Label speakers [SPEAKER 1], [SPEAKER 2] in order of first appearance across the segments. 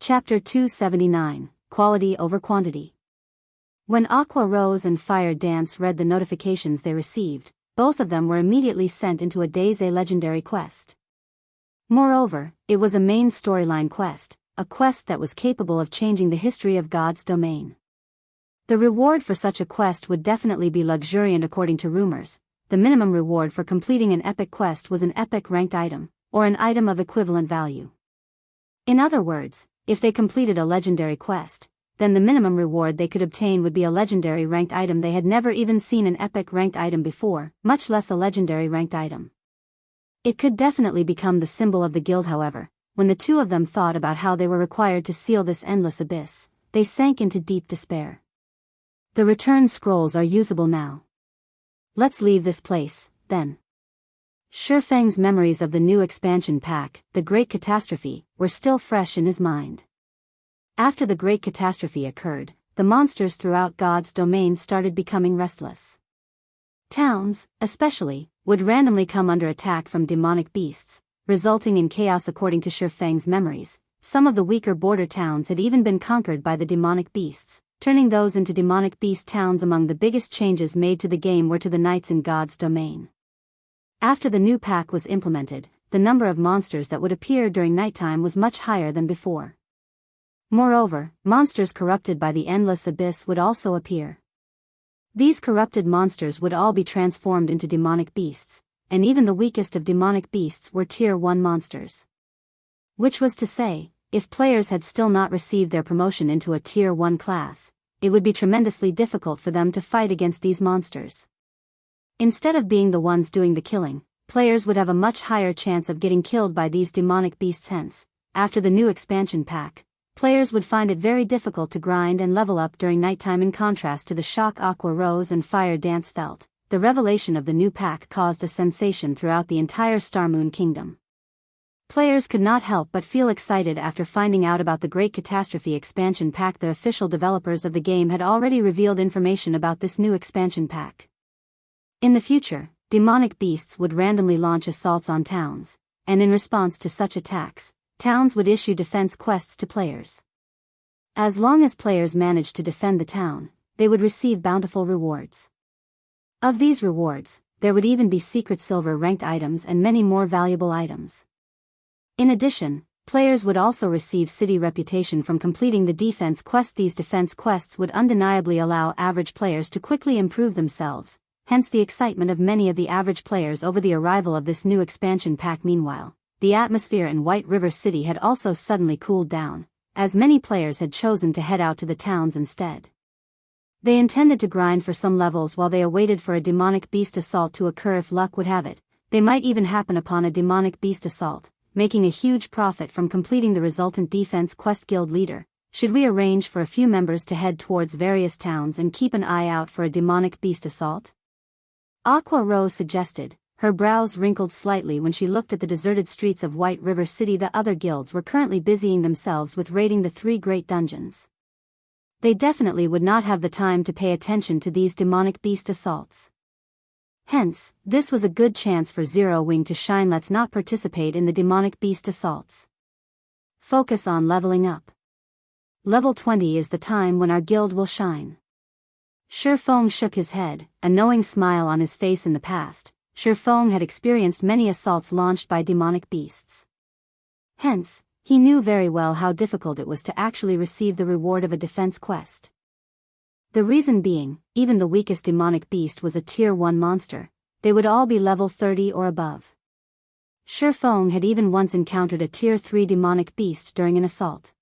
[SPEAKER 1] Chapter 279, Quality over Quantity. When Aqua Rose and Fire Dance read the notifications they received, both of them were immediately sent into a Days a legendary quest. Moreover, it was a main storyline quest, a quest that was capable of changing the history of God's domain. The reward for such a quest would definitely be luxuriant according to rumors. The minimum reward for completing an epic quest was an epic ranked item, or an item of equivalent value. In other words, if they completed a legendary quest, then the minimum reward they could obtain would be a legendary ranked item. They had never even seen an epic ranked item before, much less a legendary ranked item. It could definitely become the symbol of the guild. However, when the two of them thought about how they were required to seal this endless abyss, they sank into deep despair. The return scrolls are usable now. Let's leave this place, then. Feng's memories of the new expansion pack, the Great Catastrophe, were still fresh in his mind. After the Great Catastrophe occurred, the monsters throughout God's domain started becoming restless. Towns, especially, would randomly come under attack from demonic beasts, resulting in chaos. According to Feng's memories, some of the weaker border towns had even been conquered by the demonic beasts, turning those into demonic beast towns. Among the biggest changes made to the game were to the knights in God's domain. After the new pack was implemented, the number of monsters that would appear during nighttime was much higher than before. Moreover, monsters corrupted by the endless abyss would also appear. These corrupted monsters would all be transformed into demonic beasts, and even the weakest of demonic beasts were Tier 1 monsters. Which was to say, if players had still not received their promotion into a Tier 1 class, it would be tremendously difficult for them to fight against these monsters. Instead of being the ones doing the killing, players would have a much higher chance of getting killed by these demonic beasts. Hence, after the new expansion pack, players would find it very difficult to grind and level up during nighttime. In contrast to the shock Aqua Rose and Fire Dance felt, the revelation of the new pack caused a sensation throughout the entire Starmoon Kingdom. Players could not help but feel excited after finding out about the Great Catastrophe expansion pack. The official developers of the game had already revealed information about this new expansion pack. In the future, demonic beasts would randomly launch assaults on towns, and in response to such attacks, towns would issue defense quests to players. As long as players managed to defend the town, they would receive bountiful rewards. Of these rewards, there would even be secret silver ranked items and many more valuable items. In addition, players would also receive city reputation from completing the defense quest. These defense quests would undeniably allow average players to quickly improve themselves, hence the excitement of many of the average players over the arrival of this new expansion pack. Meanwhile, the atmosphere in White River City had also suddenly cooled down, as many players had chosen to head out to the towns instead. They intended to grind for some levels while they awaited for a demonic beast assault to occur. If luck would have it, they might even happen upon a demonic beast assault, making a huge profit from completing the resultant defense quest. Guild leader, should we arrange for a few members to head towards various towns and keep an eye out for a demonic beast assault? Aqua Rose suggested, her brows wrinkled slightly when she looked at the deserted streets of White River City. The other guilds were currently busying themselves with raiding the 3 great dungeons. They definitely would not have the time to pay attention to these demonic beast assaults. Hence, this was a good chance for Zero Wing to shine. Let's not participate in the demonic beast assaults. Focus on leveling up. Level 20 is the time when our guild will shine. Feng shook his head, a knowing smile on his face. In the past, Feng had experienced many assaults launched by demonic beasts. Hence, he knew very well how difficult it was to actually receive the reward of a defense quest. The reason being, even the weakest demonic beast was a Tier 1 monster. They would all be level 30 or above. Feng had even once encountered a Tier 3 demonic beast during an assault.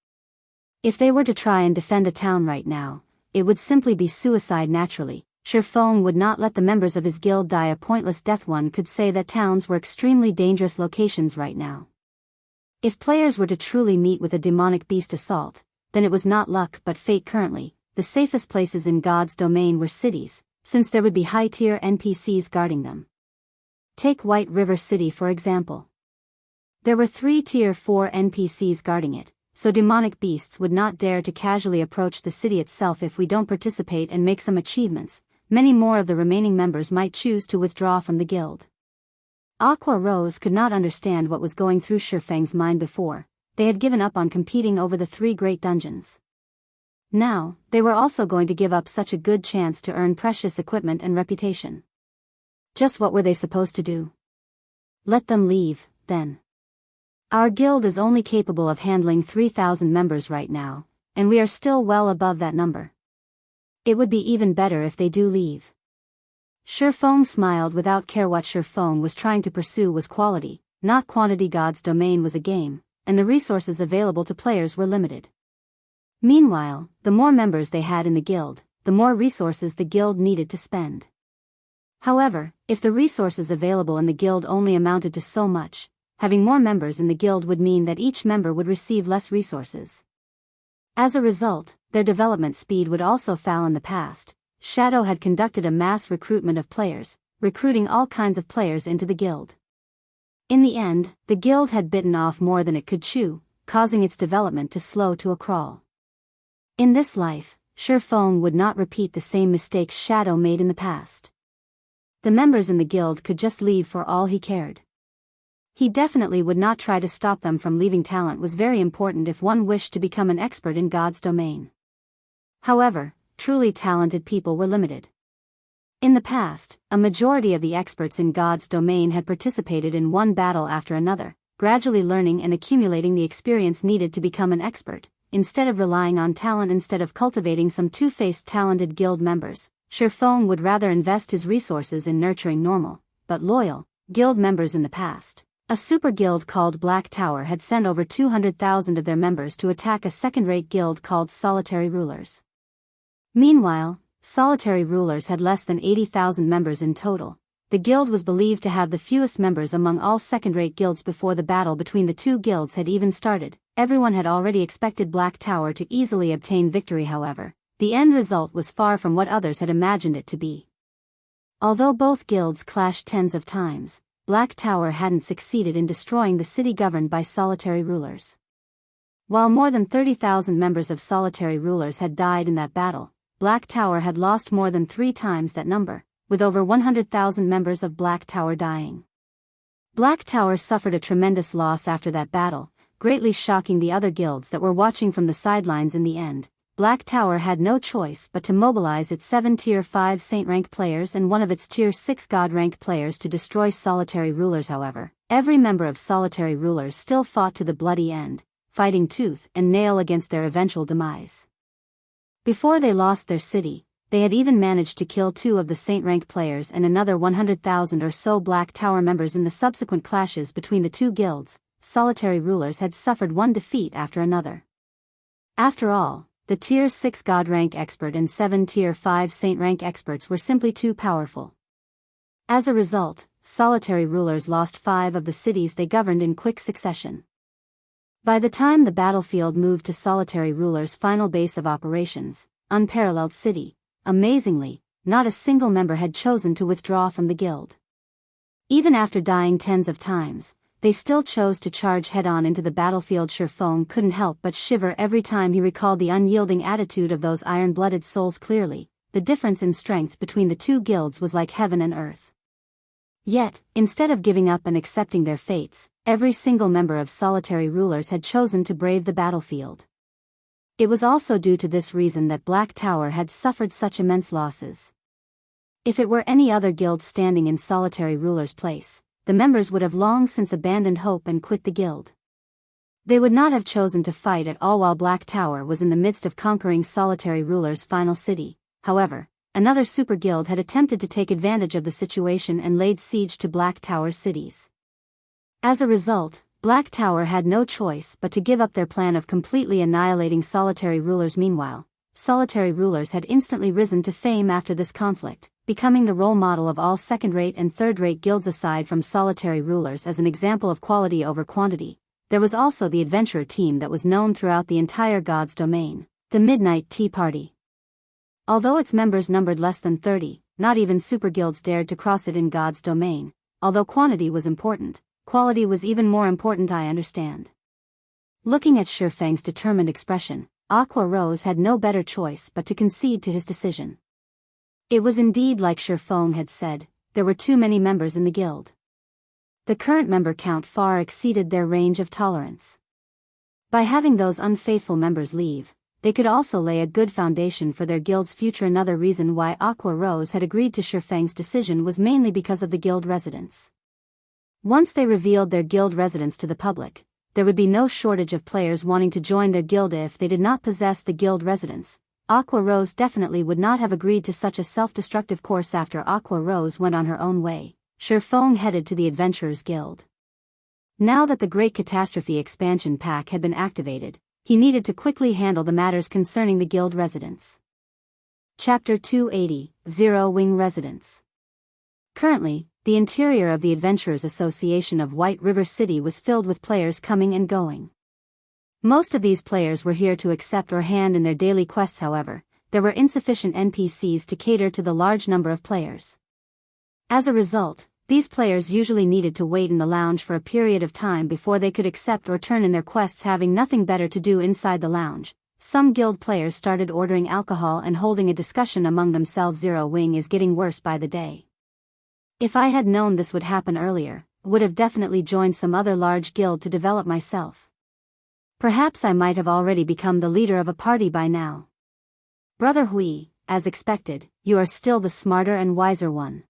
[SPEAKER 1] If they were to try and defend a town right now, it would simply be suicide. Naturally, Feng would not let the members of his guild die a pointless death. One could say that towns were extremely dangerous locations right now. If players were to truly meet with a demonic beast assault, then it was not luck but fate. Currently, the safest places in God's domain were cities, since there would be high-tier NPCs guarding them. Take White River City for example. There were 3 Tier 4 NPCs guarding it, so demonic beasts would not dare to casually approach the city itself. If we don't participate and make some achievements, many more of the remaining members might choose to withdraw from the guild. Aqua Rose could not understand what was going through Feng's mind before, they had given up on competing over the 3 great dungeons. Now, they were also going to give up such a good chance to earn precious equipment and reputation. Just what were they supposed to do? Let them leave, then. Our guild is only capable of handling 3,000 members right now, and we are still well above that number. It would be even better if they do leave. Feng smiled without care. What Feng was trying to pursue was quality, not quantity. God's domain was a game, and the resources available to players were limited. Meanwhile, the more members they had in the guild, the more resources the guild needed to spend. However, if the resources available in the guild only amounted to so much, having more members in the guild would mean that each member would receive less resources. As a result, their development speed would also fall. In the past, Shadow had conducted a mass recruitment of players, recruiting all kinds of players into the guild. In the end, the guild had bitten off more than it could chew, causing its development to slow to a crawl. In this life, Feng would not repeat the same mistakes Shadow made in the past. The members in the guild could just leave for all he cared. He definitely would not try to stop them from leaving. Talent was very important if one wished to become an expert in God's domain. However, truly talented people were limited. In the past, a majority of the experts in God's domain had participated in one battle after another, gradually learning and accumulating the experience needed to become an expert, instead of relying on talent. Instead of cultivating some two-faced talented guild members, Feng would rather invest his resources in nurturing normal, but loyal, guild members. In the past, a super guild called Black Tower had sent over 200,000 of their members to attack a second-rate guild called Solitary Rulers. Meanwhile, Solitary Rulers had less than 80,000 members in total. The guild was believed to have the fewest members among all second-rate guilds. Before the battle between the two guilds had even started, everyone had already expected Black Tower to easily obtain victory. However, the end result was far from what others had imagined it to be. Although both guilds clashed tens of times, Black Tower hadn't succeeded in destroying the city governed by Solitary Rulers. While more than 30,000 members of Solitary Rulers had died in that battle, Black Tower had lost more than 3 times that number, with over 100,000 members of Black Tower dying. Black Tower suffered a tremendous loss after that battle, greatly shocking the other guilds that were watching from the sidelines. In the end, Black Tower had no choice but to mobilize its 7 Tier 5 Saint rank players and one of its Tier 6 God rank players to destroy Solitary Rulers. However, every member of Solitary Rulers still fought to the bloody end, fighting tooth and nail against their eventual demise. Before they lost their city, they had even managed to kill 2 of the Saint rank players and another 100,000 or so Black Tower members. In the subsequent clashes between the two guilds, Solitary Rulers had suffered one defeat after another. After all, the Tier 6 God rank expert and 7 Tier 5 Saint rank experts were simply too powerful. As a result, Solitary Rulers lost 5 of the cities they governed in quick succession. By the time the battlefield moved to Solitary Rulers' final base of operations, Unparalleled City, amazingly, not a single member had chosen to withdraw from the guild. Even after dying tens of times, they still chose to charge head-on into the battlefield. Feng couldn't help but shiver every time he recalled the unyielding attitude of those iron-blooded souls. Clearly, the difference in strength between the two guilds was like heaven and earth. Yet, instead of giving up and accepting their fates, every single member of Solitary Rulers had chosen to brave the battlefield. It was also due to this reason that Black Tower had suffered such immense losses. If it were any other guild standing in Solitary Rulers' place, the members would have long since abandoned hope and quit the guild. They would not have chosen to fight at all while Black Tower was in the midst of conquering Solitary Rulers' final city. However, another super guild had attempted to take advantage of the situation and laid siege to Black Tower's cities. As a result, Black Tower had no choice but to give up their plan of completely annihilating Solitary Rulers. Meanwhile, Solitary Rulers had instantly risen to fame after this conflict, becoming the role model of all second-rate and third-rate guilds. Aside from Solitary Rulers as an example of quality over quantity, there was also the adventurer team that was known throughout the entire God's domain, the Midnight Tea Party. Although its members numbered less than 30, not even super guilds dared to cross it in God's domain. Although quantity was important, quality was even more important. I understand. Looking at Feng's determined expression, Aqua Rose had no better choice but to concede to his decision. It was indeed like Feng had said, there were too many members in the guild. The current member count far exceeded their range of tolerance. By having those unfaithful members leave, they could also lay a good foundation for their guild's future. Another reason why Aqua Rose had agreed to Feng's decision was mainly because of the guild residents. Once they revealed their guild residents to the public, there would be no shortage of players wanting to join their guild. If they did not possess the guild residents, Aqua Rose definitely would not have agreed to such a self-destructive course. After Aqua Rose went on her own way, Feng headed to the Adventurers Guild. Now that the Great Catastrophe expansion pack had been activated, he needed to quickly handle the matters concerning the guild residents. Chapter 280, Zero Wing Residents. Currently, the interior of the Adventurers Association of White River City was filled with players coming and going. Most of these players were here to accept or hand in their daily quests. However, there were insufficient NPCs to cater to the large number of players. As a result, these players usually needed to wait in the lounge for a period of time before they could accept or turn in their quests. Having nothing better to do inside the lounge, some guild players started ordering alcohol and holding a discussion among themselves. Zero Wing is getting worse by the day. If I had known this would happen earlier, I would have definitely joined some other large guild to develop myself. Perhaps I might have already become the leader of a party by now. Brother Hui, as expected, you are still the smarter and wiser one.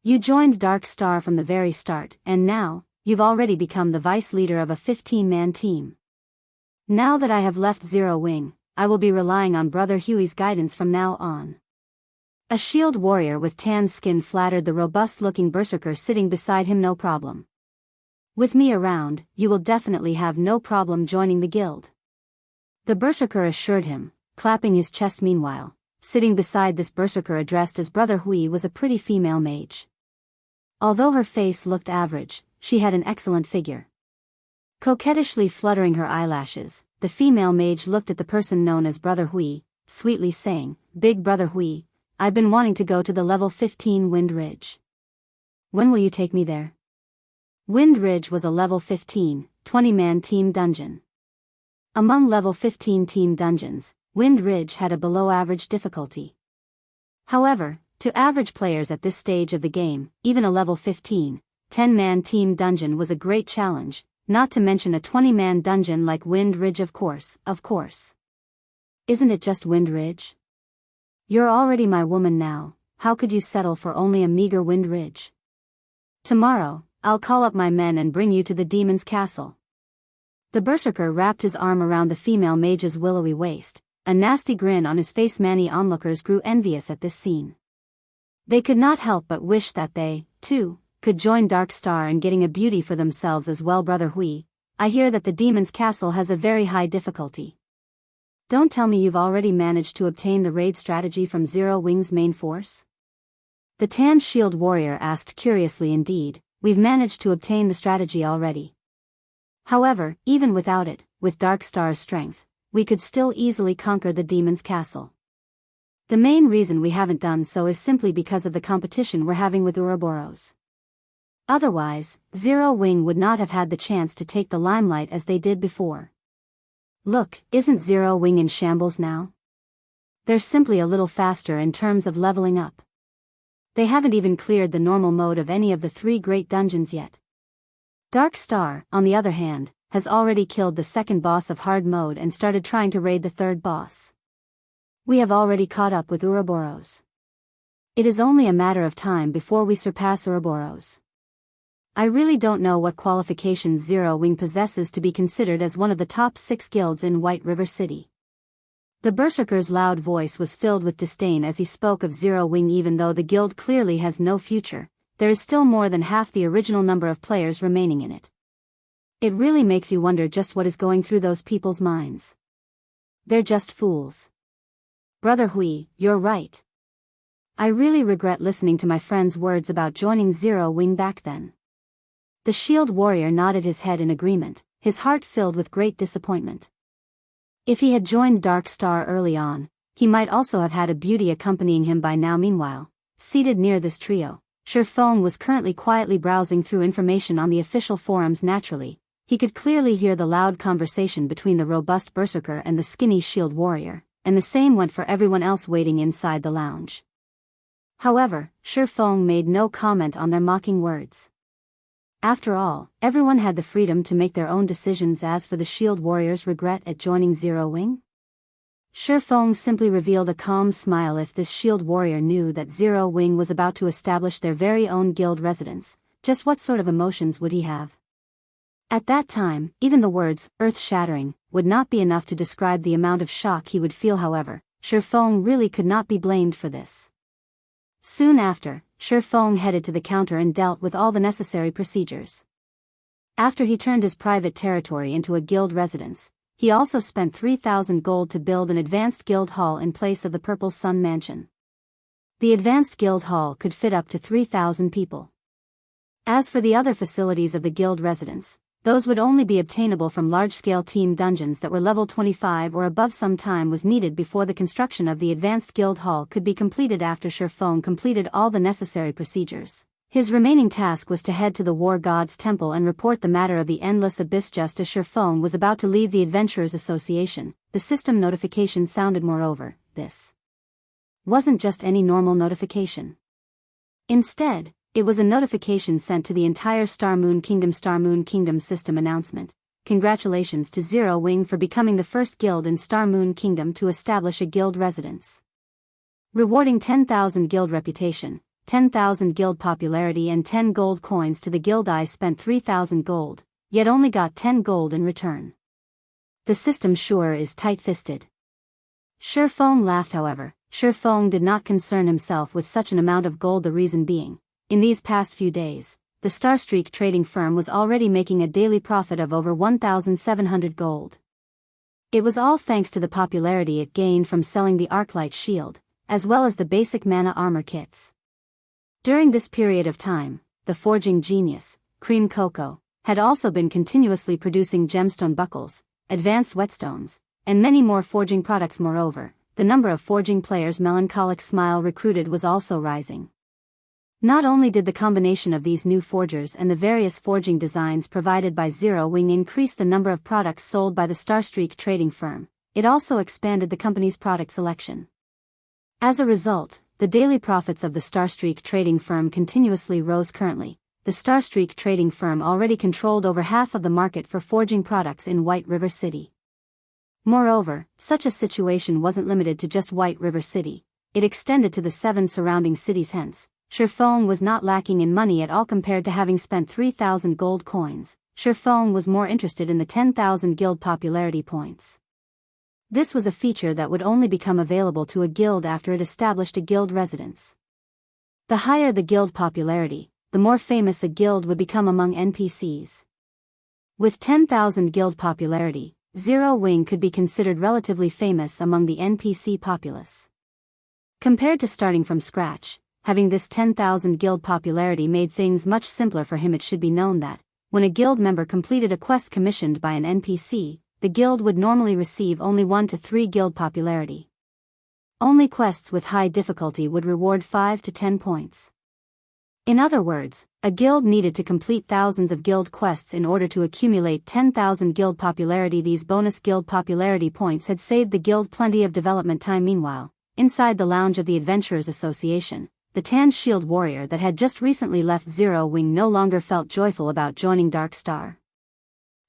[SPEAKER 1] You joined Dark Star from the very start, and now, you've already become the vice leader of a 15-man team. Now that I have left Zero Wing, I will be relying on Brother Huey's guidance from now on. A shield warrior with tan skin flattered the robust-looking berserker sitting beside him. No problem. With me around, you will definitely have no problem joining the guild. The berserker assured him, clapping his chest. Meanwhile, sitting beside this berserker addressed as Brother Hui was a pretty female mage. Although her face looked average, she had an excellent figure. Coquettishly fluttering her eyelashes, the female mage looked at the person known as Brother Hui, sweetly saying, "Big Brother Hui, I've been wanting to go to the level 15 Wind Ridge. When will you take me there?" Wind Ridge was a level 15, 20-man team dungeon. Among level 15 team dungeons, Wind Ridge had a below-average difficulty. However, to average players at this stage of the game, even a level 15, 10-man team dungeon was a great challenge, not to mention a 20-man dungeon like Wind Ridge. Of course. Isn't it just Wind Ridge? You're already my woman now, how could you settle for only a meager Wind Ridge? Tomorrow, I'll call up my men and bring you to the demon's castle. The berserker wrapped his arm around the female mage's willowy waist, a nasty grin on his face. Many onlookers grew envious at this scene. They could not help but wish that they, too, could join Dark Star in getting a beauty for themselves as well. Brother Hui, I hear that the demon's castle has a very high difficulty. Don't tell me you've already managed to obtain the raid strategy from Zero Wing's main force? The tan shield warrior asked curiously. Indeed, we've managed to obtain the strategy already. However, even without it, with Dark Star's strength, we could still easily conquer the demon's castle. The main reason we haven't done so is simply because of the competition we're having with Ouroboros. Otherwise, Zero Wing would not have had the chance to take the limelight as they did before. Look, isn't Zero Wing in shambles now? They're simply a little faster in terms of leveling up. They haven't even cleared the normal mode of any of the 3 great dungeons yet. Dark Star, on the other hand, has already killed the second boss of hard mode and started trying to raid the third boss. We have already caught up with Ouroboros. It is only a matter of time before we surpass Ouroboros. I really don't know what qualifications Zero Wing possesses to be considered as one of the top 6 guilds in White River City. The berserker's loud voice was filled with disdain as he spoke of Zero Wing. Even though the guild clearly has no future, there is still more than half the original number of players remaining in it. It really makes you wonder just what is going through those people's minds. They're just fools. Brother Hui, you're right. I really regret listening to my friend's words about joining Zero Wing back then. The shield warrior nodded his head in agreement, his heart filled with great disappointment. If he had joined Dark Star early on, he might also have had a beauty accompanying him by now. Meanwhile, seated near this trio, Feng was currently quietly browsing through information on the official forums. Naturally, he could clearly hear the loud conversation between the robust berserker and the skinny shield warrior, and the same went for everyone else waiting inside the lounge. However, Feng made no comment on their mocking words. After all, everyone had the freedom to make their own decisions. As for the Shield Warriors' regret at joining Zero Wing, Feng simply revealed a calm smile. If this Shield Warrior knew that Zero Wing was about to establish their very own guild residence, just what sort of emotions would he have? At that time, even the words, earth-shattering, would not be enough to describe the amount of shock he would feel. However, Feng really could not be blamed for this. Soon after, Feng headed to the counter and dealt with all the necessary procedures. After he turned his private territory into a guild residence, he also spent 3,000 gold to build an advanced guild hall in place of the Purple Sun Mansion. The advanced guild hall could fit up to 3,000 people. As for the other facilities of the guild residence, those would only be obtainable from large-scale team dungeons that were level 25 or above. Some time was needed before the construction of the advanced guild hall could be completed. After Feng completed all the necessary procedures, his remaining task was to head to the War God's Temple and report the matter of the Endless Abyss. Just as Feng was about to leave the Adventurers Association, the system notification sounded. Moreover, this wasn't just any normal notification. Instead, it was a notification sent to the entire Star Moon Kingdom system announcement. Congratulations to Zero Wing for becoming the first guild in Star Moon Kingdom to establish a guild residence. Rewarding 10,000 guild reputation, 10,000 guild popularity and 10 gold coins to the guild. I spent 3,000 gold, yet only got 10 gold in return. The system sure is tight-fisted. Feng laughed. However, Feng did not concern himself with such an amount of gold. The reason being, in these past few days, the Starstreak trading firm was already making a daily profit of over 1,700 gold. It was all thanks to the popularity it gained from selling the Arclight shield, as well as the basic mana armor kits. During this period of time, the forging genius, Cream Cocoa, had also been continuously producing gemstone buckles, advanced whetstones, and many more forging products. Moreover, the number of forging players Melancholic Smile recruited was also rising. Not only did the combination of these new forgers and the various forging designs provided by Zero Wing increase the number of products sold by the Starstreak trading firm, it also expanded the company's product selection. As a result, the daily profits of the Starstreak trading firm continuously rose. Currently, the Starstreak trading firm already controlled over half of the market for forging products in White River City. Moreover, such a situation wasn't limited to just White River City, it extended to the 7 surrounding cities. Hence, Feng was not lacking in money at all. Compared to having spent 3,000 gold coins, Feng was more interested in the 10,000 guild popularity points. This was a feature that would only become available to a guild after it established a guild residence. The higher the guild popularity, the more famous a guild would become among NPCs. With 10,000 guild popularity, Zero Wing could be considered relatively famous among the NPC populace. Compared to starting from scratch, having this 10,000 guild popularity made things much simpler for him. It should be known that, when a guild member completed a quest commissioned by an NPC, the guild would normally receive only 1 to 3 guild popularity. Only quests with high difficulty would reward 5 to 10 points. In other words, a guild needed to complete thousands of guild quests in order to accumulate 10,000 guild popularity. These bonus guild popularity points had saved the guild plenty of development time. Meanwhile, inside the lounge of the Adventurers Association, the tan shield warrior that had just recently left Zero Wing no longer felt joyful about joining Dark Star.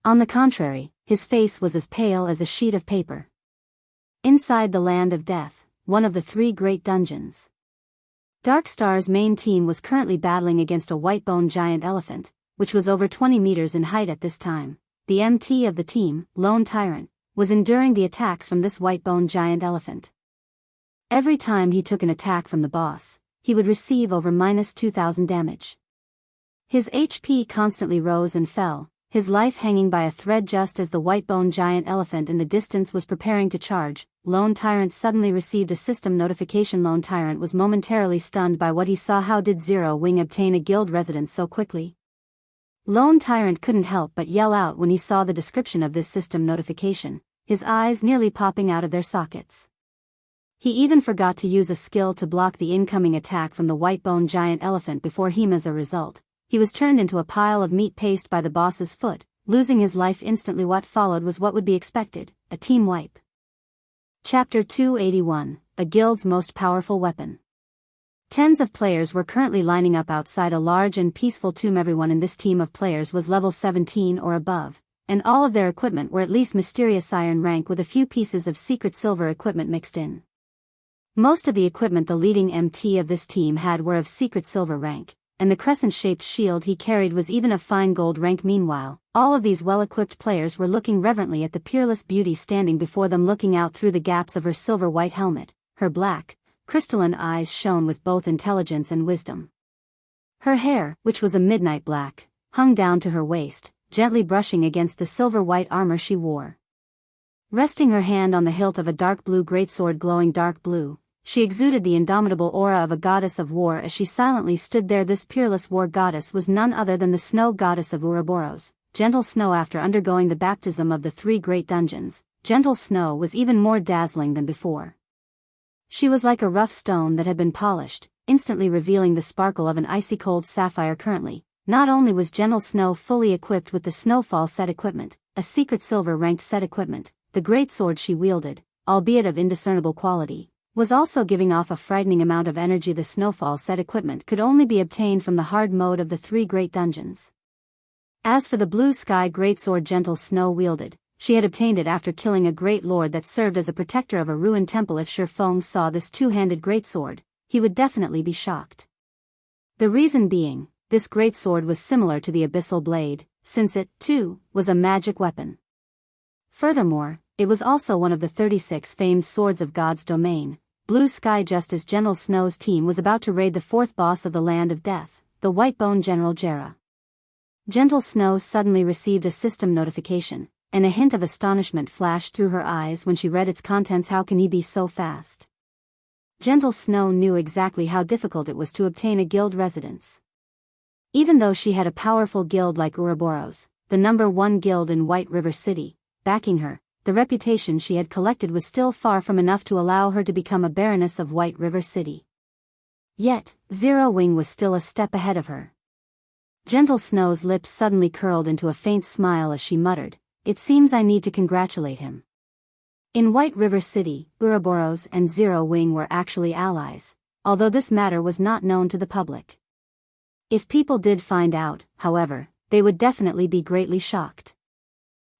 [SPEAKER 1] On the contrary, his face was as pale as a sheet of paper. Inside the Land of Death, one of the 3 great dungeons, Dark Star's main team was currently battling against a white-boned giant elephant, which was over 20 meters in height at this time. The MT of the team, Lone Tyrant, was enduring the attacks from this white-boned giant elephant. Every time he took an attack from the boss, he would receive over -2,000 damage. His HP constantly rose and fell, his life hanging by a thread. Just as the white-boned giant elephant in the distance was preparing to charge, Lone Tyrant suddenly received a system notification. Lone Tyrant was momentarily stunned by what he saw. How did Zero Wing obtain a guild residence so quickly? Lone Tyrant couldn't help but yell out when he saw the description of this system notification, his eyes nearly popping out of their sockets. He even forgot to use a skill to block the incoming attack from the white-boned giant elephant before him. As a result, he was turned into a pile of meat paste by the boss's foot, losing his life instantly. What followed was what would be expected, a team wipe. Chapter 281, A Guild's Most Powerful Weapon. Tens of players were currently lining up outside a large and peaceful tomb. Everyone in this team of players was level 17 or above, and all of their equipment were at least mysterious iron rank with a few pieces of secret silver equipment mixed in. Most of the equipment the leading MT of this team had were of secret silver rank, and the crescent-shaped shield he carried was even of fine gold rank. Meanwhile, all of these well-equipped players were looking reverently at the peerless beauty standing before them, looking out through the gaps of her silver-white helmet. Her black, crystalline eyes shone with both intelligence and wisdom. Her hair, which was a midnight black, hung down to her waist, gently brushing against the silver-white armor she wore. Resting her hand on the hilt of a dark blue greatsword glowing dark blue, she exuded the indomitable aura of a goddess of war as she silently stood there. This peerless war goddess was none other than the snow goddess of Ouroboros, Gentle Snow. After undergoing the baptism of the 3 great dungeons, Gentle Snow was even more dazzling than before. She was like a rough stone that had been polished, instantly revealing the sparkle of an icy-cold sapphire. Currently, not only was Gentle Snow fully equipped with the Snowfall set equipment, a secret silver-ranked set equipment, the great sword she wielded, albeit of indiscernible quality, was also giving off a frightening amount of energy. The Snowfall set equipment could only be obtained from the hard mode of the 3 great dungeons. As for the blue sky greatsword Gentle Snow wielded, she had obtained it after killing a great lord that served as a protector of a ruined temple. If Feng saw this two-handed greatsword, he would definitely be shocked. The reason being, this greatsword was similar to the Abyssal Blade, since it, too, was a magic weapon. Furthermore, it was also one of the 36 famed swords of God's domain. Blue Sky. Just as Gentle Snow's team was about to raid the 4th boss of the Land of Death, the Whitebone General Jera, Gentle Snow suddenly received a system notification, and a hint of astonishment flashed through her eyes when she read its contents. How can he be so fast? Gentle Snow knew exactly how difficult it was to obtain a guild residence. Even though she had a powerful guild like Ouroboros, the #1 guild in White River City, backing her, the reputation she had collected was still far from enough to allow her to become a Baroness of White River City. Yet, Zero Wing was still a step ahead of her. Gentle Snow's lips suddenly curled into a faint smile as she muttered, "It seems I need to congratulate him." In White River City, Ouroboros and Zero Wing were actually allies, although this matter was not known to the public. If people did find out, however, they would definitely be greatly shocked.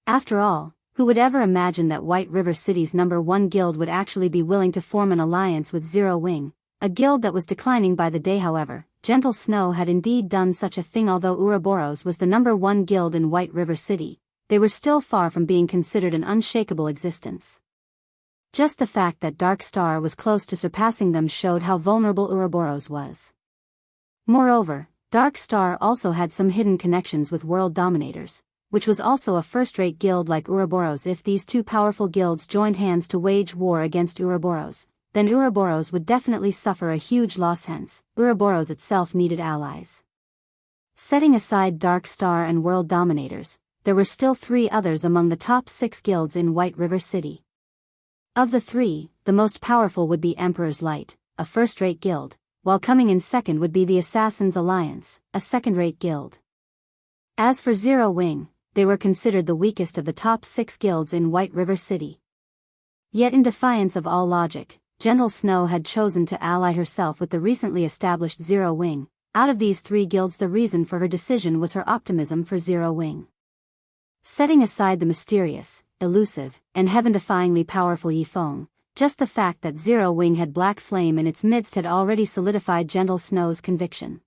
[SPEAKER 1] After all, who would ever imagine that White River City's #1 guild would actually be willing to form an alliance with Zero Wing, a guild that was declining by the day? However, Gentle Snow had indeed done such a thing. Although Ouroboros was the #1 guild in White River City, they were still far from being considered an unshakable existence. Just the fact that Dark Star was close to surpassing them showed how vulnerable Ouroboros was. Moreover, Dark Star also had some hidden connections with world dominators, which was also a first-rate guild like Ouroboros. If these two powerful guilds joined hands to wage war against Ouroboros, then Ouroboros would definitely suffer a huge loss. Hence, Ouroboros itself needed allies. Setting aside Dark Star and world dominators, there were still 3 others among the top 6 guilds in White River City. Of the 3, the most powerful would be Emperor's Light, a first-rate guild, while coming in second would be the Assassin's Alliance, a second-rate guild. As for Zero Wing, they were considered the weakest of the top 6 guilds in White River City. Yet in defiance of all logic, Gentle Snow had chosen to ally herself with the recently established Zero Wing. Out of these 3 guilds, the reason for her decision was her optimism for Zero Wing. Setting aside the mysterious, elusive, and heaven-defyingly powerful Feng, just the fact that Zero Wing had black flame in its midst had already solidified Gentle Snow's conviction.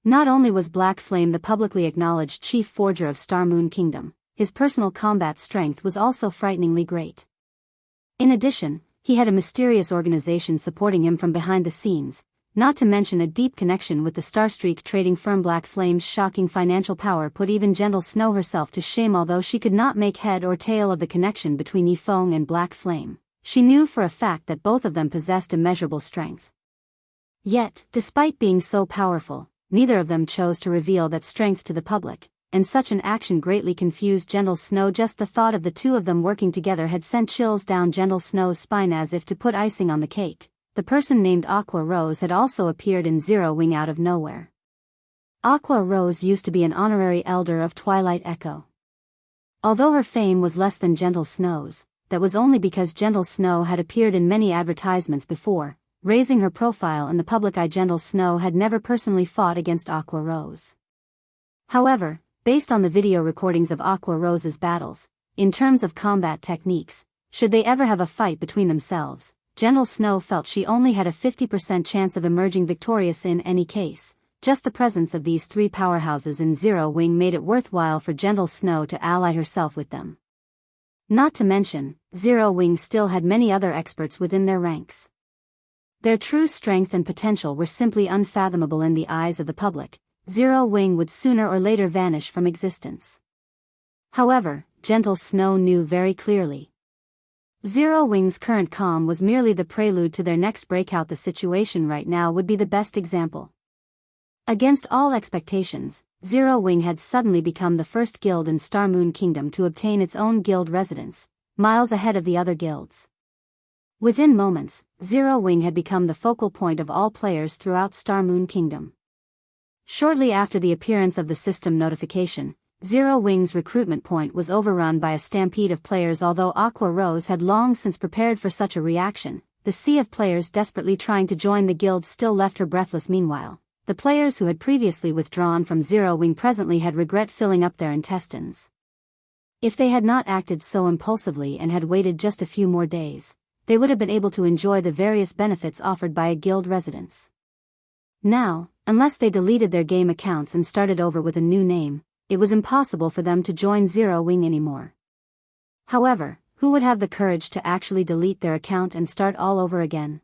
[SPEAKER 1] Not only was Black Flame the publicly acknowledged chief forger of Star Moon Kingdom, his personal combat strength was also frighteningly great. In addition, he had a mysterious organization supporting him from behind the scenes, not to mention a deep connection with the Starstreak trading firm. Black Flame's shocking financial power put even Gentle Snow herself to shame. Although she could not make head or tail of the connection between Feng and Black Flame, she knew for a fact that both of them possessed immeasurable strength. Yet, despite being so powerful, neither of them chose to reveal that strength to the public, and such an action greatly confused Gentle Snow. Just the thought of the two of them working together had sent chills down Gentle Snow's spine. As if to put icing on the cake, the person named Aqua Rose had also appeared in Zero Wing out of nowhere. Aqua Rose used to be an honorary elder of Twilight Echo. Although her fame was less than Gentle Snow's, that was only because Gentle Snow had appeared in many advertisements before, raising her profile in the public eye. Gentle Snow had never personally fought against Aqua Rose. However, based on the video recordings of Aqua Rose's battles, in terms of combat techniques, should they ever have a fight between themselves, Gentle Snow felt she only had a 50% chance of emerging victorious in any case. Just the presence of these three powerhouses in Zero Wing made it worthwhile for Gentle Snow to ally herself with them. Not to mention, Zero Wing still had many other experts within their ranks. Their true strength and potential were simply unfathomable in the eyes of the public. Zero Wing would sooner or later vanish from existence. However, Gentle Snow knew very clearly. Zero Wing's current calm was merely the prelude to their next breakout. The situation right now would be the best example. Against all expectations, Zero Wing had suddenly become the first guild in Star Moon Kingdom to obtain its own guild residence, miles ahead of the other guilds. Within moments, Zero Wing had become the focal point of all players throughout Star Moon Kingdom. Shortly after the appearance of the system notification, Zero Wing's recruitment point was overrun by a stampede of players. Although Aqua Rose had long since prepared for such a reaction, the sea of players desperately trying to join the guild still left her breathless. Meanwhile, the players who had previously withdrawn from Zero Wing presently had regret filling up their intestines. If they had not acted so impulsively and had waited just a few more days, they would have been able to enjoy the various benefits offered by a guild residence. Now, unless they deleted their game accounts and started over with a new name, it was impossible for them to join Zero Wing anymore. However, who would have the courage to actually delete their account and start all over again?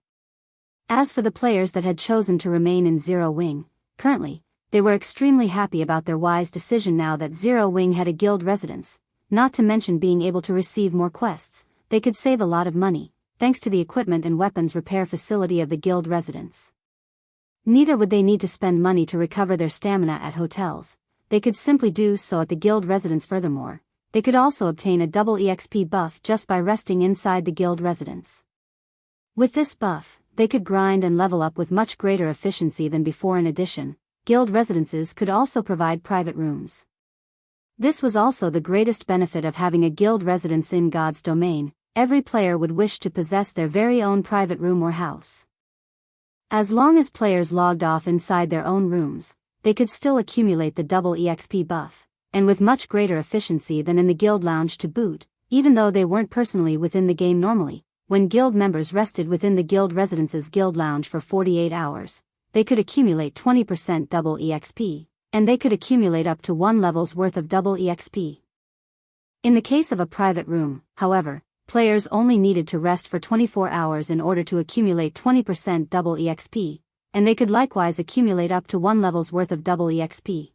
[SPEAKER 1] As for the players that had chosen to remain in Zero Wing, currently, they were extremely happy about their wise decision now that Zero Wing had a guild residence, not to mention being able to receive more quests. They could save a lot of money, thanks to the equipment and weapons repair facility of the guild residence. Neither would they need to spend money to recover their stamina at hotels. They could simply do so at the guild residence. Furthermore, they could also obtain a double EXP buff just by resting inside the guild residence. With this buff, they could grind and level up with much greater efficiency than before. In addition, guild residences could also provide private rooms. This was also the greatest benefit of having a guild residence in God's domain. Every player would wish to possess their very own private room or house. As long as players logged off inside their own rooms, they could still accumulate the double EXP buff, and with much greater efficiency than in the guild lounge to boot. Even though they weren't personally within the game normally, when guild members rested within the guild residence's guild lounge for 48 hours, they could accumulate 20% double EXP, and they could accumulate up to 1 level's worth of double EXP. In the case of a private room, however, players only needed to rest for 24 hours in order to accumulate 20% double EXP, and they could likewise accumulate up to 1 level's worth of double EXP.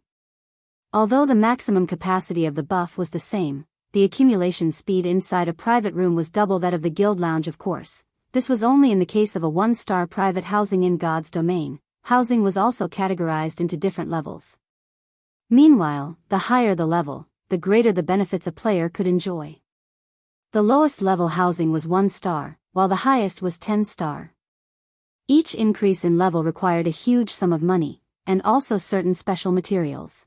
[SPEAKER 1] Although the maximum capacity of the buff was the same, the accumulation speed inside a private room was double that of the guild lounge. Of course, this was only in the case of a 1-star private housing in God's domain. Housing was also categorized into different levels. Meanwhile, the higher the level, the greater the benefits a player could enjoy. The lowest level housing was 1 star, while the highest was 10 star. Each increase in level required a huge sum of money, and also certain special materials.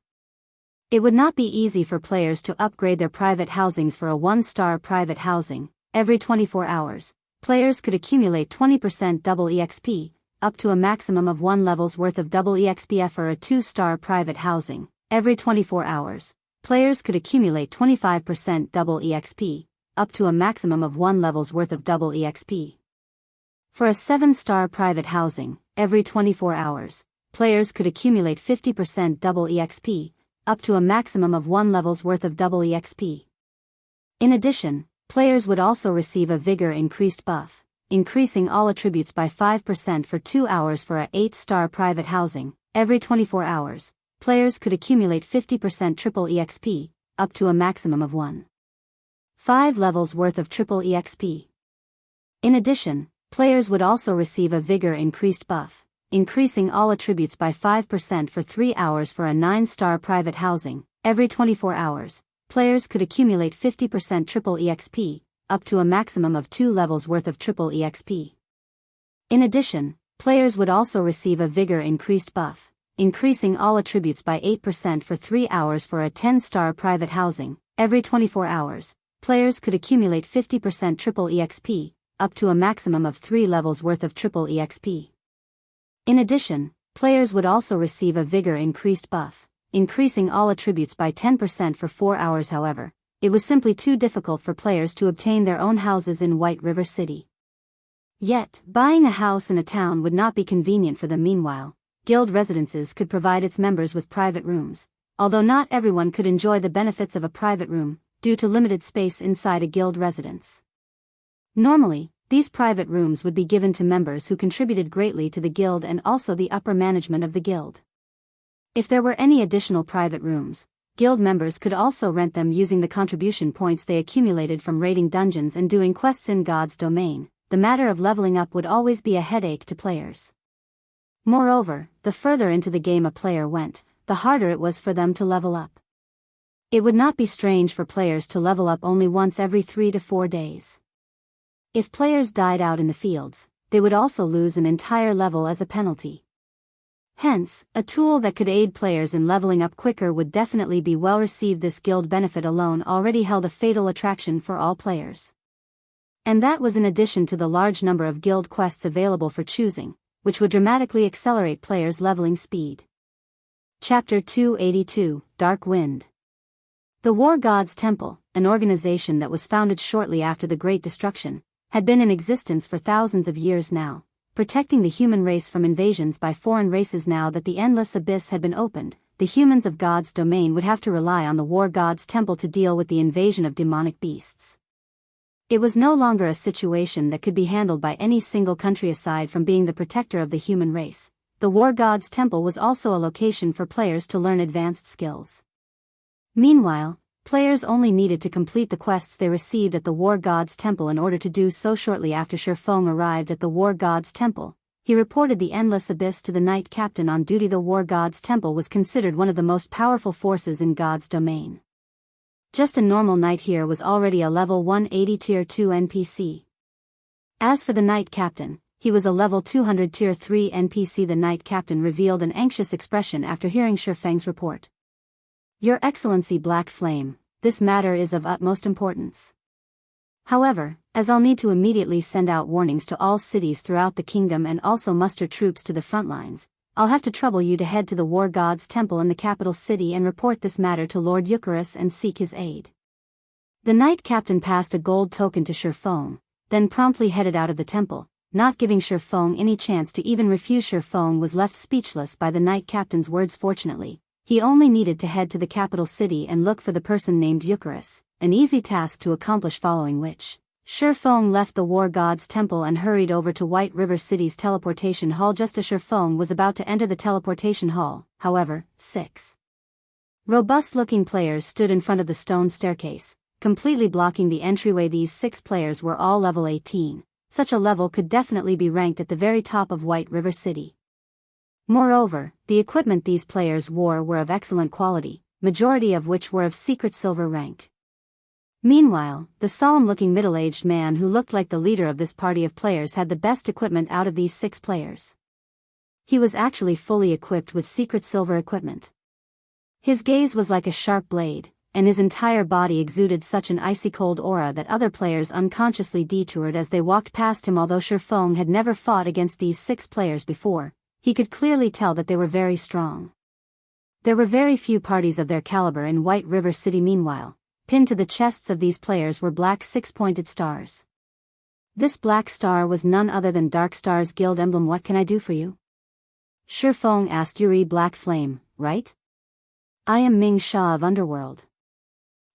[SPEAKER 1] It would not be easy for players to upgrade their private housings. For a 1-star private housing, every 24 hours, players could accumulate 20% double EXP, up to a maximum of 1 level's worth of double EXP. For a 2-star private housing, every 24 hours, players could accumulate 25% double EXP, up to a maximum of 1 level's worth of double EXP. For a 7-star private housing, every 24 hours, players could accumulate 50% double EXP, up to a maximum of 1 level's worth of double EXP. In addition, players would also receive a Vigor increased buff, increasing all attributes by 5% for 2 hours. For a 8-star private housing, every 24 hours, players could accumulate 50% triple EXP, up to a maximum of 1.5 levels worth of triple EXP. In addition, players would also receive a Vigor increased buff, increasing all attributes by 5% for 3 hours. For a 9-star private housing, every 24 hours, players could accumulate 50% triple EXP, up to a maximum of 2 levels worth of triple EXP. In addition, players would also receive a Vigor increased buff, increasing all attributes by 8% for 3 hours. For a 10-star private housing, every 24 hours, players could accumulate 50% triple EXP, up to a maximum of 3 levels worth of triple EXP. In addition, players would also receive a vigor increased buff, increasing all attributes by 10% for 4 hours. However, it was simply too difficult for players to obtain their own houses in White River City. Yet, buying a house in a town would not be convenient for them. Meanwhile, guild residences could provide its members with private rooms, although not everyone could enjoy the benefits of a private room, due to limited space inside a guild residence. Normally, these private rooms would be given to members who contributed greatly to the guild and also the upper management of the guild. If there were any additional private rooms, guild members could also rent them using the contribution points they accumulated from raiding dungeons and doing quests in God's domain. The matter of leveling up would always be a headache to players. Moreover, the further into the game a player went, the harder it was for them to level up. It would not be strange for players to level up only once every 3 to 4 days. If players died out in the fields, they would also lose an entire level as a penalty. Hence, a tool that could aid players in leveling up quicker would definitely be well received. This guild benefit alone already held a fatal attraction for all players. And that was in addition to the large number of guild quests available for choosing, which would dramatically accelerate players' leveling speed. Chapter 282, Dark Wind. The War God's Temple, an organization that was founded shortly after the Great Destruction, had been in existence for thousands of years now, protecting the human race from invasions by foreign races. Now that the Endless Abyss had been opened, the humans of God's domain would have to rely on the War God's Temple to deal with the invasion of demonic beasts. It was no longer a situation that could be handled by any single country. Aside from being the protector of the human race, the War God's Temple was also a location for players to learn advanced skills. Meanwhile, players only needed to complete the quests they received at the War God's Temple in order to do so. Shortly after Feng arrived at the War God's Temple, he reported the Endless Abyss to the Knight Captain on duty. The War God's Temple was considered one of the most powerful forces in God's domain. Just a normal knight here was already a level 180 tier 2 NPC. As for the Knight Captain, he was a level 200 tier 3 NPC. The Knight Captain revealed an anxious expression after hearing Feng's report. Your Excellency Black Flame, this matter is of utmost importance. However, as I'll need to immediately send out warnings to all cities throughout the kingdom and also muster troops to the front lines, I'll have to trouble you to head to the War God's Temple in the capital city and report this matter to Lord Eucharis and seek his aid. The Knight Captain passed a gold token to Feng, then promptly headed out of the temple, not giving Feng any chance to even refuse. Feng was left speechless by the Knight Captain's words. Fortunately, he only needed to head to the capital city and look for the person named Eucharis, an easy task to accomplish, following which Feng left the War God's Temple and hurried over to White River City's teleportation hall. Just as Feng was about to enter the teleportation hall, however, 6 robust-looking players stood in front of the stone staircase, completely blocking the entryway. These 6 players were all level 18. Such a level could definitely be ranked at the very top of White River City. Moreover, the equipment these players wore were of excellent quality, majority of which were of secret silver rank. Meanwhile, the solemn-looking middle-aged man who looked like the leader of this party of players had the best equipment out of these 6 players. He was actually fully equipped with secret silver equipment. His gaze was like a sharp blade, and his entire body exuded such an icy-cold aura that other players unconsciously detoured as they walked past him. Although Feng had never fought against these 6 players before, he could clearly tell that they were very strong. There were very few parties of their caliber in White River City. Meanwhile, pinned to the chests of these players were black 6-pointed stars. This black star was none other than Dark Star's guild emblem. What can I do for you? Feng asked. Yuri Black Flame, right? I am Ming Sha of Underworld.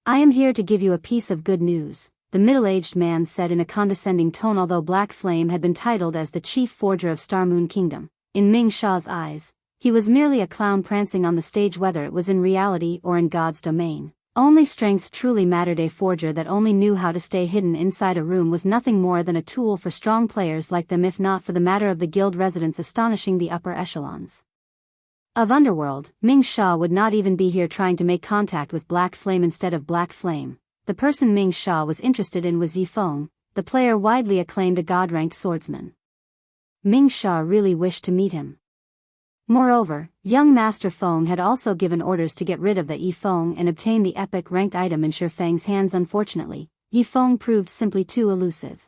[SPEAKER 1] I am here to give you a piece of good news, the middle-aged man said in a condescending tone. Although Black Flame had been titled as the chief forger of Starmoon Kingdom, in Ming Sha's eyes, he was merely a clown prancing on the stage. Whether it was in reality or in God's domain, only strength truly mattered. A forger that only knew how to stay hidden inside a room was nothing more than a tool for strong players like them, if not for the matter of the guild residents astonishing the upper echelons of Underworld. Ming Sha would not even be here trying to make contact with Black Flame. Instead of Black Flame, the person Ming Sha was interested in was Yi Feng, the player widely acclaimed a god-ranked swordsman. Ming Sha really wished to meet him. Moreover, young Master Feng had also given orders to get rid of the Yi Feng and obtain the epic ranked item in Feng's hands. Unfortunately, Yi Feng proved simply too elusive.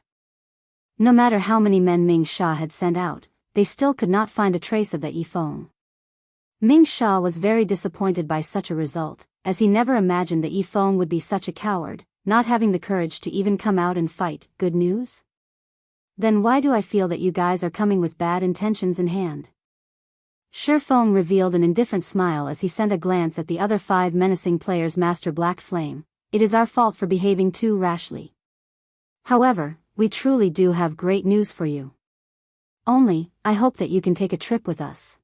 [SPEAKER 1] No matter how many men Ming Sha had sent out, they still could not find a trace of the Yifeng. Ming Sha was very disappointed by such a result, as he never imagined that Yifeng would be such a coward, not having the courage to even come out and fight. Good news? Then why do I feel that you guys are coming with bad intentions in hand? Feng revealed an indifferent smile as he sent a glance at the other 5 menacing players. Master Black Flame, it is our fault for behaving too rashly. However, we truly do have great news for you. Only, I hope that you can take a trip with us.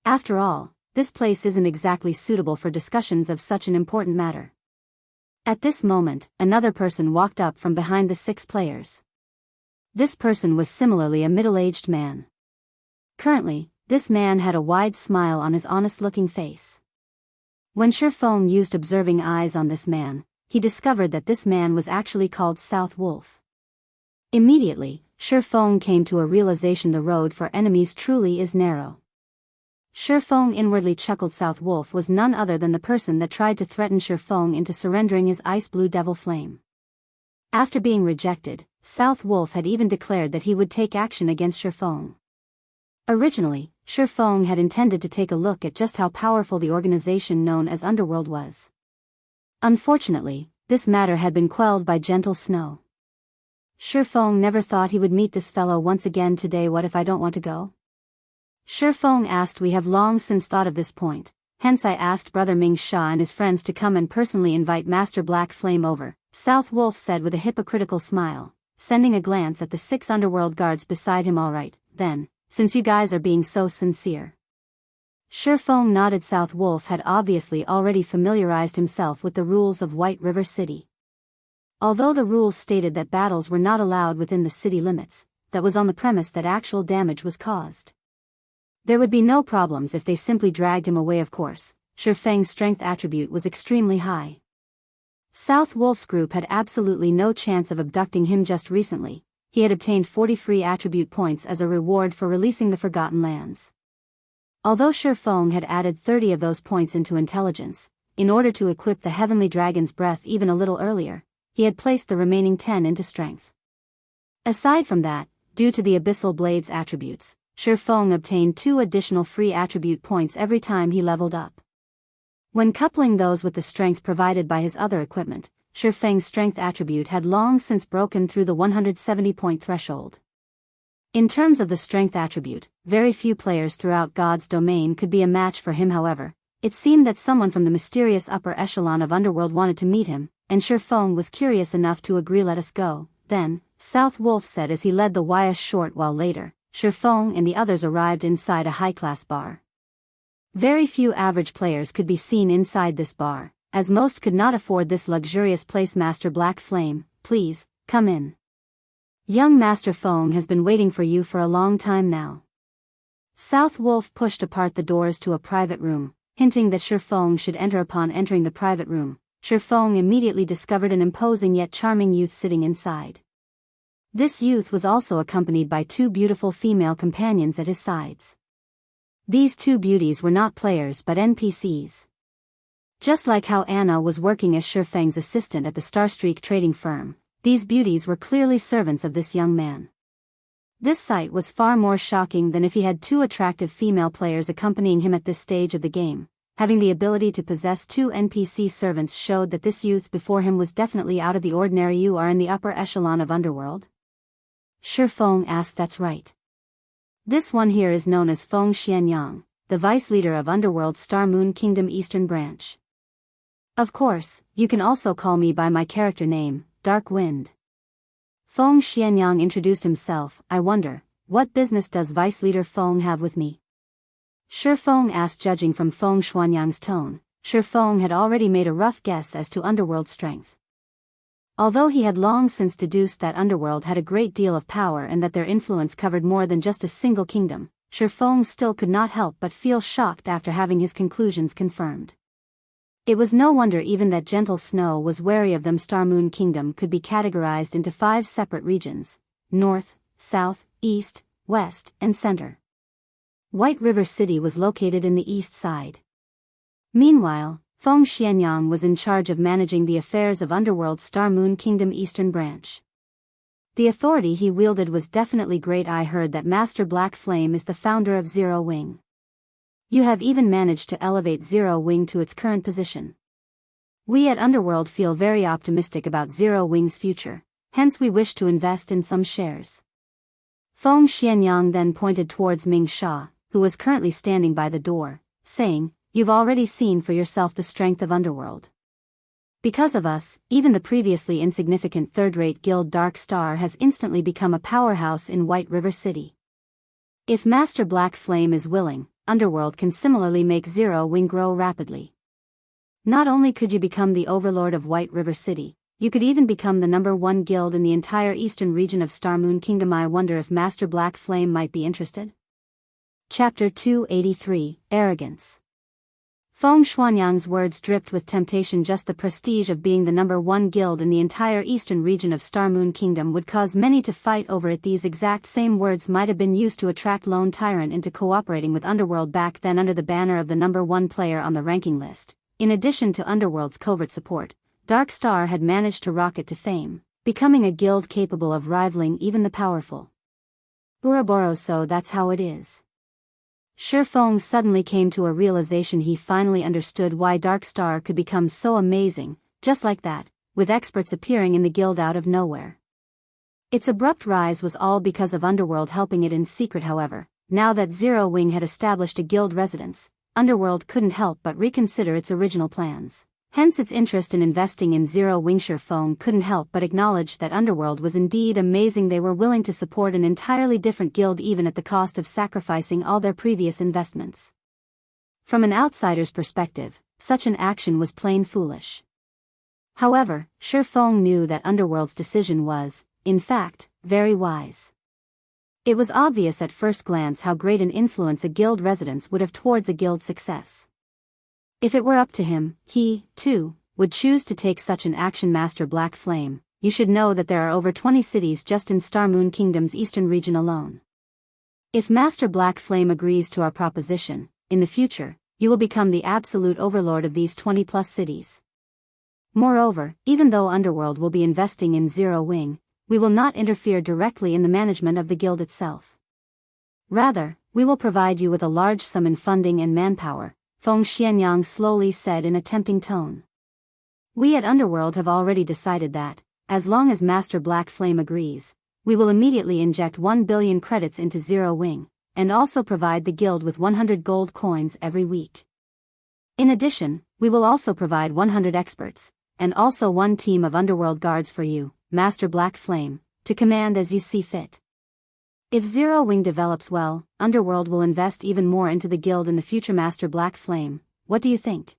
[SPEAKER 1] After all, this place isn't exactly suitable for discussions of such an important matter. At this moment, another person walked up from behind the 6 players. This person was similarly a middle-aged man. Currently, this man had a wide smile on his honest-looking face. When Feng used observing eyes on this man, he discovered that this man was actually called South Wolf. Immediately, Feng came to a realization: the road for enemies truly is narrow. Feng inwardly chuckled. South Wolf was none other than the person that tried to threaten Feng into surrendering his ice blue devil flame. After being rejected, South Wolf had even declared that he would take action against Feng. Originally, Feng had intended to take a look at just how powerful the organization known as Underworld was. Unfortunately, this matter had been quelled by gentle snow. Feng never thought he would meet this fellow once again today. What if I don't want to go? Feng asked. We have long since thought of this point, hence I asked Brother Ming Sha and his friends to come and personally invite Master Black Flame over, South Wolf said with a hypocritical smile, sending a glance at the 6 underworld guards beside him. All right, then, since you guys are being so sincere. Feng nodded. South Wolf had obviously already familiarized himself with the rules of White River City. Although the rules stated that battles were not allowed within the city limits, that was on the premise that actual damage was caused. There would be no problems if they simply dragged him away. Of course, Feng's strength attribute was extremely high. South Wolf's group had absolutely no chance of abducting him. Just recently, he had obtained 40 free attribute points as a reward for releasing the Forgotten Lands. Although Feng had added 30 of those points into intelligence, in order to equip the Heavenly Dragon's breath even a little earlier, he had placed the remaining 10 into strength. Aside from that, due to the Abyssal Blade's attributes, Feng obtained 2 additional free attribute points every time he leveled up. When coupling those with the strength provided by his other equipment, Feng's strength attribute had long since broken through the 170-point threshold. In terms of the strength attribute, very few players throughout God's domain could be a match for him. However, it seemed that someone from the mysterious upper echelon of Underworld wanted to meet him, and Feng was curious enough to agree. Let us go, then, South Wolf said as he led the way. A short while later, Feng and the others arrived inside a high-class bar. Very few average players could be seen inside this bar, as most could not afford this luxurious place. Master Black Flame, please, come in. Young Master Feng has been waiting for you for a long time now. South Wolf pushed apart the doors to a private room, hinting that Feng should enter. Upon entering the private room, Feng immediately discovered an imposing yet charming youth sitting inside. This youth was also accompanied by 2 beautiful female companions at his sides. These 2 beauties were not players but NPCs. Just like how Anna was working as Feng's assistant at the Starstreak trading firm, these beauties were clearly servants of this young man. This sight was far more shocking than if he had 2 attractive female players accompanying him at this stage of the game. Having the ability to possess 2 NPC servants showed that this youth before him was definitely out of the ordinary. You are in the upper echelon of Underworld? Feng asked. That's right. This one here is known as Feng Xianyang, the vice leader of Underworld's Star Moon Kingdom Eastern Branch. Of course, you can also call me by my character name, Dark Wind. Feng Xianyang introduced himself. I wonder, what business does Vice Leader Feng have with me? Feng asked. Judging from Feng Xianyang's tone, Feng had already made a rough guess as to Underworld's strength. Although he had long since deduced that Underworld had a great deal of power and that their influence covered more than just a single kingdom, Feng still could not help but feel shocked after having his conclusions confirmed. It was no wonder even that Gentle Snow was wary of them. Star Moon Kingdom could be categorized into 5 separate regions: North, South, East, West, and Center. White River City was located in the east side. Meanwhile, Feng Xianyang was in charge of managing the affairs of Underworld's Star Moon Kingdom Eastern Branch. The authority he wielded was definitely great. I heard that Master Black Flame is the founder of Zero Wing. You have even managed to elevate Zero Wing to its current position. We at Underworld feel very optimistic about Zero Wing's future, hence we wish to invest in some shares. Feng Xianyang then pointed towards Ming Sha, who was currently standing by the door, saying, "You've already seen for yourself the strength of Underworld. Because of us, even the previously insignificant third-rate guild Dark Star has instantly become a powerhouse in White River City. If Master Black Flame is willing, Underworld can similarly make Zero Wing grow rapidly. Not only could you become the overlord of White River City, you could even become the #1 guild in the entire eastern region of Starmoon Kingdom. I wonder if Master Black Flame might be interested." Chapter 283, Arrogance. Feng Xuanyang's words dripped with temptation. Just the prestige of being the #1 guild in the entire eastern region of Starmoon Kingdom would cause many to fight over it. These exact same words might have been used to attract Lone Tyrant into cooperating with Underworld back then under the banner of the #1 player on the ranking list. In addition to Underworld's covert support, Dark Star had managed to rocket to fame, becoming a guild capable of rivaling even the powerful Ouroboros. So that's how it is. Shi Feng suddenly came to a realization. He finally understood why Dark Star could become so amazing, just like that, with experts appearing in the guild out of nowhere. Its abrupt rise was all because of Underworld helping it in secret. However, now that Zero Wing had established a guild residence, Underworld couldn't help but reconsider its original plans. Hence its interest in investing in Zero Wing. Shi Feng couldn't help but acknowledge that Underworld was indeed amazing. They were willing to support an entirely different guild even at the cost of sacrificing all their previous investments. From an outsider's perspective, such an action was plain foolish. However, Shi Feng knew that Underworld's decision was, in fact, very wise. It was obvious at first glance how great an influence a guild residence would have towards a guild's success. If it were up to him, he, too, would choose to take such an action. Master Black Flame, you should know that there are over 20 cities just in Starmoon Kingdom's eastern region alone. If Master Black Flame agrees to our proposition, in the future, you will become the absolute overlord of these 20-plus cities. Moreover, even though Underworld will be investing in Zero Wing, we will not interfere directly in the management of the guild itself. Rather, we will provide you with a large sum in funding and manpower, Feng Xianyang slowly said in a tempting tone. We at Underworld have already decided that, as long as Master Black Flame agrees, we will immediately inject 1 billion credits into Zero Wing, and also provide the guild with 100 gold coins every week. In addition, we will also provide 100 experts, and also 1 team of Underworld guards for you, Master Black Flame, to command as you see fit. If Zero Wing develops well, Underworld will invest even more into the guild in the future. Master Black Flame, what do you think?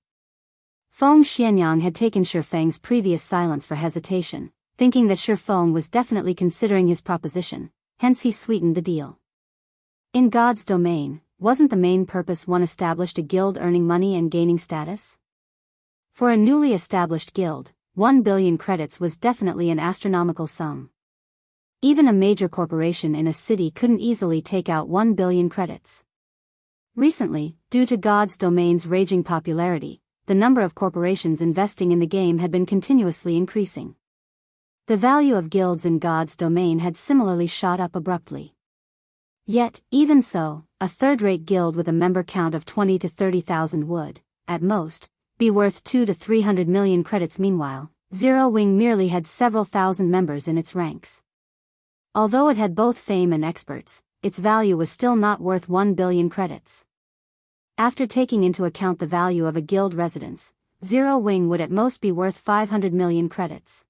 [SPEAKER 1] Feng Xianyang had taken Shi Feng's previous silence for hesitation, thinking that Shi Feng was definitely considering his proposition, hence he sweetened the deal. In God's domain, wasn't the main purpose one established a guild earning money and gaining status? For a newly established guild, 1 billion credits was definitely an astronomical sum. Even a major corporation in a city couldn't easily take out 1 billion credits. Recently, due to God's domain's raging popularity, the number of corporations investing in the game had been continuously increasing. The value of guilds in God's domain had similarly shot up abruptly. Yet, even so, a third-rate guild with a member count of 20 to 30,000 would, at most, be worth 2 to 300 million credits. Meanwhile, Zero Wing merely had several thousand members in its ranks. Although it had both fame and experts, its value was still not worth 1 billion credits. After taking into account the value of a guild residence, Zero Wing would at most be worth 500 million credits.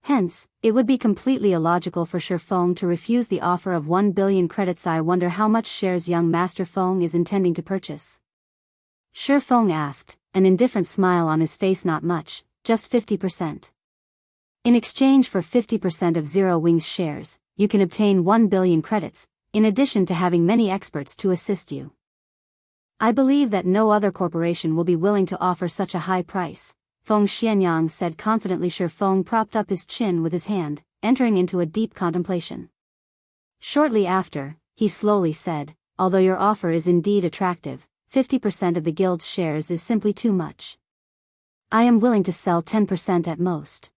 [SPEAKER 1] Hence, it would be completely illogical for Shi Feng to refuse the offer of 1 billion credits. I wonder how much shares young Master Feng is intending to purchase. Shi Feng asked, an indifferent smile on his face. Not much, just 50%. In exchange for 50% of Zero Wing's shares, you can obtain 1 billion credits, in addition to having many experts to assist you. I believe that no other corporation will be willing to offer such a high price, Feng Xianyang said confidently. Shi Feng propped up his chin with his hand, entering into a deep contemplation. Shortly after, he slowly said, although your offer is indeed attractive, 50% of the guild's shares is simply too much. I am willing to sell 10% at most.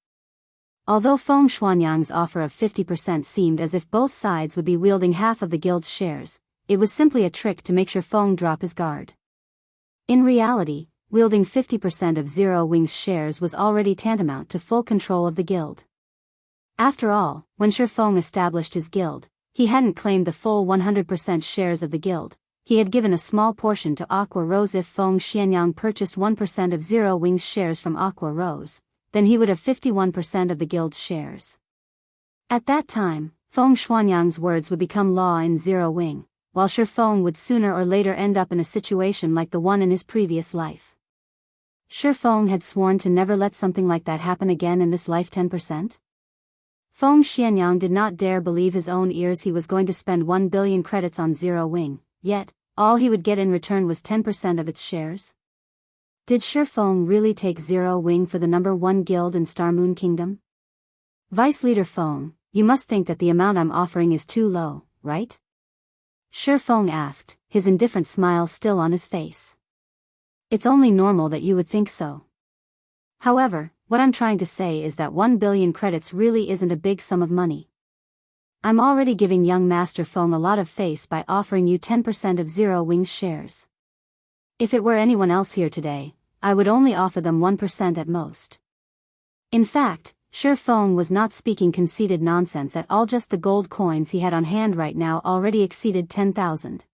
[SPEAKER 1] Although Feng Xuanyang's offer of 50% seemed as if both sides would be wielding half of the guild's shares, it was simply a trick to make sure Feng drop his guard. In reality, wielding 50% of Zero Wing's shares was already tantamount to full control of the guild. After all, when Shi Feng established his guild, he hadn't claimed the full 100% shares of the guild. He had given a small portion to Aqua Rose. If Feng Xianyang purchased 1% of Zero Wing's shares from Aqua Rose, then he would have 51% of the guild's shares. At that time, Feng Xuanyang's words would become law in Zero Wing, while Shi Feng would sooner or later end up in a situation like the one in his previous life. Shi Feng had sworn to never let something like that happen again in this life. 10%? Feng Xianyang did not dare believe his own ears. He was going to spend 1 billion credits on Zero Wing, yet, all he would get in return was 10% of its shares. Did Shi Feng really take Zero Wing for the #1 guild in Star Moon Kingdom? Vice Leader Feng, you must think that the amount I'm offering is too low, right? Shi Feng asked, his indifferent smile still on his face. It's only normal that you would think so. However, what I'm trying to say is that 1 billion credits really isn't a big sum of money. I'm already giving young Master Feng a lot of face by offering you 10% of Zero Wing's shares. If it were anyone else here today, I would only offer them 1% at most. In fact, Shi Feng was not speaking conceited nonsense at all. Just the gold coins he had on hand right now already exceeded 10,000.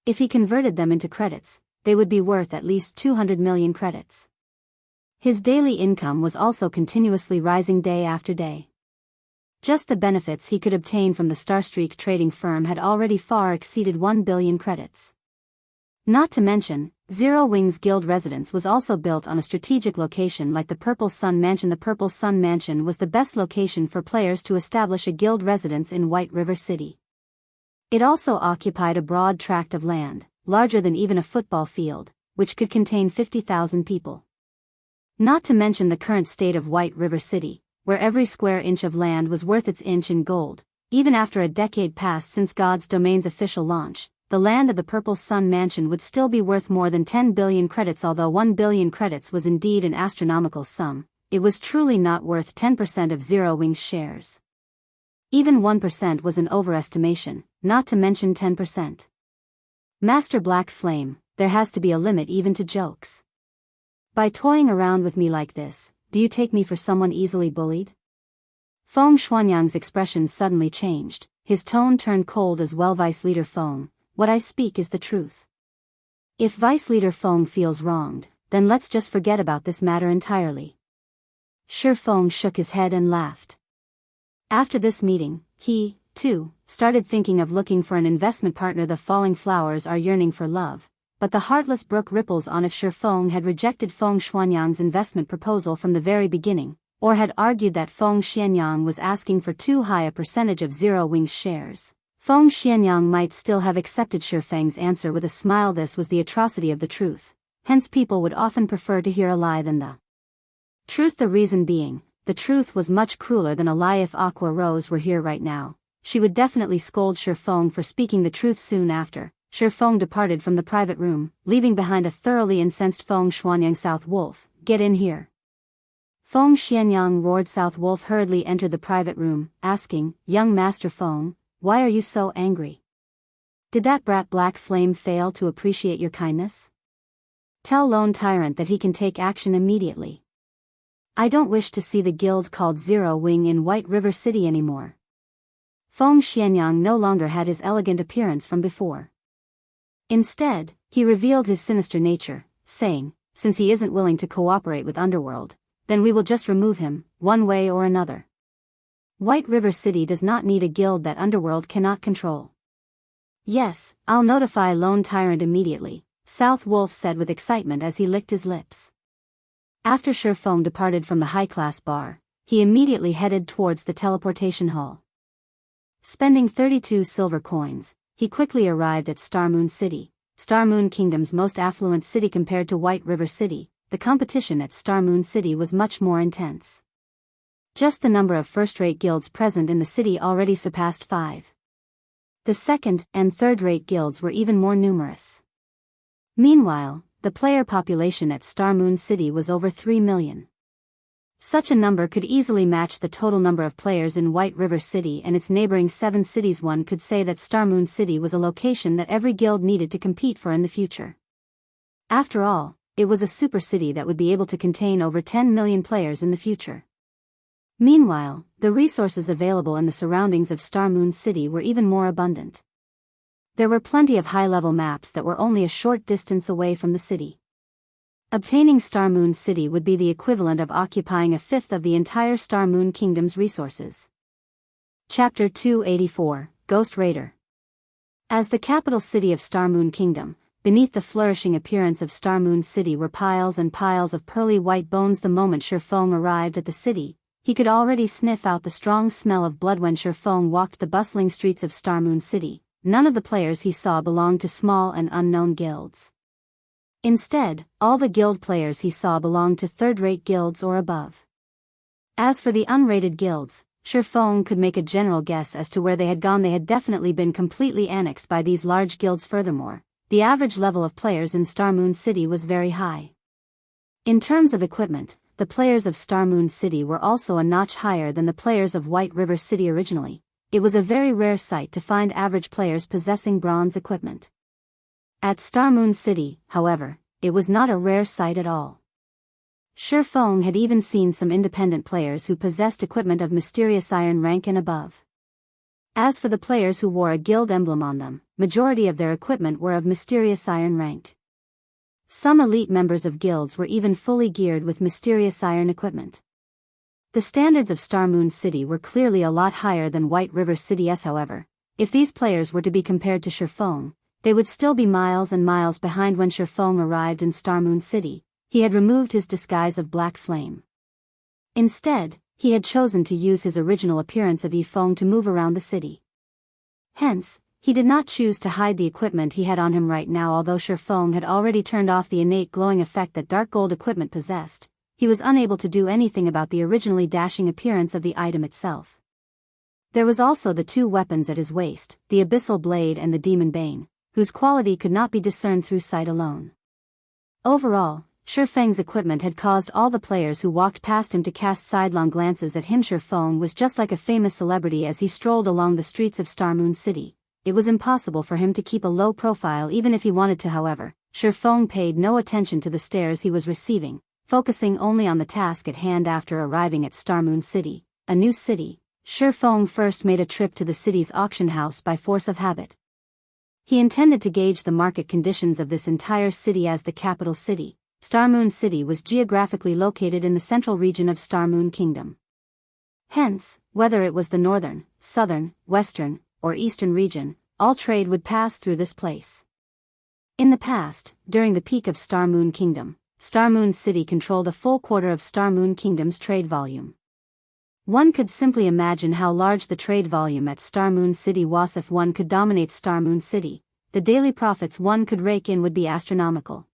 [SPEAKER 1] If he converted them into credits, they would be worth at least 200 million credits. His daily income was also continuously rising day after day. Just the benefits he could obtain from the Starstreak trading firm had already far exceeded 1 billion credits. Not to mention, Zero Wing's guild residence was also built on a strategic location like the Purple Sun Mansion. The Purple Sun Mansion was the best location for players to establish a guild residence in White River City. It also occupied a broad tract of land, larger than even a football field, which could contain 50,000 people. Not to mention the current state of White River City, where every square inch of land was worth its inch in gold. Even after a decade passed since God's Domain's official launch, the land of the Purple Sun Mansion would still be worth more than 10 billion credits. Although 1 billion credits was indeed an astronomical sum, it was truly not worth 10% of Zero Wing's shares. Even 1% was an overestimation, not to mention 10%. Master Black Flame, there has to be a limit even to jokes. By toying around with me like this, do you take me for someone easily bullied? Feng Xuanyang's expression suddenly changed, his tone turned cold as well. Vice Leader Feng, what I speak is the truth. If Vice Leader Feng feels wronged, then let's just forget about this matter entirely. Shi Feng shook his head and laughed. After this meeting, he, too, started thinking of looking for an investment partner. The falling flowers are yearning for love, but the heartless brook ripples on. If Shi Feng had rejected Feng Xuanyang's investment proposal from the very beginning, or had argued that Feng Xianyang was asking for too high a percentage of Zero Wing's shares, Feng Xianyang might still have accepted Shi Feng's answer with a smile. This was the atrocity of the truth, hence people would often prefer to hear a lie than the truth. The reason being, the truth was much crueler than a lie. If Aqua Rose were here right now, she would definitely scold Shi Feng for speaking the truth. Soon after, Shi Feng departed from the private room, leaving behind a thoroughly incensed Feng Xuanyang. South Wolf, get in here. Feng Xianyang roared. South Wolf hurriedly entered the private room, asking, young Master Feng, why are you so angry? Did that brat Black Flame fail to appreciate your kindness? Tell Lone Tyrant that he can take action immediately. I don't wish to see the guild called Zero Wing in White River City anymore. Feng Xianyang no longer had his elegant appearance from before. Instead, he revealed his sinister nature, saying, since he isn't willing to cooperate with Underworld, then we will just remove him, one way or another. White River City does not need a guild that Underworld cannot control. Yes, I'll notify Lone Tyrant immediately, South Wolf said with excitement as he licked his lips. After Shi Feng departed from the high-class bar, he immediately headed towards the teleportation hall. Spending 32 silver coins, he quickly arrived at Star Moon City, Star Moon Kingdom's most affluent city. Compared to White River City, the competition at Star Moon City was much more intense. Just the number of first-rate guilds present in the city already surpassed 5. The second- and third-rate guilds were even more numerous. Meanwhile, the player population at Star Moon City was over 3 million. Such a number could easily match the total number of players in White River City and its neighboring 7 cities. One could say that Star Moon City was a location that every guild needed to compete for in the future. After all, it was a super city that would be able to contain over 10 million players in the future. Meanwhile, the resources available in the surroundings of Star Moon City were even more abundant. There were plenty of high-level maps that were only a short distance away from the city. Obtaining Star Moon City would be the equivalent of occupying a fifth of the entire Star Moon Kingdom's resources. Chapter 284, Ghost Raider. As the capital city of Star Moon Kingdom, beneath the flourishing appearance of Star Moon City were piles and piles of pearly white bones. The moment Feng arrived at the city, he could already sniff out the strong smell of blood. When Feng walked the bustling streets of Star Moon City, none of the players he saw belonged to small and unknown guilds. Instead, all the guild players he saw belonged to third-rate guilds or above. As for the unrated guilds, Feng could make a general guess as to where they had gone. They had definitely been completely annexed by these large guilds. Furthermore, the average level of players in Star Moon City was very high. In terms of equipment, the players of Star Moon City were also a notch higher than the players of White River City originally. It was a very rare sight to find average players possessing bronze equipment. At Star Moon City, however, it was not a rare sight at all. Feng had even seen some independent players who possessed equipment of mysterious iron rank and above. As for the players who wore a guild emblem on them, majority of their equipment were of mysterious iron rank. Some elite members of guilds were even fully geared with mysterious iron equipment. The standards of Star Moon City were clearly a lot higher than White River City's. However, if these players were to be compared to Feng, they would still be miles and miles behind. When Feng arrived in Star Moon City, he had removed his disguise of black flame. Instead, he had chosen to use his original appearance of Feng to move around the city. Hence, he did not choose to hide the equipment he had on him right now. Although Feng had already turned off the innate glowing effect that dark gold equipment possessed, he was unable to do anything about the originally dashing appearance of the item itself. There was also the 2 weapons at his waist, the Abyssal Blade and the Demon Bane, whose quality could not be discerned through sight alone. Overall, Feng's equipment had caused all the players who walked past him to cast sidelong glances at him. Feng was just like a famous celebrity as he strolled along the streets of Star Moon City. It was impossible for him to keep a low profile even if he wanted to. However, Feng paid no attention to the stares he was receiving, focusing only on the task at hand. After arriving at Star Moon City, a new city, Feng first made a trip to the city's auction house by force of habit. He intended to gauge the market conditions of this entire city. As the capital city, Star Moon City was geographically located in the central region of Star Moon Kingdom. Hence, whether it was the northern, southern, western, or eastern region, all trade would pass through this place. In the past, during the peak of Star Moon Kingdom, Star Moon City controlled a full quarter of Star Moon Kingdom's trade volume. One could simply imagine how large the trade volume at Star Moon City was. If one could dominate Star Moon City, the daily profits one could rake in would be astronomical.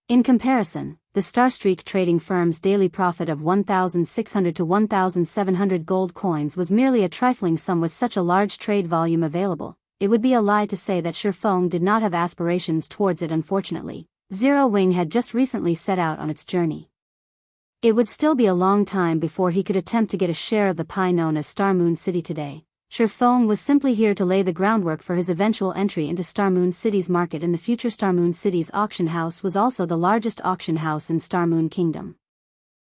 [SPEAKER 1] In comparison, the Starstreak trading firm's daily profit of 1,600 to 1,700 gold coins was merely a trifling sum. With such a large trade volume available, it would be a lie to say that Feng did not have aspirations towards it. Unfortunately, Zero Wing had just recently set out on its journey. It would still be a long time before he could attempt to get a share of the pie known as Star Moon City today. Feng was simply here to lay the groundwork for his eventual entry into Star Moon City's market in the future. Star Moon City's auction house was also the largest auction house in Star Moon Kingdom.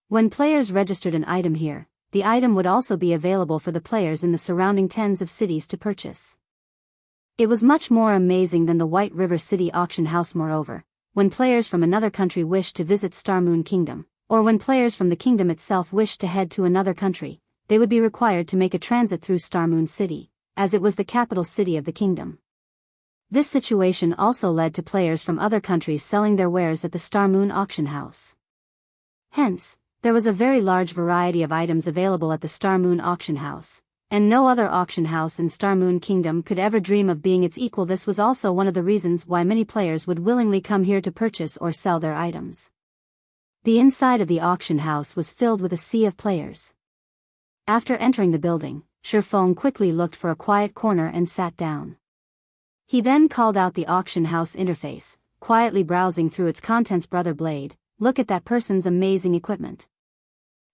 [SPEAKER 1] When players registered an item here, the item would also be available for the players in the surrounding tens of cities to purchase. It was much more amazing than the White River City auction house. Moreover, when players from another country wished to visit Star Moon Kingdom, or when players from the kingdom itself wished to head to another country, they would be required to make a transit through Star Moon City, as it was the capital city of the kingdom. This situation also led to players from other countries selling their wares at the Star Moon auction house. Hence, there was a very large variety of items available at the Star Moon auction house, and no other auction house in Star Moon Kingdom could ever dream of being its equal. This was also one of the reasons why many players would willingly come here to purchase or sell their items. The inside of the auction house was filled with a sea of players. After entering the building, Feng quickly looked for a quiet corner and sat down. He then called out the auction house interface, quietly browsing through its contents. Brother Blade, look at that person's amazing equipment.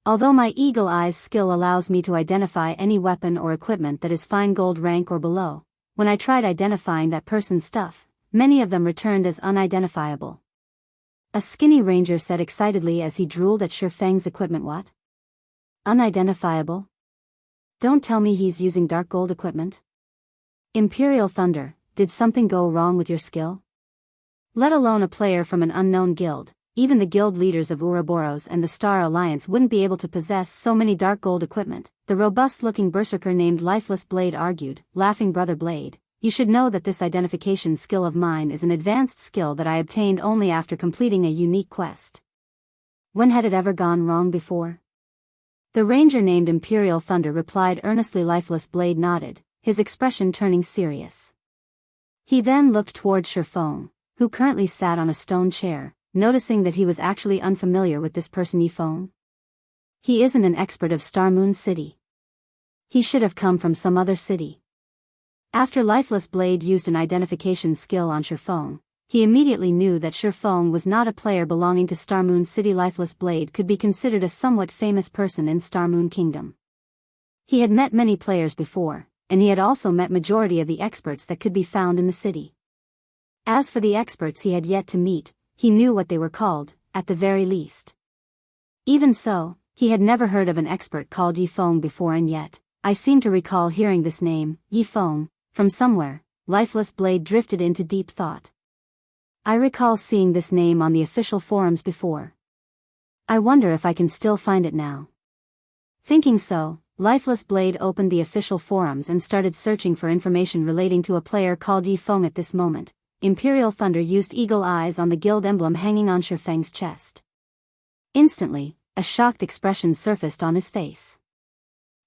[SPEAKER 1] Although my Eagle Eyes skill allows me to identify any weapon or equipment that is fine gold rank or below, when I tried identifying that person's stuff, many of them returned as unidentifiable. A skinny ranger said excitedly as he drooled at Feng's equipment. What? Unidentifiable? Don't tell me he's using dark gold equipment? Imperial Thunder, did something go wrong with your skill? Let alone a player from an unknown guild, even the guild leaders of Ouroboros and the Star Alliance wouldn't be able to possess so many dark gold equipment, the robust-looking berserker named Lifeless Blade argued, laughing. Brother Blade, you should know that this identification skill of mine is an advanced skill that I obtained only after completing a unique quest. When had it ever gone wrong before? The ranger named Imperial Thunder replied earnestly. Lifeless Blade nodded, his expression turning serious. He then looked toward Feng, who currently sat on a stone chair, noticing that he was actually unfamiliar with this person. Feng? He isn't an expert of Starmoon City. He should have come from some other city. After Lifeless Blade used an identification skill on Feng, he immediately knew that Feng was not a player belonging to Starmoon City. Lifeless Blade could be considered a somewhat famous person in Starmoon Kingdom. He had met many players before, and he had also met majority of the experts that could be found in the city. As for the experts he had yet to meet, he knew what they were called, at the very least. Even so, he had never heard of an expert called Feng before, and yet, I seem to recall hearing this name, Feng, from somewhere. Lifeless Blade drifted into deep thought. I recall seeing this name on the official forums before. I wonder if I can still find it now. Thinking so, Lifeless Blade opened the official forums and started searching for information relating to a player called Feng. At this moment, Imperial Thunder used Eagle Eyes on the guild emblem hanging on Feng's chest. Instantly, a shocked expression surfaced on his face.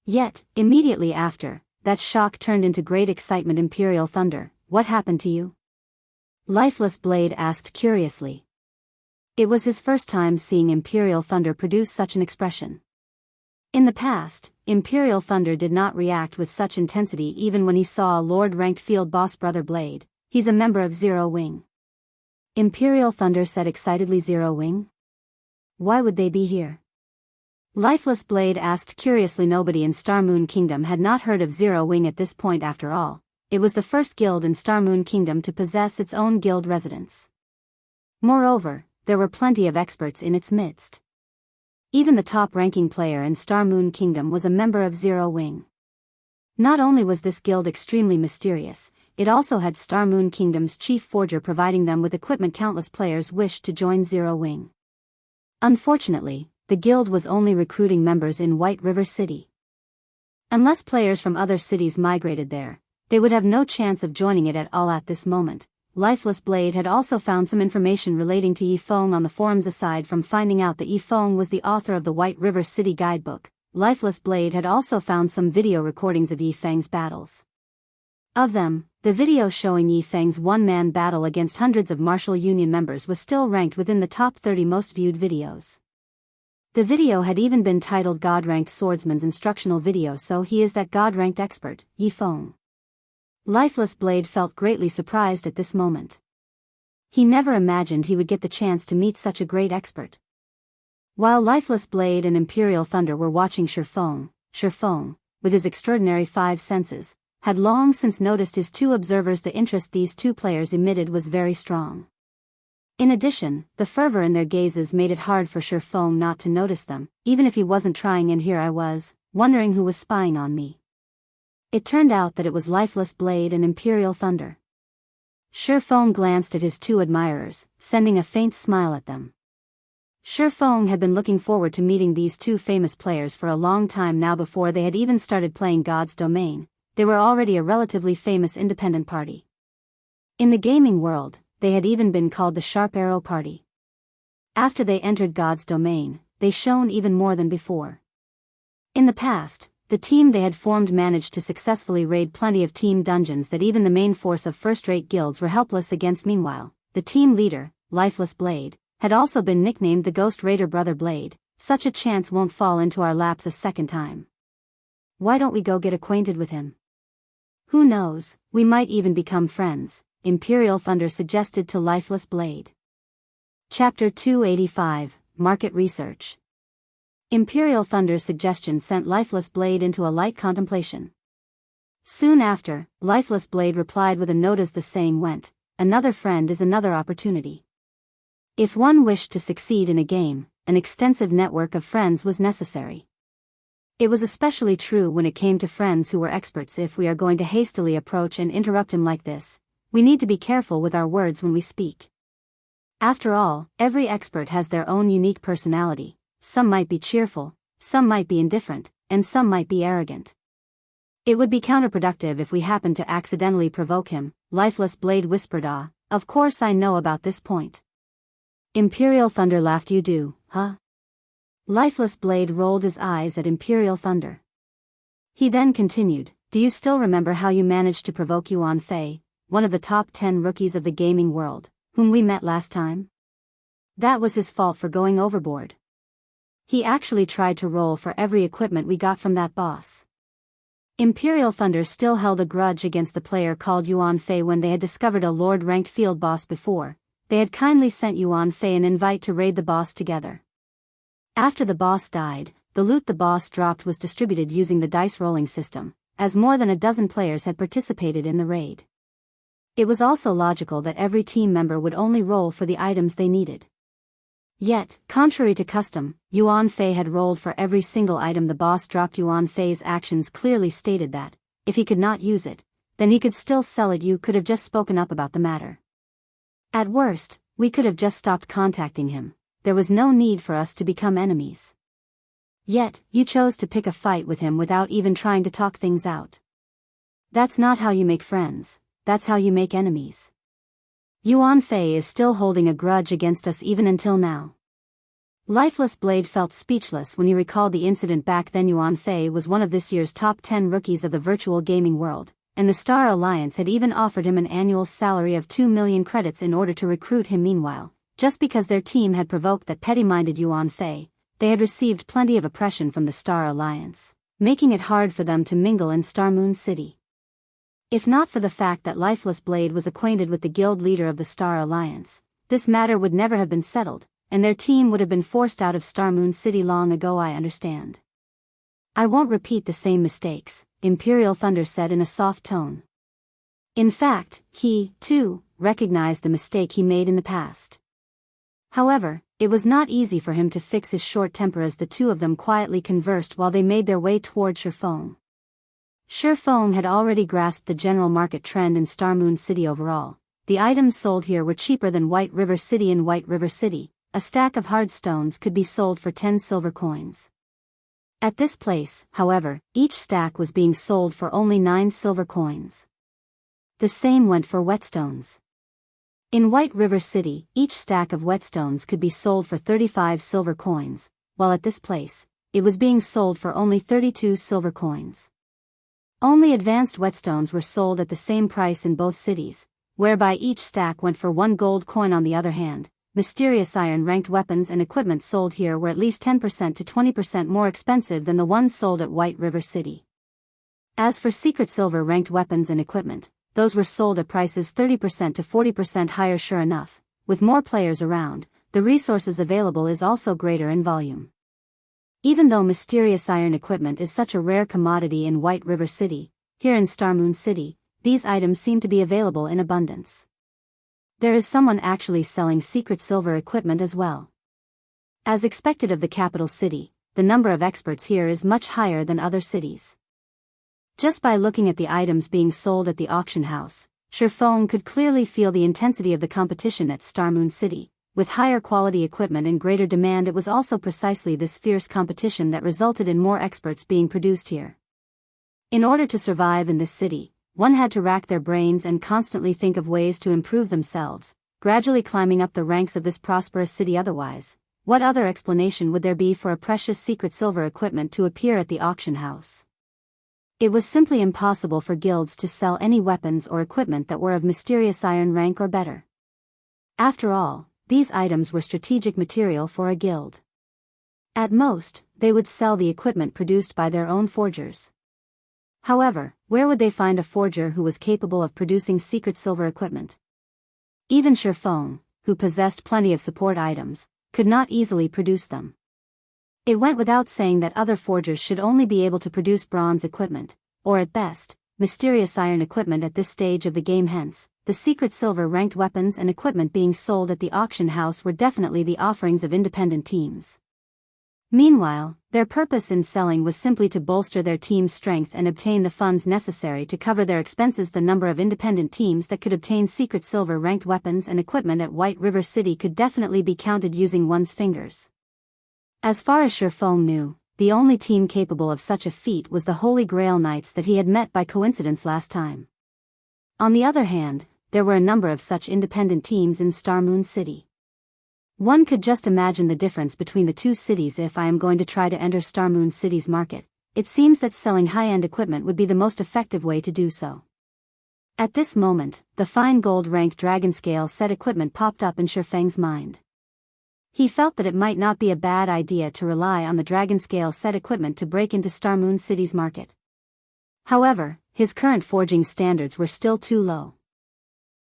[SPEAKER 1] Yet, immediately after, that shock turned into great excitement. Imperial Thunder, what happened to you? Lifeless Blade asked curiously. It was his first time seeing Imperial Thunder produce such an expression. In the past, Imperial Thunder did not react with such intensity even when he saw a Lord-ranked field boss. Brother Blade, he's a member of Zero Wing. Imperial Thunder said excitedly. Zero Wing? Why would they be here? Lifeless Blade asked curiously. Nobody in Starmoon Kingdom had not heard of Zero Wing at this point. After all, it was the first guild in Starmoon Kingdom to possess its own guild residence. Moreover, there were plenty of experts in its midst. Even the top-ranking player in Starmoon Kingdom was a member of Zero Wing. Not only was this guild extremely mysterious, it also had Starmoon Kingdom's chief forger providing them with equipment. Countless players wished to join Zero Wing. Unfortunately, the guild was only recruiting members in White River City. Unless players from other cities migrated there, they would have no chance of joining it at all. At this moment, Lifeless Blade had also found some information relating to Feng on the forums. Aside from finding out that Feng was the author of the White River City guidebook, Lifeless Blade had also found some video recordings of Feng's battles. Of them, the video showing Feng's one-man battle against hundreds of Martial Union members was still ranked within the top 30 most viewed videos. The video had even been titled God-Ranked Swordsman's Instructional Video, so he is that God-ranked expert, Feng. Lifeless Blade felt greatly surprised at this moment. He never imagined he would get the chance to meet such a great expert. While Lifeless Blade and Imperial Thunder were watching Feng, with his extraordinary 5 senses, had long since noticed his two observers. The interest these two players emitted was very strong. In addition, the fervor in their gazes made it hard for Feng not to notice them, even if he wasn't trying. And here I was, wondering who was spying on me. It turned out that it was Lifeless Blade and Imperial Thunder. Feng glanced at his two admirers, sending a faint smile at them. Feng had been looking forward to meeting these two famous players for a long time now. Before they had even started playing God's Domain, they were already a relatively famous independent party. In the gaming world, they had even been called the Sharp Arrow Party. After they entered God's Domain, they shone even more than before. In the past, the team they had formed managed to successfully raid plenty of team dungeons that even the main force of first-rate guilds were helpless against. Meanwhile, the team leader, Lifeless Blade, had also been nicknamed the Ghost Raider. Brother Blade, such a chance won't fall into our laps a second time. Why don't we go get acquainted with him? Who knows, we might even become friends, Imperial Thunder suggested to Lifeless Blade. Chapter 285, Market Research. Imperial Thunder's suggestion sent Lifeless Blade into a light contemplation. Soon after, Lifeless Blade replied with a note as the saying went, "Another friend is another opportunity." If one wished to succeed in a game, an extensive network of friends was necessary. It was especially true when it came to friends who were experts. If we are going to hastily approach and interrupt him like this, we need to be careful with our words when we speak. After all, every expert has their own unique personality. Some might be cheerful, some might be indifferent, and some might be arrogant. It would be counterproductive if we happened to accidentally provoke him, Lifeless Blade whispered. "Ah, of course I know about this point." Imperial Thunder laughed. "You do, huh?" Lifeless Blade rolled his eyes at Imperial Thunder. He then continued, "Do you still remember how you managed to provoke Yuan Fei, one of the top 10 rookies of the gaming world, whom we met last time? That was his fault for going overboard. He actually tried to roll for every equipment we got from that boss." Imperial Thunder still held a grudge against the player called Yuan Fei. When they had discovered a Lord-ranked field boss before, they had kindly sent Yuan Fei an invite to raid the boss together. After the boss died, the loot the boss dropped was distributed using the dice rolling system, as more than a dozen players had participated in the raid. It was also logical that every team member would only roll for the items they needed. Yet, contrary to custom, Yuan Fei had rolled for every single item the boss dropped. Yuan Fei's actions clearly stated that, if he could not use it, then he could still sell it. You could have just spoken up about the matter. At worst, we could have just stopped contacting him. There was no need for us to become enemies. Yet, you chose to pick a fight with him without even trying to talk things out. That's not how you make friends, that's how you make enemies. Yuan Fei is still holding a grudge against us even until now. Lifeless Blade felt speechless when he recalled the incident back then. Yuan Fei was one of this year's top 10 rookies of the virtual gaming world, and the Star Alliance had even offered him an annual salary of 2 million credits in order to recruit him. Meanwhile, just because their team had provoked that petty-minded Yuan Fei, they had received plenty of oppression from the Star Alliance, making it hard for them to mingle in Star Moon City. If not for the fact that Lifeless Blade was acquainted with the guild leader of the Star Alliance, this matter would never have been settled, and their team would have been forced out of Star Moon City long ago. I understand. I won't repeat the same mistakes, Imperial Thunder said in a soft tone. In fact, he, too, recognized the mistake he made in the past. However, it was not easy for him to fix his short temper as the two of them quietly conversed while they made their way toward Feng. Feng had already grasped the general market trend in Star Moon City overall. The items sold here were cheaper than White River City. In White River City, a stack of hard stones could be sold for 10 silver coins. At this place, however, each stack was being sold for only 9 silver coins. The same went for whetstones. In White River City, each stack of whetstones could be sold for 35 silver coins, while at this place, it was being sold for only 32 silver coins. Only advanced whetstones were sold at the same price in both cities, whereby each stack went for 1 gold coin. On the other hand, mysterious iron-ranked weapons and equipment sold here were at least 10% to 20% more expensive than the ones sold at White River City. As for secret silver-ranked weapons and equipment, those were sold at prices 30% to 40% higher. Sure enough, with more players around, the resources available is also greater in volume. Even though mysterious iron equipment is such a rare commodity in White River City, here in Star Moon City, these items seem to be available in abundance. There is someone actually selling secret silver equipment as well. As expected of the capital city, the number of experts here is much higher than other cities. Just by looking at the items being sold at the auction house, Feng could clearly feel the intensity of the competition at Star Moon City. With higher quality equipment and greater demand, it was also precisely this fierce competition that resulted in more experts being produced here. In order to survive in this city, one had to rack their brains and constantly think of ways to improve themselves, gradually climbing up the ranks of this prosperous city. Otherwise, what other explanation would there be for a precious secret silver equipment to appear at the auction house? It was simply impossible for guilds to sell any weapons or equipment that were of mysterious iron rank or better. After all, these items were strategic material for a guild. At most, they would sell the equipment produced by their own forgers. However, where would they find a forger who was capable of producing secret silver equipment? Even Feng, who possessed plenty of support items, could not easily produce them. It went without saying that other forgers should only be able to produce bronze equipment, or at best, mysterious iron equipment at this stage of the game. Hence, the secret silver ranked weapons and equipment being sold at the auction house were definitely the offerings of independent teams. Meanwhile, their purpose in selling was simply to bolster their team's strength and obtain the funds necessary to cover their expenses. The number of independent teams that could obtain secret silver ranked weapons and equipment at White River City could definitely be counted using one's fingers. As far as Feng knew, the only team capable of such a feat was the Holy Grail Knights that he had met by coincidence last time. On the other hand, there were a number of such independent teams in Starmoon City. One could just imagine the difference between the two cities. If I am going to try to enter Starmoon City's market, it seems that selling high-end equipment would be the most effective way to do so. At this moment, the fine gold-ranked dragon scale set equipment popped up in Feng's mind. He felt that it might not be a bad idea to rely on the dragon scale set equipment to break into Starmoon City's market. However, his current forging standards were still too low.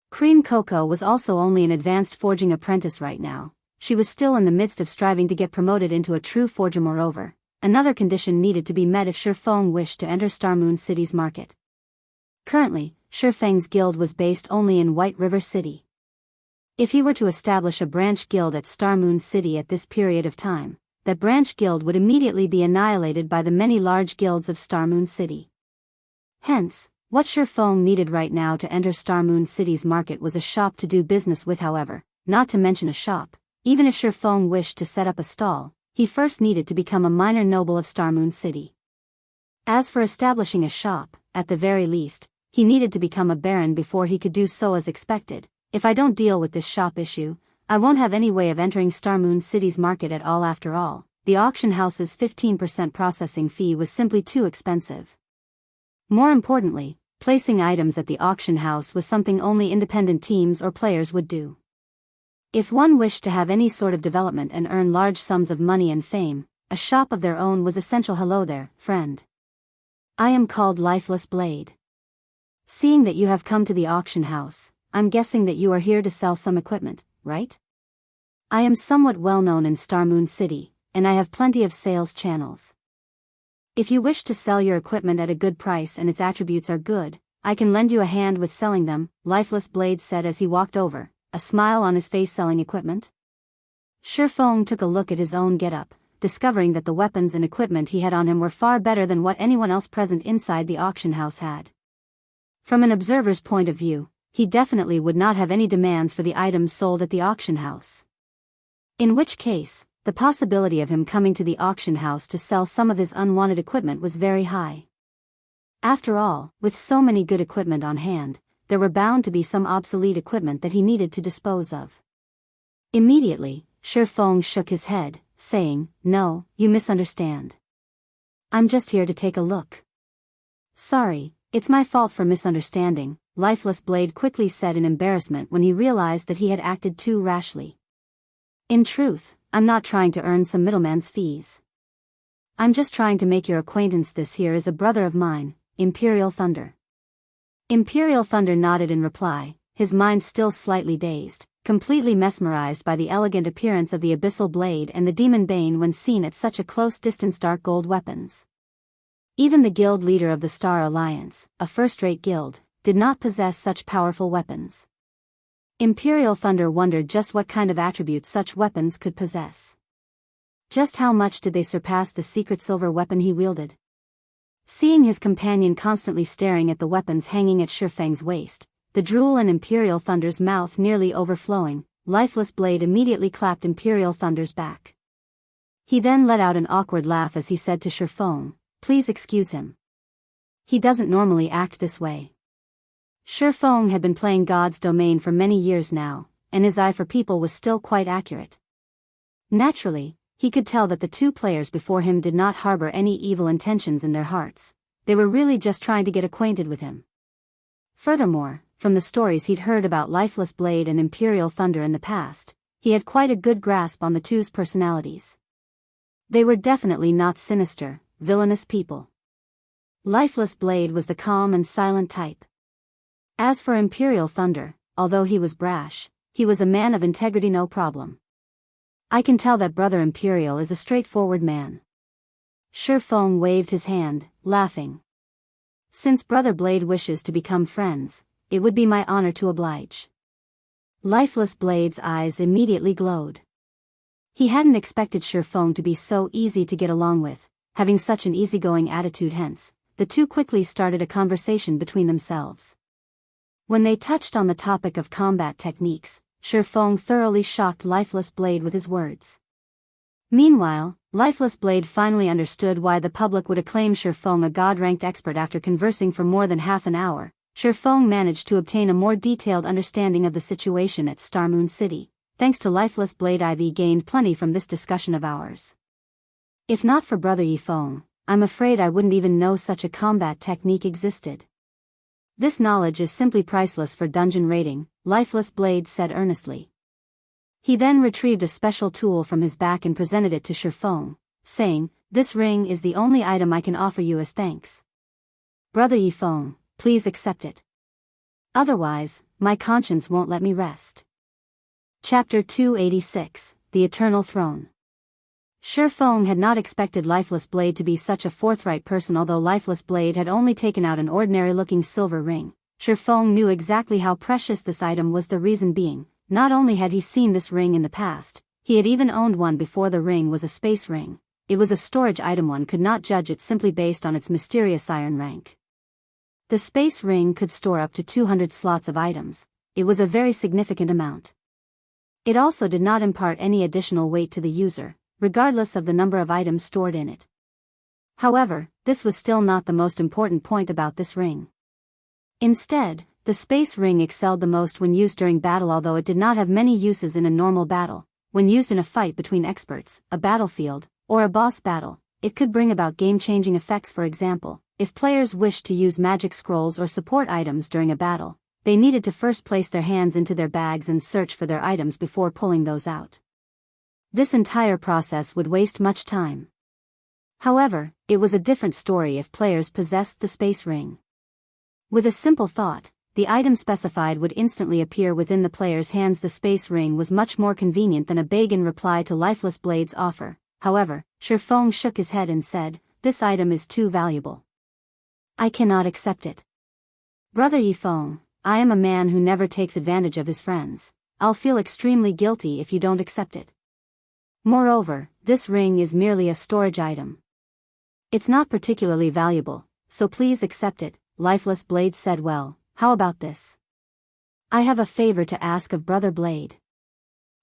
[SPEAKER 1] Cream Coco was also only an advanced forging apprentice right now. She was still in the midst of striving to get promoted into a true forger. Moreover, another condition needed to be met if Feng wished to enter Starmoon City's market. Currently, Feng's guild was based only in White River City. If he were to establish a branch guild at Starmoon City at this period of time, that branch guild would immediately be annihilated by the many large guilds of Starmoon City. Hence, what Feng needed right now to enter Starmoon City's market was a shop to do business with. However, not to mention a shop, even if Feng wished to set up a stall, he first needed to become a minor noble of Starmoon City. As for establishing a shop, at the very least, he needed to become a baron before he could do so as expected. If I don't deal with this shop issue, I won't have any way of entering Starmoon City's market at all. After all, the auction house's 15% processing fee was simply too expensive. More importantly, placing items at the auction house was something only independent teams or players would do. If one wished to have any sort of development and earn large sums of money and fame, a shop of their own was essential. Hello there, friend. I am called Lifeless Blade. Seeing that you have come to the auction house, I'm guessing that you are here to sell some equipment, right? I am somewhat well known in Starmoon City, and I have plenty of sales channels. If you wish to sell your equipment at a good price and its attributes are good, I can lend you a hand with selling them, Lifeless Blade said as he walked over, a smile on his face. Selling equipment? Feng took a look at his own getup, discovering that the weapons and equipment he had on him were far better than what anyone else present inside the auction house had. From an observer's point of view, he definitely would not have any demands for the items sold at the auction house. In which case, the possibility of him coming to the auction house to sell some of his unwanted equipment was very high. After all, with so many good equipment on hand, there were bound to be some obsolete equipment that he needed to dispose of. Immediately, Feng shook his head, saying, "No, you misunderstand. I'm just here to take a look." "Sorry, it's my fault for misunderstanding," Lifeless Blade quickly said in embarrassment when he realized that he had acted too rashly. "In truth, I'm not trying to earn some middleman's fees. I'm just trying to make your acquaintance. This here is a brother of mine, Imperial Thunder." Imperial Thunder nodded in reply, his mind still slightly dazed, completely mesmerized by the elegant appearance of the Abyssal Blade and the Demon Bane when seen at such a close distance. Dark gold weapons. Even the guild leader of the Star Alliance, a first-rate guild, did not possess such powerful weapons. Imperial Thunder wondered just what kind of attributes such weapons could possess. Just how much did they surpass the secret silver weapon he wielded? Seeing his companion constantly staring at the weapons hanging at Feng's waist, the drool in Imperial Thunder's mouth nearly overflowing, Lifeless Blade immediately clapped Imperial Thunder's back. He then let out an awkward laugh as he said to Feng, "Please excuse him. He doesn't normally act this way." Feng had been playing God's Domain for many years now, and his eye for people was still quite accurate. Naturally, he could tell that the two players before him did not harbor any evil intentions in their hearts. They were really just trying to get acquainted with him. Furthermore, from the stories he'd heard about Lifeless Blade and Imperial Thunder in the past, he had quite a good grasp on the two's personalities. They were definitely not sinister, villainous people. Lifeless Blade was the calm and silent type. As for Imperial Thunder, although he was brash, he was a man of integrity. No problem. I can tell that Brother Imperial is a straightforward man. Feng waved his hand, laughing. Since Brother Blade wishes to become friends, it would be my honor to oblige. Lifeless Blade's eyes immediately glowed. He hadn't expected Feng to be so easy to get along with, having such an easygoing attitude. Hence, the two quickly started a conversation between themselves. When they touched on the topic of combat techniques, Feng thoroughly shocked Lifeless Blade with his words. Meanwhile, Lifeless Blade finally understood why the public would acclaim Feng a god-ranked expert. After conversing for more than half an hour, Feng managed to obtain a more detailed understanding of the situation at Starmoon City. Thanks to Lifeless Blade, I've gained plenty from this discussion of ours. If not for Brother Feng, I'm afraid I wouldn't even know such a combat technique existed. This knowledge is simply priceless for dungeon raiding, Lifeless Blade said earnestly. He then retrieved a special tool from his back and presented it to Feng, saying, "This ring is the only item I can offer you as thanks. Brother Feng, please accept it. Otherwise, my conscience won't let me rest." Chapter 286, The Eternal Throne. Feng had not expected Lifeless Blade to be such a forthright person. Although Lifeless Blade had only taken out an ordinary-looking silver ring, Feng knew exactly how precious this item was. The reason being, not only had he seen this ring in the past, he had even owned one before. The ring was a space ring. It was a storage item. One could not judge it simply based on its mysterious iron rank. The space ring could store up to 200 slots of items. It was a very significant amount. It also did not impart any additional weight to the user, regardless of the number of items stored in it. However, this was still not the most important point about this ring. Instead, the space ring excelled the most when used during battle. Although it did not have many uses in a normal battle, when used in a fight between experts, a battlefield, or a boss battle, it could bring about game-changing effects. For example, if players wished to use magic scrolls or support items during a battle, they needed to first place their hands into their bags and search for their items before pulling those out. This entire process would waste much time. However, it was a different story if players possessed the space ring. With a simple thought, the item specified would instantly appear within the player's hands. The space ring was much more convenient than a bag. In reply to Lifeless Blade's offer, however, Feng shook his head and said, "This item is too valuable. I cannot accept it. Brother Feng, I am a man who never takes advantage of his friends. I'll feel extremely guilty if you don't accept it. Moreover, this ring is merely a storage item. It's not particularly valuable, so please accept it," Lifeless Blade said. "Well, how about this? I have a favor to ask of Brother Blade.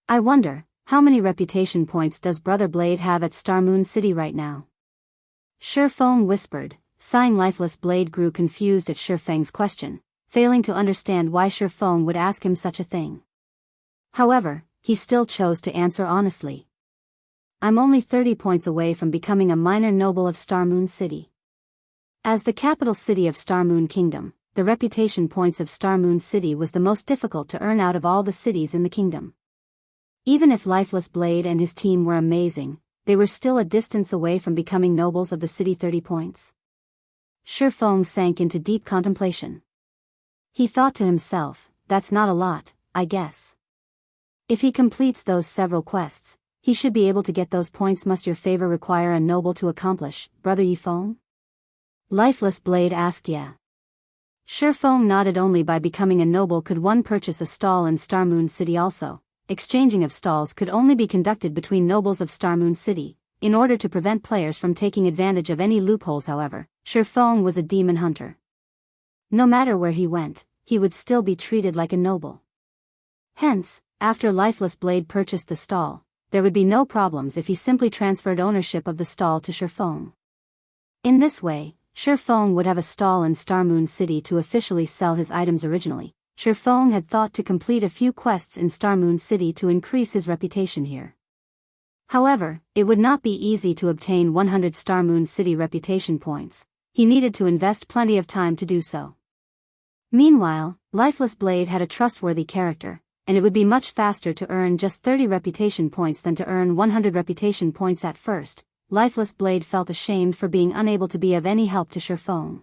[SPEAKER 1] I wonder, how many reputation points does Brother Blade have at Starmoon City right now?" Feng whispered, sighing. Lifeless Blade grew confused at Feng's question, failing to understand why Feng would ask him such a thing. However, he still chose to answer honestly. "I'm only 30 points away from becoming a minor noble of Starmoon City. As the capital city of Starmoon Kingdom, the reputation points of Starmoon City was the most difficult to earn out of all the cities in the kingdom. Even if Lifeless Blade and his team were amazing, they were still a distance away from becoming nobles of the city. 30 points. Feng sank into deep contemplation. He thought to himself, "That's not a lot, I guess. If he completes those several quests, he should be able to get those points." "Must your favor require a noble to accomplish, Brother Feng?" Lifeless Blade asked. "Yeah." Feng nodded. "Only by becoming a noble could one purchase a stall in Starmoon City. Also, exchanging of stalls could only be conducted between nobles of Starmoon City, in order to prevent players from taking advantage of any loopholes." However, Feng was a demon hunter. No matter where he went, he would still be treated like a noble. Hence, after Lifeless Blade purchased the stall, there would be no problems if he simply transferred ownership of the stall to Feng. In this way, Feng would have a stall in Starmoon City to officially sell his items. Originally, Feng had thought to complete a few quests in Starmoon City to increase his reputation here. However, it would not be easy to obtain 100 Starmoon City reputation points. He needed to invest plenty of time to do so. Meanwhile, Lifeless Blade had a trustworthy character, and it would be much faster to earn just 30 reputation points than to earn 100 reputation points. At first, Lifeless Blade felt ashamed for being unable to be of any help to Feng.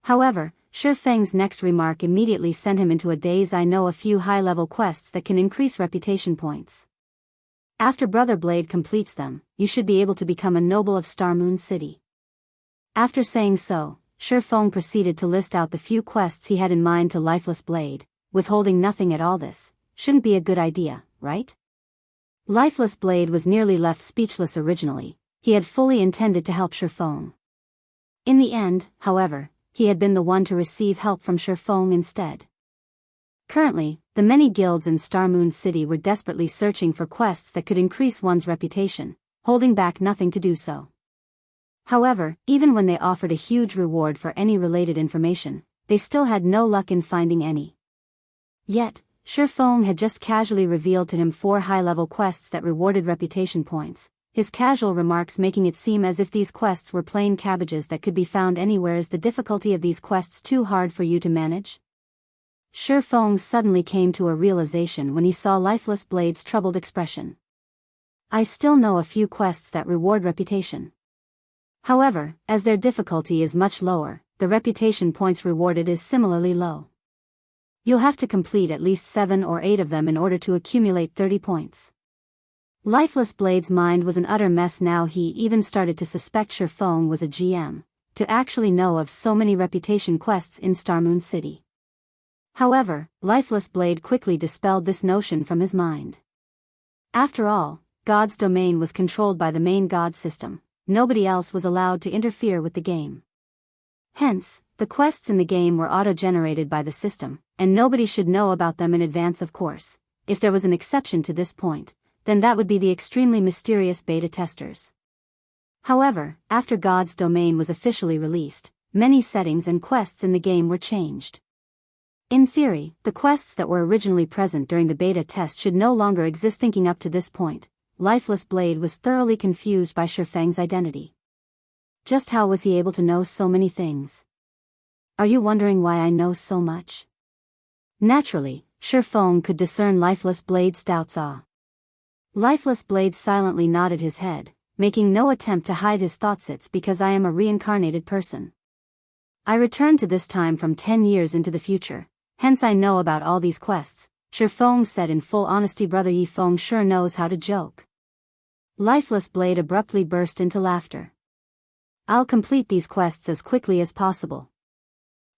[SPEAKER 1] However, Feng's next remark immediately sent him into a daze. "I know a few high-level quests that can increase reputation points. After Brother Blade completes them, you should be able to become a noble of Star Moon City. After saying so, Feng proceeded to list out the few quests he had in mind to Lifeless Blade, withholding nothing at all. This shouldn't be a good idea, right? Lifeless Blade was nearly left speechless originally. He had fully intended to help Feng. In the end, however, he had been the one to receive help from Feng instead. Currently, the many guilds in Star Moon City were desperately searching for quests that could increase one's reputation, holding back nothing to do so. However, even when they offered a huge reward for any related information, they still had no luck in finding any. Yet, Feng had just casually revealed to him 4 high-level quests that rewarded reputation points, his casual remarks making it seem as if these quests were plain cabbages that could be found anywhere. Is the difficulty of these quests too hard for you to manage? Feng suddenly came to a realization when he saw Lifeless Blade's troubled expression. I still know a few quests that reward reputation. However, as their difficulty is much lower, the reputation points rewarded is similarly low. You'll have to complete at least 7 or 8 of them in order to accumulate 30 points. Lifeless Blade's mind was an utter mess now. He even started to suspect Feng was a GM, to actually know of so many reputation quests in Star Moon City. However, Lifeless Blade quickly dispelled this notion from his mind. After all, God's domain was controlled by the main God system. Nobody else was allowed to interfere with the game. Hence, the quests in the game were auto-generated by the system, and nobody should know about them in advance. Of course, if there was an exception to this point, then that would be the extremely mysterious beta testers. However, after God's domain was officially released, many settings and quests in the game were changed. In theory, the quests that were originally present during the beta test should no longer exist. Thinking up to this point, Lifeless Blade was thoroughly confused by Feng's identity. Just how was he able to know so many things? Are you wondering why I know so much? Naturally, Feng could discern Lifeless Blade's doubts. Lifeless Blade silently nodded his head, making no attempt to hide his thoughts. It's because I am a reincarnated person. I returned to this time from 10 years into the future, hence I know about all these quests, Feng said in full honesty. Brother Feng sure knows how to joke. Lifeless Blade abruptly burst into laughter. I'll complete these quests as quickly as possible.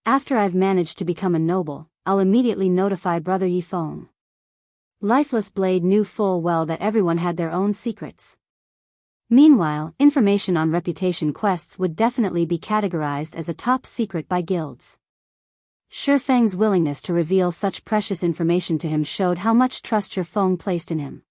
[SPEAKER 1] After I've managed to become a noble, I'll immediately notify Brother Feng. Lifeless Blade knew full well that everyone had their own secrets. Meanwhile, information on reputation quests would definitely be categorized as a top secret by guilds. Feng's willingness to reveal such precious information to him showed how much trust Feng placed in him.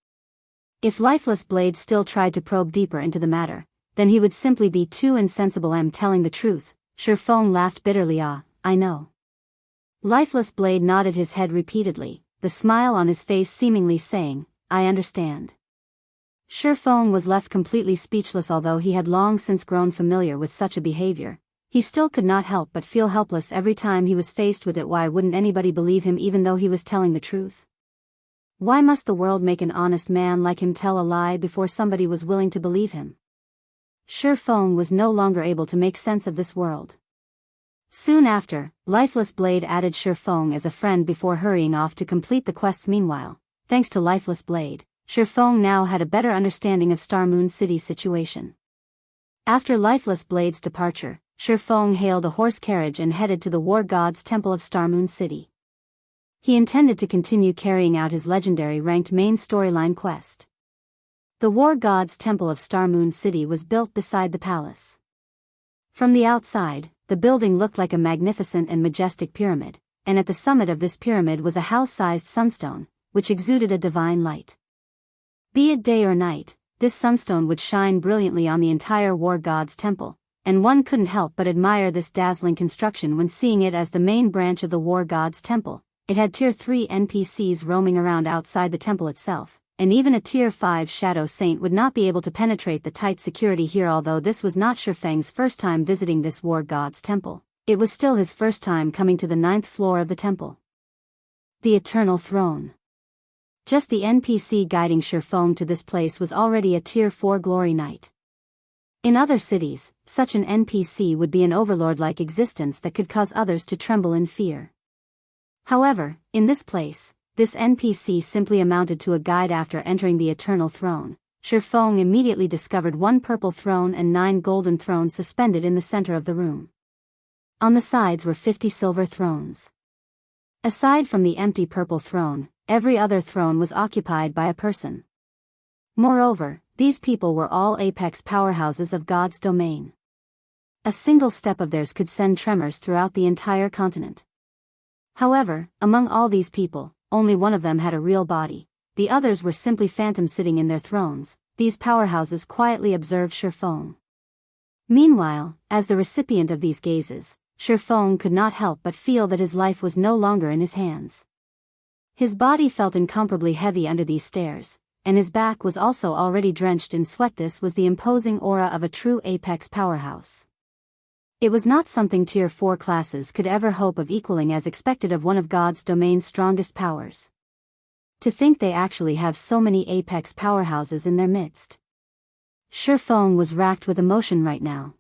[SPEAKER 1] If Lifeless Blade still tried to probe deeper into the matter, then he would simply be too insensible. I'm telling the truth. Feng laughed bitterly. I know. Lifeless Blade nodded his head repeatedly, the smile on his face seemingly saying, I understand. Feng was left completely speechless. Although he had long since grown familiar with such a behavior, he still could not help but feel helpless every time he was faced with it. Why wouldn't anybody believe him even though he was telling the truth? Why must the world make an honest man like him tell a lie before somebody was willing to believe him? Feng was no longer able to make sense of this world. Soon after, Lifeless Blade added Feng as a friend before hurrying off to complete the quests. Meanwhile, thanks to Lifeless Blade, Feng now had a better understanding of Star Moon City's situation. After Lifeless Blade's departure, Feng hailed a horse carriage and headed to the War God's Temple of Star Moon City. He intended to continue carrying out his legendary ranked main storyline quest. The War God's Temple of Star Moon City was built beside the palace. From the outside, the building looked like a magnificent and majestic pyramid, and at the summit of this pyramid was a house-sized sunstone, which exuded a divine light. Be it day or night, this sunstone would shine brilliantly on the entire War God's Temple, and one couldn't help but admire this dazzling construction when seeing it as the main branch of the War God's Temple. It had Tier 3 NPCs roaming around outside the temple itself, and even a Tier 5 Shadow Saint would not be able to penetrate the tight security here. Although this was not Feng's first time visiting this War God's Temple, it was still his first time coming to the 9th floor of the temple. The Eternal Throne. Just the NPC guiding Feng to this place was already a Tier 4 Glory Knight. In other cities, such an NPC would be an overlord-like existence that could cause others to tremble in fear. However, in this place, This NPC simply amounted to a guide. After entering the Eternal Throne, Feng immediately discovered 1 purple throne and 9 golden thrones suspended in the center of the room. On the sides were 50 silver thrones. Aside from the empty purple throne, every other throne was occupied by a person. Moreover, these people were all apex powerhouses of God's domain. A single step of theirs could send tremors throughout the entire continent. However, among all these people, only one of them had a real body. The others were simply phantoms sitting in their thrones. These powerhouses quietly observed Feng. Meanwhile, as the recipient of these gazes, Feng could not help but feel that his life was no longer in his hands. His body felt incomparably heavy under these stares, and his back was also already drenched in sweat. This was the imposing aura of a true apex powerhouse. It was not something Tier 4 classes could ever hope of equaling, as expected of one of God's domain's strongest powers. To think they actually have so many apex powerhouses in their midst. Feng was racked with emotion right now.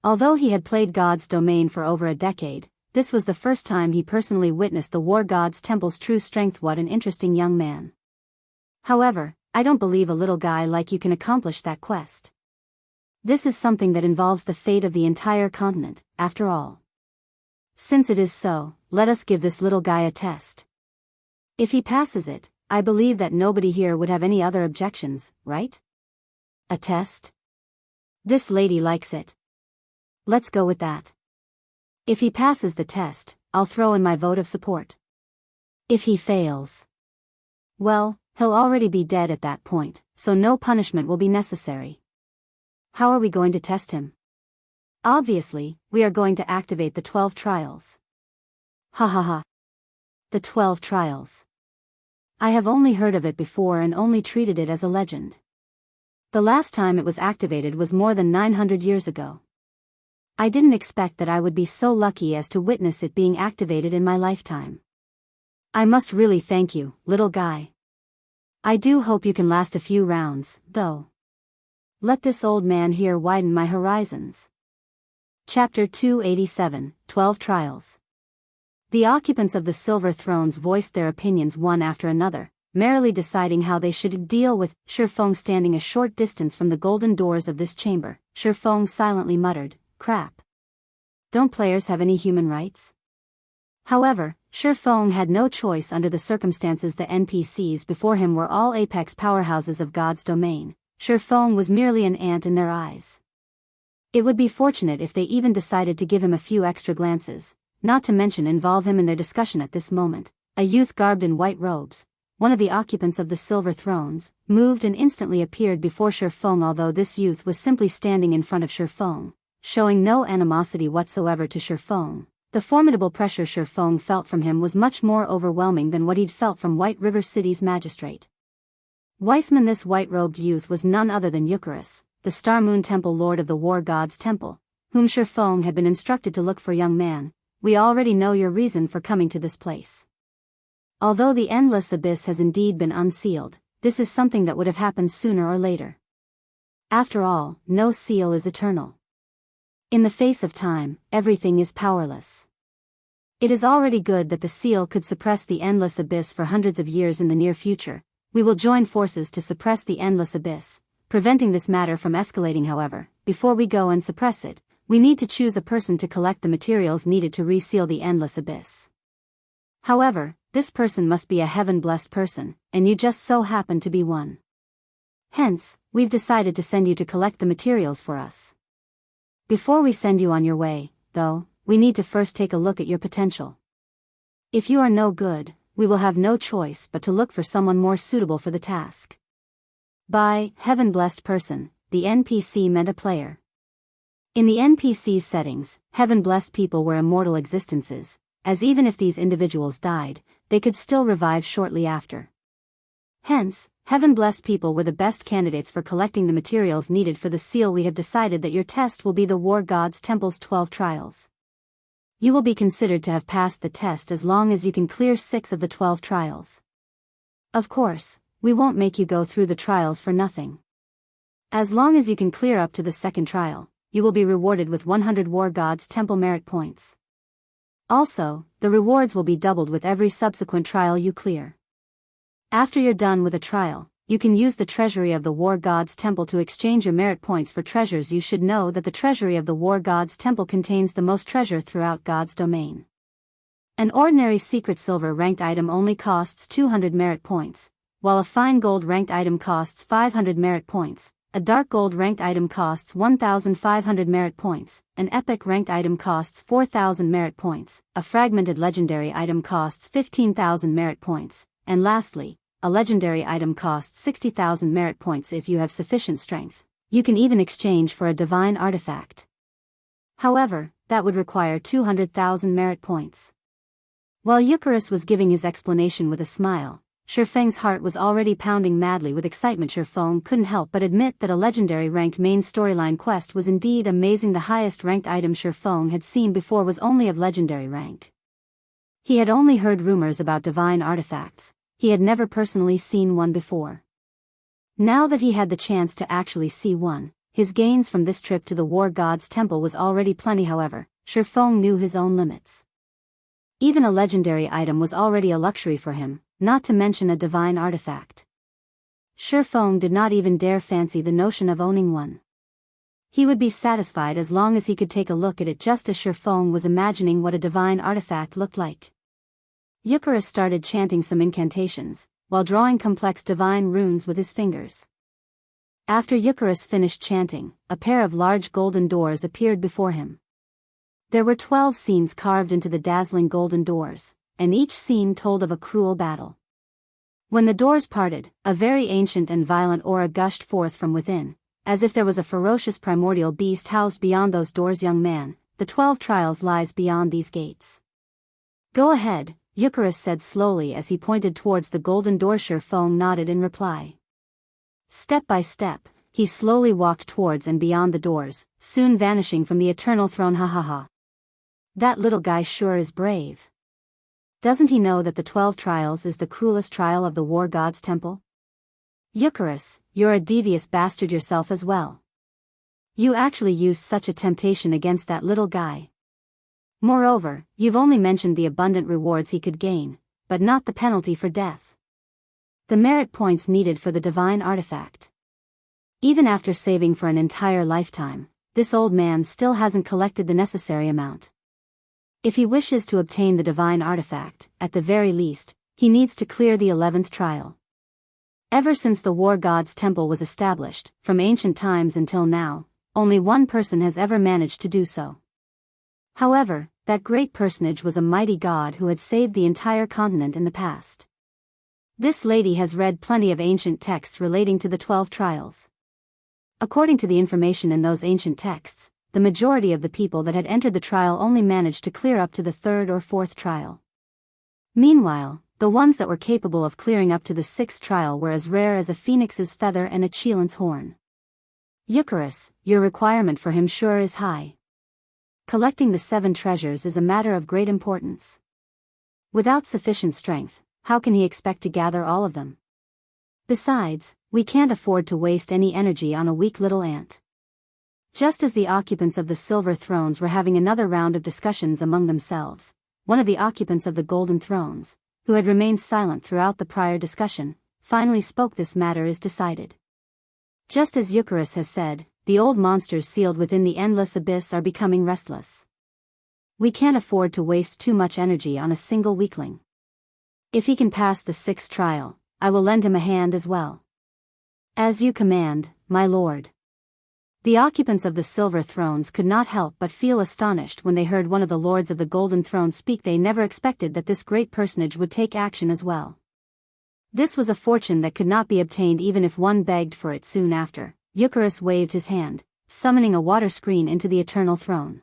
[SPEAKER 1] Although he had played God's domain for over a decade, this was the first time he personally witnessed the War God's Temple's true strength. What an interesting young man. However, I don't believe a little guy like you can accomplish that quest. This is something that involves the fate of the entire continent, after all. Since it is so, let us give this little guy a test. If he passes it, I believe that nobody here would have any other objections, right? A test? This lady likes it. Let's go with that. If he passes the test, I'll throw in my vote of support. If he fails, well, he'll already be dead at that point, so no punishment will be necessary. How are we going to test him? Obviously, we are going to activate the 12 trials. Ha ha ha. The 12 trials. I have only heard of it before and only treated it as a legend. The last time it was activated was more than 900 years ago. I didn't expect that I would be so lucky as to witness it being activated in my lifetime. I must really thank you, little guy. I do hope you can last a few rounds, though. Let this old man here widen my horizons. Chapter 287, 12 Trials. The occupants of the silver thrones voiced their opinions one after another, merrily deciding how they should deal with Feng. Standing a short distance from the golden doors of this chamber, Feng silently muttered, "Crap. Don't players have any human rights?" However, Feng had no choice under the circumstances. The NPCs before him were all apex powerhouses of God's domain. Feng was merely an ant in their eyes. It would be fortunate if they even decided to give him a few extra glances, not to mention involve him in their discussion. At this moment, a youth garbed in white robes, one of the occupants of the silver thrones, moved and instantly appeared before Feng. Although this youth was simply standing in front of Feng, showing no animosity whatsoever to Feng, the formidable pressure Feng felt from him was much more overwhelming than what he'd felt from White River City's magistrate. Weissman. This white-robed youth was none other than Eucharis, the Star Moon Temple Lord of the War God's Temple, whom Feng had been instructed to look for. Young man, we already know your reason for coming to this place. Although the endless abyss has indeed been unsealed, this is something that would have happened sooner or later. After all, no seal is eternal. In the face of time, everything is powerless. It is already good that the seal could suppress the endless abyss for hundreds of years. In the near future, we will join forces to suppress the endless abyss, preventing this matter from escalating. However, before we go and suppress it, we need to choose a person to collect the materials needed to reseal the endless abyss. However, this person must be a heaven-blessed person, and you just so happen to be one. Hence, we've decided to send you to collect the materials for us. Before we send you on your way, though, we need to first take a look at your potential. If you are no good, we will have no choice but to look for someone more suitable for the task. By heaven-blessed person, the NPC meant a player. In the NPC's settings, heaven-blessed people were immortal existences, as even if these individuals died, they could still revive shortly after. Hence, heaven-blessed people were the best candidates for collecting the materials needed for the seal. We have decided that your test will be the War God's Temple's 12 trials. You will be considered to have passed the test as long as you can clear 6 of the 12 trials. Of course, we won't make you go through the trials for nothing. As long as you can clear up to the second trial, you will be rewarded with 100 War God's Temple merit points. Also, the rewards will be doubled with every subsequent trial you clear. After you're done with a trial, you can use the treasury of the War God's Temple to exchange your merit points for treasures. You should know that the treasury of the War God's Temple contains the most treasure throughout God's domain. An ordinary secret silver ranked item only costs 200 merit points, while a fine gold ranked item costs 500 merit points, a dark gold ranked item costs 1,500 merit points, an epic ranked item costs 4,000 merit points, a fragmented legendary item costs 15,000 merit points, and lastly, a legendary item costs 60,000 merit points if you have sufficient strength. You can even exchange for a divine artifact. However, that would require 200,000 merit points. While Eucharis was giving his explanation with a smile, Feng's heart was already pounding madly with excitement. Feng couldn't help but admit that a legendary ranked main storyline quest was indeed amazing. The highest ranked item Feng had seen before was only of legendary rank. He had only heard rumors about divine artifacts, he had never personally seen one before. Now that he had the chance to actually see one, his gains from this trip to the War God's Temple was already plenty. However, Feng knew his own limits. Even a legendary item was already a luxury for him, not to mention a divine artifact. Feng did not even dare fancy the notion of owning one. He would be satisfied as long as he could take a look at it, just as Feng was imagining what a divine artifact looked like. Eucharis started chanting some incantations, while drawing complex divine runes with his fingers. After Eucharis finished chanting, a pair of large golden doors appeared before him. There were 12 scenes carved into the dazzling golden doors, and each scene told of a cruel battle. When the doors parted, a very ancient and violent aura gushed forth from within, as if there was a ferocious primordial beast housed beyond those doors. Young man, the 12 trials lies beyond these gates. Go ahead, Eucharis said slowly as he pointed towards the golden door. Feng nodded in reply. Step by step, he slowly walked towards and beyond the doors, soon vanishing from the eternal throne. Ha ha ha. That little guy sure is brave. Doesn't he know that the 12 trials is the cruelest trial of the War God's Temple? Eucharis, you're a devious bastard yourself as well. You actually used such a temptation against that little guy. Moreover, you've only mentioned the abundant rewards he could gain, but not the penalty for death. The merit points needed for the divine artifact. Even after saving for an entire lifetime, this old man still hasn't collected the necessary amount. If he wishes to obtain the divine artifact, at the very least, he needs to clear the 11th trial. Ever since the War God's Temple was established, from ancient times until now, only one person has ever managed to do so. However, that great personage was a mighty god who had saved the entire continent in the past. This lady has read plenty of ancient texts relating to the 12 trials. According to the information in those ancient texts, the majority of the people that had entered the trial only managed to clear up to the 3rd or 4th trial. Meanwhile, the ones that were capable of clearing up to the 6th trial were as rare as a phoenix's feather and a chelan's horn. Eucharis, your requirement for him sure is high. Collecting the 7 treasures is a matter of great importance. Without sufficient strength, how can he expect to gather all of them? Besides, we can't afford to waste any energy on a weak little ant. Just as the occupants of the silver thrones were having another round of discussions among themselves, one of the occupants of the golden thrones, who had remained silent throughout the prior discussion, finally spoke. This matter is decided. Just as Eucharis has said, the old monsters sealed within the endless abyss are becoming restless. We can't afford to waste too much energy on a single weakling. If he can pass the 6th trial, I will lend him a hand as well. As you command, my lord. The occupants of the silver thrones could not help but feel astonished when they heard one of the lords of the golden throne speak. They never expected that this great personage would take action as well. This was a fortune that could not be obtained even if one begged for it. Soon after, Eucharis waved his hand, summoning a water screen into the eternal throne.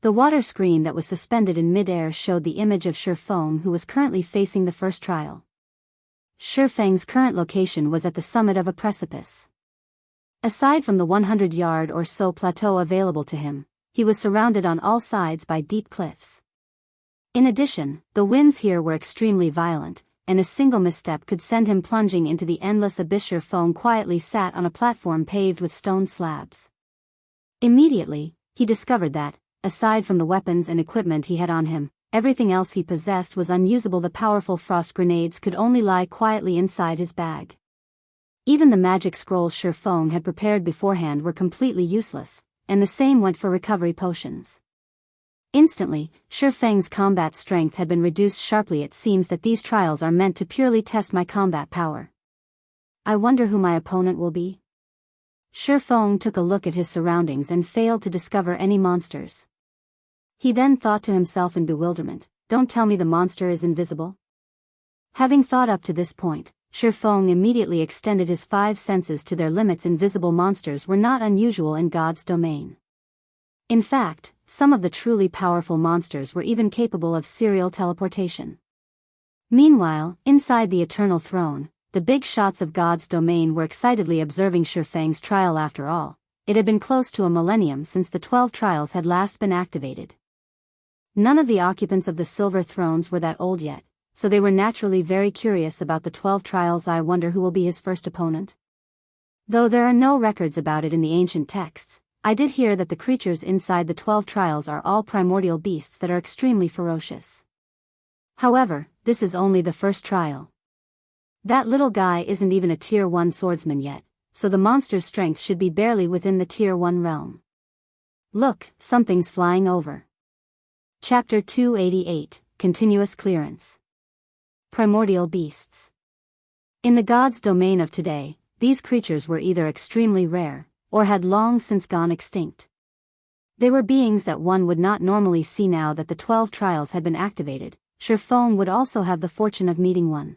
[SPEAKER 1] The water screen that was suspended in mid-air showed the image of Feng, who was currently facing the 1st trial. Feng's current location was at the summit of a precipice. Aside from the 100-yard or so plateau available to him, he was surrounded on all sides by deep cliffs. In addition, the winds here were extremely violent, and a single misstep could send him plunging into the endless abyss. Feng quietly sat on a platform paved with stone slabs. Immediately, he discovered that, aside from the weapons and equipment he had on him, everything else he possessed was unusable. The powerful frost grenades could only lie quietly inside his bag. Even the magic scrolls Feng had prepared beforehand were completely useless, and the same went for recovery potions. Instantly, Feng's combat strength had been reduced sharply. It seems that these trials are meant to purely test my combat power. I wonder who my opponent will be? Feng took a look at his surroundings and failed to discover any monsters. He then thought to himself in bewilderment, don't tell me the monster is invisible? Having thought up to this point, Feng immediately extended his 5 senses to their limits. Invisible monsters were not unusual in God's domain. In fact, some of the truly powerful monsters were even capable of serial teleportation. Meanwhile, inside the Eternal Throne, the big shots of God's domain were excitedly observing Feng's trial. After all, it had been close to a millennium since the 12 trials had last been activated. None of the occupants of the silver thrones were that old yet, so they were naturally very curious about the 12 trials. I wonder who will be his first opponent? Though there are no records about it in the ancient texts, I did hear that the creatures inside the 12 trials are all primordial beasts that are extremely ferocious. However, this is only the first trial. That little guy isn't even a Tier 1 swordsman yet, so the monster's strength should be barely within the Tier 1 realm. Look, something's flying over. Chapter 288, Continuous Clearance. Primordial Beasts. In the God's domain of today, these creatures were either extremely rare, or had long since gone extinct. They were beings that one would not normally see. Now that the 12 trials had been activated, Feng would also have the fortune of meeting one.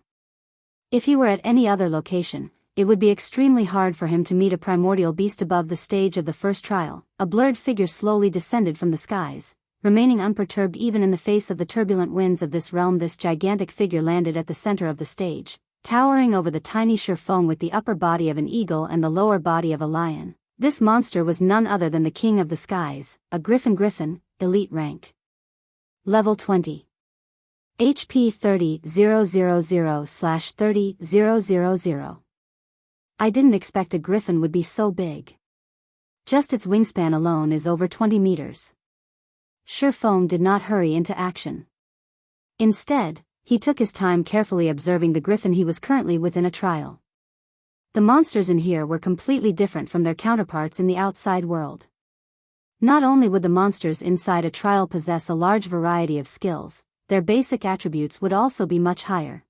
[SPEAKER 1] If he were at any other location, it would be extremely hard for him to meet a primordial beast. Above the stage of the first trial, a blurred figure slowly descended from the skies, remaining unperturbed even in the face of the turbulent winds of this realm. This gigantic figure landed at the center of the stage, towering over the tiny Feng with the upper body of an eagle and the lower body of a lion. This monster was none other than the King of the Skies, a Griffin, elite rank. Level 20. HP 30,000/30,000. I didn't expect a griffin would be so big. Just its wingspan alone is over 20 meters. Feng did not hurry into action. Instead, he took his time carefully observing the griffin. He was currently within a trial. The monsters in here were completely different from their counterparts in the outside world. Not only would the monsters inside a trial possess a large variety of skills, their basic attributes would also be much higher.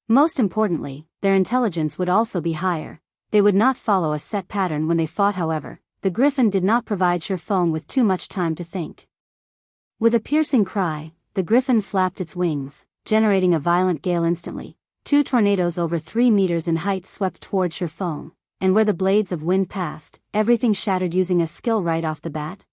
[SPEAKER 1] Most importantly, their intelligence would also be higher. They would not follow a set pattern when they fought. However, the griffin did not provide Feng with too much time to think. With a piercing cry, the griffin flapped its wings, generating a violent gale. Instantly, 2 tornadoes over 3 meters in height swept toward Feng, and where the blades of wind passed, everything shattered. Using a skill right off the bat.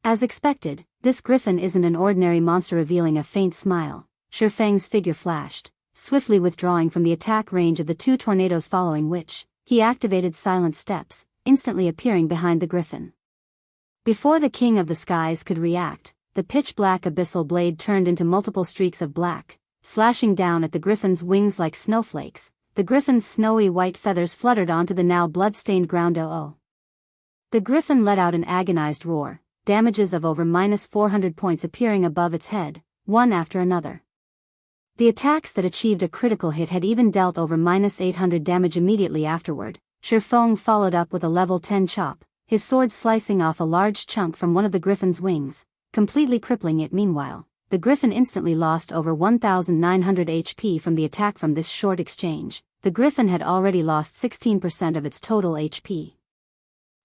[SPEAKER 1] As expected, this griffin isn't an ordinary monster. Revealing a faint smile, Feng's figure flashed, swiftly withdrawing from the attack range of the 2 tornadoes, following which, he activated silent steps, instantly appearing behind the griffin. Before the King of the Skies could react, the pitch-black abyssal blade turned into multiple streaks of black, slashing down at the griffin's wings like snowflakes. The griffin's snowy white feathers fluttered onto the now blood-stained ground. The griffin let out an agonized roar, damages of over -400 points appearing above its head, one after another. The attacks that achieved a critical hit had even dealt over -800 damage immediately afterward. Feng followed up with a level 10 chop, his sword slicing off a large chunk from one of the griffin's wings, completely crippling it. Meanwhile, the griffin instantly lost over 1,900 HP from the attack. From this short exchange, the griffin had already lost 16% of its total HP.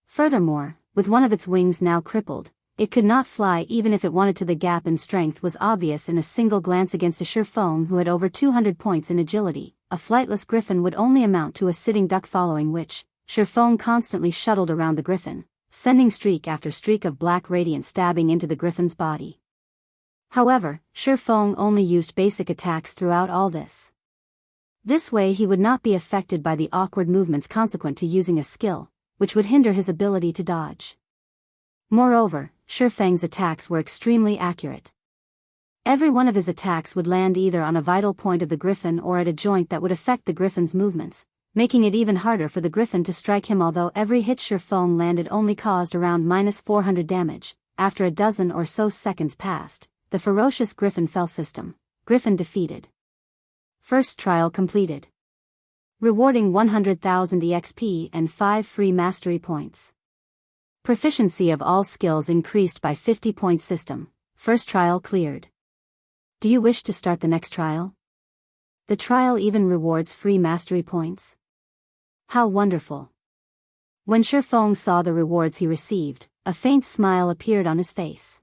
[SPEAKER 1] Furthermore, with one of its wings now crippled, it could not fly even if it wanted to. The gap in strength was obvious in a single glance. Against a Feng who had over 200 points in agility, a flightless griffin would only amount to a sitting duck, following which, Feng constantly shuttled around the griffin, sending streak after streak of black radiance stabbing into the griffin's body. However, Feng only used basic attacks throughout all this. This way he would not be affected by the awkward movements consequent to using a skill, which would hinder his ability to dodge. Moreover, Feng's attacks were extremely accurate. Every one of his attacks would land either on a vital point of the griffin or at a joint that would affect the griffin's movements, making it even harder for the griffin to strike him. Although every hit Feng landed only caused around -400 damage, after a dozen or so seconds passed, the ferocious Griffin fell system. Griffin defeated. First trial completed. Rewarding 100,000 EXP and 5 free mastery points. Proficiency of all skills increased by 50 point system. First trial cleared. Do you wish to start the next trial? The trial even rewards free mastery points. How wonderful. When Feng saw the rewards he received, a faint smile appeared on his face.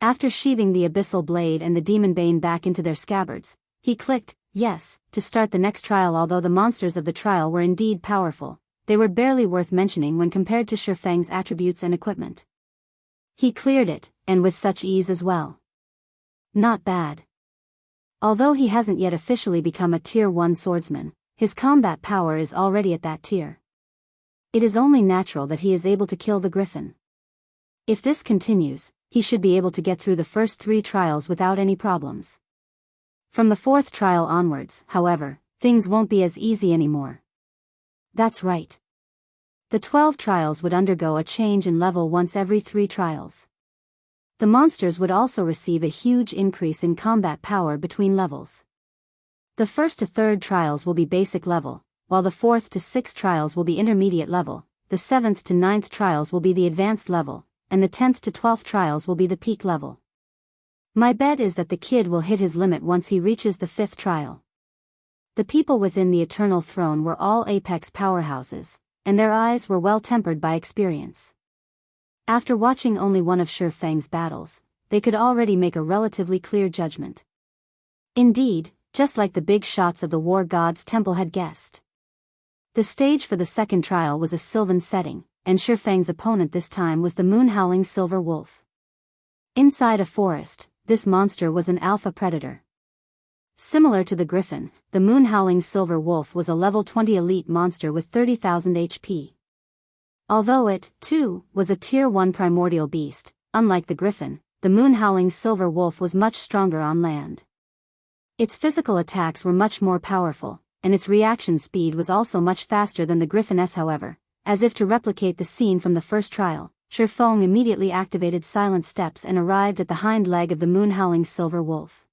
[SPEAKER 1] After sheathing the abyssal blade and the demon bane back into their scabbards, he clicked yes to start the next trial. Although the monsters of the trial were indeed powerful, they were barely worth mentioning when compared to Feng's attributes and equipment. He cleared it, and with such ease as well. Not bad. Although he hasn't yet officially become a Tier 1 swordsman, his combat power is already at that tier. It is only natural that he is able to kill the Griffin. If this continues, he should be able to get through the first 3 trials without any problems. From the 4th trial onwards, however, things won't be as easy anymore. That's right. The 12 trials would undergo a change in level once every 3 trials. The monsters would also receive a huge increase in combat power between levels. The 1st to 3rd trials will be basic level, while the 4th to 6th trials will be intermediate level, the 7th to 9th trials will be the advanced level, and the 10th to 12th trials will be the peak level. My bet is that the kid will hit his limit once he reaches the 5th trial. The people within the Eternal Throne were all apex powerhouses, and their eyes were well tempered by experience. After watching only one of Feng's battles, they could already make a relatively clear judgment. Indeed, just like the big shots of the War God's Temple had guessed. The stage for the 2nd trial was a sylvan setting, and Feng's opponent this time was the moon-howling silver wolf. Inside a forest, this monster was an alpha predator. Similar to the Griffin, the moon-howling silver wolf was a level 20 elite monster with 30,000 HP. Although it, too, was a Tier 1 primordial beast, unlike the Griffin, the moon-howling silver wolf was much stronger on land. Its physical attacks were much more powerful, and its reaction speed was also much faster than the Griffin's. However, as if to replicate the scene from the 1st trial, Feng immediately activated silent steps and arrived at the hind leg of the moon-howling silver wolf.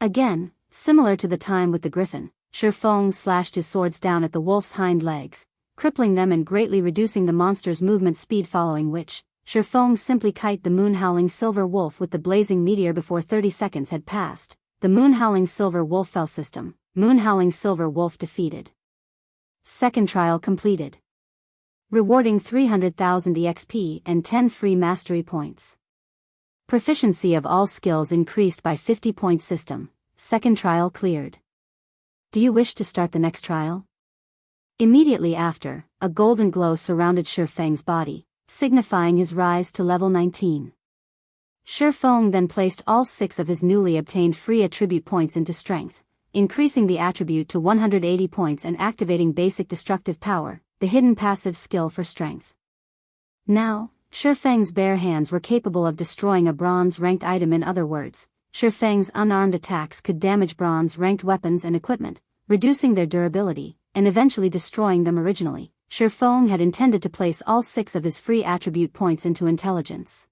[SPEAKER 1] Again, similar to the time with the Griffin, Feng slashed his swords down at the wolf's hind legs, crippling them and greatly reducing the monster's movement speed, following which, Feng simply kited the moon-howling silver wolf with the blazing meteor. Before 30 seconds had passed, the moon-howling silver wolf fell system. Moon-howling silver wolf defeated. 2nd trial completed. Rewarding 300,000 EXP and 10 free mastery points. Proficiency of all skills increased by 50 point system. 2nd trial cleared. Do you wish to start the next trial? Immediately after, a golden glow surrounded Feng's body, signifying his rise to level 19. Feng then placed all 6 of his newly obtained free attribute points into strength, increasing the attribute to 180 points and activating basic destructive power, the hidden passive skill for strength. Now, Feng's bare hands were capable of destroying a bronze-ranked item. In other words, Feng's unarmed attacks could damage bronze-ranked weapons and equipment, reducing their durability, and eventually destroying them. Originally, Feng had intended to place all 6 of his free attribute points into intelligence.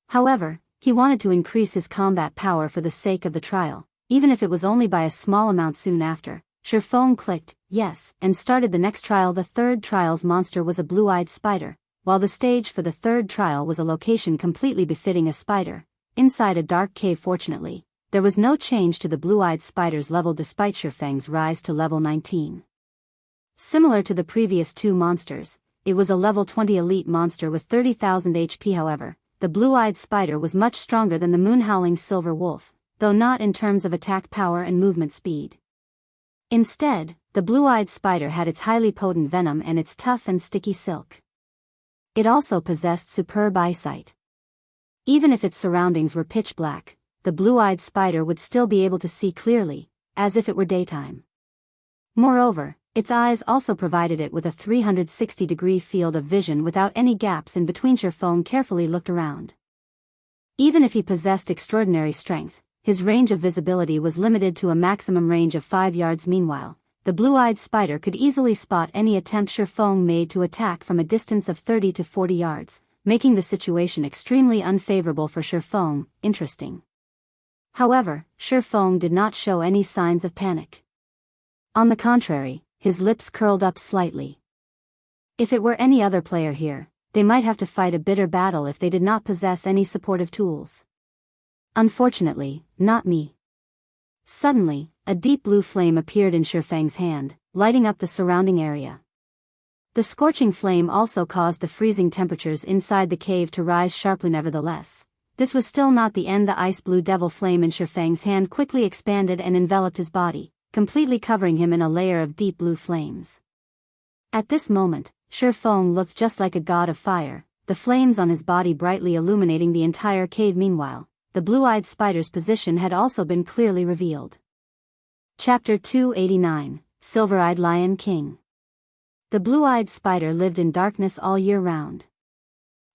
[SPEAKER 1] However, he wanted to increase his combat power for the sake of the trial, even if it was only by a small amount. Soon after, Feng clicked yes and started the next trial. The 3rd trial's monster was a blue-eyed spider, while the stage for the 3rd trial was a location completely befitting a spider, inside a dark cave. Fortunately, there was no change to the blue-eyed spider's level despite Feng's rise to level 19. Similar to the previous 2 monsters, it was a level 20 elite monster with 30,000 HP. However, the blue-eyed spider was much stronger than the moon-howling silver wolf, though not in terms of attack power and movement speed. Instead, the blue-eyed spider had its highly potent venom and its tough and sticky silk. It also possessed superb eyesight. Even if its surroundings were pitch black, the blue-eyed spider would still be able to see clearly, as if it were daytime. Moreover, its eyes also provided it with a 360-degree field of vision without any gaps in between. Feng carefully looked around. Even if he possessed extraordinary strength, his range of visibility was limited to a maximum range of 5 yards. Meanwhile, the blue-eyed spider could easily spot any attempt Feng made to attack from a distance of 30 to 40 yards, making the situation extremely unfavorable for Feng. Interesting. However, Feng did not show any signs of panic. On the contrary, his lips curled up slightly. If it were any other player here, they might have to fight a bitter battle if they did not possess any supportive tools. Unfortunately, not me. Suddenly, a deep blue flame appeared in Feng's hand, lighting up the surrounding area. The scorching flame also caused the freezing temperatures inside the cave to rise sharply. Nevertheless, this was still not the end. The ice blue devil flame in Feng's hand quickly expanded and enveloped his body, completely covering him in a layer of deep blue flames. At this moment, Feng looked just like a god of fire, the flames on his body brightly illuminating the entire cave. Meanwhile, the blue-eyed spider's position had also been clearly revealed. Chapter 289, Silver-Eyed Lion King. The blue-eyed spider lived in darkness all year round.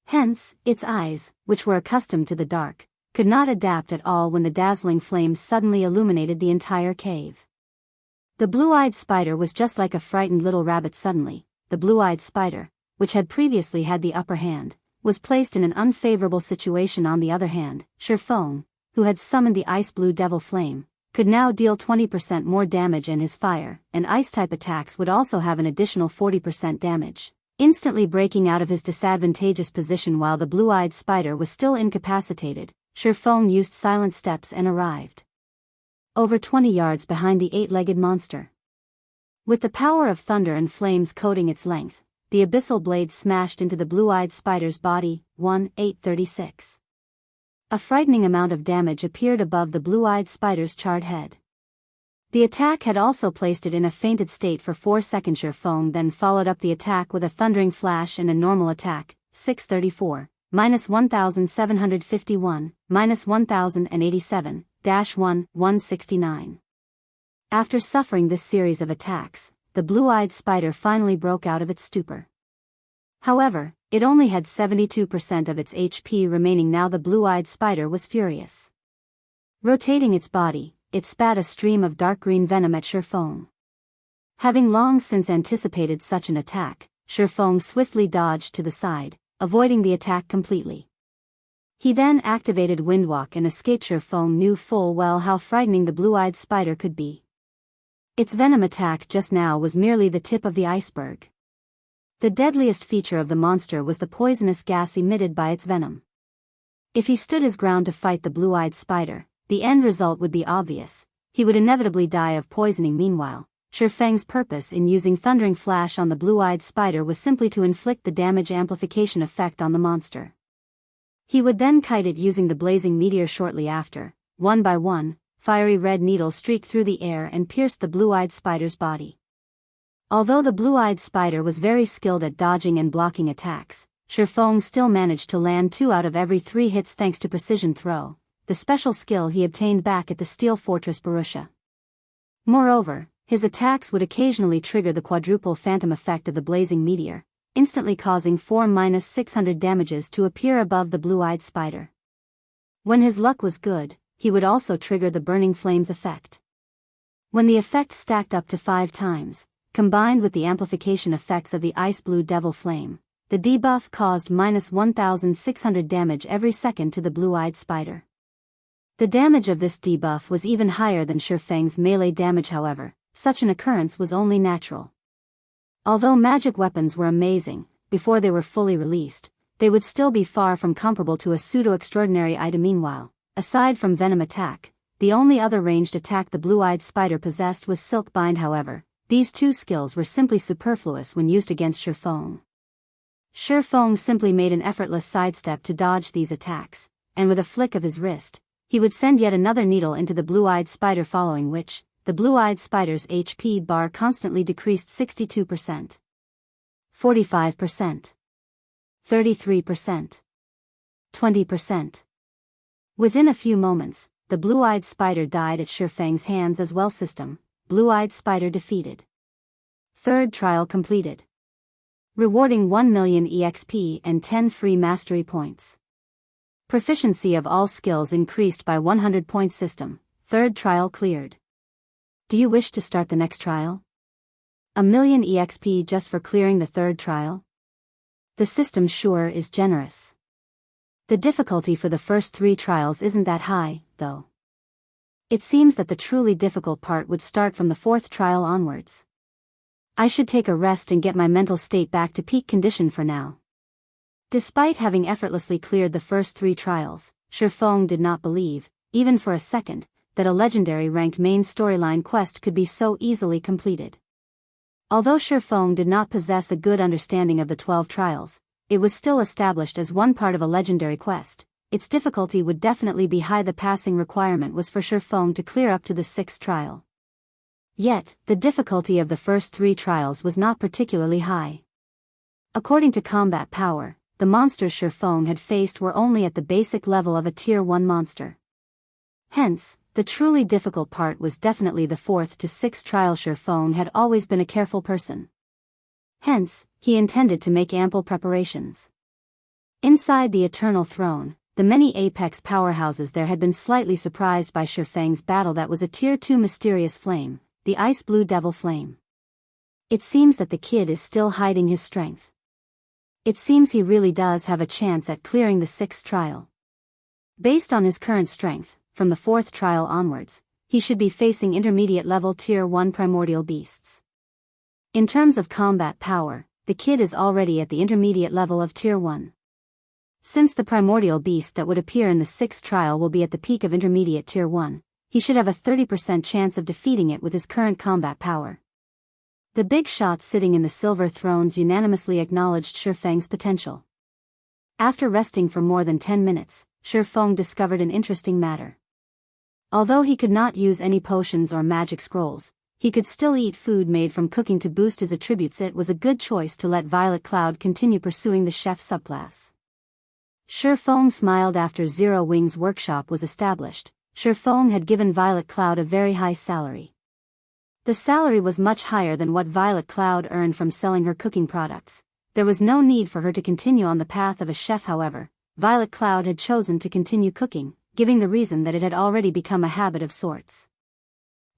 [SPEAKER 1] Hence, its eyes, which were accustomed to the dark, could not adapt at all when the dazzling flames suddenly illuminated the entire cave. The blue-eyed spider was just like a frightened little rabbit. Suddenly, the blue-eyed spider, which had previously had the upper hand, was placed in an unfavorable situation. On the other hand, Feng, who had summoned the ice blue devil flame, could now deal 20% more damage, and his fire and ice-type attacks would also have an additional 40% damage, instantly breaking out of his disadvantageous position. While the blue-eyed spider was still incapacitated, Feng used silent steps and arrived over 20 yards behind the 8-legged monster. With the power of thunder and flames coating its length, the abyssal blade smashed into the blue-eyed spider's body. 1:8:36. A frightening amount of damage appeared above the blue-eyed spider's charred head. The attack had also placed it in a fainted state for 4 seconds. Feng then followed up the attack with a thundering flash and a normal attack. 6:34, -1751, -1087, -1:169. After suffering this series of attacks, the blue-eyed spider finally broke out of its stupor. However, it only had 72% of its HP remaining now. The blue-eyed spider was furious. Rotating its body, it spat a stream of dark green venom at Feng. Having long since anticipated such an attack, Feng swiftly dodged to the side, avoiding the attack completely. He then activated Windwalk and escaped. Feng knew full well how frightening the blue-eyed spider could be. Its venom attack just now was merely the tip of the iceberg. The deadliest feature of the monster was the poisonous gas emitted by its venom. If he stood his ground to fight the blue-eyed spider, the end result would be obvious: he would inevitably die of poisoning. Meanwhile, Feng's purpose in using Thundering Flash on the blue-eyed spider was simply to inflict the damage amplification effect on the monster. He would then kite it using the blazing meteor. Shortly after, one by one, fiery red needles streaked through the air and pierced the blue-eyed spider's body. Although the blue-eyed spider was very skilled at dodging and blocking attacks, Feng still managed to land 2 out of every 3 hits thanks to precision throw, the special skill he obtained back at the Steel Fortress Borussia. Moreover, his attacks would occasionally trigger the quadruple phantom effect of the blazing meteor, instantly causing 4-600 damages to appear above the blue-eyed spider. When his luck was good, he would also trigger the burning flames effect. When the effect stacked up to 5 times, combined with the amplification effects of the ice blue devil flame, the debuff caused -1,600 damage every second to the blue-eyed spider. The damage of this debuff was even higher than Feng's melee damage. However, such an occurrence was only natural. Although magic weapons were amazing, before they were fully released, they would still be far from comparable to a pseudo-extraordinary item. Meanwhile, aside from venom attack, the only other ranged attack the blue-eyed spider possessed was Silk Bind. However, these 2 skills were simply superfluous when used against Feng. Feng simply made an effortless sidestep to dodge these attacks, and with a flick of his wrist, he would send yet another needle into the blue-eyed spider, following which, the blue-eyed spider's HP bar constantly decreased 62%, 45%, 33%, 20%. Within a few moments, the blue-eyed spider died at Feng's hands as well. System: Blue-eyed spider defeated. 3rd trial completed. Rewarding 1 million EXP and 10 free mastery points. Proficiency of all skills increased by 100 points. System: 3rd trial cleared. Do you wish to start the next trial? 1 million EXP just for clearing the 3rd trial? The system sure is generous. The difficulty for the first 3 trials isn't that high, though. It seems that the truly difficult part would start from the 4th trial onwards. I should take a rest and get my mental state back to peak condition for now. Despite having effortlessly cleared the first 3 trials, Feng did not believe, even for a second, that a legendary ranked main storyline quest could be so easily completed. Although Feng did not possess a good understanding of the 12 trials, it was still established as one part of a legendary quest. Its difficulty would definitely be high. The passing requirement was for Feng to clear up to the 6th trial. Yet, the difficulty of the first 3 trials was not particularly high. According to combat power, the monsters Feng had faced were only at the basic level of a Tier 1 monster. Hence, the truly difficult part was definitely the 4th to 6th trial. Feng had always been a careful person. Hence, he intended to make ample preparations. Inside the Eternal Throne, the many Apex powerhouses there had been slightly surprised by Feng's battle that was a Tier 2 mysterious flame, the Ice Blue Devil Flame. It seems that the kid is still hiding his strength. It seems he really does have a chance at clearing the 6th trial. Based on his current strength, from the 4th trial onwards, he should be facing intermediate level Tier 1 primordial beasts. In terms of combat power, the kid is already at the intermediate level of Tier 1. Since the primordial beast that would appear in the 6th trial will be at the peak of intermediate Tier 1, he should have a 30% chance of defeating it with his current combat power. The big shots sitting in the silver thrones unanimously acknowledged Feng's potential. After resting for more than 10 minutes, Feng discovered an interesting matter. Although he could not use any potions or magic scrolls, he could still eat food made from cooking to boost his attributes. It was a good choice to let Violet Cloud continue pursuing the chef subclass. Feng smiled after Zero Wing's workshop was established. Feng had given Violet Cloud a very high salary. The salary was much higher than what Violet Cloud earned from selling her cooking products. There was no need for her to continue on the path of a chef. However, Violet Cloud had chosen to continue cooking, giving the reason that it had already become a habit of sorts.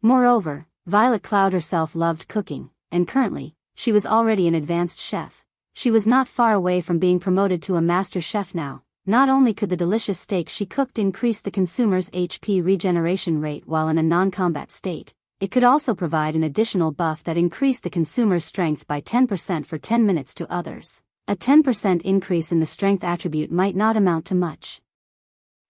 [SPEAKER 1] Moreover, Violet Cloud herself loved cooking, and currently, she was already an advanced chef. She was not far away from being promoted to a master chef now. Not only could the delicious steak she cooked increase the consumer's HP regeneration rate while in a non-combat state, it could also provide an additional buff that increased the consumer's strength by 10% for 10 minutes to others. A 10% increase in the strength attribute might not amount to much.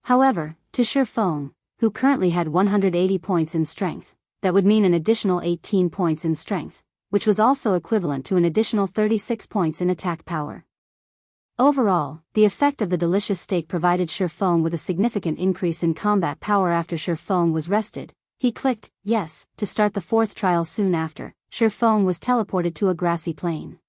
[SPEAKER 1] However, to Feng, who currently had 180 points in strength, that would mean an additional 18 points in strength, which was also equivalent to an additional 36 points in attack power. Overall, the effect of the delicious steak provided Feng with a significant increase in combat power. After Feng was rested, he clicked yes to start the 4th trial. Soon after, Feng was teleported to a grassy plain.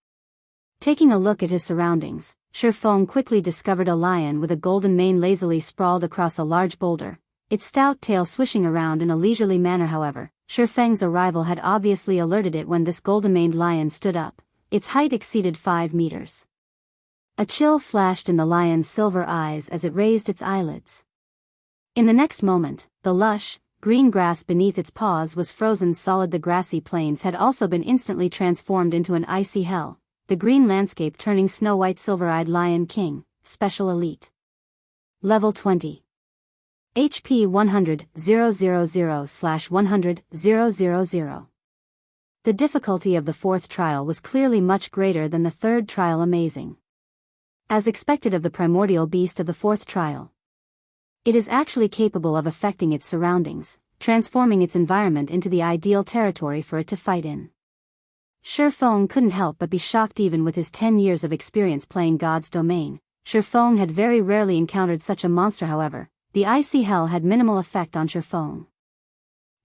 [SPEAKER 1] Taking a look at his surroundings, Feng quickly discovered a lion with a golden mane lazily sprawled across a large boulder, its stout tail swishing around in a leisurely manner. However, Feng's arrival had obviously alerted it when this golden-maned lion stood up. Its height exceeded 5 meters. A chill flashed in the lion's silver eyes as it raised its eyelids. In the next moment, the lush, green grass beneath its paws was frozen solid. The grassy plains had also been instantly transformed into an icy hell, the green landscape turning snow-white. Silver-eyed Lion King, Special Elite. Level 20. HP 100,000/100,000. The difficulty of the 4th trial was clearly much greater than the 3rd trial. Amazing. As expected of the primordial beast of the 4th trial, it is actually capable of affecting its surroundings, transforming its environment into the ideal territory for it to fight in. Feng couldn't help but be shocked. Even with his 10 years of experience playing God's Domain, Feng had very rarely encountered such a monster. However, the icy hell had minimal effect on Feng.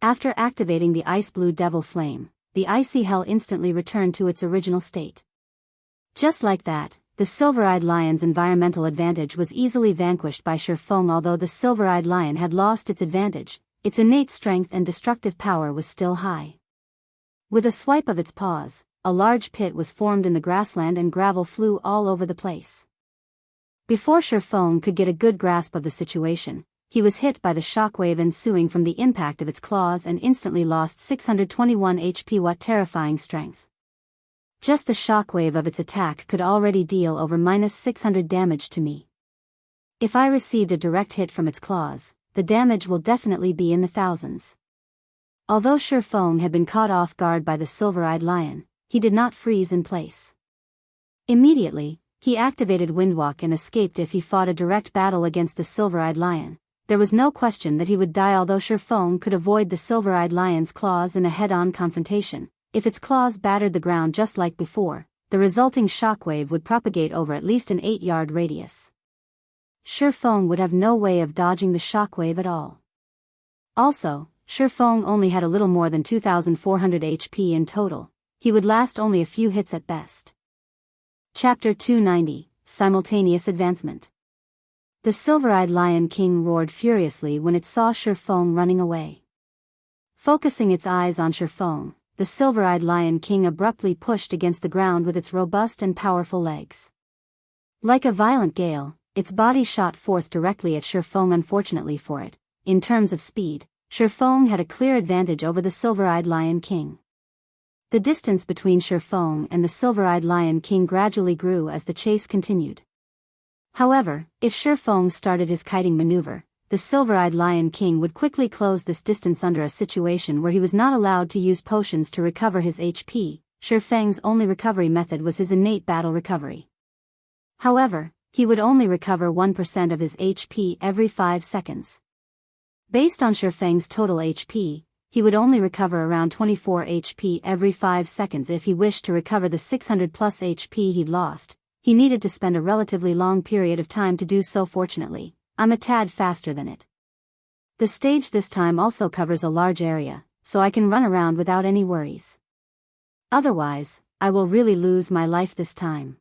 [SPEAKER 1] After activating the Ice Blue Devil Flame, the icy hell instantly returned to its original state. Just like that, the silver-eyed lion's environmental advantage was easily vanquished by Feng. Although the silver-eyed lion had lost its advantage, its innate strength and destructive power was still high. With a swipe of its paws, a large pit was formed in the grassland and gravel flew all over the place. Before Feng could get a good grasp of the situation, he was hit by the shockwave ensuing from the impact of its claws and instantly lost 621 HP. What terrifying strength! Just the shockwave of its attack could already deal over -600 damage to me. If I received a direct hit from its claws, the damage will definitely be in the thousands. Although Feng had been caught off guard by the silver-eyed lion, he did not freeze in place. Immediately, he activated Windwalk and escaped. If he fought a direct battle against the silver-eyed lion, there was no question that he would die. Although Feng could avoid the silver-eyed lion's claws in a head-on confrontation, if its claws battered the ground just like before, the resulting shockwave would propagate over at least an 8-yard radius. Feng would have no way of dodging the shockwave at all. Also, Feng only had a little more than 2,400 HP in total. He would last only a few hits at best. Chapter 290, Simultaneous Advancement. The silver-eyed Lion King roared furiously when it saw Feng running away. Focusing its eyes on Feng, the silver-eyed Lion King abruptly pushed against the ground with its robust and powerful legs. Like a violent gale, its body shot forth directly at Feng. Unfortunately for it, in terms of speed, Feng had a clear advantage over the silver-eyed Lion King. The distance between Feng and the silver-eyed Lion King gradually grew as the chase continued. However, if Feng started his kiting maneuver, the silver-eyed Lion King would quickly close this distance under a situation where he was not allowed to use potions to recover his HP. Feng's only recovery method was his innate battle recovery. However, he would only recover 1% of his HP every 5 seconds. Based on Feng's total HP, he would only recover around 24 HP every 5 seconds. If he wished to recover the 600 plus HP he'd lost, he needed to spend a relatively long period of time to do so. Fortunately, I'm a tad faster than it. The stage this time also covers a large area, so I can run around without any worries. Otherwise, I will really lose my life this time.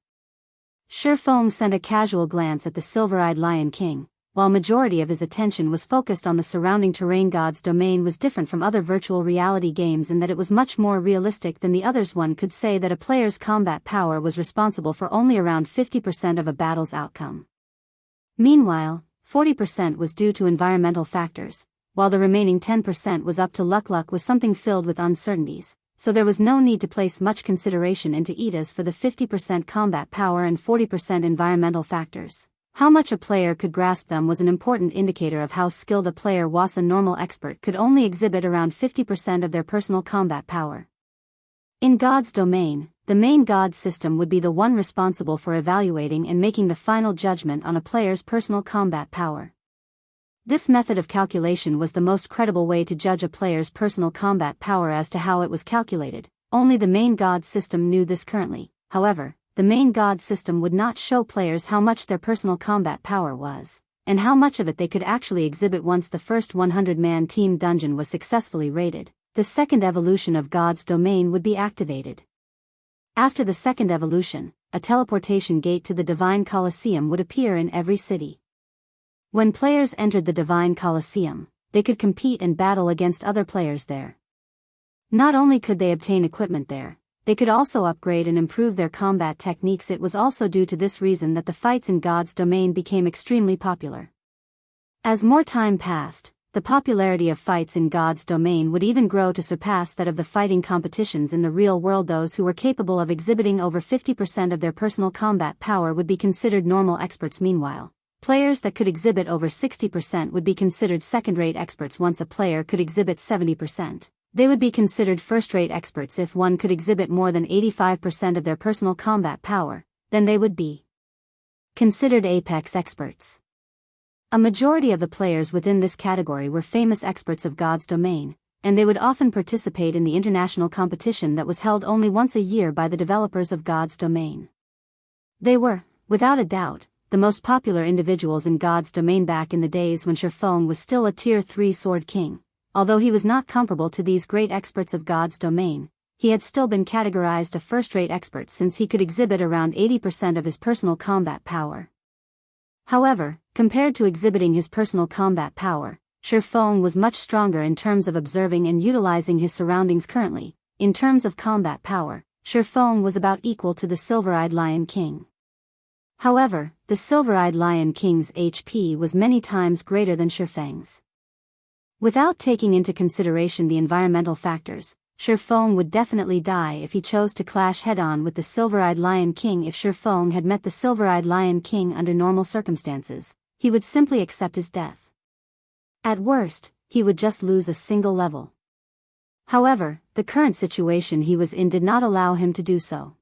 [SPEAKER 1] Feng sent a casual glance at the silver-eyed Lion King, while majority of his attention was focused on the surrounding terrain. God's Domain was different from other virtual reality games in that it was much more realistic than the others. One could say that a player's combat power was responsible for only around 50% of a battle's outcome. Meanwhile, 40% was due to environmental factors, while the remaining 10% was up to luck. Luck was something filled with uncertainties, so there was no need to place much consideration into ETAs for the 50% combat power and 40% environmental factors. How much a player could grasp them was an important indicator of how skilled a player was. A normal expert could only exhibit around 50% of their personal combat power. In God's Domain, the main God system would be the one responsible for evaluating and making the final judgment on a player's personal combat power. This method of calculation was the most credible way to judge a player's personal combat power. As to how it was calculated, only the main God system knew this currently. However, the main God system would not show players how much their personal combat power was, and how much of it they could actually exhibit. Once the first 100-man team dungeon was successfully raided, the second evolution of God's Domain would be activated. After the second evolution, a teleportation gate to the Divine Colosseum would appear in every city. When players entered the Divine Colosseum, they could compete and battle against other players there. Not only could they obtain equipment there, they could also upgrade and improve their combat techniques. It was also due to this reason that the fights in God's Domain became extremely popular. As more time passed, the popularity of fights in God's Domain would even grow to surpass that of the fighting competitions in the real world. Those who were capable of exhibiting over 50% of their personal combat power would be considered normal experts. Meanwhile, players that could exhibit over 60% would be considered second-rate experts. Once a player could exhibit 70%, they would be considered first-rate experts. If one could exhibit more than 85% of their personal combat power, then they would be considered apex experts. A majority of the players within this category were famous experts of God's Domain, and they would often participate in the international competition that was held only once a year by the developers of God's Domain. They were, without a doubt, the most popular individuals in God's Domain back in the days when Feng was still a Tier 3 Sword King. Although he was not comparable to these great experts of God's Domain, he had still been categorized a first-rate expert since he could exhibit around 80% of his personal combat power. However, compared to exhibiting his personal combat power, Feng was much stronger in terms of observing and utilizing his surroundings. Currently, in terms of combat power, Feng was about equal to the Silver-Eyed Lion King. However, the Silver-Eyed Lion King's HP was many times greater than Feng's. Without taking into consideration the environmental factors, Feng would definitely die if he chose to clash head-on with the Silver-Eyed Lion King. If Feng had met the Silver-Eyed Lion King under normal circumstances, he would simply accept his death. At worst, he would just lose a single level. However, the current situation he was in did not allow him to do so.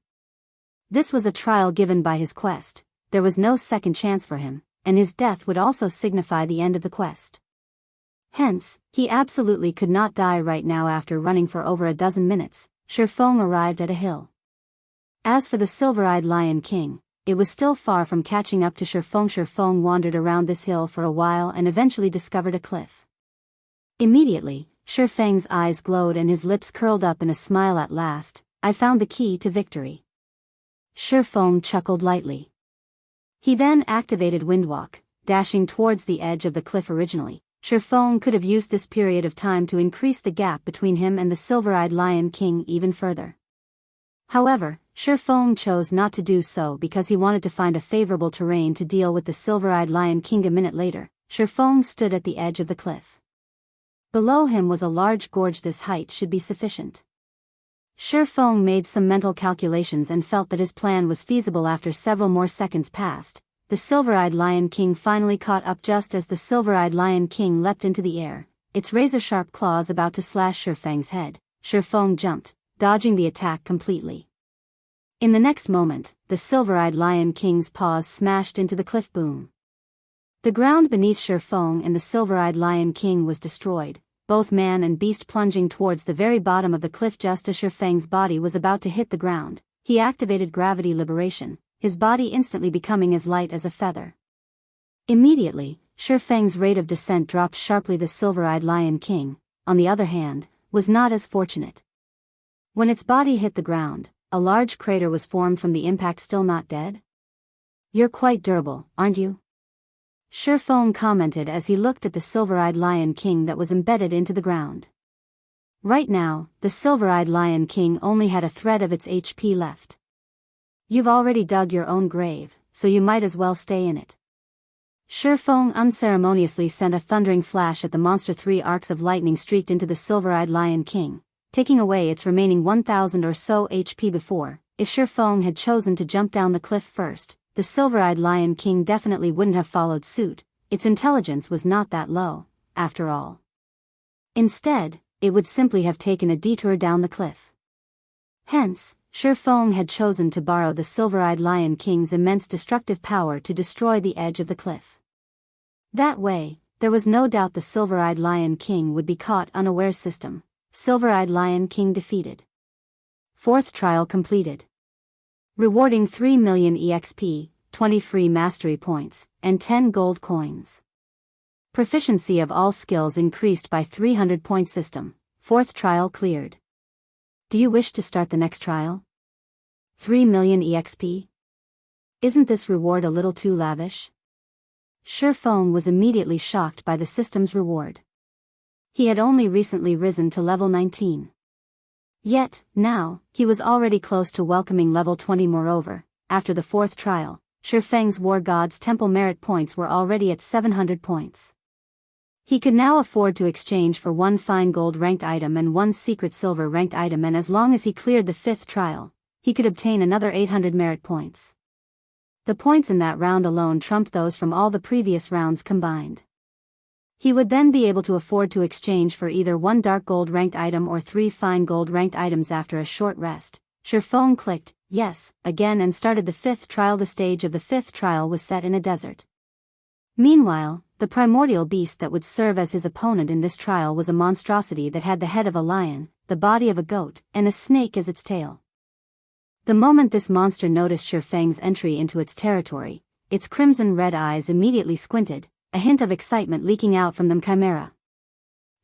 [SPEAKER 1] This was a trial given by his quest, there was no second chance for him, and his death would also signify the end of the quest. Hence, he absolutely could not die right now. After running for over a dozen minutes, Feng arrived at a hill. As for the Silver-Eyed Lion King, it was still far from catching up to Feng. Feng wandered around this hill for a while and eventually discovered a cliff. Immediately, Feng's eyes glowed and his lips curled up in a smile. At last, I found the key to victory. Feng chuckled lightly. He then activated Windwalk, dashing towards the edge of the cliff. Originally, Feng could have used this period of time to increase the gap between him and the Silver-Eyed Lion King even further. However, Feng chose not to do so because he wanted to find a favorable terrain to deal with the Silver-Eyed Lion King. A minute later, Feng stood at the edge of the cliff. Below him was a large gorge. This height should be sufficient. Feng made some mental calculations and felt that his plan was feasible. After several more seconds passed, the Silver-Eyed Lion King finally caught up. Just as the Silver-Eyed Lion King leapt into the air, its razor-sharp claws about to slash Feng's head, Feng jumped, dodging the attack completely. In the next moment, the Silver-Eyed Lion King's paws smashed into the cliff. Boom. The ground beneath Feng and the Silver-Eyed Lion King was destroyed, both man and beast plunging towards the very bottom of the cliff. Just as Feng's body was about to hit the ground, he activated gravity liberation, his body instantly becoming as light as a feather. Immediately, Feng's rate of descent dropped sharply. The Silver-Eyed Lion King, on the other hand, was not as fortunate. When its body hit the ground, a large crater was formed from the impact. Still not dead? You're quite durable, aren't you? Feng commented as he looked at the Silver-Eyed Lion King that was embedded into the ground. Right now, the Silver-Eyed Lion King only had a thread of its HP left. You've already dug your own grave, so you might as well stay in it. Feng unceremoniously sent a thundering flash at the monster. 3 arcs of lightning streaked into the Silver-Eyed Lion King, taking away its remaining 1,000 or so HP. Before, if Feng had chosen to jump down the cliff first, the Silver-Eyed Lion King definitely wouldn't have followed suit. Its intelligence was not that low, after all. Instead, it would simply have taken a detour down the cliff. Hence, Feng had chosen to borrow the Silver-Eyed Lion King's immense destructive power to destroy the edge of the cliff. That way, there was no doubt the Silver-Eyed Lion King would be caught unawares. System: Silver-Eyed Lion King defeated. 4th trial completed. Rewarding 3 million EXP, 20 free mastery points, and 10 gold coins. Proficiency of all skills increased by 300 point. System: 4th trial cleared. Do you wish to start the next trial? 3 million EXP? Isn't this reward a little too lavish? Feng was immediately shocked by the system's reward. He had only recently risen to level 19. Yet, now, he was already close to welcoming level 20. Moreover, after the 4th trial, Feng's War God's Temple merit points were already at 700 points. He could now afford to exchange for 1 fine gold ranked item and 1 secret silver ranked item, and as long as he cleared the 5th trial, he could obtain another 800 merit points. The points in that round alone trumped those from all the previous rounds combined. He would then be able to afford to exchange for either 1 dark gold ranked item or 3 fine gold ranked items. After a short rest, Feng clicked yes again and started the 5th trial. The stage of the 5th trial was set in a desert. Meanwhile, the primordial beast that would serve as his opponent in this trial was a monstrosity that had the head of a lion, the body of a goat, and a snake as its tail. The moment this monster noticed Feng's entry into its territory, its crimson red eyes immediately squinted, a hint of excitement leaking out from them. Chimera.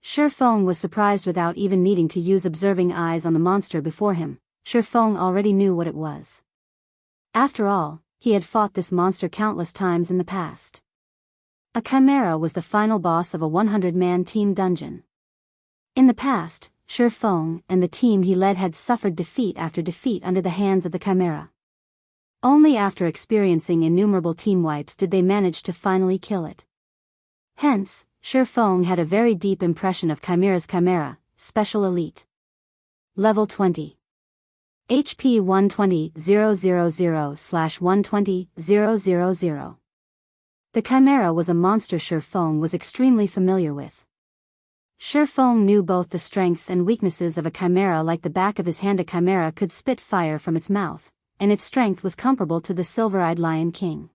[SPEAKER 1] Feng was surprised without even needing to use observing eyes on the monster before him. Feng already knew what it was. After all, he had fought this monster countless times in the past. A chimera was the final boss of a 100-man team dungeon. In the past, Feng and the team he led had suffered defeat after defeat under the hands of the chimera. Only after experiencing innumerable team wipes did they manage to finally kill it. Hence, Feng had a very deep impression of Chimera's chimera, special elite. Level 20. HP 120,000/120,000. The Chimera was a monster Feng was extremely familiar with. Feng knew both the strengths and weaknesses of a Chimera like the back of his hand. A Chimera could spit fire from its mouth, and its strength was comparable to the silver-eyed Lion King.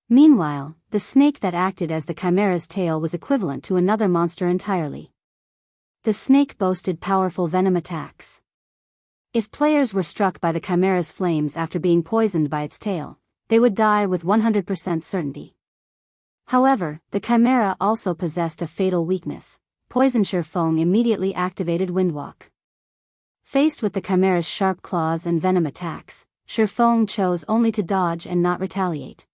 [SPEAKER 1] Meanwhile, the snake that acted as the Chimera's tail was equivalent to another monster entirely. The snake boasted powerful venom attacks. If players were struck by the Chimera's flames after being poisoned by its tail, they would die with 100% certainty. However, the Chimera also possessed a fatal weakness. Poison Feng immediately activated Windwalk. Faced with the Chimera's sharp claws and venom attacks, Feng chose only to dodge and not retaliate.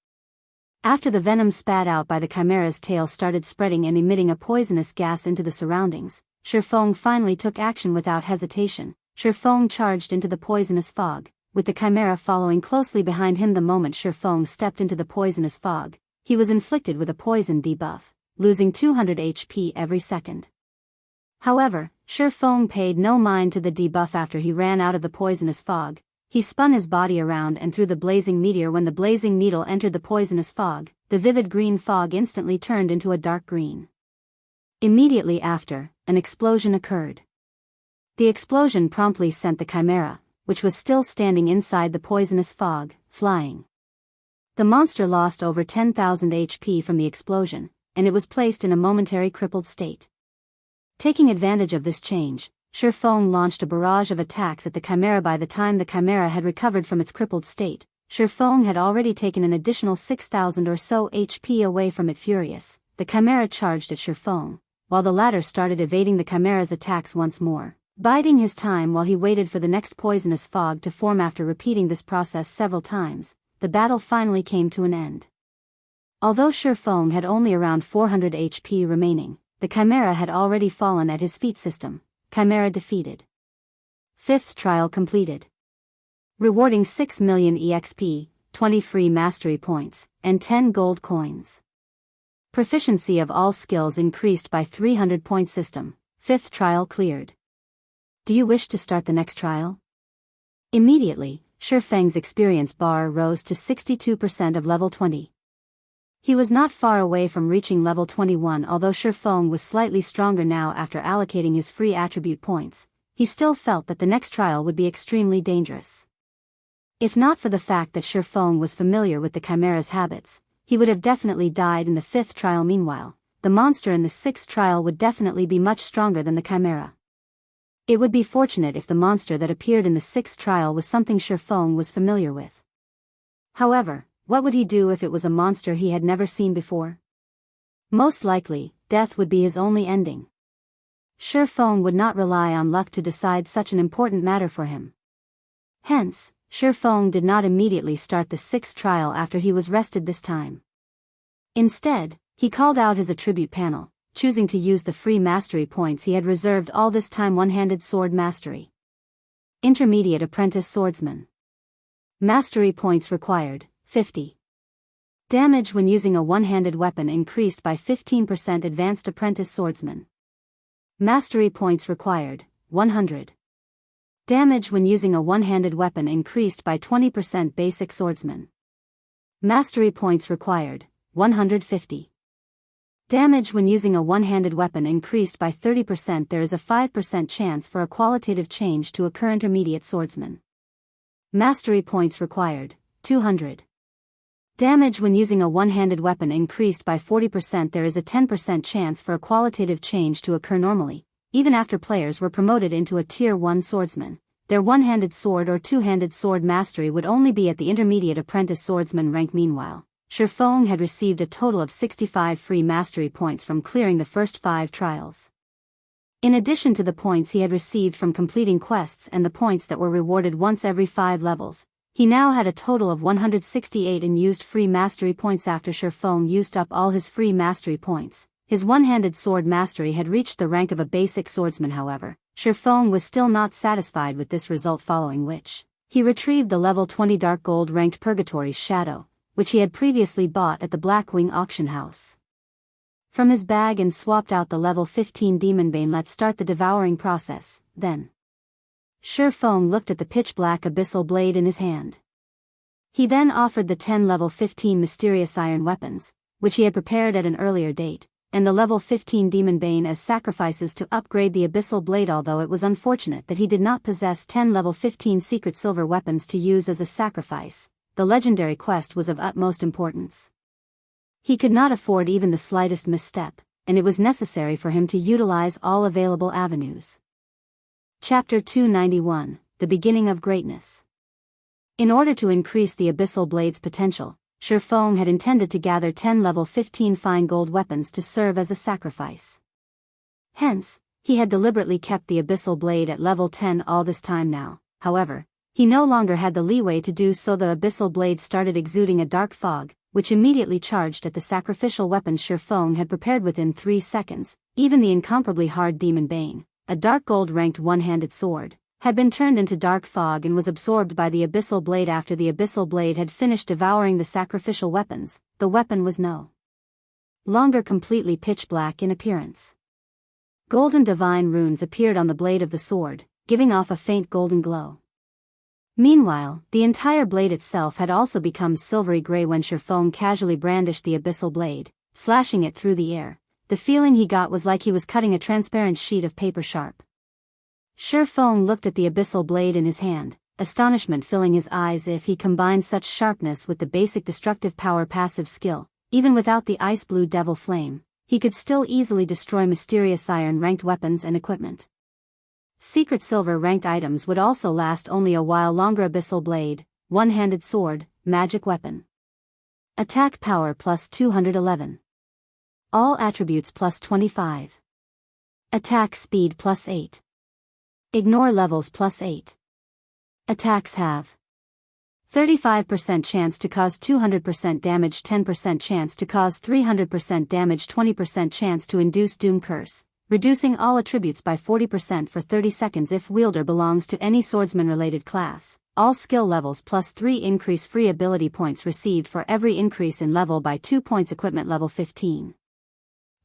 [SPEAKER 1] After the venom spat out by the Chimera's tail started spreading and emitting a poisonous gas into the surroundings, Feng finally took action without hesitation. Feng charged into the poisonous fog, with the Chimera following closely behind him. The moment Feng stepped into the poisonous fog, he was inflicted with a poison debuff, losing 200 HP every second. However, Feng paid no mind to the debuff. After he ran out of the poisonous fog, he spun his body around and threw the blazing meteor. When the blazing needle entered the poisonous fog, the vivid green fog instantly turned into a dark green. Immediately after, an explosion occurred. The explosion promptly sent the Chimera, which was still standing inside the poisonous fog, flying. The monster lost over 10,000 HP from the explosion, and it was placed in a momentary crippled state. Taking advantage of this change, Feng launched a barrage of attacks at the Chimera. By the time the Chimera had recovered from its crippled state, Feng had already taken an additional 6,000 or so HP away from it. Furious, the Chimera charged at Feng, while the latter started evading the Chimera's attacks once more, biding his time while he waited for the next poisonous fog to form. After repeating this process several times, the battle finally came to an end. Although Feng had only around 400 HP remaining, the Chimera had already fallen at his feet. System: Chimera defeated. 5th trial completed. Rewarding 6 million EXP, 20 free mastery points, and 10 gold coins. Proficiency of all skills increased by 300 point. System: 5th trial cleared. Do you wish to start the next trial? Immediately, Feng's experience bar rose to 62% of level 20. He was not far away from reaching level 21. Although Feng was slightly stronger now after allocating his free attribute points, he still felt that the next trial would be extremely dangerous. If not for the fact that Feng was familiar with the Chimera's habits, he would have definitely died in the 5th trial. Meanwhile, the monster in the 6th trial would definitely be much stronger than the Chimera. It would be fortunate if the monster that appeared in the 6th trial was something Feng was familiar with. However, what would he do if it was a monster he had never seen before? Most likely, death would be his only ending. Feng would not rely on luck to decide such an important matter for him. Hence, Feng did not immediately start the 6th trial after he was rested this time. Instead, he called out his attribute panel, choosing to use the free mastery points he had reserved all this time. One-handed sword mastery. Intermediate apprentice swordsman. Mastery points required, 50. Damage when using a one-handed weapon increased by 15%. Advanced apprentice swordsman. Mastery points required, 100. Damage when using a one-handed weapon increased by 20%. Basic swordsman. Mastery points required, 150. Damage when using a one-handed weapon increased by 30%. There is a 5% chance for a qualitative change to occur. Intermediate swordsman. Mastery points required, 200. Damage when using a one-handed weapon increased by 40%. There is a 10% chance for a qualitative change to occur. Normally, even after players were promoted into a Tier 1 swordsman, their one-handed sword or two-handed sword mastery would only be at the intermediate apprentice swordsman rank. Meanwhile, Feng had received a total of 65 free mastery points from clearing the first 5 trials. In addition to the points he had received from completing quests and the points that were rewarded once every 5 levels, he now had a total of 168 in used free mastery points. After Feng used up all his free mastery points, his one-handed sword mastery had reached the rank of a basic swordsman. However, Feng was still not satisfied with this result, following which, he retrieved the level 20 dark gold ranked Purgatory's Shadow, which he had previously bought at the Blackwing auction house, from his bag and swapped out the level 15 Demon Bane. Let's start the devouring process, then. Feng looked at the pitch-black abyssal blade in his hand. He then offered the 10 level 15 mysterious iron weapons, which he had prepared at an earlier date, and the level 15 Demon Bane as sacrifices to upgrade the abyssal blade. Although it was unfortunate that he did not possess 10 level 15 secret silver weapons to use as a sacrifice, the legendary quest was of utmost importance. He could not afford even the slightest misstep, and it was necessary for him to utilize all available avenues. Chapter 291, The Beginning of Greatness. In order to increase the abyssal blade's potential, Feng had intended to gather 10 level 15 fine gold weapons to serve as a sacrifice. Hence, he had deliberately kept the abyssal blade at level 10 all this time now. However, he no longer had the leeway to do so. The abyssal blade started exuding a dark fog, which immediately charged at the sacrificial weapons Feng had prepared within 3 seconds. Even the incomparably hard Demon Bane, a dark gold-ranked one-handed sword, had been turned into dark fog and was absorbed by the abyssal blade. After the abyssal blade had finished devouring the sacrificial weapons, the weapon was no longer completely pitch-black in appearance. Golden divine runes appeared on the blade of the sword, giving off a faint golden glow. Meanwhile, the entire blade itself had also become silvery gray. When Feng casually brandished the abyssal blade, slashing it through the air, the feeling he got was like he was cutting a transparent sheet of paper sharp. Feng looked at the abyssal blade in his hand, astonishment filling his eyes. If he combined such sharpness with the basic destructive power passive skill, even without the ice blue devil flame, he could still easily destroy mysterious iron-ranked weapons and equipment. Secret silver-ranked items would also last only a while longer. Abyssal blade, one-handed sword, magic weapon. Attack power plus 211. All attributes plus 25. Attack speed plus 8. Ignore levels plus 8. Attacks have 35% chance to cause 200% damage, 10% chance to cause 300% damage, 20% chance to induce Doom Curse, reducing all attributes by 40% for 30 seconds if wielder belongs to any swordsman-related class. All skill levels plus 3 increase free ability points received for every increase in level by 2 points. Equipment level 15.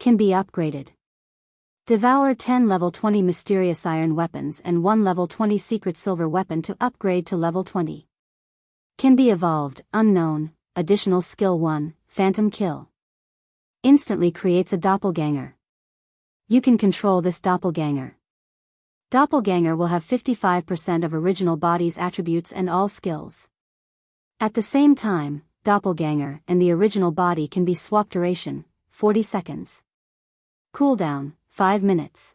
[SPEAKER 1] Can be upgraded. Devour 10 level 20 mysterious iron weapons and 1 level 20 secret silver weapon to upgrade to level 20. Can be evolved, unknown, additional skill 1, Phantom Kill. Instantly creates a doppelganger. You can control this doppelganger. Doppelganger will have 55% of original body's attributes and all skills. At the same time, doppelganger and the original body can be swapped. Duration, 40 seconds. Cooldown, 5 minutes.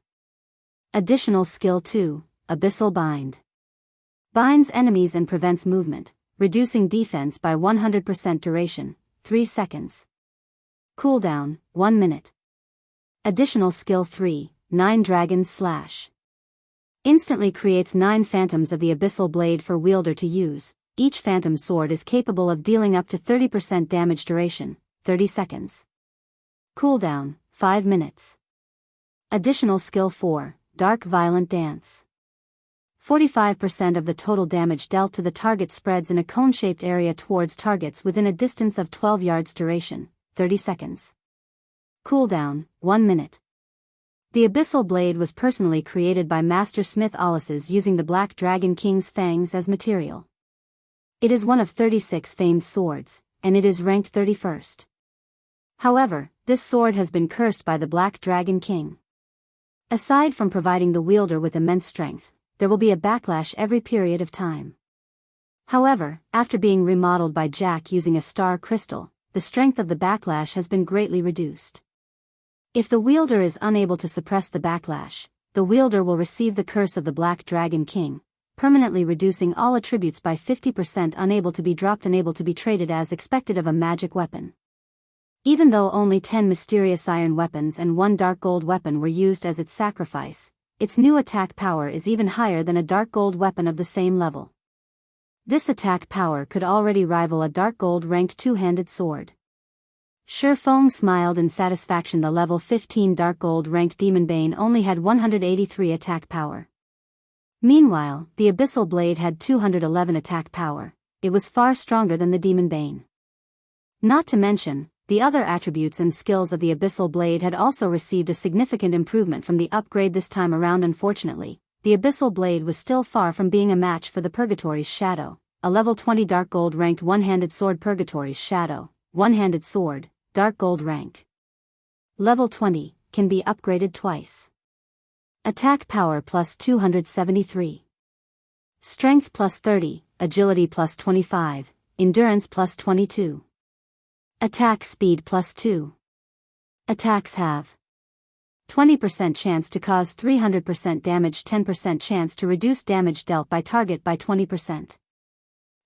[SPEAKER 1] Additional skill 2, Abyssal Bind. Binds enemies and prevents movement, reducing defense by 100%. Duration, 3 seconds. Cooldown, 1 minute. Additional skill 3, 9 Dragon's Slash. Instantly creates 9 phantoms of the abyssal blade for wielder to use. Each phantom sword is capable of dealing up to 30% damage. Duration, 30 seconds. Cooldown, 5 minutes. Additional skill 4, Dark Violent Dance. 45% of the total damage dealt to the target spreads in a cone-shaped area towards targets within a distance of 12 yards. Duration, 30 seconds. Cooldown, 1 minute. The abyssal blade was personally created by Master Smith Alice's using the Black Dragon King's fangs as material. It is one of 36 famed swords, and it is ranked 31st. However, this sword has been cursed by the Black Dragon King. Aside from providing the wielder with immense strength, there will be a backlash every period of time. However, after being remodeled by Jack using a star crystal, the strength of the backlash has been greatly reduced. If the wielder is unable to suppress the backlash, the wielder will receive the curse of the Black Dragon King, permanently reducing all attributes by 50%. Unable to be dropped, unable to be traded as expected of a magic weapon. Even though only 10 mysterious iron weapons and 1 dark gold weapon were used as its sacrifice, its new attack power is even higher than a dark gold weapon of the same level. This attack power could already rival a dark gold ranked two-handed sword. Feng smiled in satisfaction. The level 15 dark gold ranked Demon Bane only had 183 attack power. Meanwhile, the abyssal blade had 211 attack power. It was far stronger than the Demon Bane. Not to mention, the other attributes and skills of the abyssal blade had also received a significant improvement from the upgrade this time around. Unfortunately, the Abyssal Blade was still far from being a match for the Purgatory's Shadow, a level 20 Dark Gold ranked one-handed sword. Purgatory's Shadow, one-handed sword, Dark Gold rank. Level 20, can be upgraded twice. Attack power plus 273. Strength plus 30, agility plus 25, endurance plus 22. Attack speed plus 2. Attacks have 20% chance to cause 300% damage, 10% chance to reduce damage dealt by target by 20%.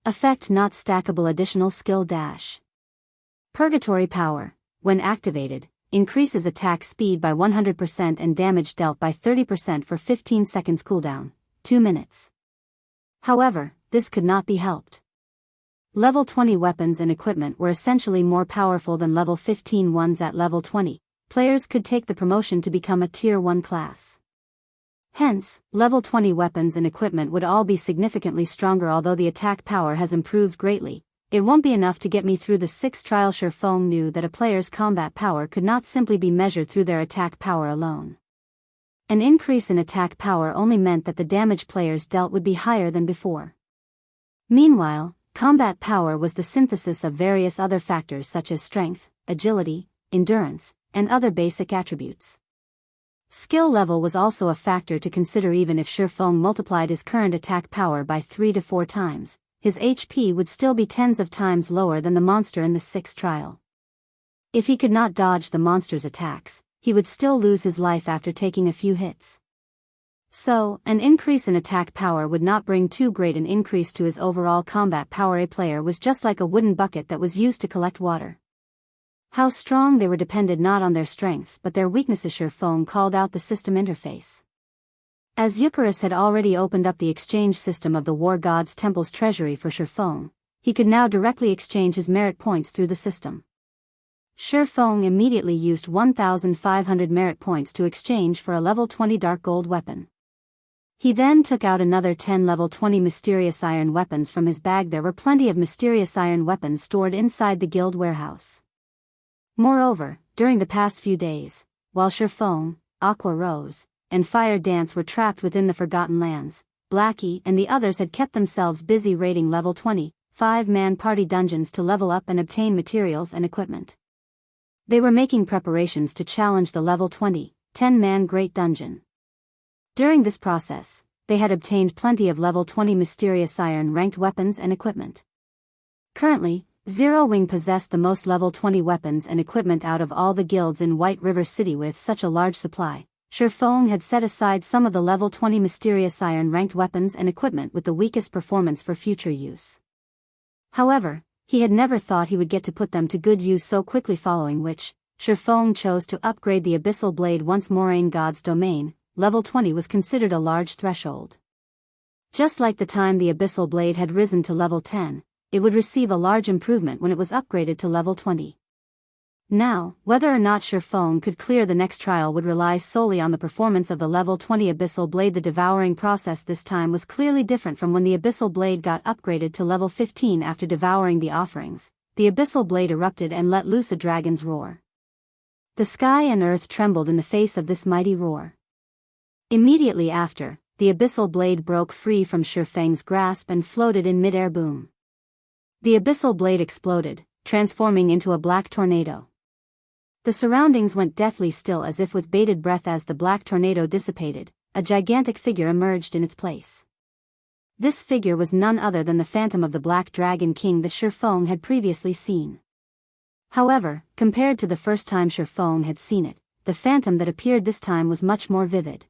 [SPEAKER 1] Effect not stackable. Additional skill dash. Purgatory power, when activated, increases attack speed by 100% and damage dealt by 30% for 15 seconds cooldown, 2 minutes. However, this could not be helped. Level 20 weapons and equipment were essentially more powerful than level 15 ones. At level 20, players could take the promotion to become a Tier 1 class. Hence, level 20 weapons and equipment would all be significantly stronger. Although the attack power has improved greatly, it won't be enough to get me through the 6th trial. Feng knew that a player's combat power could not simply be measured through their attack power alone. An increase in attack power only meant that the damage players dealt would be higher than before. Meanwhile, combat power was the synthesis of various other factors such as strength, agility, endurance, and other basic attributes. Skill level was also a factor to consider. Even if Feng multiplied his current attack power by 3 to 4 times, his HP would still be tens of times lower than the monster in the 6th trial. If he could not dodge the monster's attacks, he would still lose his life after taking a few hits. So, an increase in attack power would not bring too great an increase to his overall combat power. A player was just like a wooden bucket that was used to collect water. How strong they were depended not on their strengths but their weaknesses. Feng called out the system interface. As Eucharis had already opened up the exchange system of the War God's Temple's treasury for Feng, he could now directly exchange his merit points through the system. Feng immediately used 1,500 merit points to exchange for a level 20 dark gold weapon. He then took out another 10 level 20 mysterious iron weapons from his bag. There were plenty of mysterious iron weapons stored inside the guild warehouse. Moreover, during the past few days, while Feng, Aqua Rose, and Fire Dance were trapped within the Forgotten Lands, Blackie and the others had kept themselves busy raiding level 20, 5-man party dungeons to level up and obtain materials and equipment. They were making preparations to challenge the level 20, 10-man Great Dungeon. During this process, they had obtained plenty of level 20 mysterious iron ranked weapons and equipment. Currently, Zero Wing possessed the most level 20 weapons and equipment out of all the guilds in White River City. With such a large supply, Feng had set aside some of the level 20 mysterious iron ranked weapons and equipment with the weakest performance for future use. However, he had never thought he would get to put them to good use so quickly, following which, Feng chose to upgrade the Abyssal Blade once more. In God's domain, level 20 was considered a large threshold. Just like the time the Abyssal Blade had risen to level 10, it would receive a large improvement when it was upgraded to level 20. Now, whether or not Feng could clear the next trial would rely solely on the performance of the level 20 Abyssal Blade. The devouring process this time was clearly different from when the Abyssal Blade got upgraded to level 15. After devouring the offerings, the Abyssal Blade erupted and let loose a dragon's roar. The sky and earth trembled in the face of this mighty roar. Immediately after, the Abyssal Blade broke free from Feng's grasp and floated in mid-air. Boom! The Abyssal Blade exploded, transforming into a black tornado. The surroundings went deathly still as if with bated breath. As the black tornado dissipated, a gigantic figure emerged in its place. This figure was none other than the phantom of the Black Dragon King that Feng had previously seen. However, compared to the first time Feng had seen it, the phantom that appeared this time was much more vivid.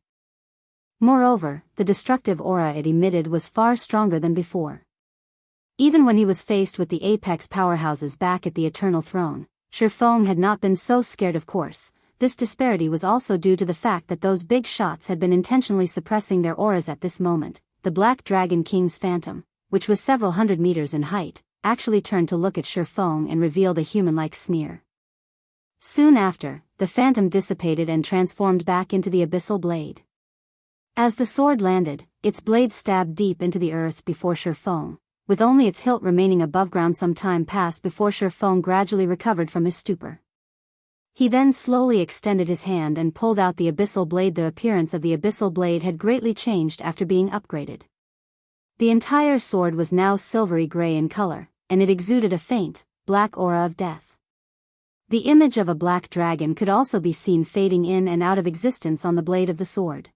[SPEAKER 1] Moreover, the destructive aura it emitted was far stronger than before. Even when he was faced with the apex powerhouses back at the Eternal Throne, Feng had not been so scared. Of course, this disparity was also due to the fact that those big shots had been intentionally suppressing their auras. At this moment, the Black Dragon King's phantom, which was several hundred meters in height, actually turned to look at Feng and revealed a human-like sneer. Soon after, the phantom dissipated and transformed back into the Abyssal Blade. As the sword landed, its blade stabbed deep into the earth before Feng, with only its hilt remaining above ground. Some time passed before Feng gradually recovered from his stupor. He then slowly extended his hand and pulled out the abyssal blade. The appearance of the abyssal blade had greatly changed after being upgraded. The entire sword was now silvery gray in color, and it exuded a faint, black aura of death. The image of a black dragon could also be seen fading in and out of existence on the blade of the sword.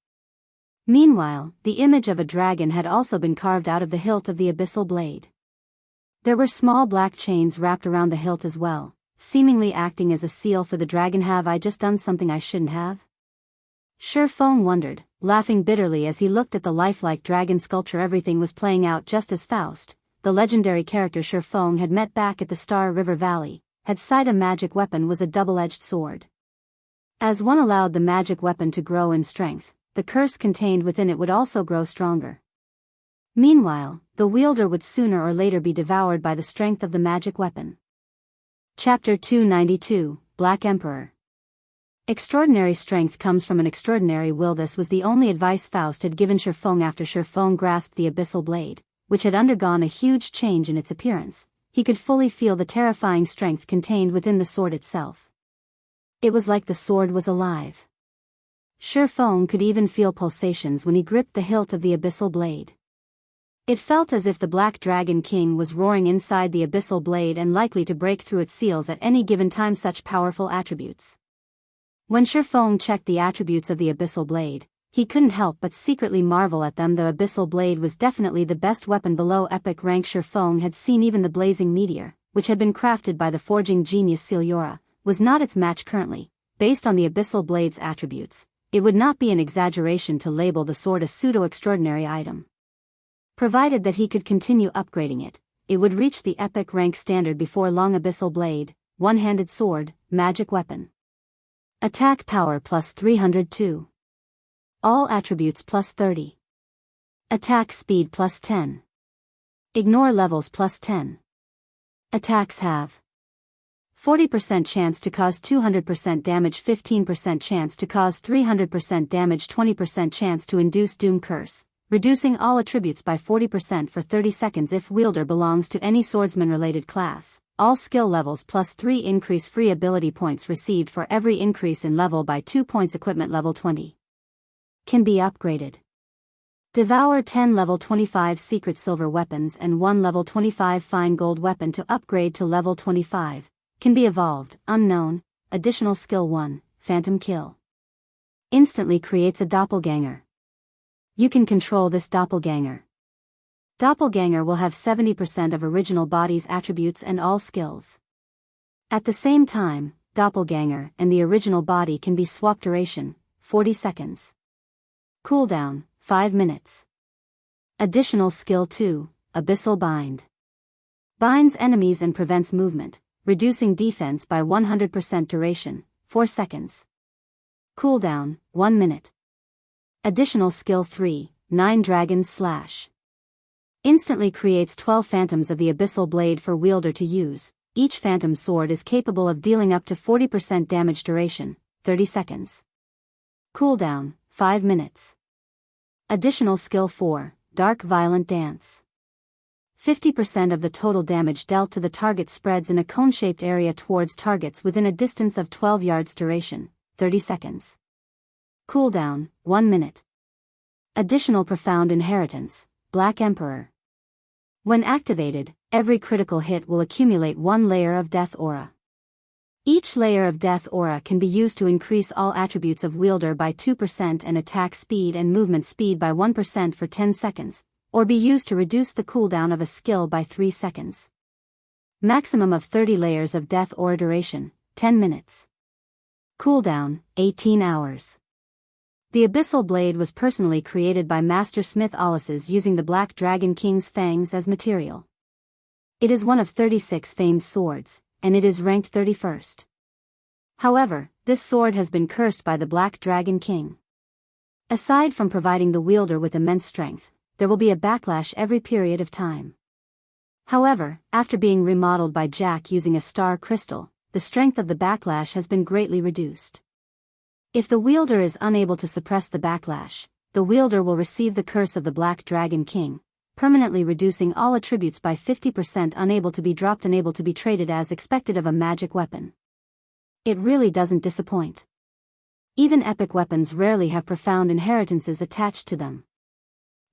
[SPEAKER 1] Meanwhile, the image of a dragon had also been carved out of the hilt of the abyssal blade. There were small black chains wrapped around the hilt as well, seemingly acting as a seal for the dragon. Have I just done something I shouldn't have? Feng wondered, laughing bitterly as he looked at the lifelike dragon sculpture. Everything was playing out just as Faust, the legendary character Feng had met back at the Star River Valley, had said a magic weapon was a double-edged sword. As one allowed the magic weapon to grow in strength, the curse contained within it would also grow stronger. Meanwhile, the wielder would sooner or later be devoured by the strength of the magic weapon. Chapter 292, Black Emperor. Extraordinary strength comes from an extraordinary will. This was the only advice Faust had given Feng after Feng grasped the abyssal blade, which had undergone a huge change in its appearance. He could fully feel the terrifying strength contained within the sword itself. It was like the sword was alive. Feng could even feel pulsations when he gripped the hilt of the abyssal blade. It felt as if the Black Dragon King was roaring inside the abyssal blade and likely to break through its seals at any given time. Such powerful attributes. When Feng checked the attributes of the abyssal blade, he couldn't help but secretly marvel at them. The abyssal blade was definitely the best weapon below epic rank. Feng had seen even the blazing meteor, which had been crafted by the forging genius Celiora, was not its match currently. Based on the abyssal blade's attributes, it would not be an exaggeration to label the sword a pseudo-extraordinary item. Provided that he could continue upgrading it, it would reach the epic rank standard before long. Abyssal blade, one-handed sword, magic weapon. Attack power plus 302. All attributes plus 30. Attack speed plus 10. Ignore levels plus 10. Attacks have 40% chance to cause 200% damage, 15% chance to cause 300% damage, 20% chance to induce doom curse, reducing all attributes by 40% for 30 seconds if wielder belongs to any swordsman-related class. All skill levels plus 3 increase free ability points received for every increase in level by 2 points. Equipment level 20. Can be upgraded. Devour 10 level 25 secret silver weapons and 1 level 25 fine gold weapon to upgrade to level 25. Can be evolved. Unknown. Additional skill 1, Phantom Kill. Instantly creates a doppelganger. You can control this doppelganger. Doppelganger will have 70% of original body's attributes and all skills. At the same time, doppelganger and the original body can be swapped. Duration, 40 seconds. Cooldown, 5 minutes. Additional skill 2, Abyssal Bind. Binds enemies and prevents movement, reducing defense by 100%. Duration, 4 seconds. Cooldown, 1 minute. Additional skill 3, 9 Dragon Slash. Instantly creates 12 phantoms of the abyssal blade for wielder to use. Each phantom sword is capable of dealing up to 40% damage. Duration, 30 seconds. Cooldown, 5 minutes. Additional skill 4, Dark Violent Dance. 50% of the total damage dealt to the target spreads in a cone-shaped area towards targets within a distance of 12 yards. Duration, 30 seconds. Cooldown, 1 minute. Additional Profound Inheritance, Black Emperor. When activated, every critical hit will accumulate 1 layer of Death Aura. Each layer of Death Aura can be used to increase all attributes of wielder by 2% and attack speed and movement speed by 1% for 10 seconds, or be used to reduce the cooldown of a skill by 3 seconds. Maximum of 30 layers of Death Aura. Duration, 10 minutes. Cooldown, 18 hours. The Abyssal Blade was personally created by Master Smith Ollises using the Black Dragon King's fangs as material. It is one of 36 famed swords, and it is ranked 31st. However, this sword has been cursed by the Black Dragon King. Aside from providing the wielder with immense strength, there will be a backlash every period of time. However, after being remodeled by Jack using a star crystal, the strength of the backlash has been greatly reduced. If the wielder is unable to suppress the backlash, the wielder will receive the curse of the Black Dragon King, permanently reducing all attributes by 50%. Unable to be dropped, unable to be traded as expected of a magic weapon. It really doesn't disappoint. Even epic weapons rarely have profound inheritances attached to them.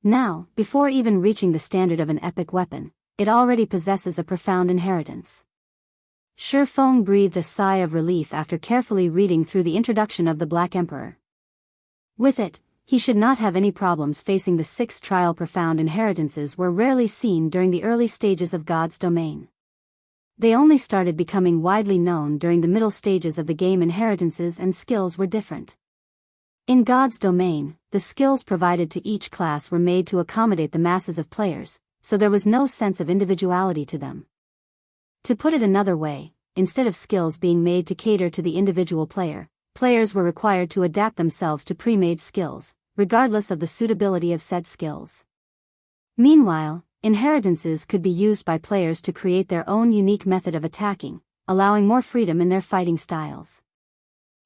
[SPEAKER 1] Now, before even reaching the standard of an epic weapon, it already possesses a profound inheritance. Feng breathed a sigh of relief after carefully reading through the introduction of the Black Emperor. With it, he should not have any problems facing the sixth trial. Profound inheritances were rarely seen during the early stages of God's domain. They only started becoming widely known during the middle stages of the game. Inheritances and skills were different. In God's domain, the skills provided to each class were made to accommodate the masses of players, so there was no sense of individuality to them. To put it another way, instead of skills being made to cater to the individual player, players were required to adapt themselves to pre-made skills, regardless of the suitability of said skills. Meanwhile, inheritances could be used by players to create their own unique method of attacking, allowing more freedom in their fighting styles.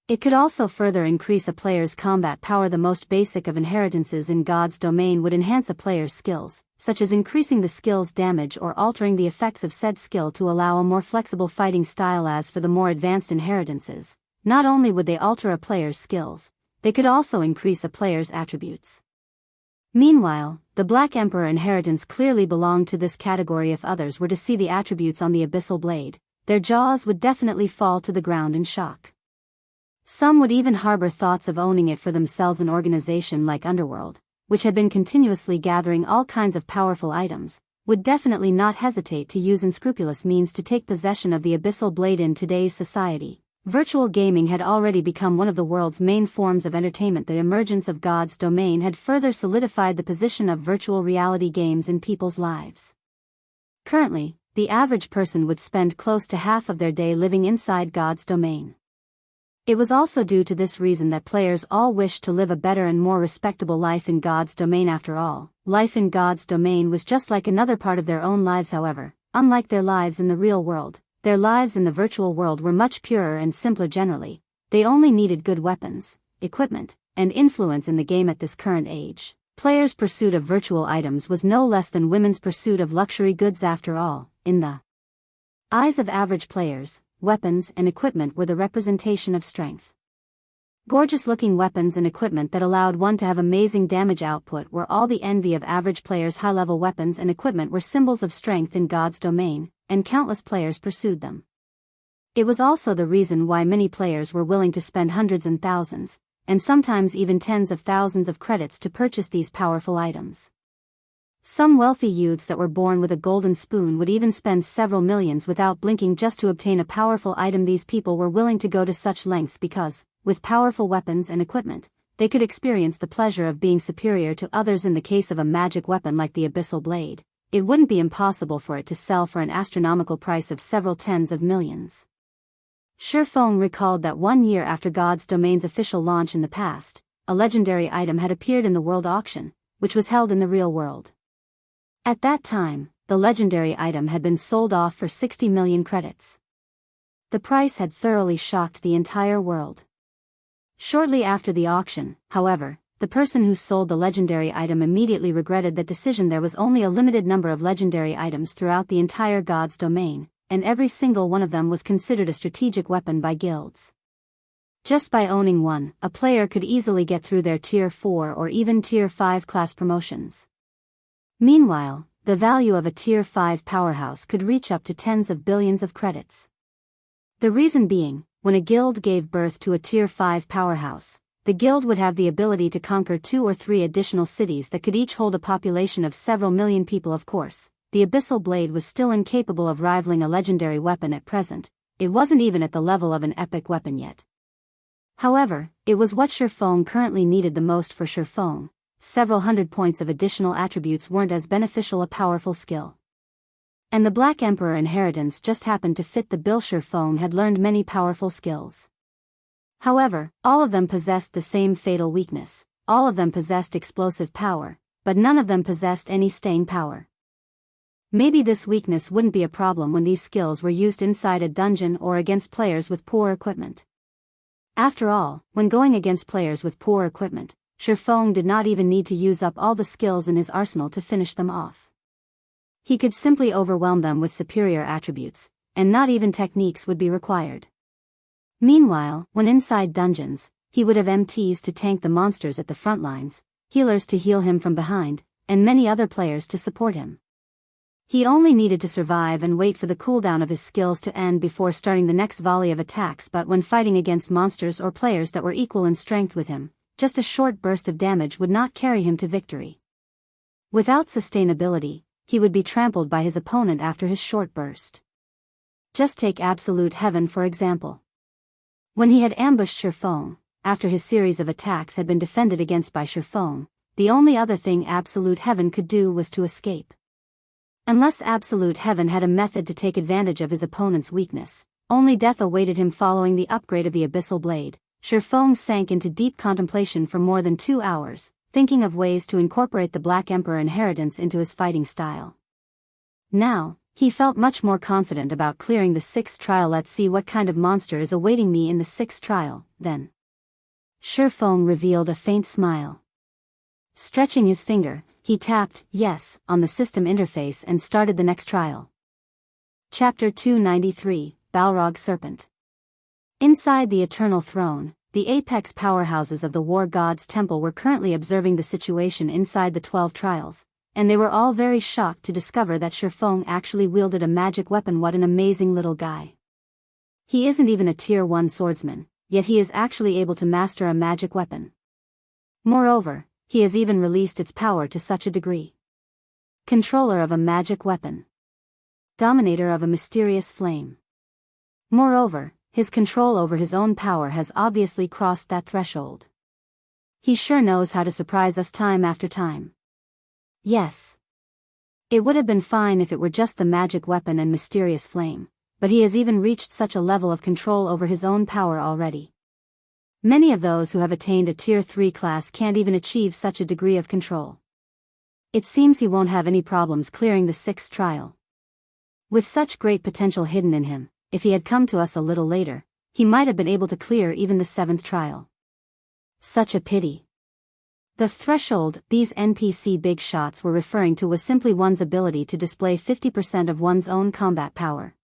[SPEAKER 1] It could also further increase a player's combat power. The most basic of inheritances in God's domain would enhance a player's skills, such as increasing the skill's damage or altering the effects of said skill to allow a more flexible fighting style. As for the more advanced inheritances, not only would they alter a player's skills, they could also increase a player's attributes. Meanwhile, the Black Emperor inheritance clearly belonged to this category. If others were to see the attributes on the Abyssal Blade, their jaws would definitely fall to the ground in shock. Some would even harbor thoughts of owning it for themselves. An organization like Underworld, which had been continuously gathering all kinds of powerful items, would definitely not hesitate to use unscrupulous means to take possession of the Abyssal Blade. In today's society, virtual gaming had already become one of the world's main forms of entertainment. The emergence of God's domain had further solidified the position of virtual reality games in people's lives. Currently, the average person would spend close to half of their day living inside God's domain. It was also due to this reason that players all wished to live a better and more respectable life in God's domain. After all, life in God's domain was just like another part of their own lives. However, unlike their lives in the real world, their lives in the virtual world were much purer and simpler. Generally, they only needed good weapons, equipment, and influence in the game. At this current age, players' pursuit of virtual items was no less than women's pursuit of luxury goods. After all, in the eyes of average players, weapons and equipment were the representation of strength. Gorgeous-looking weapons and equipment that allowed one to have amazing damage output were all the envy of average players. High-level weapons and equipment were symbols of strength in God's domain, and countless players pursued them. It was also the reason why many players were willing to spend hundreds and thousands, and sometimes even tens of thousands of credits to purchase these powerful items. Some wealthy youths that were born with a golden spoon would even spend several millions without blinking just to obtain a powerful item. These people were willing to go to such lengths because, with powerful weapons and equipment, they could experience the pleasure of being superior to others. In the case of a magic weapon like the Abyssal Blade, it wouldn't be impossible for it to sell for an astronomical price of several tens of millions. Feng recalled that 1 year after God's domain's official launch in the past, a legendary item had appeared in the world auction, which was held in the real world. At that time, the legendary item had been sold off for 60 million credits. The price had thoroughly shocked the entire world. Shortly after the auction, however, the person who sold the legendary item immediately regretted that decision. There was only a limited number of legendary items throughout the entire God's domain, and every single one of them was considered a strategic weapon by guilds. Just by owning one, a player could easily get through their Tier 4 or even Tier 5 class promotions. Meanwhile, the value of a Tier 5 powerhouse could reach up to tens of billions of credits. The reason being, when a guild gave birth to a Tier 5 powerhouse, the guild would have the ability to conquer 2 or 3 additional cities that could each hold a population of several million people. Of course, the Abyssal Blade was still incapable of rivaling a legendary weapon at present. It wasn't even at the level of an epic weapon yet. However, it was what Feng currently needed the most. For Feng, several hundred points of additional attributes weren't as beneficial a powerful skill. And the Black Emperor inheritance just happened to fit the bill. Feng had learned many powerful skills. However, all of them possessed the same fatal weakness. All of them possessed explosive power, but none of them possessed any staying power. Maybe this weakness wouldn't be a problem when these skills were used inside a dungeon or against players with poor equipment. After all, when going against players with poor equipment, Feng did not even need to use up all the skills in his arsenal to finish them off. He could simply overwhelm them with superior attributes, and not even techniques would be required. Meanwhile, when inside dungeons, he would have MTs to tank the monsters at the front lines, healers to heal him from behind, and many other players to support him. He only needed to survive and wait for the cooldown of his skills to end before starting the next volley of attacks, but when fighting against monsters or players that were equal in strength with him, just a short burst of damage would not carry him to victory. Without sustainability, he would be trampled by his opponent after his short burst. Just take Absolute Heaven for example. When he had ambushed Feng, after his series of attacks had been defended against by Feng, the only other thing Absolute Heaven could do was to escape. Unless Absolute Heaven had a method to take advantage of his opponent's weakness, only death awaited him following the upgrade of the Abyssal Blade. Feng sank into deep contemplation for more than 2 hours, thinking of ways to incorporate the Black Emperor inheritance into his fighting style. Now, he felt much more confident about clearing the 6th trial. Let's see what kind of monster is awaiting me in the 6th trial, then. Feng revealed a faint smile. Stretching his finger, he tapped "Yes" on the system interface and started the next trial. Chapter 293, Balrog Serpent. Inside the Eternal Throne, the apex powerhouses of the War God's Temple were currently observing the situation inside the 12 trials, and they were all very shocked to discover that Feng actually wielded a magic weapon. What an amazing little guy. He isn't even a Tier 1 swordsman, yet he is actually able to master a magic weapon. Moreover, he has even released its power to such a degree. Controller of a magic weapon. Dominator of a mysterious flame. Moreover, his control over his own power has obviously crossed that threshold. He sure knows how to surprise us time after time. Yes. It would have been fine if it were just the magic weapon and mysterious flame, but he has even reached such a level of control over his own power already. Many of those who have attained a Tier 3 class can't even achieve such a degree of control. It seems he won't have any problems clearing the 6th trial. With such great potential hidden in him, if he had come to us a little later, he might have been able to clear even the 7th trial. Such a pity. The threshold these NPC big shots were referring to was simply one's ability to display 50% of one's own combat power.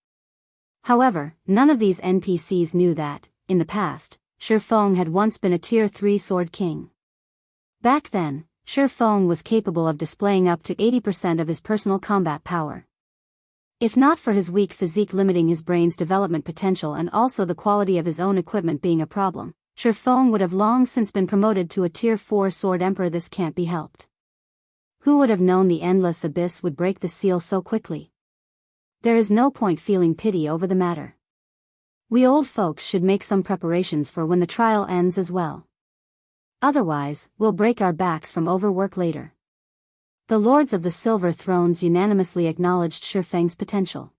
[SPEAKER 1] However, none of these NPCs knew that, in the past, Feng had once been a Tier 3 Sword King. Back then, Feng was capable of displaying up to 80% of his personal combat power. If not for his weak physique limiting his brain's development potential and also the quality of his own equipment being a problem, Feng would have long since been promoted to a Tier 4 Sword Emperor. This can't be helped. Who would have known the Endless Abyss would break the seal so quickly? There is no point feeling pity over the matter. We old folks should make some preparations for when the trial ends as well. Otherwise, we'll break our backs from overwork later. The Lords of the Silver Thrones unanimously acknowledged Feng's potential.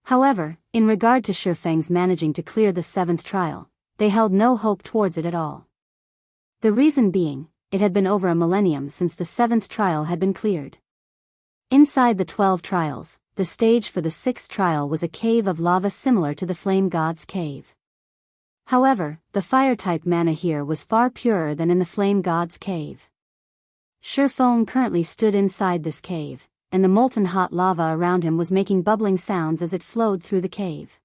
[SPEAKER 1] However, in regard to Feng's managing to clear the 7th trial, they held no hope towards it at all. The reason being, it had been over a millennium since the 7th trial had been cleared. Inside the 12 trials, the stage for the 6th trial was a cave of lava similar to the Flame God's Cave. However, the fire-type mana here was far purer than in the Flame God's Cave. Feng currently stood inside this cave, and the molten hot lava around him was making bubbling sounds as it flowed through the cave.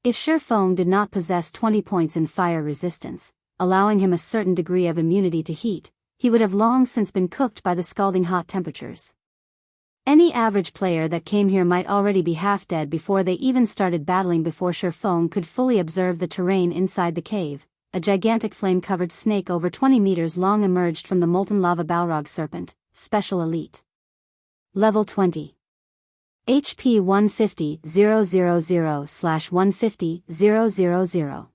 [SPEAKER 1] If Feng did not possess 20 points in fire resistance, allowing him a certain degree of immunity to heat, he would have long since been cooked by the scalding hot temperatures. Any average player that came here might already be half dead before they even started battling. Before Feng could fully observe the terrain inside the cave, a gigantic flame-covered snake over 20 meters long emerged from the molten lava. Balrog Serpent, Special Elite. Level 20. HP 150,000/150,000.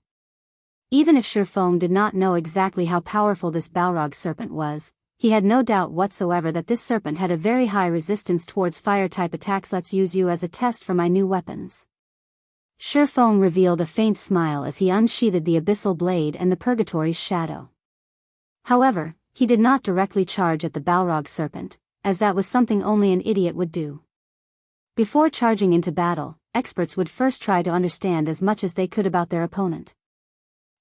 [SPEAKER 1] Even if Feng did not know exactly how powerful this Balrog Serpent was, he had no doubt whatsoever that this serpent had a very high resistance towards fire-type attacks. Let's use you as a test for my new weapons. Feng revealed a faint smile as he unsheathed the Abyssal Blade and the Purgatory's Shadow. However, he did not directly charge at the Balrog Serpent, as that was something only an idiot would do. Before charging into battle, experts would first try to understand as much as they could about their opponent.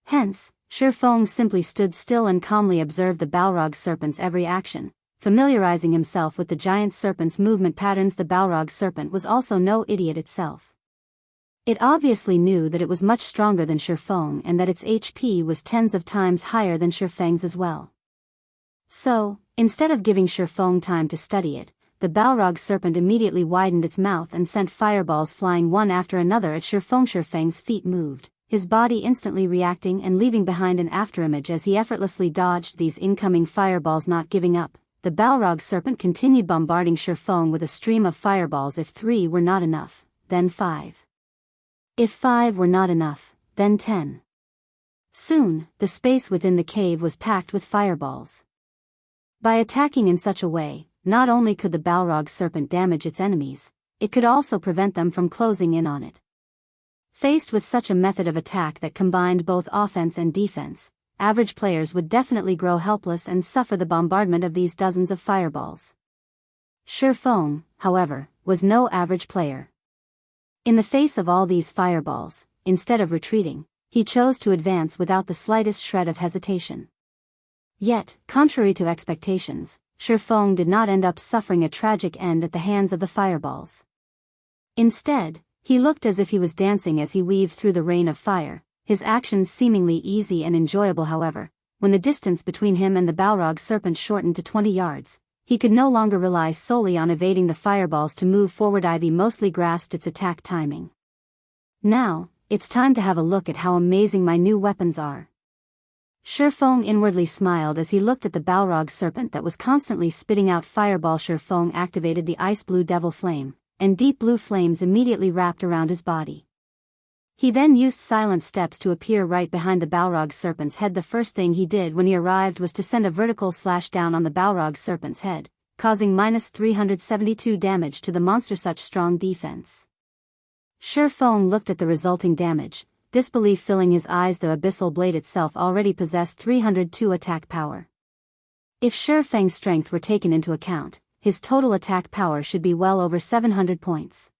[SPEAKER 1] Hence, Feng simply stood still and calmly observed the Balrog Serpent's every action, familiarizing himself with the giant serpent's movement patterns. The Balrog Serpent was also no idiot itself. It obviously knew that it was much stronger than Feng and that its HP was tens of times higher than Feng's as well. So, instead of giving Feng time to study it, the Balrog serpent immediately widened its mouth and sent fireballs flying one after another at Feng. Feng's feet moved, his body instantly reacting and leaving behind an afterimage as he effortlessly dodged these incoming fireballs. Not giving up, the Balrog serpent continued bombarding Feng with a stream of fireballs. If 3 were not enough, then 5. If 5 were not enough, then 10. Soon, the space within the cave was packed with fireballs. By attacking in such a way, not only could the Balrog serpent damage its enemies, it could also prevent them from closing in on it. Faced with such a method of attack that combined both offense and defense, average players would definitely grow helpless and suffer the bombardment of these dozens of fireballs. Feng, however, was no average player. In the face of all these fireballs, instead of retreating, he chose to advance without the slightest shred of hesitation. Yet, contrary to expectations, Feng did not end up suffering a tragic end at the hands of the fireballs. Instead, he looked as if he was dancing as he weaved through the rain of fire, his actions seemingly easy and enjoyable. However, when the distance between him and the Balrog serpent shortened to 20 yards, he could no longer rely solely on evading the fireballs to move forward. Ivy mostly grasped its attack timing. Now, it's time to have a look at how amazing my new weapons are. Feng inwardly smiled as he looked at the Balrog serpent that was constantly spitting out fireball. Feng activated the ice blue devil flame, and deep blue flames immediately wrapped around his body. He then used silent steps to appear right behind the Balrog serpent's head. The first thing he did when he arrived was to send a vertical slash down on the Balrog serpent's head, causing -372 damage to the monster. Such strong defense. Feng looked at the resulting damage, disbelief filling his eyes. The abyssal blade itself already possessed 302 attack power. If Feng's strength were taken into account, his total attack power should be well over 700 points.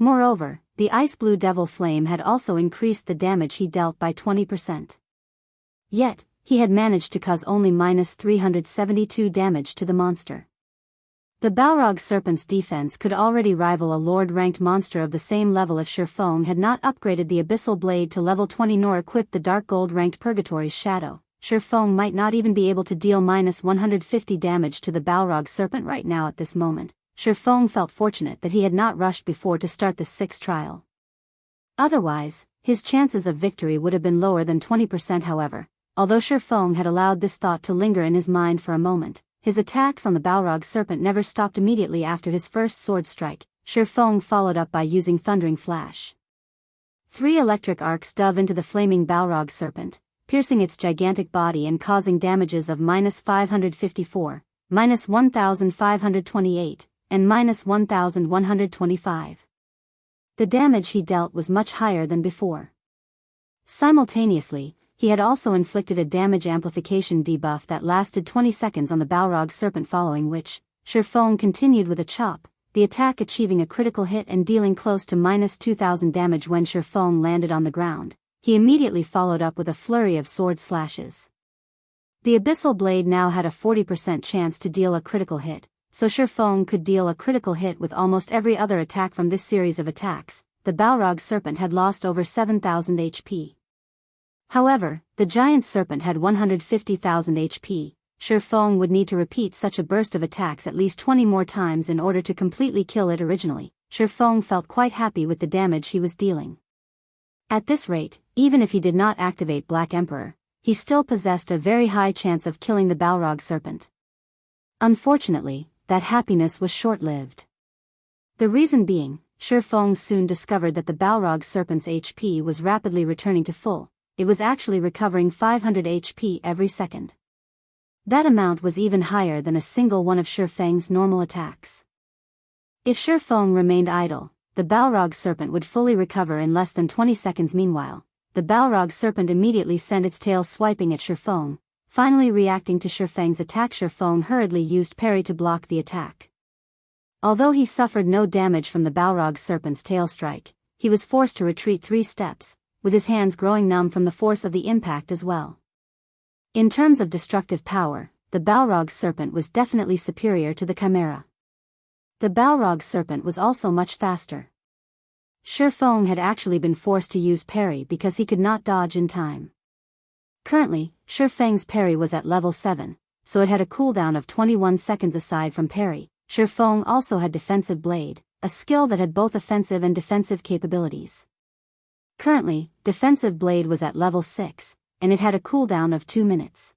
[SPEAKER 1] Moreover, the ice blue devil flame had also increased the damage he dealt by 20%. Yet, he had managed to cause only -372 damage to the monster. The Balrog serpent's defense could already rival a lord-ranked monster of the same level if Feng had not upgraded the abyssal blade to level 20 nor equipped the dark gold-ranked Purgatory's shadow. Feng might not even be able to deal -150 damage to the Balrog serpent right now. At this moment, Feng felt fortunate that he had not rushed before to start the 6th trial. Otherwise, his chances of victory would have been lower than 20%. However, although Feng had allowed this thought to linger in his mind for a moment, his attacks on the Balrog serpent never stopped. Immediately after his first sword strike, Feng followed up by using Thundering Flash. 3 electric arcs dove into the flaming Balrog serpent, piercing its gigantic body and causing damages of -554, -1528, and -1125. The damage he dealt was much higher than before. Simultaneously, he had also inflicted a damage amplification debuff that lasted 20 seconds on the Balrog serpent, following which, Feng continued with a chop, the attack achieving a critical hit and dealing close to -2000 damage. When Feng landed on the ground, he immediately followed up with a flurry of sword slashes. The abyssal blade now had a 40% chance to deal a critical hit, so Feng could deal a critical hit with almost every other attack from this series of attacks. The Balrog serpent had lost over 7,000 HP. However, the giant serpent had 150,000 HP. Feng would need to repeat such a burst of attacks at least 20 more times in order to completely kill it. Originally, Feng felt quite happy with the damage he was dealing. At this rate, even if he did not activate Black Emperor, he still possessed a very high chance of killing the Balrog serpent. Unfortunately, that happiness was short-lived. The reason being, Feng soon discovered that the Balrog serpent's HP was rapidly returning to full. It was actually recovering 500 HP every second. That amount was even higher than a single one of Feng's normal attacks. If Feng remained idle, the Balrog serpent would fully recover in less than 20 seconds. Meanwhile, the Balrog serpent immediately sent its tail swiping at Feng, finally reacting to Feng's attack. Feng hurriedly used parry to block the attack. Although he suffered no damage from the Balrog serpent's tail strike, he was forced to retreat 3 steps, with his hands growing numb from the force of the impact as well. In terms of destructive power, the Balrog serpent was definitely superior to the Chimera. The Balrog serpent was also much faster. Feng had actually been forced to use parry because he could not dodge in time. Currently, Feng's parry was at level 7, so it had a cooldown of 21 seconds. Aside from parry, Feng also had Defensive Blade, a skill that had both offensive and defensive capabilities. Currently, Defensive Blade was at level 6, and it had a cooldown of 2 minutes.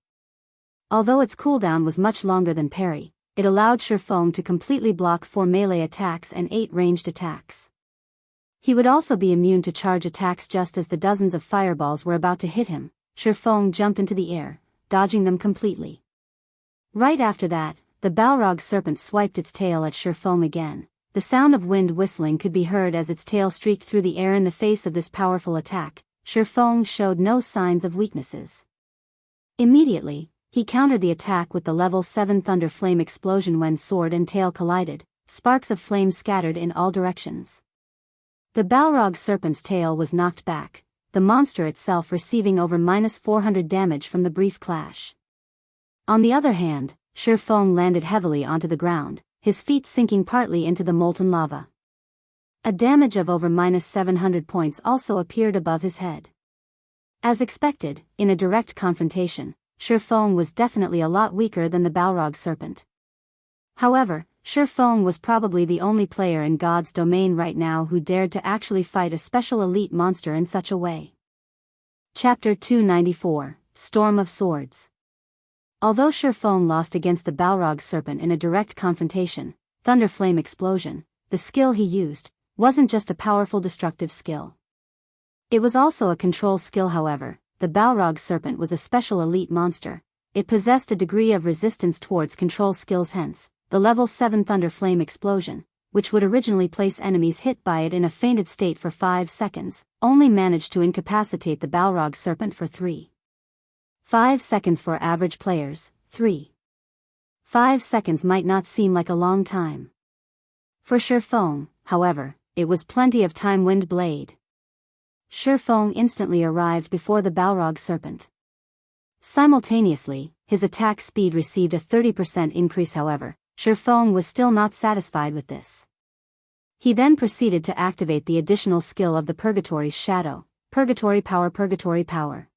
[SPEAKER 1] Although its cooldown was much longer than parry, it allowed Feng to completely block 4 melee attacks and 8 ranged attacks. He would also be immune to charge attacks. Just as the dozens of fireballs were about to hit him, Feng jumped into the air, dodging them completely. Right after that, the Balrog Serpent swiped its tail at Feng again. The sound of wind whistling could be heard as its tail streaked through the air in the face of this powerful attack. Feng showed no signs of weaknesses. Immediately, he countered the attack with the level 7 Thunder Flame explosion. When sword and tail collided, sparks of flame scattered in all directions. The Balrog Serpent's tail was knocked back, the monster itself receiving over -400 damage from the brief clash. On the other hand, Feng landed heavily onto the ground, his feet sinking partly into the molten lava. A damage of over -700 points also appeared above his head. As expected, in a direct confrontation, Feng was definitely a lot weaker than the Balrog Serpent. However, Feng was probably the only player in God's domain right now who dared to actually fight a special elite monster in such a way. Chapter 294, Storm of Swords. Although Feng lost against the Balrog Serpent in a direct confrontation, Thunder Flame Explosion, the skill he used, wasn't just a powerful destructive skill. It was also a control skill. However, the Balrog Serpent was a special elite monster. It possessed a degree of resistance towards control skills. Hence, the level 7 Thunder Flame Explosion, which would originally place enemies hit by it in a fainted state for 5 seconds, only managed to incapacitate the Balrog Serpent for 5 seconds for average players. 5 seconds might not seem like a long time. For Feng, however, it was plenty of time. Wind Blade. Feng instantly arrived before the Balrog Serpent. Simultaneously, his attack speed received a 30% increase. However, Feng was still not satisfied with this. He then proceeded to activate the additional skill of the Purgatory's Shadow, Purgatory Power.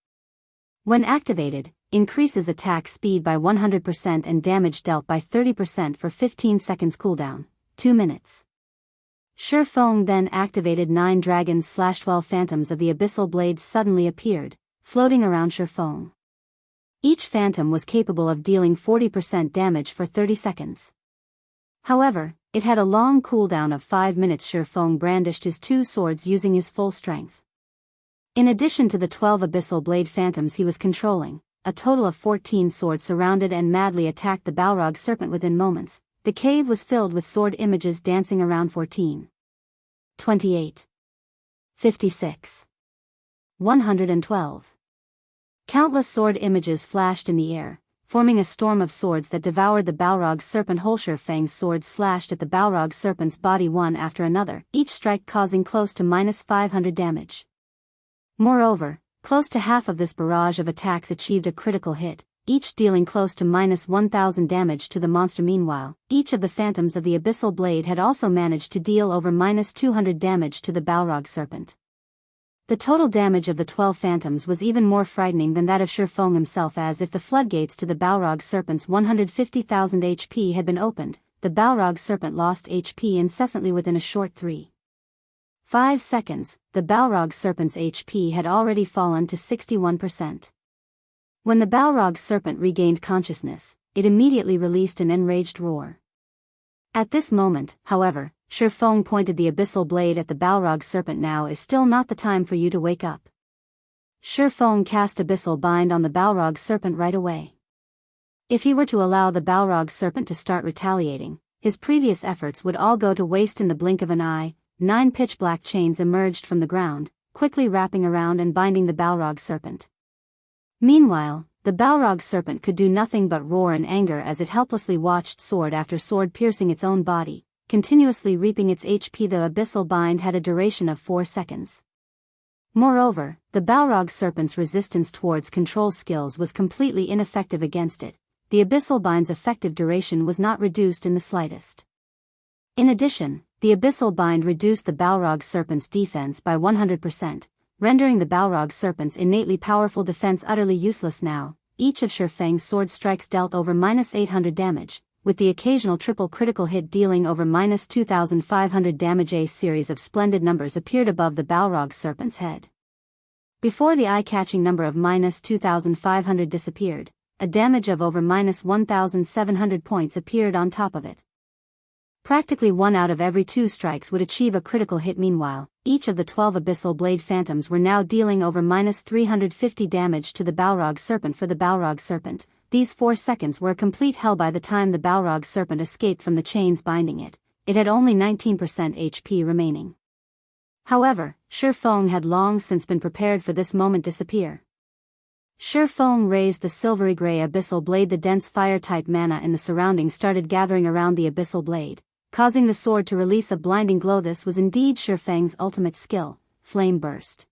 [SPEAKER 1] When activated, increases attack speed by 100% and damage dealt by 30% for 15 seconds cooldown, 2 minutes. Feng then activated 9 dragons/12 phantoms of the Abyssal Blades suddenly appeared, floating around Feng. Each phantom was capable of dealing 40% damage for 30 seconds. However, it had a long cooldown of 5 minutes. Feng brandished his 2 swords using his full strength. In addition to the 12 Abyssal Blade phantoms he was controlling, a total of 14 swords surrounded and madly attacked the Balrog Serpent within moments. The cave was filled with sword images dancing around. 14, 28, 56, 112. Countless sword images flashed in the air, forming a storm of swords that devoured the Balrog Serpent. Feng's swords slashed at the Balrog Serpent's body one after another, each strike causing close to -500 damage. Moreover, close to half of this barrage of attacks achieved a critical hit, each dealing close to -1000 damage to the monster. Meanwhile, each of the phantoms of the Abyssal Blade had also managed to deal over -200 damage to the Balrog Serpent. The total damage of the 12 phantoms was even more frightening than that of Feng himself, as if the floodgates to the Balrog Serpent's 150,000 HP had been opened. The Balrog Serpent lost HP incessantly within a short 5 seconds. The Balrog Serpent's HP had already fallen to 61%. When the Balrog Serpent regained consciousness, it immediately released an enraged roar. At this moment, however, Feng pointed the Abyssal Blade at the Balrog Serpent. Now is still not the time for you to wake up. Feng cast Abyssal Bind on the Balrog Serpent right away. If he were to allow the Balrog Serpent to start retaliating, his previous efforts would all go to waste. In the blink of an eye, 9 pitch-black chains emerged from the ground, quickly wrapping around and binding the Balrog Serpent. Meanwhile, the Balrog Serpent could do nothing but roar in anger as it helplessly watched sword after sword piercing its own body, continuously reaping its HP. The Abyssal Bind had a duration of 4 seconds. Moreover, the Balrog Serpent's resistance towards control skills was completely ineffective against it. The Abyssal Bind's effective duration was not reduced in the slightest. In addition, the Abyssal Bind reduced the Balrog Serpent's defense by 100%, rendering the Balrog Serpent's innately powerful defense utterly useless now. Each of Feng's sword strikes dealt over -800 damage, with the occasional triple critical hit dealing over -2500 damage. A series of splendid numbers appeared above the Balrog Serpent's head. Before the eye-catching number of -2500 disappeared, a damage of over -1700 points appeared on top of it. Practically 1 out of every 2 strikes would achieve a critical hit. Meanwhile, each of the 12 Abyssal Blade Phantoms were now dealing over -350 damage to the Balrog Serpent. For the Balrog Serpent, these 4 seconds were a complete hell. By the time the Balrog Serpent escaped from the chains binding it, it had only 19% HP remaining. However, Feng had long since been prepared for this moment disappear. Feng raised the silvery gray Abyssal Blade. The dense fire-type mana in the surroundings started gathering around the Abyssal Blade, causing the sword to release a blinding glow. This was indeed Feng's ultimate skill, Flame Burst.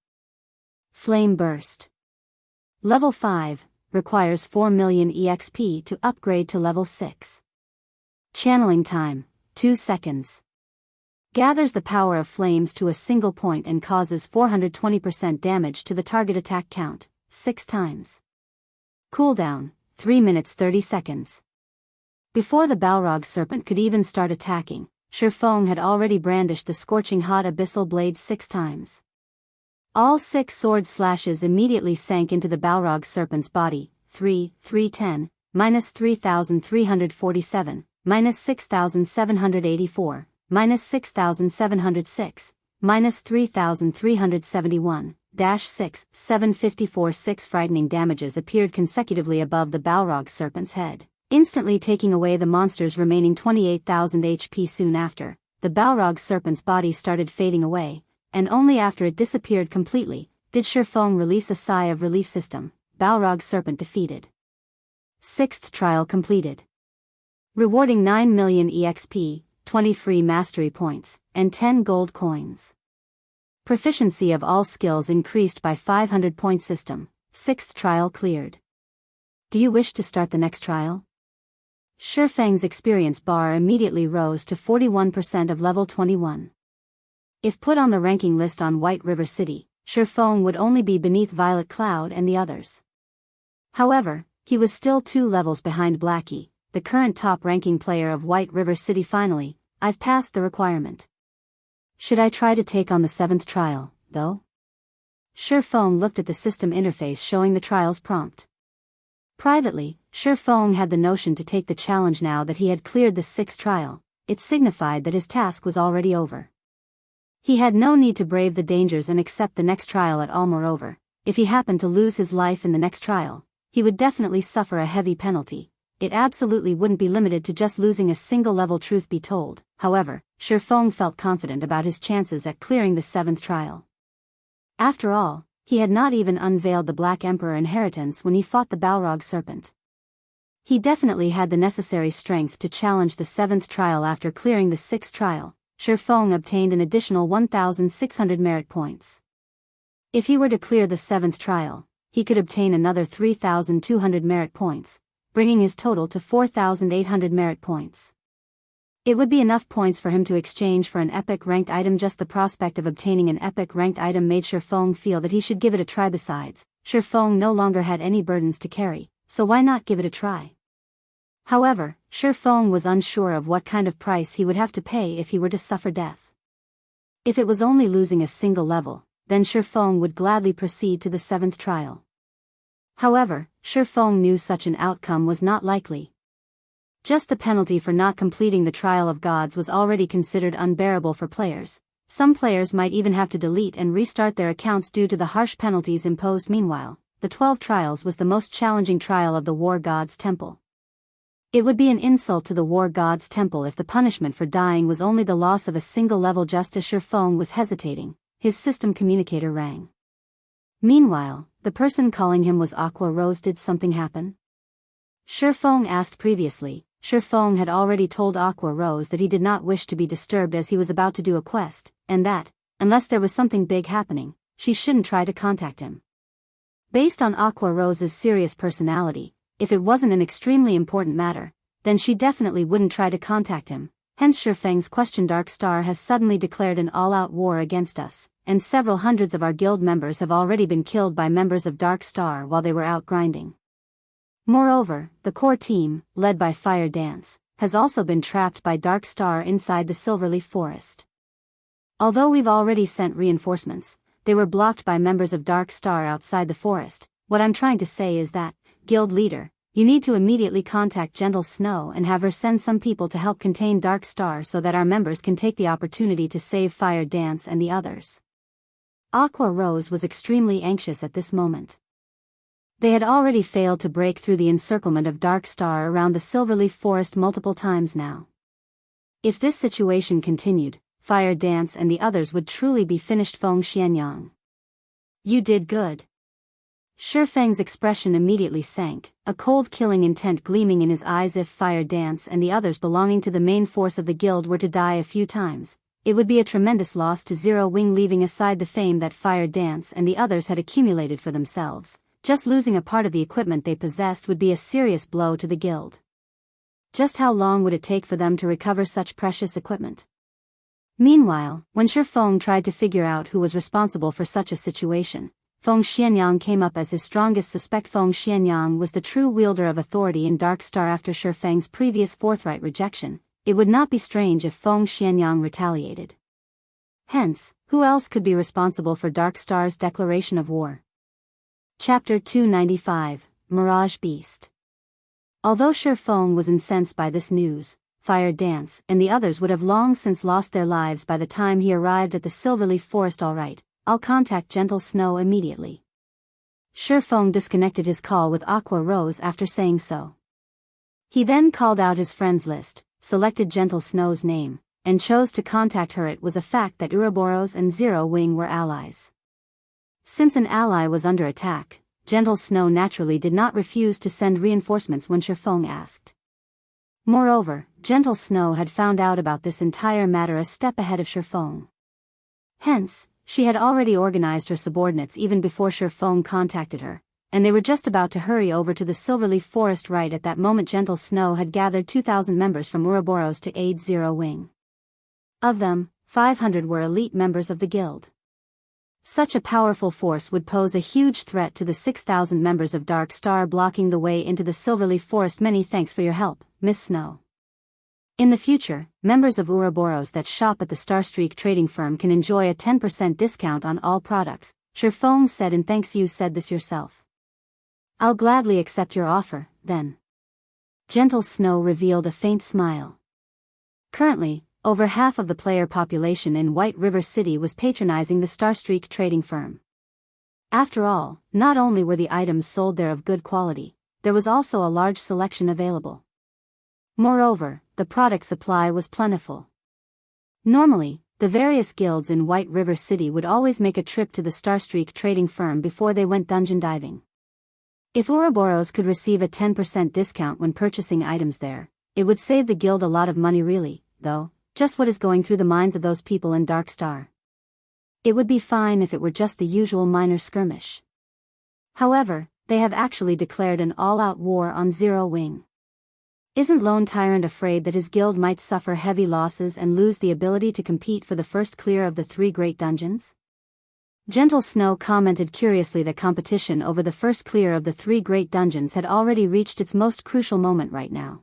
[SPEAKER 1] Flame Burst. Level 5, requires 4 million EXP to upgrade to level 6. Channeling time, 2 seconds. Gathers the power of flames to a single point and causes 420% damage to the target. Attack count, 6 times. Cooldown, 3 minutes 30 seconds. Before the Balrog Serpent could even start attacking, Feng had already brandished the scorching hot Abyssal Blade 6 times. All 6 sword slashes immediately sank into the Balrog Serpent's body. 310, -3347, -6784, -6706, -3371, -6, 754. 6 frightening damages appeared consecutively above the Balrog Serpent's head, instantly taking away the monster's remaining 28,000 HP. Soon after, the Balrog Serpent's body started fading away, and only after it disappeared completely, did Feng release a sigh of relief. System, Balrog Serpent defeated. 6th trial completed. Rewarding 9 million EXP, 20 free mastery points, and 10 gold coins. Proficiency of all skills increased by 500 points. System, 6th trial cleared. Do you wish to start the next trial? Feng's experience bar immediately rose to 41% of level 21. If put on the ranking list on White River City, Feng would only be beneath Violet Cloud and the others. However, he was still 2 levels behind Blackie, the current top-ranking player of White River City. Finally, I've passed the requirement. Should I try to take on the 7th trial, though? Feng looked at the system interface showing the trial's prompt. Privately, Feng had the notion to take the challenge now that he had cleared the 6th trial. It signified that his task was already over. He had no need to brave the dangers and accept the next trial at all. Moreover, if he happened to lose his life in the next trial, he would definitely suffer a heavy penalty. It absolutely wouldn't be limited to just losing a single level. Truth be told, however, Feng felt confident about his chances at clearing the 7th trial. After all, he had not even unveiled the Black Emperor inheritance when he fought the Balrog Serpent. He definitely had the necessary strength to challenge the 7th trial. After clearing the 6th trial, Feng obtained an additional 1,600 merit points. If he were to clear the 7th trial, he could obtain another 3,200 merit points, bringing his total to 4,800 merit points. It would be enough points for him to exchange for an epic ranked item. Just the prospect of obtaining an epic ranked item made Feng feel that he should give it a try. Besides, Feng no longer had any burdens to carry, so why not give it a try? However, Feng was unsure of what kind of price he would have to pay if he were to suffer death. If it was only losing a single level, then Feng would gladly proceed to the 7th trial. However, Feng knew such an outcome was not likely. Just the penalty for not completing the Trial of Gods was already considered unbearable for players. Some players might even have to delete and restart their accounts due to the harsh penalties imposed. Meanwhile, the 12 trials was the most challenging trial of the War God's Temple. It would be an insult to the War God's Temple if the punishment for dying was only the loss of a single level. Just as Feng was hesitating, his system communicator rang. Meanwhile, the person calling him was Aqua Rose. Did something happen? Feng asked previously. Feng had already told Aqua Rose that he did not wish to be disturbed as he was about to do a quest, and that, unless there was something big happening, she shouldn't try to contact him. Based on Aqua Rose's serious personality, if it wasn't an extremely important matter, then she definitely wouldn't try to contact him. Hence Feng's question. Dark Star has suddenly declared an all-out war against us, and several hundreds of our guild members have already been killed by members of Dark Star while they were out grinding. Moreover, the core team, led by Fire Dance, has also been trapped by Dark Star inside the Silverleaf Forest. Although we've already sent reinforcements, they were blocked by members of Dark Star outside the forest. What I'm trying to say is that, guild leader, you need to immediately contact Gentle Snow and have her send some people to help contain Dark Star so that our members can take the opportunity to save Fire Dance and the others. Aqua Rose was extremely anxious at this moment. They had already failed to break through the encirclement of Dark Star around the Silverleaf Forest multiple times now. If this situation continued, Fire Dance and the others would truly be finished. Feng Xianyang. You did good. Feng's expression immediately sank, a cold killing intent gleaming in his eyes. If Fire Dance and the others belonging to the main force of the guild were to die a few times, it would be a tremendous loss to Zero Wing. Leaving aside the fame that Fire Dance and the others had accumulated for themselves, just losing a part of the equipment they possessed would be a serious blow to the guild. Just how long would it take for them to recover such precious equipment? Meanwhile, when Feng tried to figure out who was responsible for such a situation, Feng Xianyang came up as his strongest suspect. Feng Xianyang was the true wielder of authority in Dark Star. After Feng's previous forthright rejection, it would not be strange if Feng Xianyang retaliated. Hence, who else could be responsible for Dark Star's declaration of war? Chapter 295, Mirage Beast. Although Feng was incensed by this news, Fire Dance and the others would have long since lost their lives by the time he arrived at the Silverleaf Forest. All right, I'll contact Gentle Snow immediately. Feng disconnected his call with Aqua Rose after saying so. He then called out his friends list, selected Gentle Snow's name, and chose to contact her. It was a fact that Ouroboros and Zero Wing were allies. Since an ally was under attack, Gentle Snow naturally did not refuse to send reinforcements when Feng asked. Moreover, Gentle Snow had found out about this entire matter a step ahead of Feng. Hence, she had already organized her subordinates even before Feng contacted her, and they were just about to hurry over to the Silverleaf Forest. Right at that moment, Gentle Snow had gathered 2,000 members from Ouroboros to aid Zero Wing. Of them, 500 were elite members of the guild. Such a powerful force would pose a huge threat to the 6,000 members of Dark Star blocking the way into the Silverleaf Forest. Many thanks for your help, Miss Snow. In the future, members of Ouroboros that shop at the Starstreak trading firm can enjoy a 10% discount on all products, Feng said. And thanks, you said this yourself. I'll gladly accept your offer, then. Gentle Snow revealed a faint smile. Currently, over half of the player population in White River City was patronizing the Starstreak trading firm. After all, not only were the items sold there of good quality, there was also a large selection available. Moreover, the product supply was plentiful. Normally, the various guilds in White River City would always make a trip to the Starstreak trading firm before they went dungeon diving. If Ouroboros could receive a 10% discount when purchasing items there, it would save the guild a lot of money. Really, though, just what is going through the minds of those people in Dark Star? It would be fine if it were just the usual minor skirmish. However, they have actually declared an all-out war on Zero Wing. Isn't Lone Tyrant afraid that his guild might suffer heavy losses and lose the ability to compete for the first clear of the 3 great dungeons? Gentle Snow commented curiously that competition over the first clear of the 3 great dungeons had already reached its most crucial moment right now.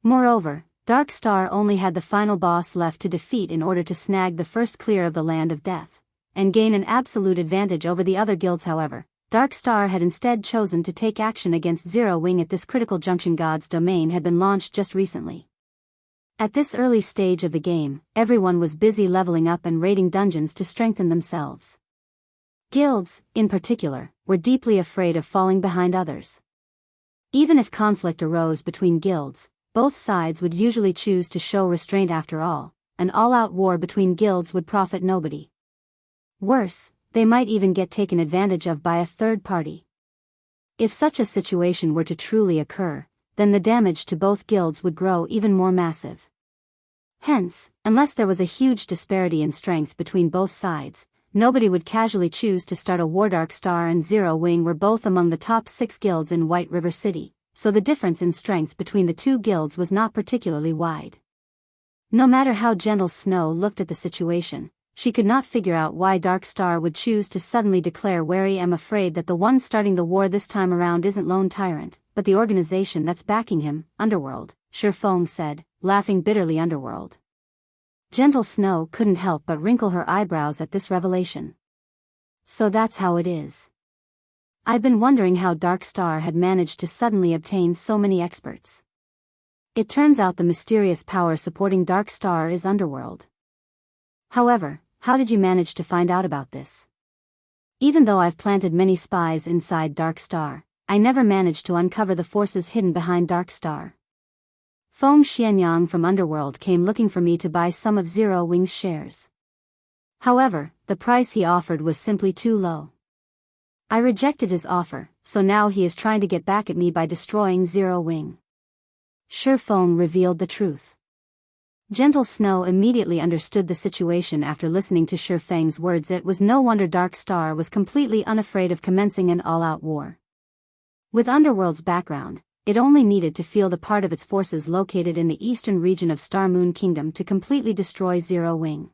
[SPEAKER 1] Moreover, Dark Star only had the final boss left to defeat in order to snag the first clear of the Land of Death, and gain an absolute advantage over the other guilds. However, Dark Star had instead chosen to take action against Zero Wing at this critical junction. God's Domain had been launched just recently. At this early stage of the game, everyone was busy leveling up and raiding dungeons to strengthen themselves. Guilds, in particular, were deeply afraid of falling behind others. Even if conflict arose between guilds, both sides would usually choose to show restraint. After all, an all-out war between guilds would profit nobody. Worse, they might even get taken advantage of by a third party. If such a situation were to truly occur, then the damage to both guilds would grow even more massive. Hence, unless there was a huge disparity in strength between both sides, nobody would casually choose to start a war. Dark Star and Zero Wing were both among the top 6 guilds in White River City, so the difference in strength between the 2 guilds was not particularly wide. No matter how gentle Snow looked at the situation, she could not figure out why Dark Star would choose to suddenly declare wary. "I'm afraid that the one starting the war this time around isn't Lone Tyrant, but the organization that's backing him, Underworld," Feng said, laughing bitterly. Underworld. Gentle Snow couldn't help but wrinkle her eyebrows at this revelation. So that's how it is. I'd been wondering how Dark Star had managed to suddenly obtain so many experts. It turns out the mysterious power supporting Dark Star is Underworld. However, how did you manage to find out about this? Even though I've planted many spies inside Dark Star, I never managed to uncover the forces hidden behind Dark Star. Feng Xianyang from Underworld came looking for me to buy some of Zero Wing's shares. However, the price he offered was simply too low. I rejected his offer, so now he is trying to get back at me by destroying Zero Wing. Feng revealed the truth. Gentle Snow immediately understood the situation after listening to Feng's words. It was no wonder Dark Star was completely unafraid of commencing an all-out war. With Underworld's background, it only needed to field a part of its forces located in the eastern region of Star Moon Kingdom to completely destroy Zero Wing.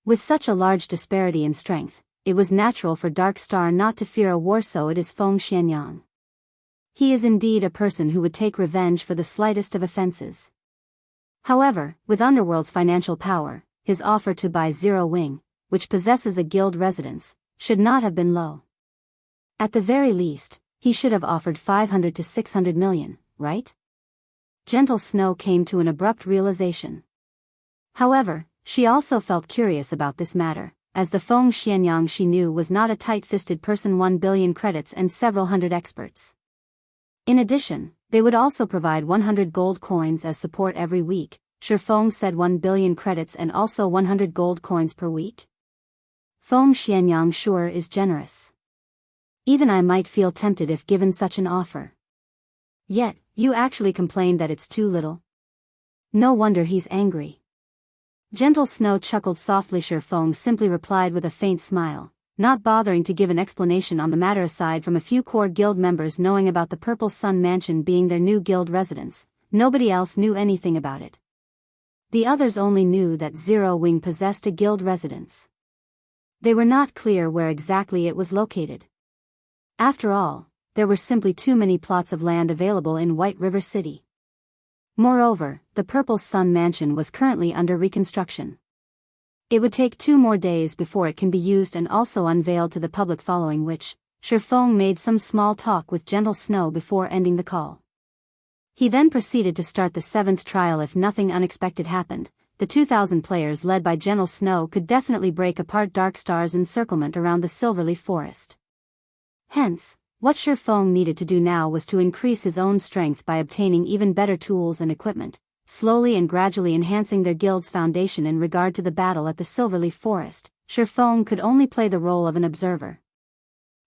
[SPEAKER 1] With such a large disparity in strength, it was natural for Dark Star not to fear a war. So it is Feng Xianyang. He is indeed a person who would take revenge for the slightest of offenses. However, with Underworld's financial power, his offer to buy Zero Wing, which possesses a guild residence, should not have been low. At the very least, he should have offered 500 to 600 million, right? Gentle Snow came to an abrupt realization. However, she also felt curious about this matter, as the Feng Xianyang she knew was not a tight-fisted person. 1 billion credits and several hundred experts. In addition, they would also provide 100 gold coins as support every week. Feng said 1 billion credits and also 100 gold coins per week. Feng Xianyang sure is generous. Even I might feel tempted if given such an offer. Yet, you actually complained that it's too little. No wonder he's angry. Gentle Snow chuckled softly. Feng simply replied with a faint smile, not bothering to give an explanation on the matter. Aside from a few core guild members knowing about the Purple Sun Mansion being their new guild residence, nobody else knew anything about it. The others only knew that Zero Wing possessed a guild residence. They were not clear where exactly it was located. After all, there were simply too many plots of land available in White River City. Moreover, the Purple Sun Mansion was currently under reconstruction. It would take 2 more days before it can be used and also unveiled to the public, following which, Feng made some small talk with Gentle Snow before ending the call. He then proceeded to start the 7th trial. If nothing unexpected happened, the 2,000 players led by Gentle Snow could definitely break apart Dark Star's encirclement around the Silverleaf Forest. Hence, what Feng needed to do now was to increase his own strength by obtaining even better tools and equipment, slowly and gradually enhancing their guild's foundation. In regard to the battle at the Silverleaf Forest, Feng could only play the role of an observer.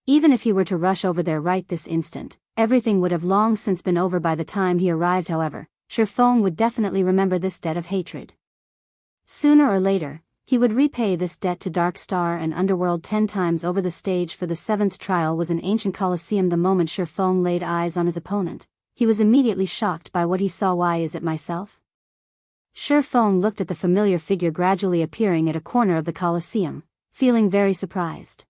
[SPEAKER 1] Even if he were to rush over there right this instant, everything would have long since been over by the time he arrived. However, Feng would definitely remember this debt of hatred. Sooner or later, he would repay this debt to Dark Star and Underworld 10 times over. The stage for the 7th trial was an ancient coliseum. The moment Feng laid eyes on his opponent, he was immediately shocked by what he saw. "Why is it myself?" Feng looked at the familiar figure gradually appearing at a corner of the coliseum, feeling very surprised.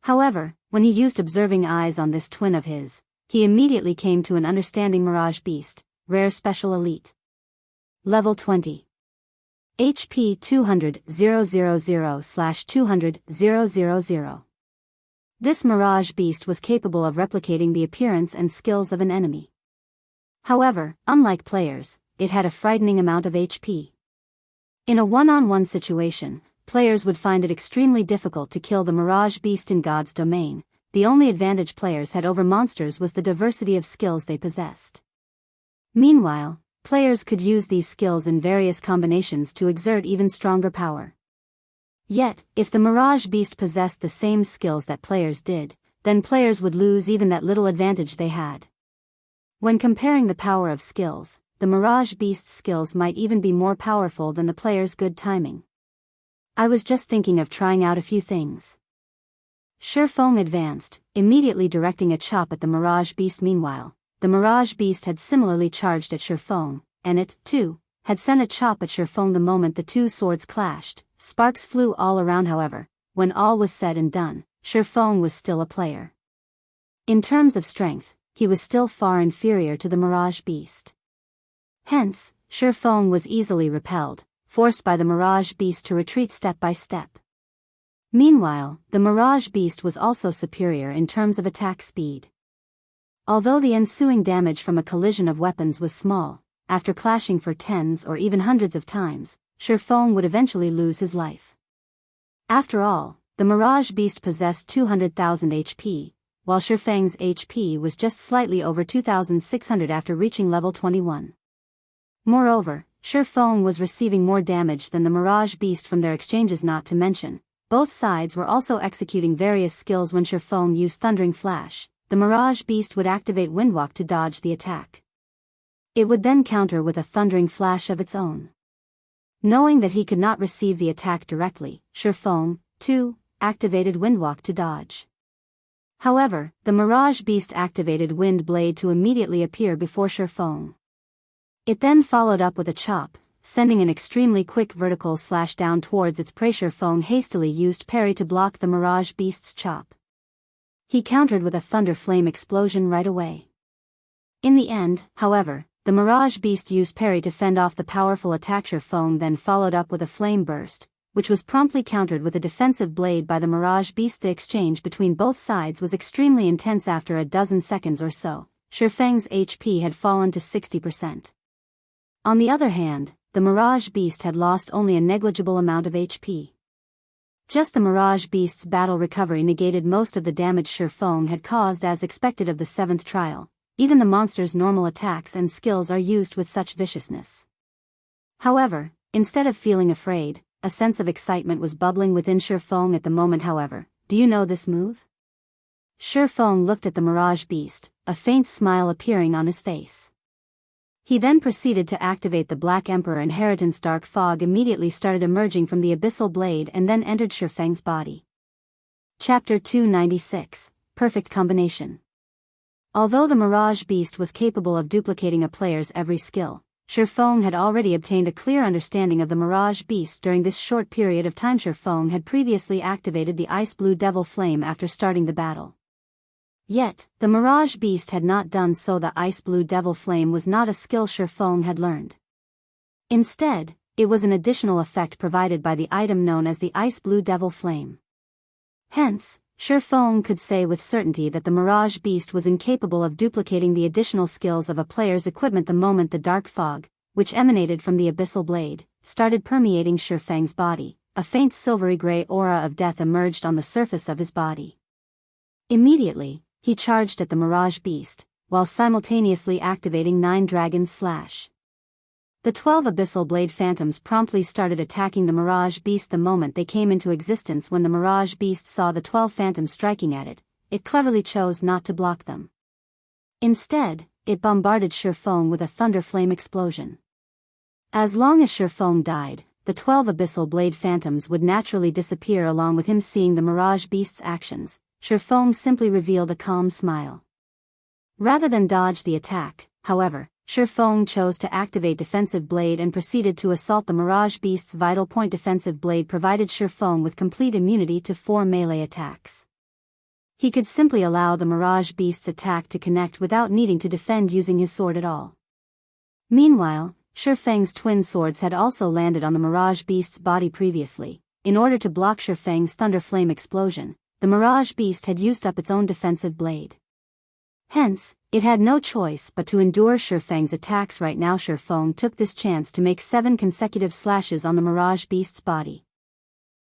[SPEAKER 1] However, when he used observing eyes on this twin of his, he immediately came to an understanding. Mirage Beast, Rare Special Elite. Level 20. HP 200,000/200,000. This Mirage Beast was capable of replicating the appearance and skills of an enemy. However, unlike players, it had a frightening amount of HP. In a one-on-one situation, players would find it extremely difficult to kill the Mirage Beast in God's domain. The only advantage players had over monsters was the diversity of skills they possessed. Meanwhile, players could use these skills in various combinations to exert even stronger power. Yet, if the Mirage Beast possessed the same skills that players did, then players would lose even that little advantage they had. When comparing the power of skills, the Mirage Beast's skills might even be more powerful than the player's good timing. I was just thinking of trying out a few things. Feng advanced, immediately directing a chop at the Mirage Beast. Meanwhile, the Mirage Beast had similarly charged at Feng, and it, too, had sent a chop at Feng the moment the two swords clashed. Sparks flew all around. However, when all was said and done, Feng was still a player. In terms of strength, he was still far inferior to the Mirage beast. Hence, Feng was easily repelled, forced by the Mirage beast to retreat step by step. Meanwhile, the Mirage beast was also superior in terms of attack speed. Although the ensuing damage from a collision of weapons was small, after clashing for tens or even hundreds of times, Feng would eventually lose his life. After all, the Mirage beast possessed 200,000 HP, while Feng's HP was just slightly over 2,600 after reaching level 21. Moreover, Feng was receiving more damage than the Mirage beast from their exchanges. Not to mention, both sides were also executing various skills. When Feng used Thundering Flash, the Mirage beast would activate Windwalk to dodge the attack. It would then counter with a Thundering Flash of its own. Knowing that he could not receive the attack directly, Feng, too, activated Windwalk to dodge. However, the Mirage beast activated Wind Blade to immediately appear before Feng. It then followed up with a chop, sending an extremely quick vertical slash down towards its prey. Feng hastily used parry to block the Mirage beast's chop. He countered with a Thunder Flame explosion right away. In the end, however, the Mirage beast used parry to fend off the powerful attack. Feng then followed up with a Flame Burst, which was promptly countered with a defensive blade by the Mirage beast. The exchange between both sides was extremely intense. After a dozen seconds or so, Feng's HP had fallen to 60%. On the other hand, the Mirage beast had lost only a negligible amount of HP. Just the Mirage beast's battle recovery negated most of the damage Feng had caused. As expected of the 7th trial, even the monster's normal attacks and skills are used with such viciousness. However, instead of feeling afraid, a sense of excitement was bubbling within Feng at the moment. However, do you know this move? Feng looked at the Mirage beast, a faint smile appearing on his face. He then proceeded to activate the Black Emperor Inheritance. Dark fog immediately started emerging from the Abyssal Blade and then entered Feng's body. Chapter 296, Perfect Combination. Although the Mirage beast was capable of duplicating a player's every skill, Feng had already obtained a clear understanding of the Mirage beast during this short period of time. Feng had previously activated the Ice Blue Devil Flame after starting the battle. Yet, the Mirage beast had not done so. The Ice Blue Devil Flame was not a skill Feng had learned. Instead, it was an additional effect provided by the item known as the Ice Blue Devil Flame. Hence, Feng could say with certainty that the Mirage beast was incapable of duplicating the additional skills of a player's equipment. The moment the dark fog, which emanated from the Abyssal Blade, started permeating Feng's body, a faint silvery gray aura of death emerged on the surface of his body. Immediately, he charged at the Mirage beast, while simultaneously activating 9 Dragon's Slash. The 12 Abyssal Blade Phantoms promptly started attacking the Mirage beast the moment they came into existence. When the Mirage beast saw the 12 Phantoms striking at it, it cleverly chose not to block them. Instead, it bombarded Feng with a Thunder Flame explosion. As long as Feng died, the 12 Abyssal Blade Phantoms would naturally disappear along with him. Seeing the Mirage beast's actions, Feng simply revealed a calm smile. Rather than dodge the attack, however, Feng chose to activate Defensive Blade and proceeded to assault the Mirage beast's vital point. Defensive Blade provided Feng with complete immunity to 4 melee attacks. He could simply allow the Mirage beast's attack to connect without needing to defend using his sword at all. Meanwhile, Feng's twin swords had also landed on the Mirage beast's body previously. In order to block Feng's Thunder Flame explosion, the Mirage beast had used up its own defensive blade. Hence, it had no choice but to endure Feng's attacks. Right now Feng took this chance to make 7 consecutive slashes on the Mirage beast's body.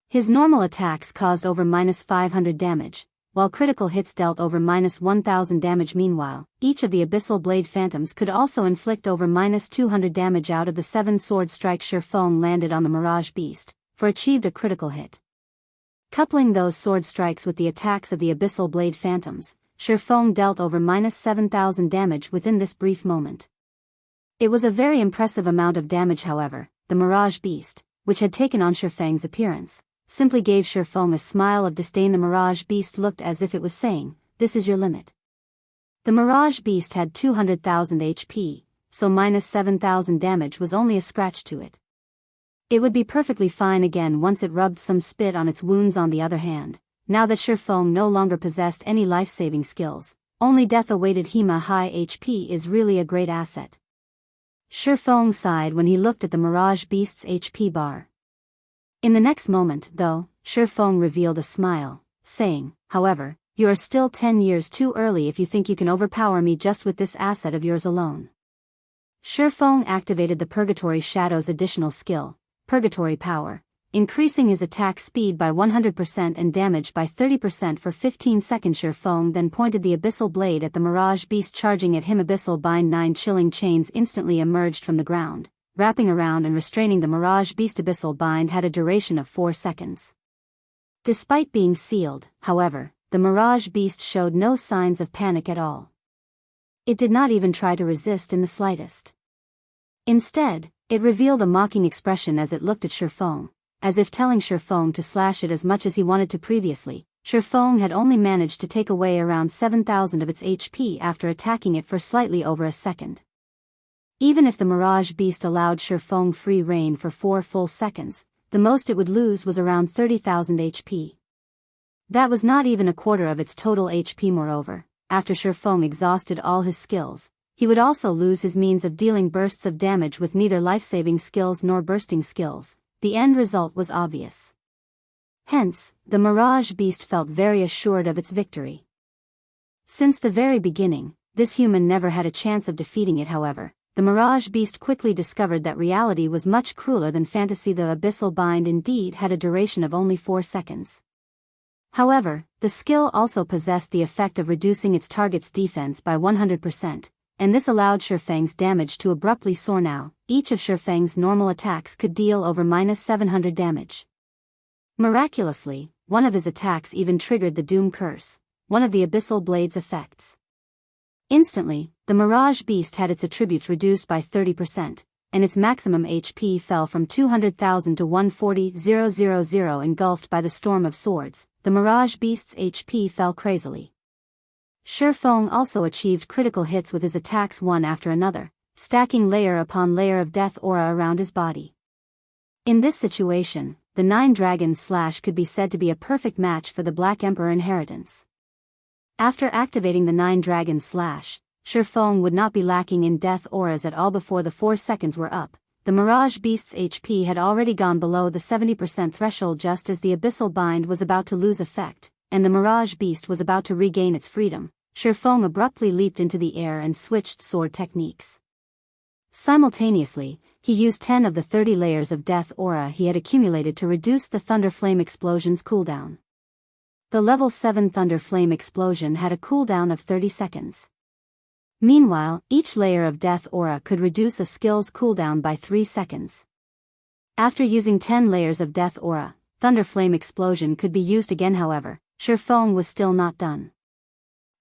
[SPEAKER 1] His normal attacks caused over -500 damage, while critical hits dealt over -1000 damage. Meanwhile, each of the Abyssal Blade Phantoms could also inflict over -200 damage. Out of the 7 sword strikes Feng landed on the Mirage beast, for achieved a critical hit. Coupling those sword strikes with the attacks of the Abyssal Blade Phantoms, Feng dealt over -7000 damage within this brief moment. It was a very impressive amount of damage. However, the Mirage beast, which had taken on Feng's appearance, simply gave Feng a smile of disdain. The Mirage beast looked as if it was saying, "This is your limit." The Mirage beast had 200,000 HP, so minus 7,000 damage was only a scratch to it. It would be perfectly fine again once it rubbed some spit on its wounds. On the other hand, now that Feng no longer possessed any life-saving skills, only death-awaited Hema high HP is really a great asset. Feng sighed when he looked at the Mirage Beast's HP bar. In the next moment, though, Feng revealed a smile, saying, however, you are still 10 years too early if you think you can overpower me just with this asset of yours alone. Feng activated the Purgatory Shadow's additional skill, Purgatory Power, increasing his attack speed by 100% and damage by 30% for 15 seconds. Feng then pointed the Abyssal Blade at the Mirage Beast, charging at him. Abyssal Bind. 9 chilling chains instantly emerged from the ground, wrapping around and restraining the Mirage Beast. Abyssal Bind had a duration of 4 seconds. Despite being sealed, however, the Mirage Beast showed no signs of panic at all. It did not even try to resist in the slightest. Instead, it revealed a mocking expression as it looked at Feng, as if telling Feng to slash it as much as he wanted to. Previously, Feng had only managed to take away around 7,000 of its HP after attacking it for slightly over a second. Even if the Mirage Beast allowed Feng free reign for 4 full seconds, the most it would lose was around 30,000 HP. That was not even a quarter of its total HP. Moreover, after Feng exhausted all his skills, he would also lose his means of dealing bursts of damage with neither life-saving skills nor bursting skills. The end result was obvious. Hence, the Mirage Beast felt very assured of its victory. Since the very beginning, this human never had a chance of defeating it. However, the Mirage Beast quickly discovered that reality was much crueler than fantasy. The Abyssal Bind indeed had a duration of only 4 seconds. However, the skill also possessed the effect of reducing its target's defense by 100%, and this allowed Feng's damage to abruptly soar. Now, each of Feng's normal attacks could deal over minus 700 damage. Miraculously, one of his attacks even triggered the Doom Curse, one of the Abyssal Blade's effects. Instantly, the Mirage Beast had its attributes reduced by 30%, and its maximum HP fell from 200,000 to 140,000. Engulfed by the storm of swords, the Mirage Beast's HP fell crazily. Feng also achieved critical hits with his attacks one after another, stacking layer upon layer of death aura around his body. In this situation, the 9 Dragons Slash could be said to be a perfect match for the Black Emperor Inheritance. After activating the 9 Dragons Slash, Feng would not be lacking in death auras at all. Before the 4 seconds were up, the Mirage Beast's HP had already gone below the 70% threshold. Just as the Abyssal Bind was about to lose effect, and the Mirage Beast was about to regain its freedom, Feng abruptly leaped into the air and switched sword techniques. Simultaneously, he used 10 of the 30 layers of death aura he had accumulated to reduce the Thunder Flame Explosion's cooldown. The level 7 Thunder Flame Explosion had a cooldown of 30 seconds. Meanwhile, each layer of death aura could reduce a skill's cooldown by 3 seconds. After using 10 layers of death aura, Thunder Flame Explosion could be used again. However, Feng was still not done.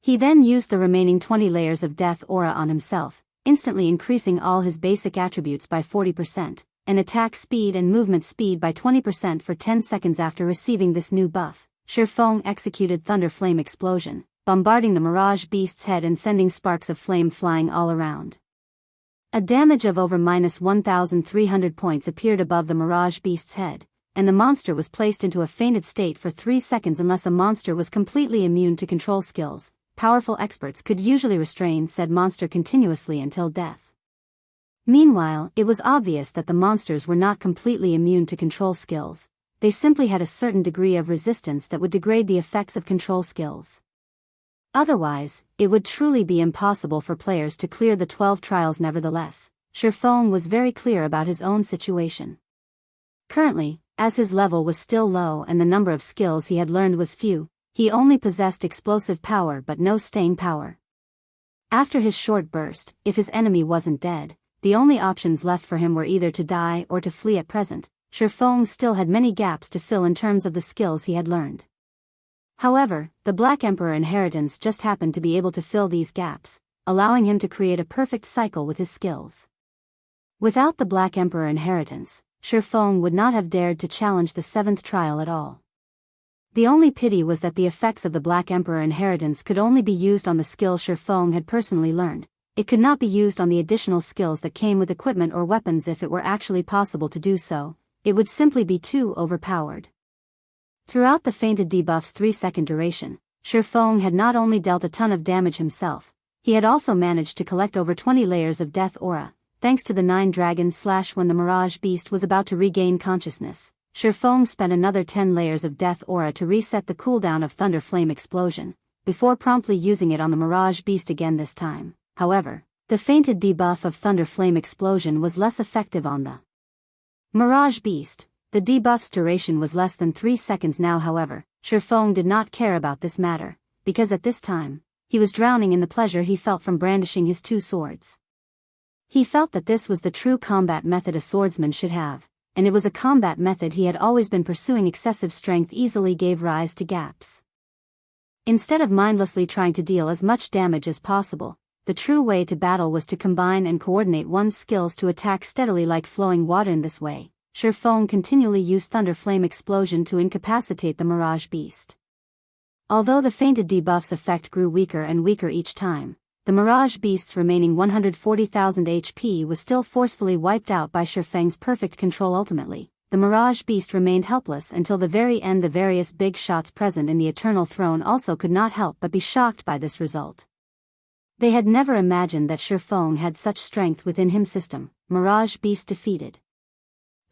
[SPEAKER 1] He then used the remaining 20 layers of death aura on himself, instantly increasing all his basic attributes by 40%, and attack speed and movement speed by 20% for 10 seconds. After receiving this new buff, Feng executed Thunder Flame Explosion, bombarding the Mirage Beast's head and sending sparks of flame flying all around. A damage of over minus 1,300 points appeared above the Mirage Beast's head, and the monster was placed into a fainted state for 3 seconds. Unless a monster was completely immune to control skills, powerful experts could usually restrain said monster continuously until death. Meanwhile, it was obvious that the monsters were not completely immune to control skills. They simply had a certain degree of resistance that would degrade the effects of control skills. Otherwise, it would truly be impossible for players to clear the 12 trials. Nevertheless, Feng was very clear about his own situation. Currently, as his level was still low and the number of skills he had learned was few, he only possessed explosive power but no staying power. After his short burst, if his enemy wasn't dead, the only options left for him were either to die or to flee. At present, Feng still had many gaps to fill in terms of the skills he had learned. However, the Black Emperor Inheritance just happened to be able to fill these gaps, allowing him to create a perfect cycle with his skills. Without the Black Emperor Inheritance, Feng would not have dared to challenge the 7th trial at all. The only pity was that the effects of the Black Emperor Inheritance could only be used on the skill Feng had personally learned, it could not be used on the additional skills that came with equipment or weapons. If it were actually possible to do so, it would simply be too overpowered. Throughout the fainted debuff's 3-second duration, Feng had not only dealt a ton of damage himself, he had also managed to collect over 20 layers of death aura, thanks to the 9 dragons. When the Mirage beast was about to regain consciousness, Feng spent another 10 layers of death aura to reset the cooldown of Thunder Flame Explosion, before promptly using it on the Mirage beast again this time. However, the fainted debuff of Thunder Flame Explosion was less effective on the Mirage beast. The debuff's duration was less than 3 seconds now. However, Feng did not care about this matter, because at this time, he was drowning in the pleasure he felt from brandishing his 2 swords. He felt that this was the true combat method a swordsman should have, and it was a combat method he had always been pursuing. Excessive strength easily gave rise to gaps. Instead of mindlessly trying to deal as much damage as possible, the true way to battle was to combine and coordinate one's skills to attack steadily like flowing water. In this way, Feng continually used Thunder Flame Explosion to incapacitate the Mirage beast. Although the fainted debuff's effect grew weaker and weaker each time, the Mirage beast's remaining 140,000 HP was still forcefully wiped out by Feng's perfect control. Ultimately, the Mirage beast remained helpless until the very end. The various big shots present in the Eternal Throne also could not help but be shocked by this result. They had never imagined that Feng had such strength within him. System, Mirage beast defeated.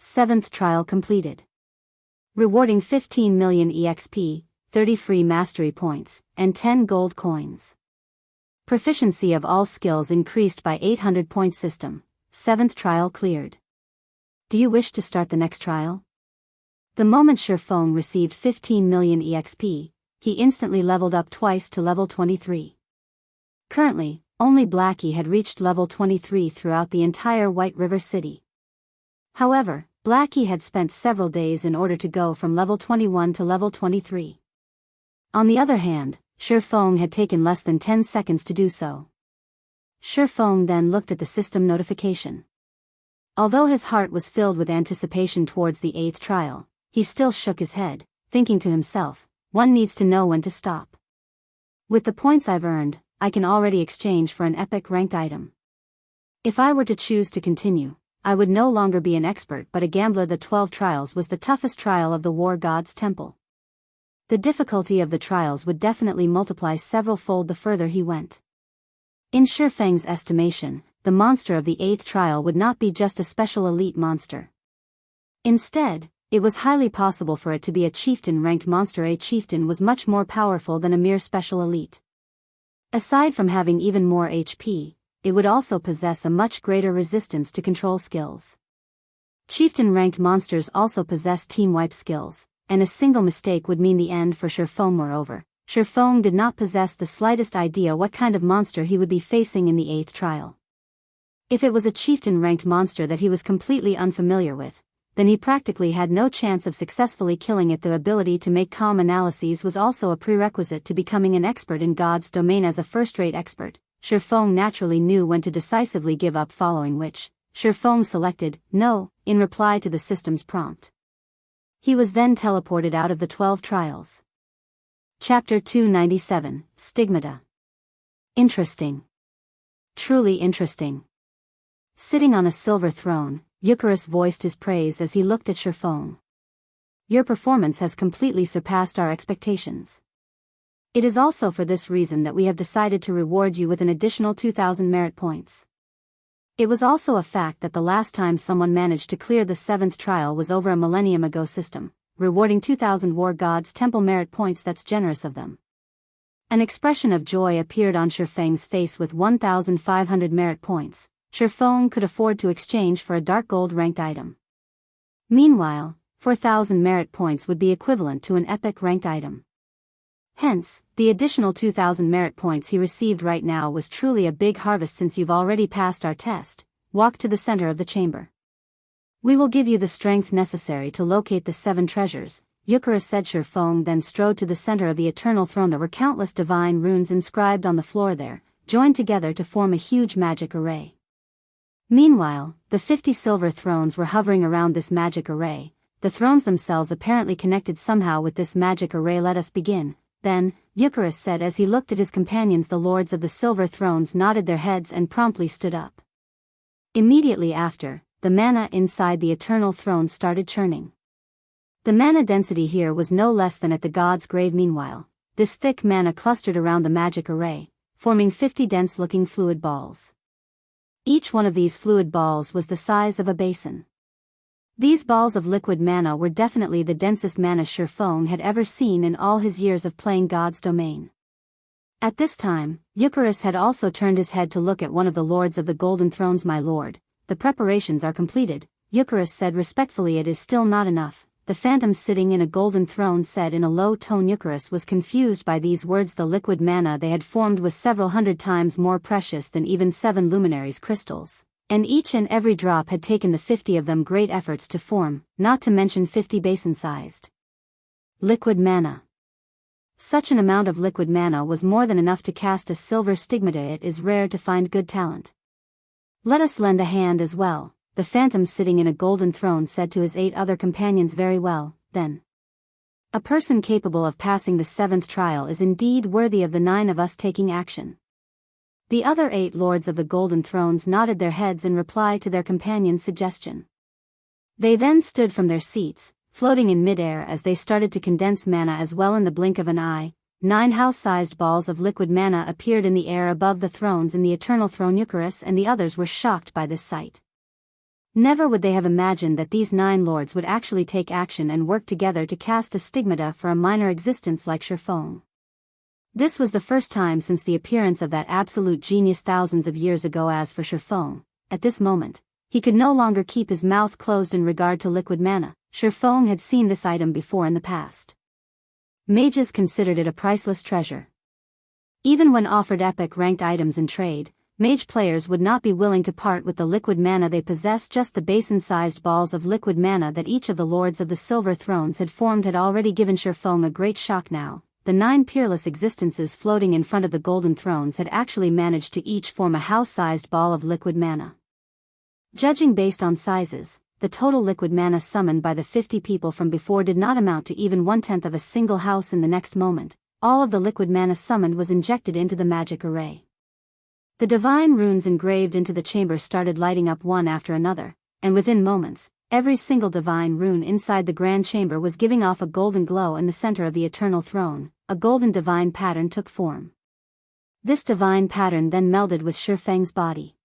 [SPEAKER 1] 7th trial completed. Rewarding 15 million EXP, 30 free mastery points, and 10 gold coins. Proficiency of all skills increased by 800 points. System, 7th trial cleared. Do you wish to start the next trial? The moment Feng received 15 million EXP, he instantly leveled up twice to level 23. Currently, only Blackie had reached level 23 throughout the entire White River City. However, Blackie had spent several days in order to go from level 21 to level 23. On the other hand, Feng had taken less than 10 seconds to do so. Feng then looked at the system notification. Although his heart was filled with anticipation towards the 8th trial, he still shook his head, thinking to himself, one needs to know when to stop. With the points I've earned, I can already exchange for an epic ranked item. If I were to choose to continue, I would no longer be an expert but a gambler. The 12 trials was the toughest trial of the War God's Temple. The difficulty of the trials would definitely multiply several-fold the further he went. In Feng's estimation, the monster of the 8th trial would not be just a special elite monster. Instead, it was highly possible for it to be a chieftain-ranked monster. A chieftain was much more powerful than a mere special elite. Aside from having even more HP, it would also possess a much greater resistance to control skills. Chieftain-ranked monsters also possess team-wipe skills, and a single mistake would mean the end for Feng. Moreover, Feng did not possess the slightest idea what kind of monster he would be facing in the 8th trial. If it was a chieftain-ranked monster that he was completely unfamiliar with, then he practically had no chance of successfully killing it. The ability to make calm analyses was also a prerequisite to becoming an expert in God's domain. As a first-rate expert, Feng naturally knew when to decisively give up, following which, Feng selected no in reply to the system's prompt. He was then teleported out of the 12 trials. Chapter 297, Stigmata. Interesting. Truly interesting. Sitting on a silver throne, Eucharis voiced his praise as he looked at Feng. Your performance has completely surpassed our expectations. It is also for this reason that we have decided to reward you with an additional 2,000 merit points. It was also a fact that the last time someone managed to clear the 7th trial was over a millennium ago. System, rewarding 2,000 War God's Temple merit points. That's generous of them. An expression of joy appeared on Feng's face. With 1,500 merit points, Feng could afford to exchange for a dark gold ranked item. Meanwhile, 4,000 merit points would be equivalent to an epic ranked item. Hence, the additional 2,000 merit points he received right now was truly a big harvest. Since you've already passed our test, walk to the center of the chamber. We will give you the strength necessary to locate the 7 treasures, Eucharis said. Feng then strode to the center of the Eternal Throne. There were countless divine runes inscribed on the floor there, joined together to form a huge magic array. Meanwhile, the 50 silver thrones were hovering around this magic array, the thrones themselves apparently connected somehow with this magic array. Let us begin, Then, Eucharis said as he looked at his companions. The lords of the silver thrones nodded their heads and promptly stood up. Immediately after, the mana inside the eternal throne started churning. The mana density here was no less than at the god's grave. Meanwhile, this thick mana clustered around the magic array, forming 50 dense-looking fluid balls. Each one of these fluid balls was the size of a basin. These balls of liquid mana were definitely the densest mana Feng had ever seen in all his years of playing God's domain. At this time, Eucharis had also turned his head to look at one of the lords of the golden thrones. "My lord, the preparations are completed," Eucharis said respectfully. "It is still not enough," the phantom sitting in a golden throne said in a low tone. Eucharis was confused by these words. The liquid mana they had formed was several hundred times more precious than even 7 luminaries crystals, and each and every drop had taken the 50 of them great efforts to form, not to mention 50 basin-sized. Liquid mana. Such an amount of liquid mana was more than enough to cast a silver stigmata. It is rare to find good talent. "Let us lend a hand as well," the phantom sitting in a golden throne said to his 8 other companions. "Very well, then. A person capable of passing the 7th trial is indeed worthy of the 9 of us taking action." The other 8 lords of the golden thrones nodded their heads in reply to their companion's suggestion. They then stood from their seats, floating in midair as they started to condense mana as well. In the blink of an eye, 9 house-sized balls of liquid mana appeared in the air above the thrones in the eternal throne. Eucharis and the others were shocked by this sight. Never would they have imagined that these 9 lords would actually take action and work together to cast a stigmata for a minor existence like Feng. This was the first time since the appearance of that absolute genius thousands of years ago. As for Feng, at this moment, he could no longer keep his mouth closed in regard to liquid mana. Feng had seen this item before in the past. Mages considered it a priceless treasure. Even when offered epic-ranked items in trade, mage players would not be willing to part with the liquid mana they possessed. Just the basin-sized balls of liquid mana that each of the lords of the silver thrones had formed had already given Feng a great shock. Now, the 9 peerless existences floating in front of the golden thrones had actually managed to each form a house-sized ball of liquid mana. Judging based on sizes, the total liquid mana summoned by the 50 people from before did not amount to even 1/10 of a single house. In the next moment, all of the liquid mana summoned was injected into the magic array. The divine runes engraved into the chamber started lighting up one after another, and within moments, every single divine rune inside the grand chamber was giving off a golden glow. In the center of the eternal throne, a golden divine pattern took form. This divine pattern then melded with Feng's body.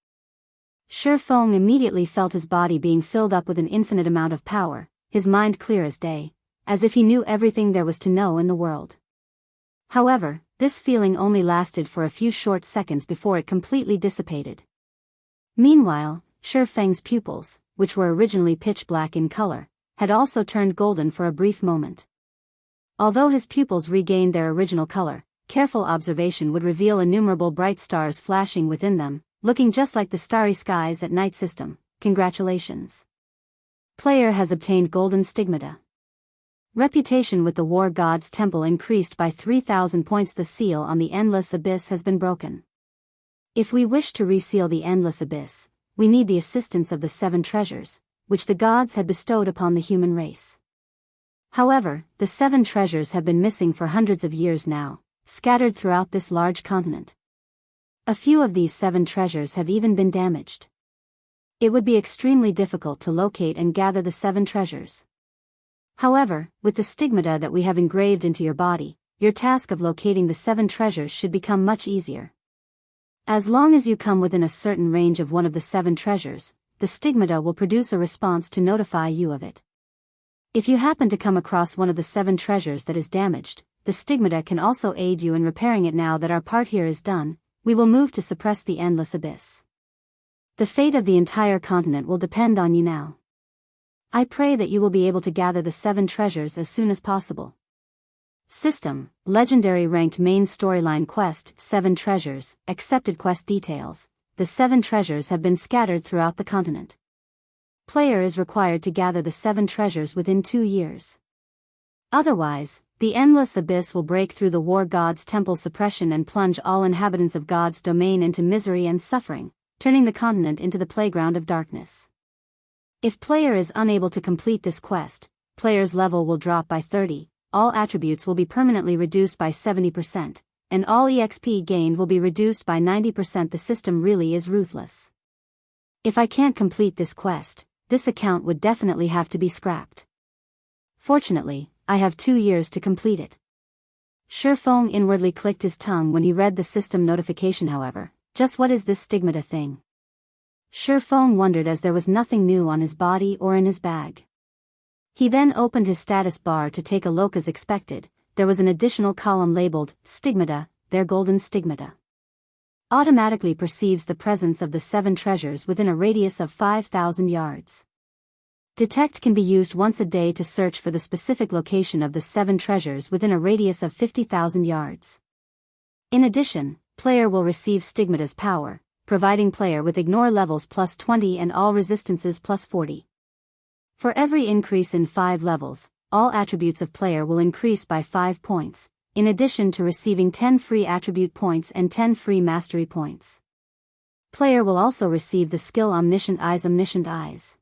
[SPEAKER 1] Feng immediately felt his body being filled up with an infinite amount of power, his mind clear as day, as if he knew everything there was to know in the world. However, this feeling only lasted for a few short seconds before it completely dissipated. Meanwhile, Feng's pupils, which were originally pitch black in color, had also turned golden for a brief moment. Although his pupils regained their original color, careful observation would reveal innumerable bright stars flashing within them, looking just like the starry skies at night. System, congratulations. Player has obtained golden stigmata. Reputation with the war god's temple increased by 3,000 points. The seal on the endless abyss has been broken. If we wish to reseal the endless abyss, we need the assistance of the 7 treasures, which the gods had bestowed upon the human race. However, the 7 treasures have been missing for hundreds of years now, scattered throughout this large continent. A few of these 7 treasures have even been damaged. It would be extremely difficult to locate and gather the 7 treasures. However, with the stigmata that we have engraved into your body, your task of locating the 7 treasures should become much easier. As long as you come within a certain range of one of the 7 treasures, the stigmata will produce a response to notify you of it. If you happen to come across one of the 7 treasures that is damaged, the stigmata can also aid you in repairing it. Now that our part here is done, we will move to suppress the endless abyss. The fate of the entire continent will depend on you now. I pray that you will be able to gather the 7 treasures as soon as possible. System, Legendary Ranked Main Storyline Quest, 7 Treasures, Accepted Quest Details. The 7 treasures have been scattered throughout the continent. Player is required to gather the 7 treasures within 2 years. Otherwise, the endless abyss will break through the war god's temple suppression and plunge all inhabitants of God's domain into misery and suffering, turning the continent into the playground of darkness. If player is unable to complete this quest, player's level will drop by 30, all attributes will be permanently reduced by 70%, and all EXP gained will be reduced by 90%. The system really is ruthless. If I can't complete this quest, this account would definitely have to be scrapped. Fortunately, I have 2 years to complete it. Feng inwardly clicked his tongue when he read the system notification. However, just what is this stigmata thing? Feng wondered, as there was nothing new on his body or in his bag. He then opened his status bar to take a look. As expected, there was an additional column labeled Stigmata. Their golden stigmata automatically perceives the presence of the 7 treasures within a radius of 5,000 yards. Detect can be used once a day to search for the specific location of the 7 treasures within a radius of 50,000 yards. In addition, player will receive Stigmata's power, providing player with ignore levels plus 20 and all resistances plus 40. For every increase in 5 levels, all attributes of player will increase by 5 points, in addition to receiving 10 free attribute points and 10 free mastery points. Player will also receive the skill Omniscient Eyes. Omniscient Eyes,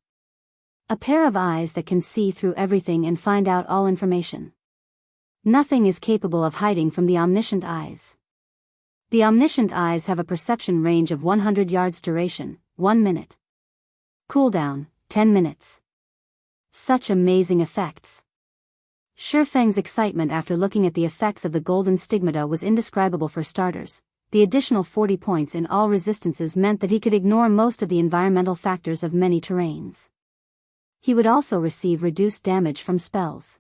[SPEAKER 1] a pair of eyes that can see through everything and find out all information. Nothing is capable of hiding from the Omniscient Eyes. The Omniscient Eyes have a perception range of 100 yards. Duration, 1 minute. Cooldown, 10 minutes. Such amazing effects. Feng's excitement after looking at the effects of the golden stigmata was indescribable. For starters, the additional 40 points in all resistances meant that he could ignore most of the environmental factors of many terrains. He would also receive reduced damage from spells.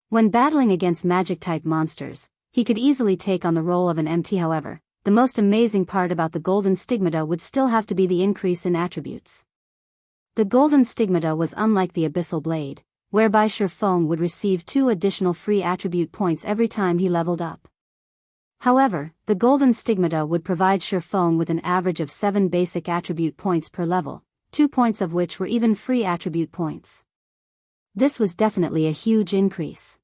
[SPEAKER 1] When battling against magic-type monsters, he could easily take on the role of an MT. However, the most amazing part about the golden stigmata would still have to be the increase in attributes. The golden stigmata was unlike the abyssal blade, whereby Feng would receive 2 additional free attribute points every time he leveled up. However, the golden stigmata would provide Feng with an average of 7 basic attribute points per level, 2 points of which were even free attribute points. This was definitely a huge increase.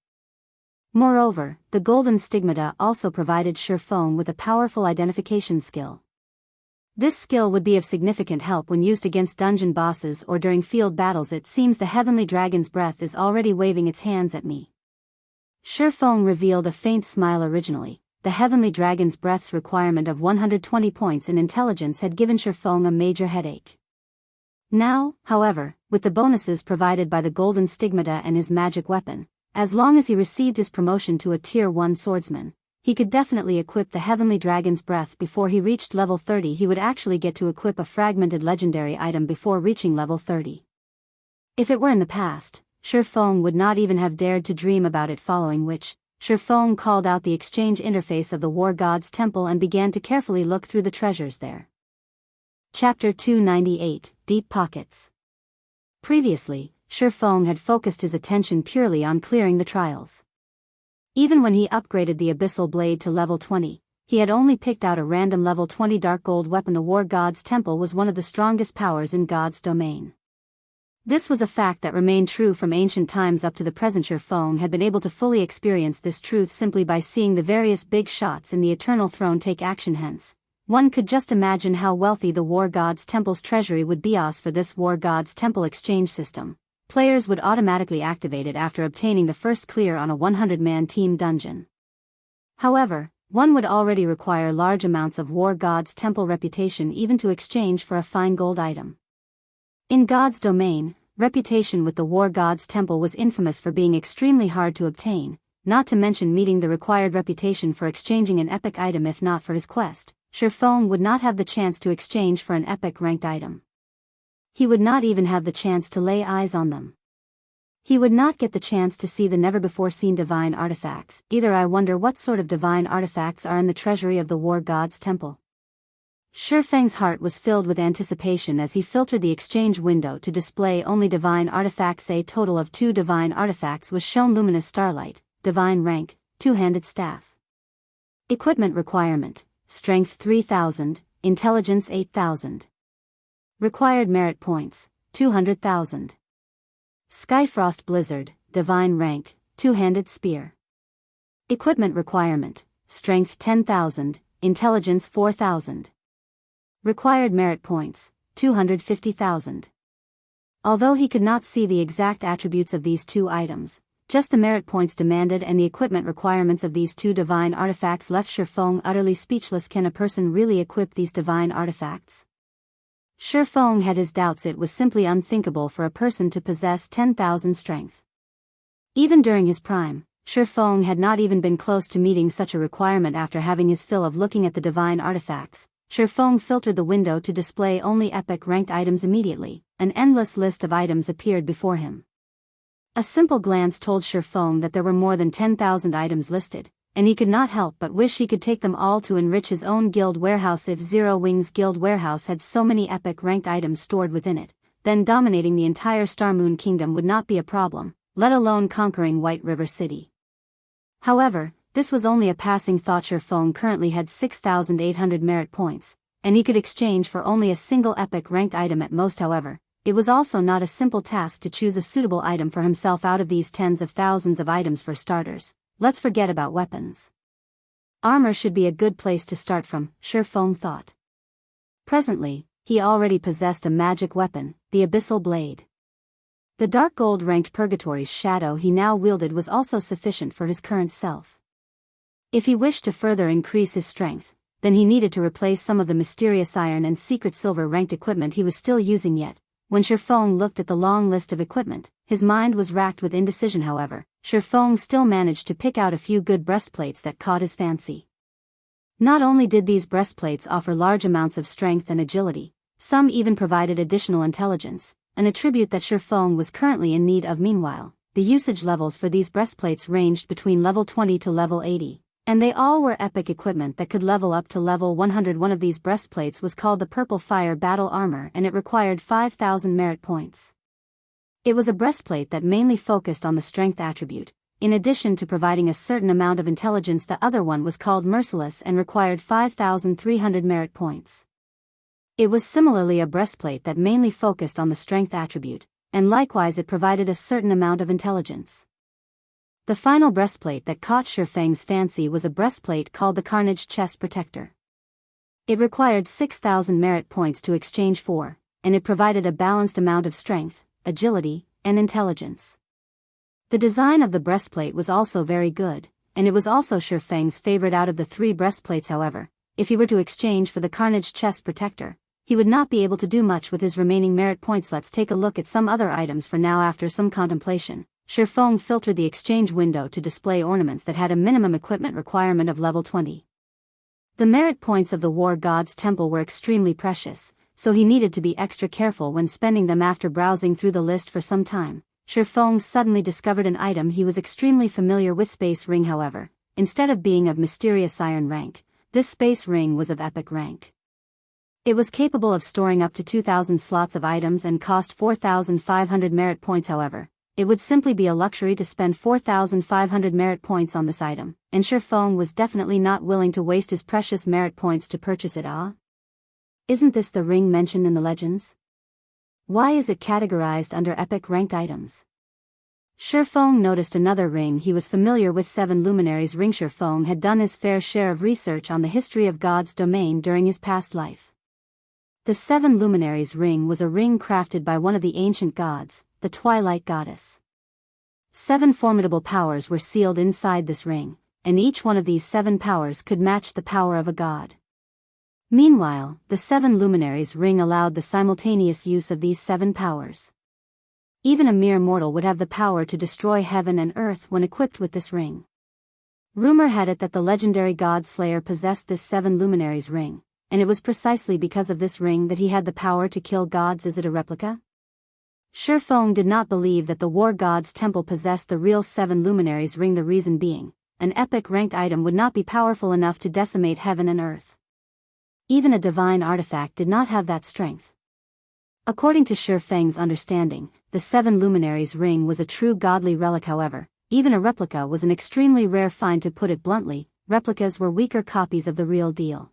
[SPEAKER 1] Moreover, the golden stigmata also provided Feng with a powerful identification skill. This skill would be of significant help when used against dungeon bosses or during field battles. It seems the heavenly dragon's breath is already waving its hands at me. Feng revealed a faint smile. Originally, the heavenly dragon's breath's requirement of 120 points in intelligence had given Feng a major headache. Now, however, with the bonuses provided by the golden stigmata and his magic weapon, as long as he received his promotion to a Tier 1 swordsman, he could definitely equip the heavenly dragon's breath. Before he reached level 30, he would actually get to equip a fragmented legendary item before reaching level 30. If it were in the past, Feng would not even have dared to dream about it, following which, Feng called out the exchange interface of the War God's Temple and began to carefully look through the treasures there. Chapter 298, Deep Pockets. Previously, Feng had focused his attention purely on clearing the trials. Even when he upgraded the Abyssal Blade to level 20, he had only picked out a random level 20 Dark Gold weapon. The War God's Temple was one of the strongest powers in God's domain. This was a fact that remained true from ancient times up to the present. Feng had been able to fully experience this truth simply by seeing the various big shots in the Eternal Throne take action. Hence, one could just imagine how wealthy the War God's Temple's treasury would be. As for this War God's Temple exchange system, players would automatically activate it after obtaining the first clear on a 100-man team dungeon. However, one would already require large amounts of War God's Temple reputation even to exchange for a fine gold item. In God's domain, reputation with the War God's Temple was infamous for being extremely hard to obtain, not to mention meeting the required reputation for exchanging an epic item. If not for his quest, Feng would not have the chance to exchange for an epic ranked item. He would not even have the chance to lay eyes on them. He would not get the chance to see the never-before-seen divine artifacts either. I wonder what sort of divine artifacts are in the treasury of the War God's Temple. Feng's heart was filled with anticipation as he filtered the exchange window to display only divine artifacts. A total of 2 divine artifacts was shown: Luminous Starlight, divine rank, 2-handed staff. Equipment requirement: Strength 3000, Intelligence 8000. Required merit points, 200,000. Skyfrost Blizzard, divine rank, 2-handed spear. Equipment requirement: Strength 10,000, Intelligence 4,000. Required merit points, 250,000. Although he could not see the exact attributes of these 2 items, just the merit points demanded and the equipment requirements of these two divine artifacts left Feng utterly speechless. Can a person really equip these divine artifacts? Feng had his doubts. It was simply unthinkable for a person to possess 10,000 strength. Even during his prime, Feng had not even been close to meeting such a requirement. After having his fill of looking at the divine artifacts, Feng filtered the window to display only epic ranked items. Immediately, an endless list of items appeared before him. A simple glance told Feng that there were more than 10,000 items listed, and he could not help but wish he could take them all to enrich his own guild warehouse. If Zero Wings Guild Warehouse had so many epic ranked items stored within it, then dominating the entire Starmoon Kingdom would not be a problem, let alone conquering White River City. However, this was only a passing thought. Feng currently had 6,800 merit points, and he could exchange for only a single epic ranked item at most. However, it was also not a simple task to choose a suitable item for himself out of these tens of thousands of items. For starters, let's forget about weapons. Armor should be a good place to start from, Feng thought. Presently, he already possessed a magic weapon, the Abyssal Blade. The dark gold ranked Purgatory's shadow he now wielded was also sufficient for his current self. If he wished to further increase his strength, then he needed to replace some of the mysterious iron and secret silver ranked equipment he was still using. Yet, when Feng looked at the long list of equipment, his mind was racked with indecision. However, Feng still managed to pick out a few good breastplates that caught his fancy. Not only did these breastplates offer large amounts of strength and agility, some even provided additional intelligence, an attribute that Feng was currently in need of. Meanwhile, the usage levels for these breastplates ranged between level 20 to level 80, and they all were epic equipment that could level up to level 100. One of these breastplates was called the Purple Fire Battle Armor, and it required 5,000 merit points. It was a breastplate that mainly focused on the strength attribute, in addition to providing a certain amount of intelligence. The other one was called Merciless and required 5,300 merit points. It was similarly a breastplate that mainly focused on the strength attribute, and likewise it provided a certain amount of intelligence. The final breastplate that caught Feng's fancy was a breastplate called the Carnage Chest Protector. It required 6,000 merit points to exchange for, and it provided a balanced amount of strength, agility, and intelligence. The design of the breastplate was also very good, and it was also Feng's favorite out of the three breastplates. However, if he were to exchange for the Carnage Chest Protector, he would not be able to do much with his remaining merit points. Let's take a look at some other items for now. After some contemplation, Feng filtered the exchange window to display ornaments that had a minimum equipment requirement of level 20. The merit points of the War God's Temple were extremely precious, so he needed to be extra careful when spending them. After browsing through the list for some time, Feng suddenly discovered an item he was extremely familiar with. Space Ring. However, instead of being of mysterious iron rank, this space ring was of epic rank. It was capable of storing up to 2,000 slots of items and cost 4,500 merit points. However, it would simply be a luxury to spend 4,500 merit points on this item, and Feng was definitely not willing to waste his precious merit points to purchase it. Isn't this the ring mentioned in the legends? Why is it categorized under epic ranked items? Feng noticed another ring he was familiar with, 7 Luminaries Ring. Feng had done his fair share of research on the history of God's domain during his past life. The 7 Luminaries Ring was a ring crafted by one of the ancient gods, the Twilight Goddess. 7 formidable powers were sealed inside this ring, and each one of these 7 powers could match the power of a god. Meanwhile, the 7 Luminaries Ring allowed the simultaneous use of these 7 powers. Even a mere mortal would have the power to destroy heaven and earth when equipped with this ring. Rumor had it that the legendary god Slayer possessed this 7 Luminaries Ring, and it was precisely because of this ring that he had the power to kill gods. Is it a replica? Feng did not believe that the War God's Temple possessed the real 7 Luminaries Ring. The reason being, an epic ranked item would not be powerful enough to decimate heaven and earth. Even a divine artifact did not have that strength. According to Feng's understanding, the 7 Luminaries Ring was a true godly relic. However, even a replica was an extremely rare find. To put it bluntly, replicas were weaker copies of the real deal.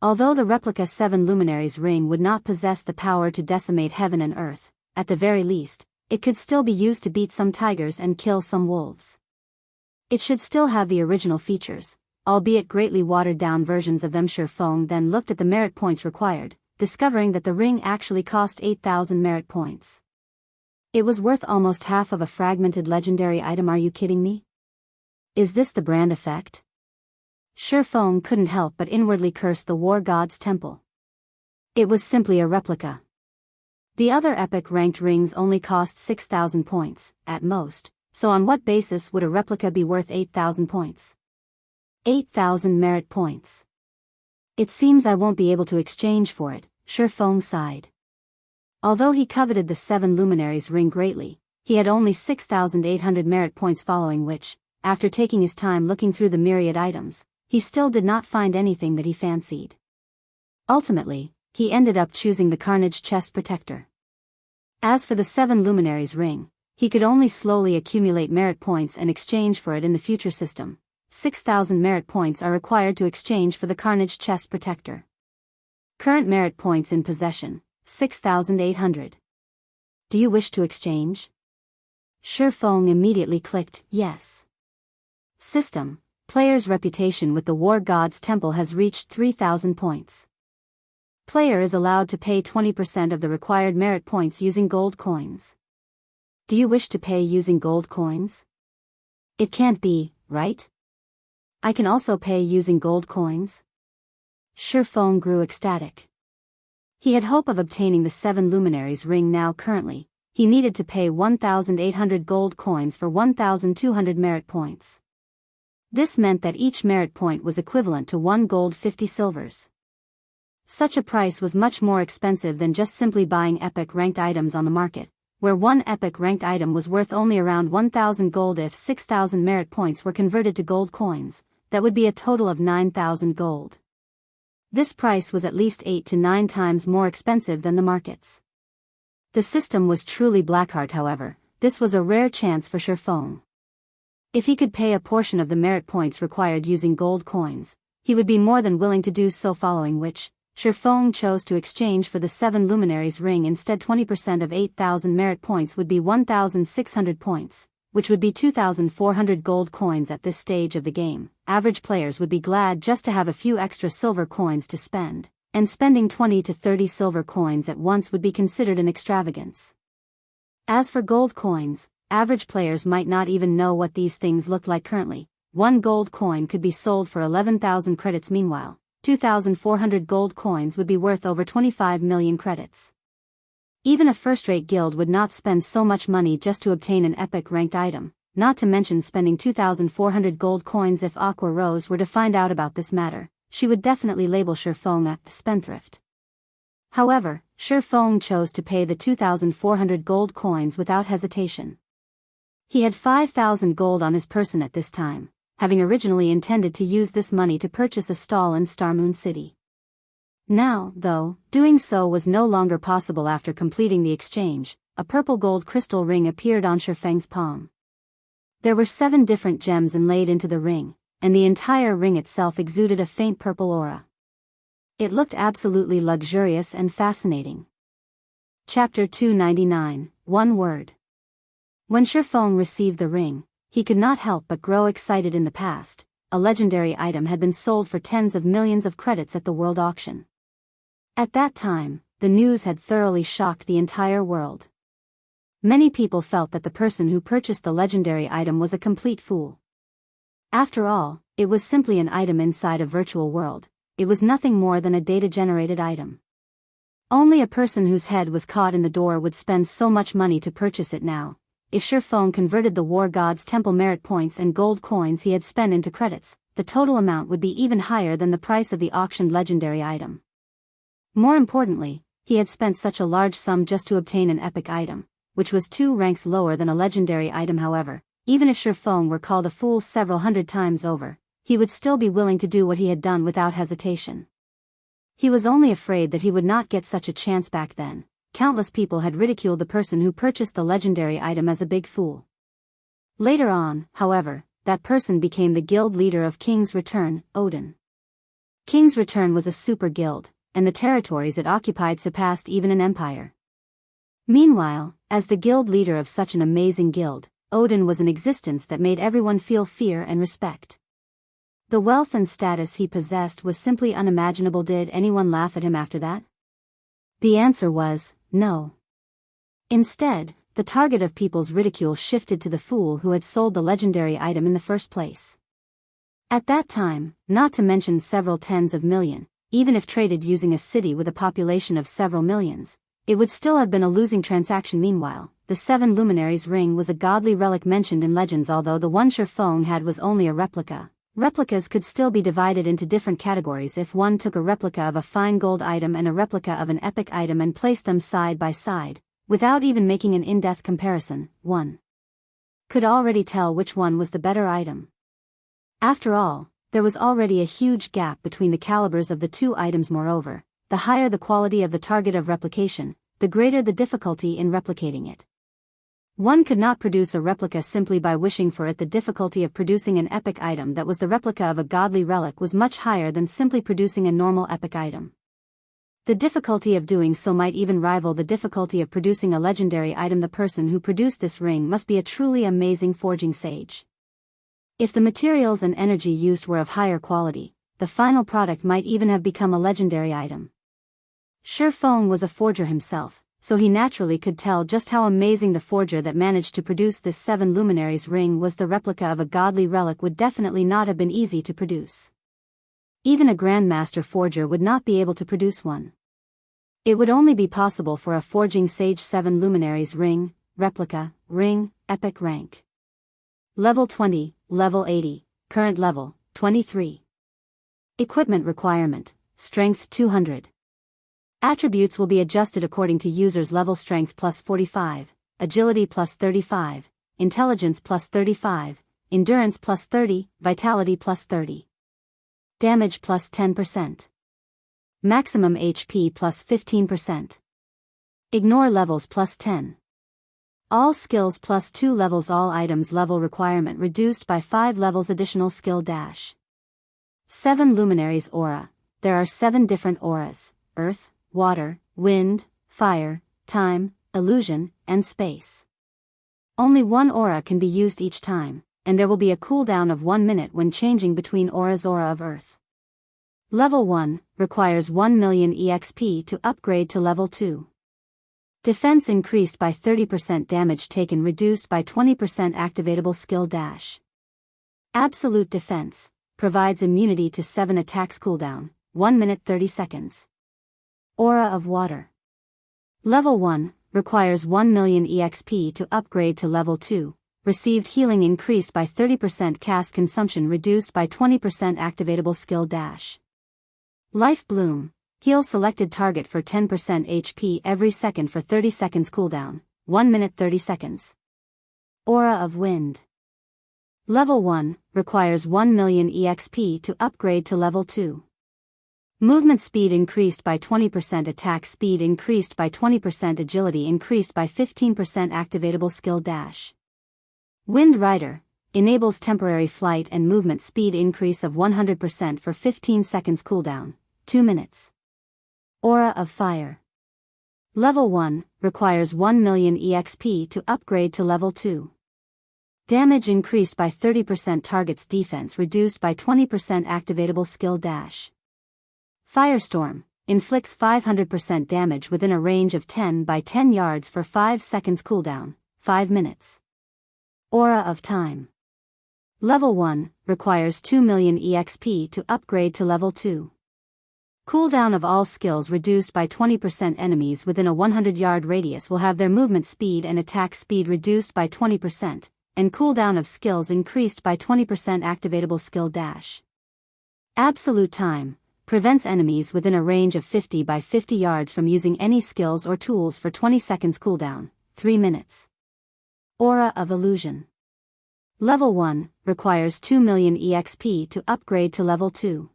[SPEAKER 1] Although the replica 7 Luminaries Ring would not possess the power to decimate heaven and earth, at the very least, it could still be used to beat some tigers and kill some wolves. It should still have the original features, albeit greatly watered-down versions of them. Feng then looked at the merit points required, discovering that the ring actually cost 8,000 merit points. It was worth almost half of a fragmented legendary item. Are you kidding me? Is this the brand effect? Feng couldn't help but inwardly curse the war god's temple. It was simply a replica. The other epic ranked rings only cost 6,000 points, at most, so on what basis would a replica be worth 8,000 points? 8,000 merit points. It seems I won't be able to exchange for it, Feng sighed. Although he coveted the 7 luminaries ring greatly, he had only 6,800 merit points, following which, after taking his time looking through the myriad items, he still did not find anything that he fancied. Ultimately, he ended up choosing the Carnage chest protector. As for the 7 luminaries ring, he could only slowly accumulate merit points and exchange for it in the future system. 6,000 merit points are required to exchange for the Carnage chest protector. Current merit points in possession, 6,800. Do you wish to exchange? Feng immediately clicked yes. System: player's reputation with the War God's Temple has reached 3,000 points. Player is allowed to pay 20% of the required merit points using gold coins. Do you wish to pay using gold coins? It can't be, right? I can also pay using gold coins? Feng grew ecstatic. He had hope of obtaining the 7 luminaries ring. Now currently, he needed to pay 1,800 gold coins for 1,200 merit points. This meant that each merit point was equivalent to 1 gold 50 silvers. Such a price was much more expensive than just simply buying epic ranked items on the market, where one epic ranked item was worth only around 1,000 gold. If 6,000 merit points were converted to gold coins, that would be a total of 9,000 gold. This price was at least 8 to 9 times more expensive than the markets. The system was truly blackheart. However, this was a rare chance for Feng. If he could pay a portion of the merit points required using gold coins, he would be more than willing to do so, following which, Feng chose to exchange for the 7 luminaries ring instead. 20% of 8,000 merit points would be 1,600 points, which would be 2,400 gold coins at this stage of the game. Average players would be glad just to have a few extra silver coins to spend, and spending 20 to 30 silver coins at once would be considered an extravagance. As for gold coins, average players might not even know what these things look like currently. 1 gold coin could be sold for 11,000 credits. Meanwhile, 2,400 gold coins would be worth over 25 million credits. Even a first-rate guild would not spend so much money just to obtain an epic ranked item, not to mention spending 2,400 gold coins. If Aqua Rose were to find out about this matter, she would definitely label Feng a spendthrift. However, Feng chose to pay the 2,400 gold coins without hesitation. He had 5,000 gold on his person at this time, having originally intended to use this money to purchase a stall in Starmoon City. Now, though, doing so was no longer possible after completing the exchange, a purple gold crystal ring appeared on Feng's palm. There were 7 different gems inlaid into the ring, and the entire ring itself exuded a faint purple aura. It looked absolutely luxurious and fascinating. Chapter 299, One Word. When Feng received the ring, he could not help but grow excited. In the past, a legendary item had been sold for tens of millions of credits at the world auction. At that time, the news had thoroughly shocked the entire world. Many people felt that the person who purchased the legendary item was a complete fool. After all, it was simply an item inside a virtual world. It was nothing more than a data-generated item. Only a person whose head was caught in the door would spend so much money to purchase it now. If Feng converted the War God's Temple merit points and gold coins he had spent into credits, the total amount would be even higher than the price of the auctioned legendary item. More importantly, he had spent such a large sum just to obtain an epic item, which was 2 ranks lower than a legendary item. However, even if Feng were called a fool several hundred times over, he would still be willing to do what he had done without hesitation. He was only afraid that he would not get such a chance back then. Countless people had ridiculed the person who purchased the legendary item as a big fool. Later on, however, that person became the guild leader of King's Return, Odin. King's Return was a super guild, and the territories it occupied surpassed even an empire. Meanwhile, as the guild leader of such an amazing guild, Odin was an existence that made everyone feel fear and respect. The wealth and status he possessed was simply unimaginable. Did anyone laugh at him after that? The answer was, no. Instead, the target of people's ridicule shifted to the fool who had sold the legendary item in the first place. At that time, not to mention several tens of million, even if traded using a city with a population of several millions, it would still have been a losing transaction. Meanwhile, the 7 Luminaries ring was a godly relic mentioned in legends, although the one Feng had was only a replica. Replicas could still be divided into different categories if one took a replica of a fine gold item and a replica of an epic item and placed them side by side, without even making an in-depth comparison. One could already tell which one was the better item. After all, there was already a huge gap between the calibers of the two items. Moreover, the higher the quality of the target of replication, the greater the difficulty in replicating it. One could not produce a replica simply by wishing for it. The difficulty of producing an epic item that was the replica of a godly relic was much higher than simply producing a normal epic item. The difficulty of doing so might even rival the difficulty of producing a legendary item. The person who produced this ring must be a truly amazing forging sage. If the materials and energy used were of higher quality, the final product might even have become a legendary item. Feng was a forger himself, so he naturally could tell just how amazing the forger that managed to produce this 7 Luminaries ring was. The replica of a godly relic would definitely not have been easy to produce. Even a grandmaster forger would not be able to produce one. It would only be possible for a forging sage. 7 Luminaries ring, replica, ring, epic rank. Level 20, Level 80, current level, 23. Equipment requirement, strength 200. Attributes will be adjusted according to user's level. Strength plus 45, agility plus 35, intelligence plus 35, endurance plus 30, vitality plus 30. Damage plus 10%. Maximum HP plus 15%. Ignore levels plus 10. All skills plus 2 levels. All items level requirement reduced by 5 levels. Additional skill dash. 7 Luminaries aura. There are 7 different auras: earth, water, wind, fire, time, illusion, and space. Only one aura can be used each time, and there will be a cooldown of 1 minute when changing between auras. Aura of earth. Level 1 requires 1 million EXP to upgrade to level 2. Defense increased by 30%. Damage taken reduced by 20%. Activatable skill dash. Absolute defense provides immunity to 7 attacks. Cooldown 1 minute 30 seconds. Aura of water. Level 1 requires 1 million EXP to upgrade to level 2. Received healing increased by 30%. Cast consumption reduced by 20%. Activatable skill dash. Life bloom. Heal selected target for 10% HP every second for 30 seconds. Cooldown 1 minute 30 seconds. Aura of wind. Level 1 requires 1 million EXP to upgrade to level 2. Movement speed increased by 20%. Attack speed increased by 20%. Agility increased by 15%. Activatable skill dash. Wind Rider. Enables temporary flight and movement speed increase of 100% for 15 seconds. Cooldown 2 minutes. Aura of fire. Level 1 requires 1 million EXP to upgrade to level 2. Damage increased by 30%. Target's defense reduced by 20%. Activatable skill dash. Firestorm. Inflicts 500% damage within a range of 10 by 10 yards for 5 seconds. Cooldown 5 minutes. Aura of time. Level 1 requires 2 million EXP to upgrade to level 2. Cooldown of all skills reduced by 20%. Enemies within a 100-yard radius will have their movement speed and attack speed reduced by 20%, and cooldown of skills increased by 20%. Activatable skill dash. Absolute time. Prevents enemies within a range of 50 by 50 yards from using any skills or tools for 20 seconds. Cooldown 3 minutes. Aura of illusion. Level 1 requires 2 million EXP to upgrade to level 2.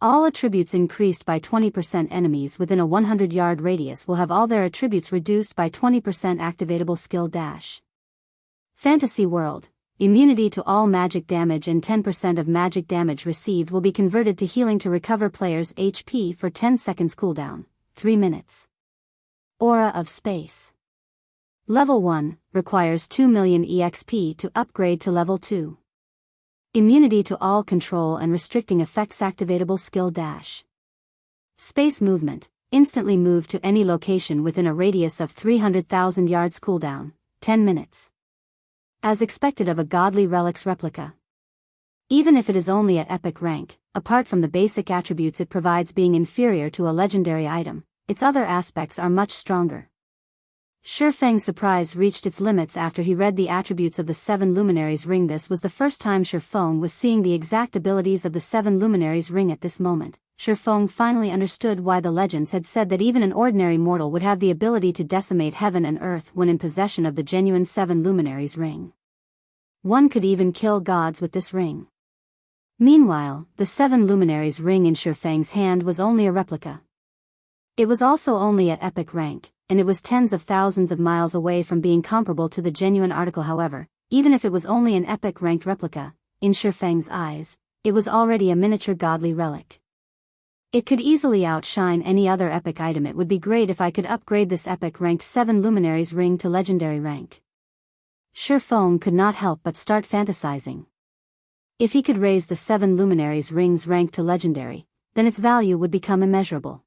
[SPEAKER 1] All attributes increased by 20%. Enemies within a 100-yard radius will have all their attributes reduced by 20%. Activatable skill dash. Fantasy World. Immunity to all magic damage and 10% of magic damage received will be converted to healing to recover players' HP for 10 seconds. Cooldown 3 minutes. Aura of space. Level 1 requires 2 million EXP to upgrade to level 2. Immunity to all control and restricting effects. Activatable skill dash. Space movement. instantly move to any location within a radius of 300,000 yards cooldown, 10 minutes. As expected of a godly relic's replica. Even if it is only at epic rank, apart from the basic attributes it provides being inferior to a legendary item, its other aspects are much stronger. Feng's surprise reached its limits after he read the attributes of the 7 Luminaries ring. This was the first time Feng was seeing the exact abilities of the 7 Luminaries ring at this moment. Feng finally understood why the legends had said that even an ordinary mortal would have the ability to decimate heaven and earth when in possession of the genuine 7 Luminaries ring. One could even kill gods with this ring. Meanwhile, the 7 Luminaries ring in Feng's hand was only a replica. It was also only at epic rank, and it was tens of thousands of miles away from being comparable to the genuine article. However, even if it was only an epic ranked replica, in Feng's eyes, it was already a miniature godly relic. It could easily outshine any other epic item. It would be great if I could upgrade this epic ranked 7 Luminaries ring to legendary rank. Feng could not help but start fantasizing. If he could raise the 7 Luminaries ring's rank to legendary, then its value would become immeasurable.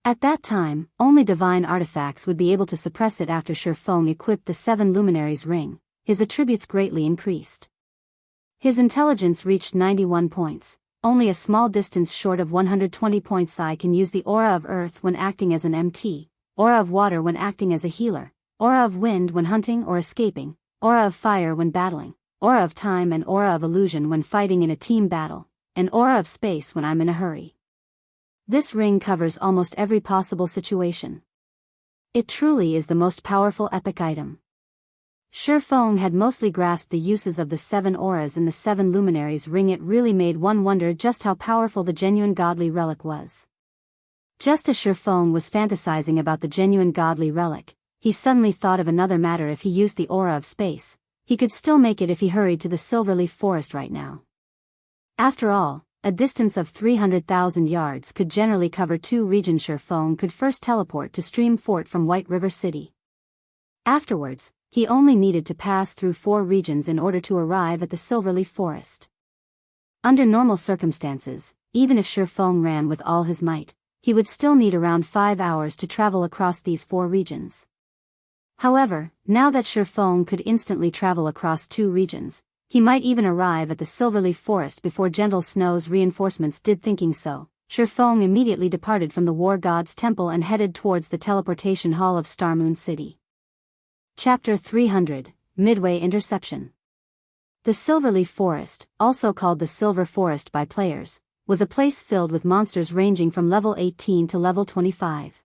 [SPEAKER 1] At that time, only divine artifacts would be able to suppress it. After Feng equipped the 7 Luminaries ring, his attributes greatly increased. His intelligence reached 91 points, only a small distance short of 120 points. I can use the aura of earth when acting as an MT, aura of water when acting as a healer, aura of wind when hunting or escaping, aura of fire when battling, aura of time and aura of illusion when fighting in a team battle, and aura of space when I'm in a hurry. This ring covers almost every possible situation. It truly is the most powerful epic item. Feng had mostly grasped the uses of the 7 auras in the 7 Luminaries ring. It really made one wonder just how powerful the genuine godly relic was. Just as Feng was fantasizing about the genuine godly relic, he suddenly thought of another matter. If he used the aura of space, he could still make it if he hurried to the Silverleaf Forest right now. After all, a distance of 300,000 yards could generally cover 2 regions. Feng could first teleport to Stream Fort from White River City. Afterwards, he only needed to pass through 4 regions in order to arrive at the Silverleaf Forest. Under normal circumstances, even if Feng ran with all his might, he would still need around 5 hours to travel across these 4 regions. However, now that Feng could instantly travel across 2 regions, he might even arrive at the Silverleaf Forest before Gentle Snow's reinforcements did. Thinking so, Feng immediately departed from the War God's Temple and headed towards the teleportation hall of Starmoon City. Chapter 300, Midway Interception. The Silverleaf Forest, also called the Silver Forest by players, was a place filled with monsters ranging from level 18 to level 25.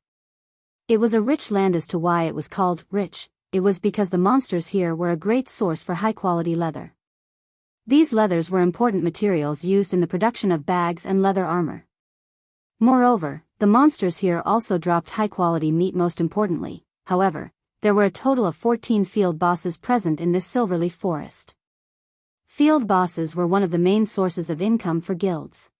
[SPEAKER 1] It was a rich land. As to why it was called rich, it was because the monsters here were a great source for high-quality leather. These leathers were important materials used in the production of bags and leather armor. Moreover, the monsters here also dropped high-quality meat. Most importantly, however, there were a total of 14 field bosses present in this Silverleaf Forest. Field bosses were one of the main sources of income for guilds.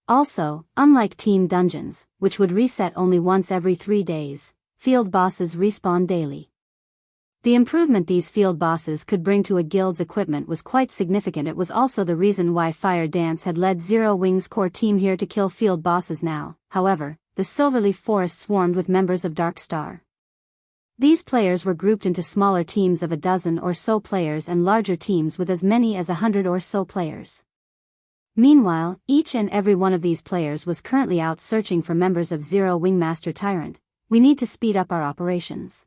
[SPEAKER 1] Also, unlike team dungeons, which would reset only once every 3 days, field bosses respawn daily. The improvement these field bosses could bring to a guild's equipment was quite significant. It was also the reason why Fire Dance had led Zero Wing's core team here to kill field bosses now. However, the Silverleaf Forest swarmed with members of Dark Star. These players were grouped into smaller teams of a dozen or so players and larger teams with as many as 100 or so players. Meanwhile, each and every one of these players was currently out searching for members of Zero Wing. Master Tyrant, we need to speed up our operations.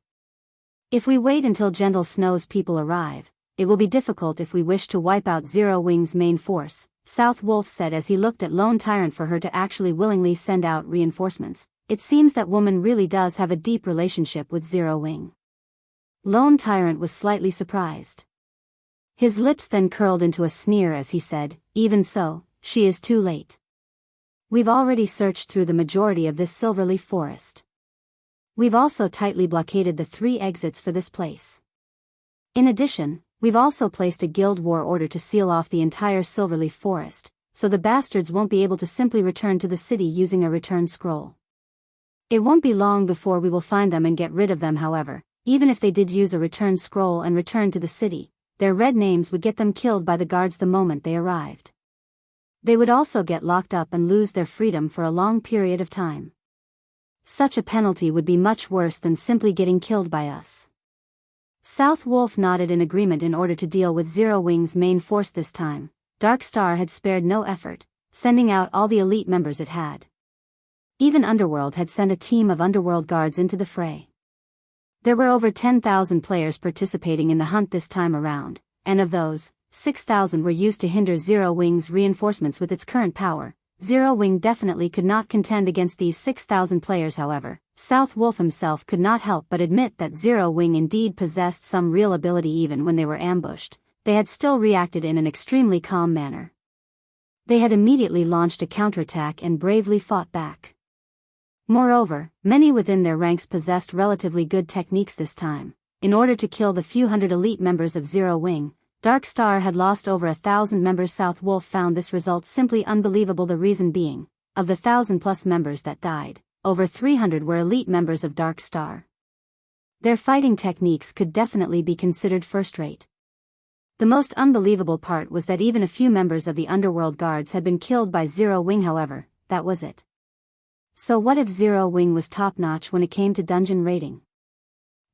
[SPEAKER 1] If we wait until Gentle Snow's people arrive, it will be difficult if we wish to wipe out Zero Wing's main force, South Wolf said as he looked at Lone Tyrant. For her to actually willingly send out reinforcements, it seems that woman really does have a deep relationship with Zero Wing. Lone Tyrant was slightly surprised. His lips then curled into a sneer as he said, even so, she is too late. We've already searched through the majority of this Silverleaf Forest. We've also tightly blockaded the 3 exits for this place. In addition, we've also placed a guild war order to seal off the entire Silverleaf Forest, so the bastards won't be able to simply return to the city using a return scroll. It won't be long before we will find them and get rid of them. However, even if they did use a return scroll and return to the city, their red names would get them killed by the guards the moment they arrived. They would also get locked up and lose their freedom for a long period of time. Such a penalty would be much worse than simply getting killed by us. South Wolf nodded in agreement. In order to deal with Zero Wing's main force this time, Dark Star had spared no effort, sending out all the elite members it had. Even Underworld had sent a team of Underworld guards into the fray. There were over 10,000 players participating in the hunt this time around, and of those, 6,000 were used to hinder Zero Wing's reinforcements with its current power. Zero Wing definitely could not contend against these 6,000 players. However, South Wolf himself could not help but admit that Zero Wing indeed possessed some real ability. Even when they were ambushed, they had still reacted in an extremely calm manner. They had immediately launched a counterattack and bravely fought back. Moreover, many within their ranks possessed relatively good techniques this time. In order to kill the few hundred elite members of Zero Wing, Dark Star had lost over 1,000 members. South Wolf found this result simply unbelievable. The reason being, of the 1,000+ members that died, over 300 were elite members of Dark Star. Their fighting techniques could definitely be considered first-rate. The most unbelievable part was that even a few members of the Underworld Guards had been killed by Zero Wing. However, that was it. So what if Zero Wing was top-notch when it came to dungeon raiding?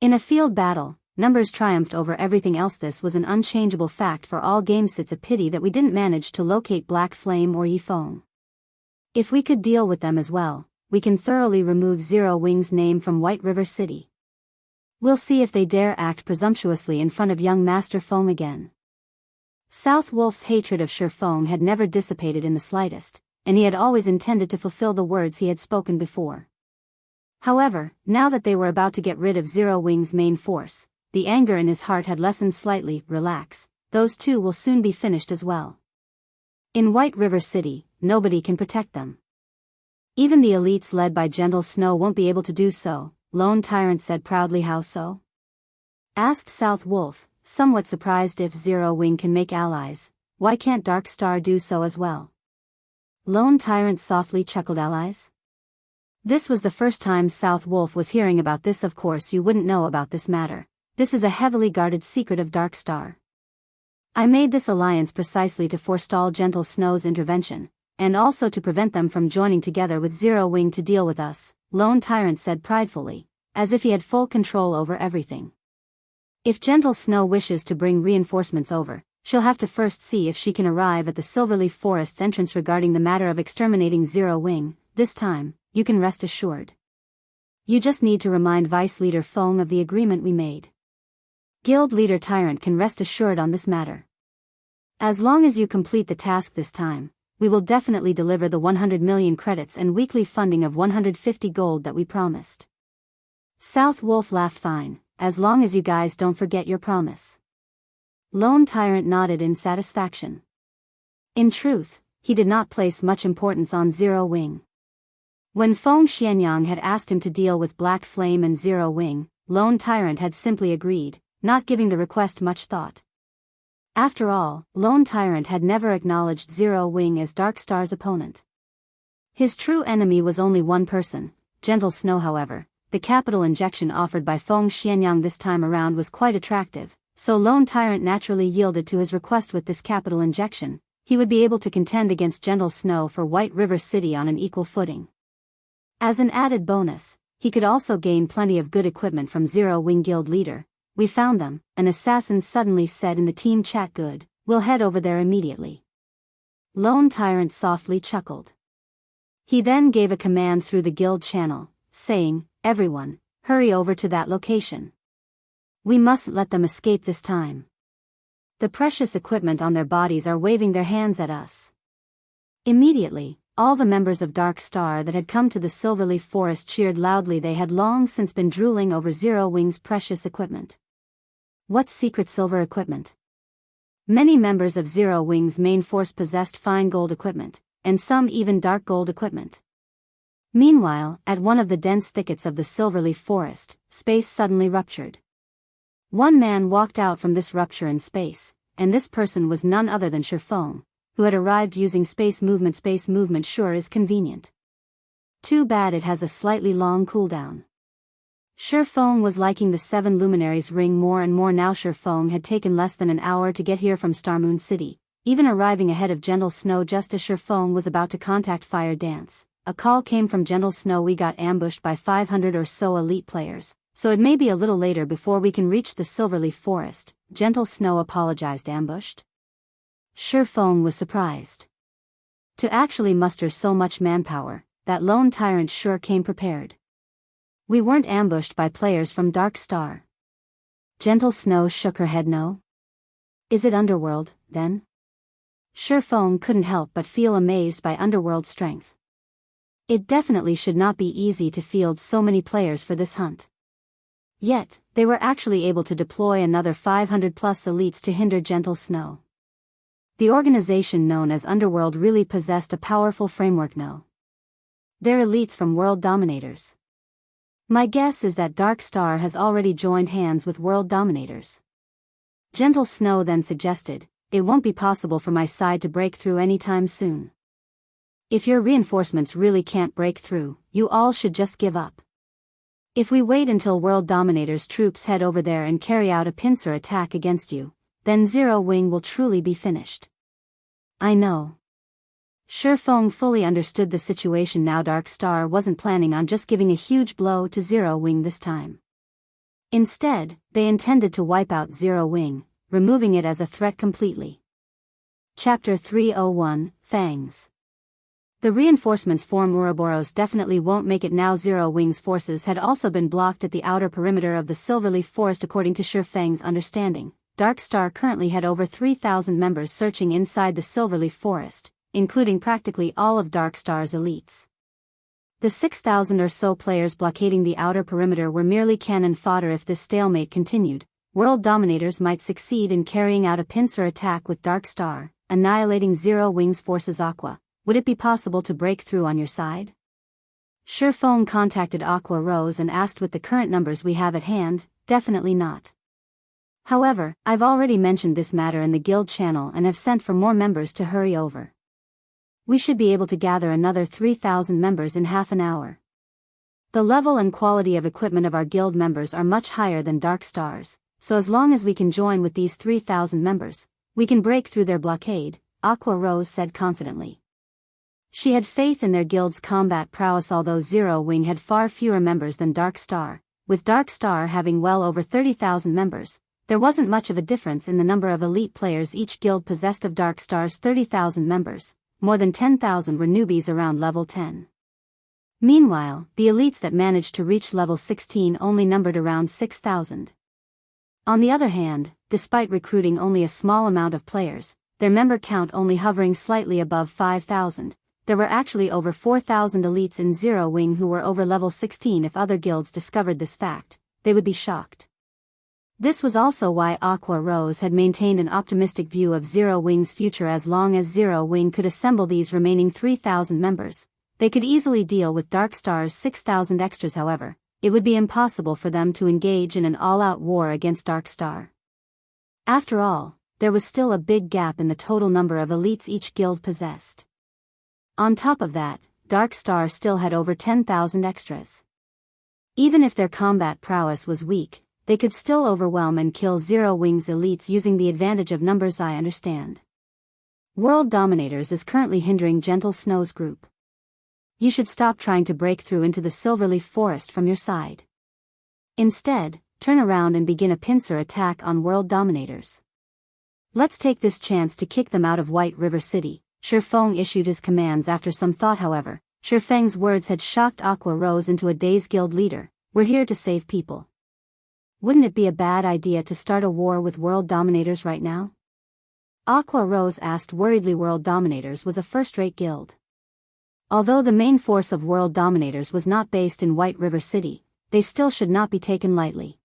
[SPEAKER 1] In a field battle, numbers triumphed over everything else. This was an unchangeable fact for all games. It's a pity that we didn't manage to locate Black Flame or Feng. If we could deal with them as well, we can thoroughly remove Zero Wing's name from White River City. We'll see if they dare act presumptuously in front of young Master Feng again. South Wolf's hatred of Feng had never dissipated in the slightest, and he had always intended to fulfill the words he had spoken before. However, now that they were about to get rid of Zero Wing's main force, the anger in his heart had lessened slightly. Relax, those two will soon be finished as well. In White River City, nobody can protect them. Even the elites led by Gentle Snow won't be able to do so, Lone Tyrant said proudly. How so? Asked South Wolf, somewhat surprised. If Zero Wing can make allies, why can't Dark Star do so as well? Lone Tyrant softly chuckled. Allies? This was the first time South Wolf was hearing about this. Of course you wouldn't know about this matter. This is a heavily guarded secret of Dark Star. I made this alliance precisely to forestall Gentle Snow's intervention, and also to prevent them from joining together with Zero Wing to deal with us, Lone Tyrant said pridefully, as if he had full control over everything. If Gentle Snow wishes to bring reinforcements over, she'll have to first see if she can arrive at the Silverleaf Forest's entrance. Regarding the matter of exterminating Zero Wing, this time, you can rest assured. You just need to remind Vice Leader Feng of the agreement we made. Guild Leader Tyrant can rest assured on this matter. As long as you complete the task this time, we will definitely deliver the 100 million credits and weekly funding of 150 gold that we promised. South Wolf laughed. Fine, as long as you guys don't forget your promise. Lone Tyrant nodded in satisfaction. In truth, he did not place much importance on Zero Wing. When Feng Xianyang had asked him to deal with Black Flame and Zero Wing, Lone Tyrant had simply agreed, not giving the request much thought. After all, Lone Tyrant had never acknowledged Zero Wing as Dark Star's opponent. His true enemy was only one person, Gentle Snow. However, the capital injection offered by Feng Xianyang this time around was quite attractive, so Lone Tyrant naturally yielded to his request. With this capital injection, he would be able to contend against Gentle Snow for White River City on an equal footing. As an added bonus, he could also gain plenty of good equipment from Zero Wing Guild Leader. We found them, an assassin suddenly said in the team chat. Good, we'll head over there immediately. Lone Tyrant softly chuckled. He then gave a command through the guild channel, saying, everyone, hurry over to that location. We mustn't let them escape this time. The precious equipment on their bodies are waving their hands at us. Immediately, all the members of Dark Star that had come to the Silverleaf Forest cheered loudly. They had long since been drooling over Zero Wing's precious equipment. What secret silver equipment? Many members of Zero Wing's main force possessed fine gold equipment, and some even dark gold equipment. Meanwhile, at one of the dense thickets of the Silverleaf Forest, space suddenly ruptured. One man walked out from this rupture in space, and this person was none other than Feng, who had arrived using space movement. Space movement sure is convenient. Too bad it has a slightly long cooldown. Feng was liking the 7 luminaries ring more and more now. Feng had taken less than an hour to get here from Starmoon City, even arriving ahead of Gentle Snow just as Feng was about to contact Fire Dance. a call came from Gentle Snow. We got ambushed by 500 or so elite players, so it may be a little later before we can reach the Silverleaf Forest. Gentle Snow apologized. Ambushed? Feng was surprised. To actually muster so much manpower, that lone tyrant sure came prepared. We weren't ambushed by players from Dark Star. Gentle Snow shook her head. No? Is it Underworld, then? Feng couldn't help but feel amazed by Underworld strength. It definitely should not be easy to field so many players for this hunt. Yet, they were actually able to deploy another 500 plus elites to hinder Gentle Snow. The organization known as Underworld really possessed a powerful framework. No. They're elites from world dominators. My guess is that Dark Star has already joined hands with world dominators. Gentle Snow then suggested, it won't be possible for my side to break through anytime soon. If your reinforcements really can't break through, you all should just give up. If we wait until world dominators' troops head over there and carry out a pincer attack against you, then Zero Wing will truly be finished. I know. Feng fully understood the situation now. Dark Star wasn't planning on just giving a huge blow to Zero Wing this time. Instead, they intended to wipe out Zero Wing, removing it as a threat completely. Chapter 301, Fangs. The reinforcements from Ouroboros definitely won't make it now. Zero Wing's forces had also been blocked at the outer perimeter of the Silverleaf Forest. According to Feng's understanding, Dark Star currently had over 3,000 members searching inside the Silverleaf Forest, including practically all of Dark Star's elites. The 6,000 or so players blockading the outer perimeter were merely cannon fodder. If this stalemate continued, world dominators might succeed in carrying out a pincer attack with Dark Star, annihilating Zero Wing's forces. Aqua, would it be possible to break through on your side? Feng contacted Aqua Rose and asked, with the current numbers we have at hand, definitely not. However, I've already mentioned this matter in the guild channel and have sent for more members to hurry over. We should be able to gather another 3,000 members in half an hour. The level and quality of equipment of our guild members are much higher than Dark Star's, so as long as we can join with these 3,000 members, we can break through their blockade, Aqua Rose said confidently. She had faith in their guild's combat prowess. Although Zero Wing had far fewer members than Dark Star, with Dark Star having well over 30,000 members, there wasn't much of a difference in the number of elite players each guild possessed. Of Dark Star's 30,000 members, more than 10,000 were newbies around level 10. Meanwhile, the elites that managed to reach level 16 only numbered around 6,000. On the other hand, despite recruiting only a small amount of players, their member count only hovering slightly above 5,000, there were actually over 4,000 elites in Zero Wing who were over level 16. If other guilds discovered this fact, they would be shocked. This was also why Aqua Rose had maintained an optimistic view of Zero Wing's future. As long as Zero Wing could assemble these remaining 3,000 members, they could easily deal with Dark Star's 6,000 extras. However, it would be impossible for them to engage in an all-out war against Dark Star. After all, there was still a big gap in the total number of elites each guild possessed. On top of that, Dark Star still had over 10,000 extras. Even if their combat prowess was weak, they could still overwhelm and kill Zero Wing's elites using the advantage of numbers. I understand. World Dominators is currently hindering Gentle Snow's group. You should stop trying to break through into the Silverleaf Forest from your side. Instead, turn around and begin a pincer attack on World Dominators. Let's take this chance to kick them out of White River City. Feng issued his commands after some thought. However, Feng's words had shocked Aqua Rose into a daze. Guild leader, we're here to save people. Wouldn't it be a bad idea to start a war with world dominators right now? Aqua Rose asked worriedly. World Dominators was a first-rate guild. Although the main force of world dominators was not based in White River City, they still should not be taken lightly.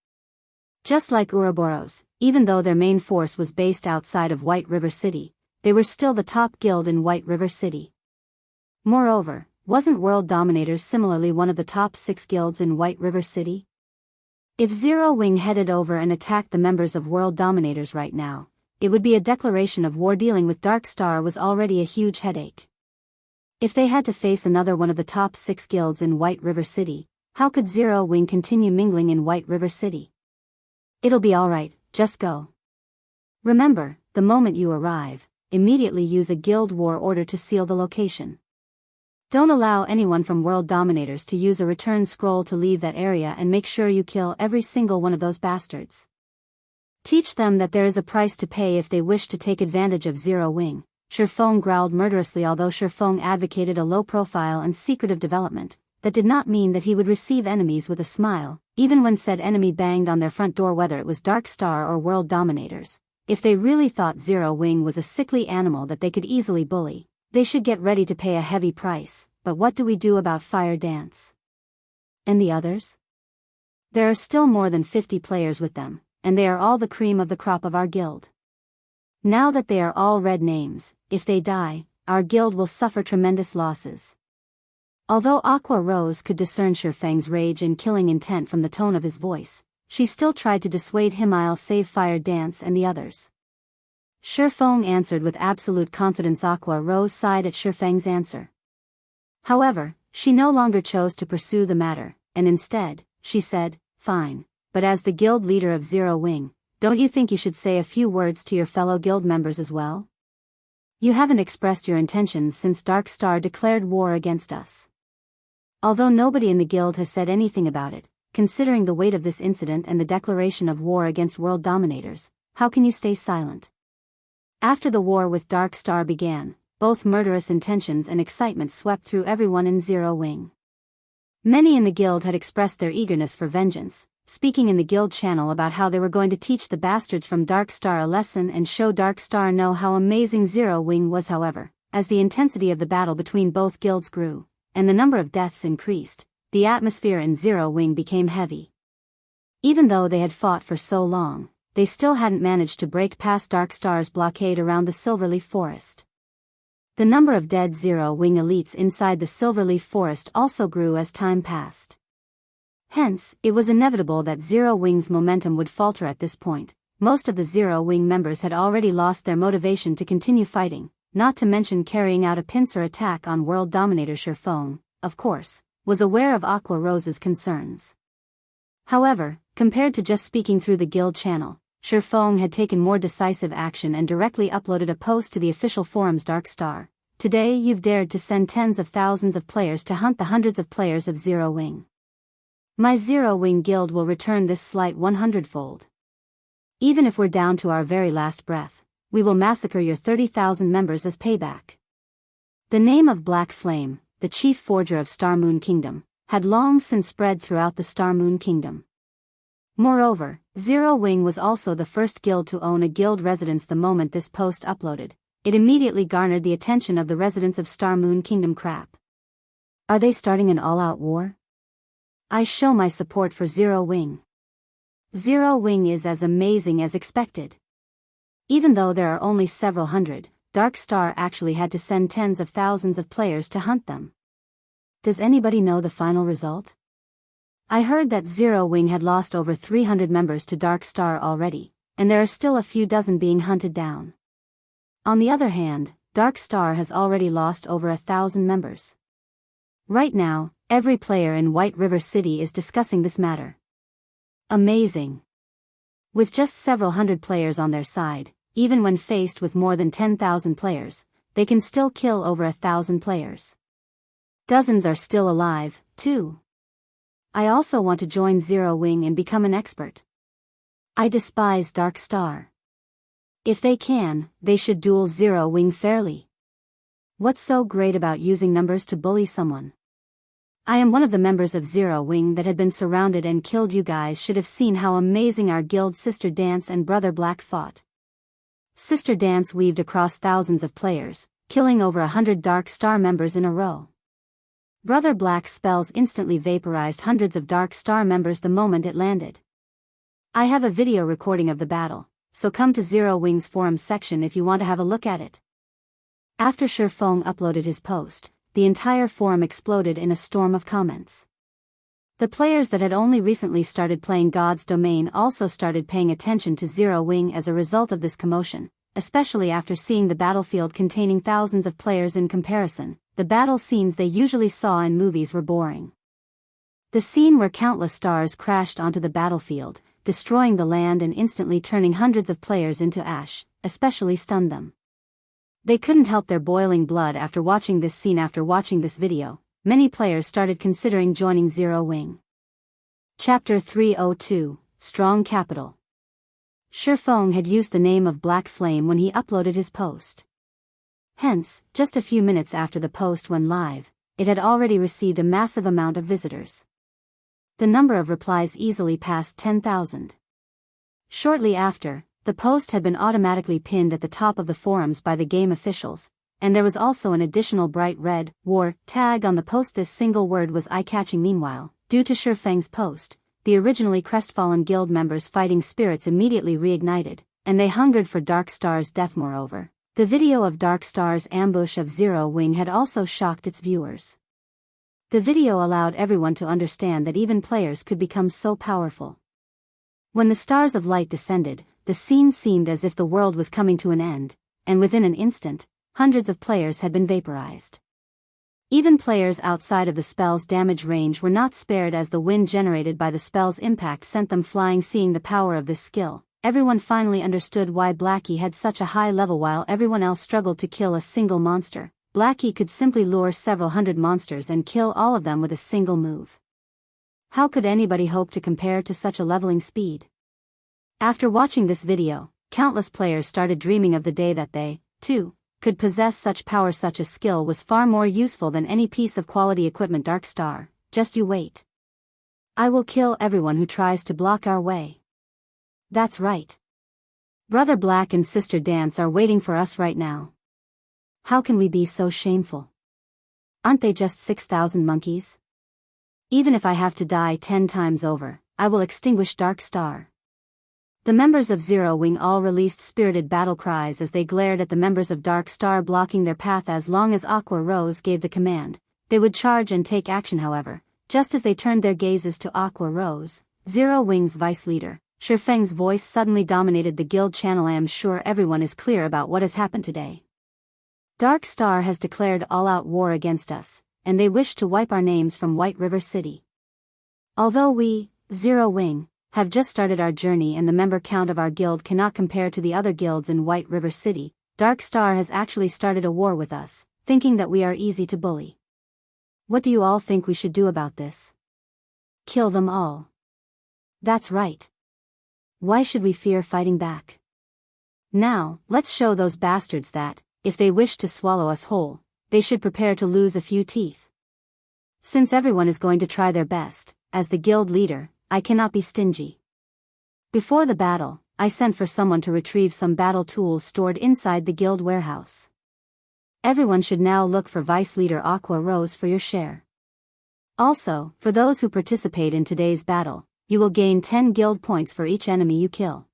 [SPEAKER 1] Just like Ouroboros, even though their main force was based outside of White River City, they were still the top guild in White River City. Moreover, wasn't World Dominators similarly one of the top 6 guilds in White River City? If Zero Wing headed over and attacked the members of World Dominators right now, it would be a declaration of war. Dealing with Dark Star was already a huge headache. If they had to face another one of the top 6 guilds in White River City, how could Zero Wing continue mingling in White River City? It'll be alright, just go. Remember, the moment you arrive, immediately use a guild war order to seal the location. Don't allow anyone from World Dominators to use a return scroll to leave that area, and make sure you kill every single one of those bastards. Teach them that there is a price to pay if they wish to take advantage of Zero Wing. Feng growled murderously. Although Feng advocated a low profile and secretive development, that did not mean that he would receive enemies with a smile, even when said enemy banged on their front door, whether it was Dark Star or World Dominators. If they really thought Zero Wing was a sickly animal that they could easily bully, they should get ready to pay a heavy price. But what do we do about Fire Dance? And the others? There are still more than 50 players with them, and they are all the cream of the crop of our guild. Now that they are all red names, if they die, our guild will suffer tremendous losses. Although Aqua Rose could discern Feng's rage and killing intent from the tone of his voice, she still tried to dissuade him. I'll save Fire Dance and the others. Feng answered with absolute confidence. Aqua Rose sighed at Feng's answer. However, she no longer chose to pursue the matter, and instead, she said, "Fine, but as the guild leader of Zero Wing, don't you think you should say a few words to your fellow guild members as well? You haven't expressed your intentions since Dark Star declared war against us." Although nobody in the guild has said anything about it, considering the weight of this incident and the declaration of war against World Dominators, how can you stay silent? After the war with Dark Star began, both murderous intentions and excitement swept through everyone in Zero Wing. Many in the guild had expressed their eagerness for vengeance, speaking in the guild channel about how they were going to teach the bastards from Dark Star a lesson and show Dark Star know how amazing Zero Wing was. However, as the intensity of the battle between both guilds grew, and the number of deaths increased, the atmosphere in Zero Wing became heavy. Even though they had fought for so long, they still hadn't managed to break past Dark Star's blockade around the Silverleaf Forest. The number of dead Zero Wing elites inside the Silverleaf Forest also grew as time passed. Hence, it was inevitable that Zero Wing's momentum would falter at this point. Most of the Zero Wing members had already lost their motivation to continue fighting, not to mention carrying out a pincer attack on World Dominator. Feng, of course, was aware of Aqua Rose's concerns. However, compared to just speaking through the guild channel, Feng had taken more decisive action and directly uploaded a post to the official forums. Dark Star, today you've dared to send tens of thousands of players to hunt the hundreds of players of Zero Wing. My Zero Wing guild will return this slight 100-fold. Even if we're down to our very last breath, we will massacre your 30,000 members as payback. The name of Black Flame, the chief forger of Star Moon Kingdom, had long since spread throughout the Star Moon Kingdom. Moreover, Zero Wing was also the first guild to own a guild residence. The moment this post uploaded, it immediately garnered the attention of the residents of Star Moon Kingdom. Crap. Are they starting an all-out war? I show my support for Zero Wing. Zero Wing is as amazing as expected. Even though there are only several hundred, Dark Star actually had to send tens of thousands of players to hunt them. Does anybody know the final result? I heard that Zero Wing had lost over 300 members to Dark Star already, and there are still a few dozen being hunted down. On the other hand, Dark Star has already lost over 1,000 members. Right now, every player in White River City is discussing this matter. Amazing. With just several hundred players on their side, even when faced with more than 10,000 players, they can still kill over 1,000 players. Dozens are still alive, too. I also want to join Zero Wing and become an expert. I despise Dark Star. If they can, they should duel Zero Wing fairly. What's so great about using numbers to bully someone? I am one of the members of Zero Wing that had been surrounded and killed. You guys should have seen how amazing our guild Sister Dance and Brother Black fought. Sister Dance weaved across thousands of players, killing over 100 Dark Star members in a row. Brother Black's spells instantly vaporized hundreds of Dark Star members the moment it landed. I have a video recording of the battle, so come to Zero Wing's forums section if you want to have a look at it. After Feng uploaded his post, the entire forum exploded in a storm of comments. The players that had only recently started playing God's Domain also started paying attention to Zero Wing as a result of this commotion, especially after seeing the battlefield containing thousands of players. In comparison, the battle scenes they usually saw in movies were boring. The scene where countless stars crashed onto the battlefield, destroying the land and instantly turning hundreds of players into ash, especially stunned them. They couldn't help their boiling blood after watching this scene. After watching this video, many players started considering joining Zero Wing. Chapter 302, Strong Capital. Feng had used the name of Black Flame when he uploaded his post. Hence, just a few minutes after the post went live, it had already received a massive amount of visitors. The number of replies easily passed 10,000. Shortly after, the post had been automatically pinned at the top of the forums by the game officials, and there was also an additional bright red war tag on the post. This single word was eye-catching. Meanwhile, due to Feng's post, the originally crestfallen guild members' fighting spirits immediately reignited, and they hungered for Dark Star's death. Moreover, the video of Dark Star's ambush of Zero Wing had also shocked its viewers. The video allowed everyone to understand that even players could become so powerful. When the stars of light descended, the scene seemed as if the world was coming to an end, and within an instant, hundreds of players had been vaporized. Even players outside of the spell's damage range were not spared, as the wind generated by the spell's impact sent them flying. Seeing the power of this skill, everyone finally understood why Blackie had such a high level while everyone else struggled to kill a single monster. Blackie could simply lure several hundred monsters and kill all of them with a single move. How could anybody hope to compare to such a leveling speed? After watching this video, countless players started dreaming of the day that they, too, could possess such power. Such a skill was far more useful than any piece of quality equipment. Dark Star, just you wait. I will kill everyone who tries to block our way. That's right. Brother Black and Sister Dance are waiting for us right now. How can we be so shameful? Aren't they just 6,000 monkeys? Even if I have to die 10 times over, I will extinguish Dark Star. The members of Zero Wing all released spirited battle cries as they glared at the members of Dark Star blocking their path. As long as Aqua Rose gave the command, they would charge and take action. However, just as they turned their gazes to Aqua Rose, Zero Wing's vice leader, Feng's voice suddenly dominated the guild channel. I am sure everyone is clear about what has happened today. Dark Star has declared all-out war against us, and they wish to wipe our names from White River City. Although we, Zero Wing, have just started our journey and the member count of our guild cannot compare to the other guilds in White River City, Dark Star has actually started a war with us, thinking that we are easy to bully. What do you all think we should do about this? Kill them all. That's right. Why should we fear fighting back? Now, let's show those bastards that, if they wish to swallow us whole, they should prepare to lose a few teeth. Since everyone is going to try their best, as the guild leader, I cannot be stingy. Before the battle, I sent for someone to retrieve some battle tools stored inside the guild warehouse. Everyone should now look for Vice Leader Aqua Rose for your share. Also, for those who participate in today's battle, you will gain 10 guild points for each enemy you kill.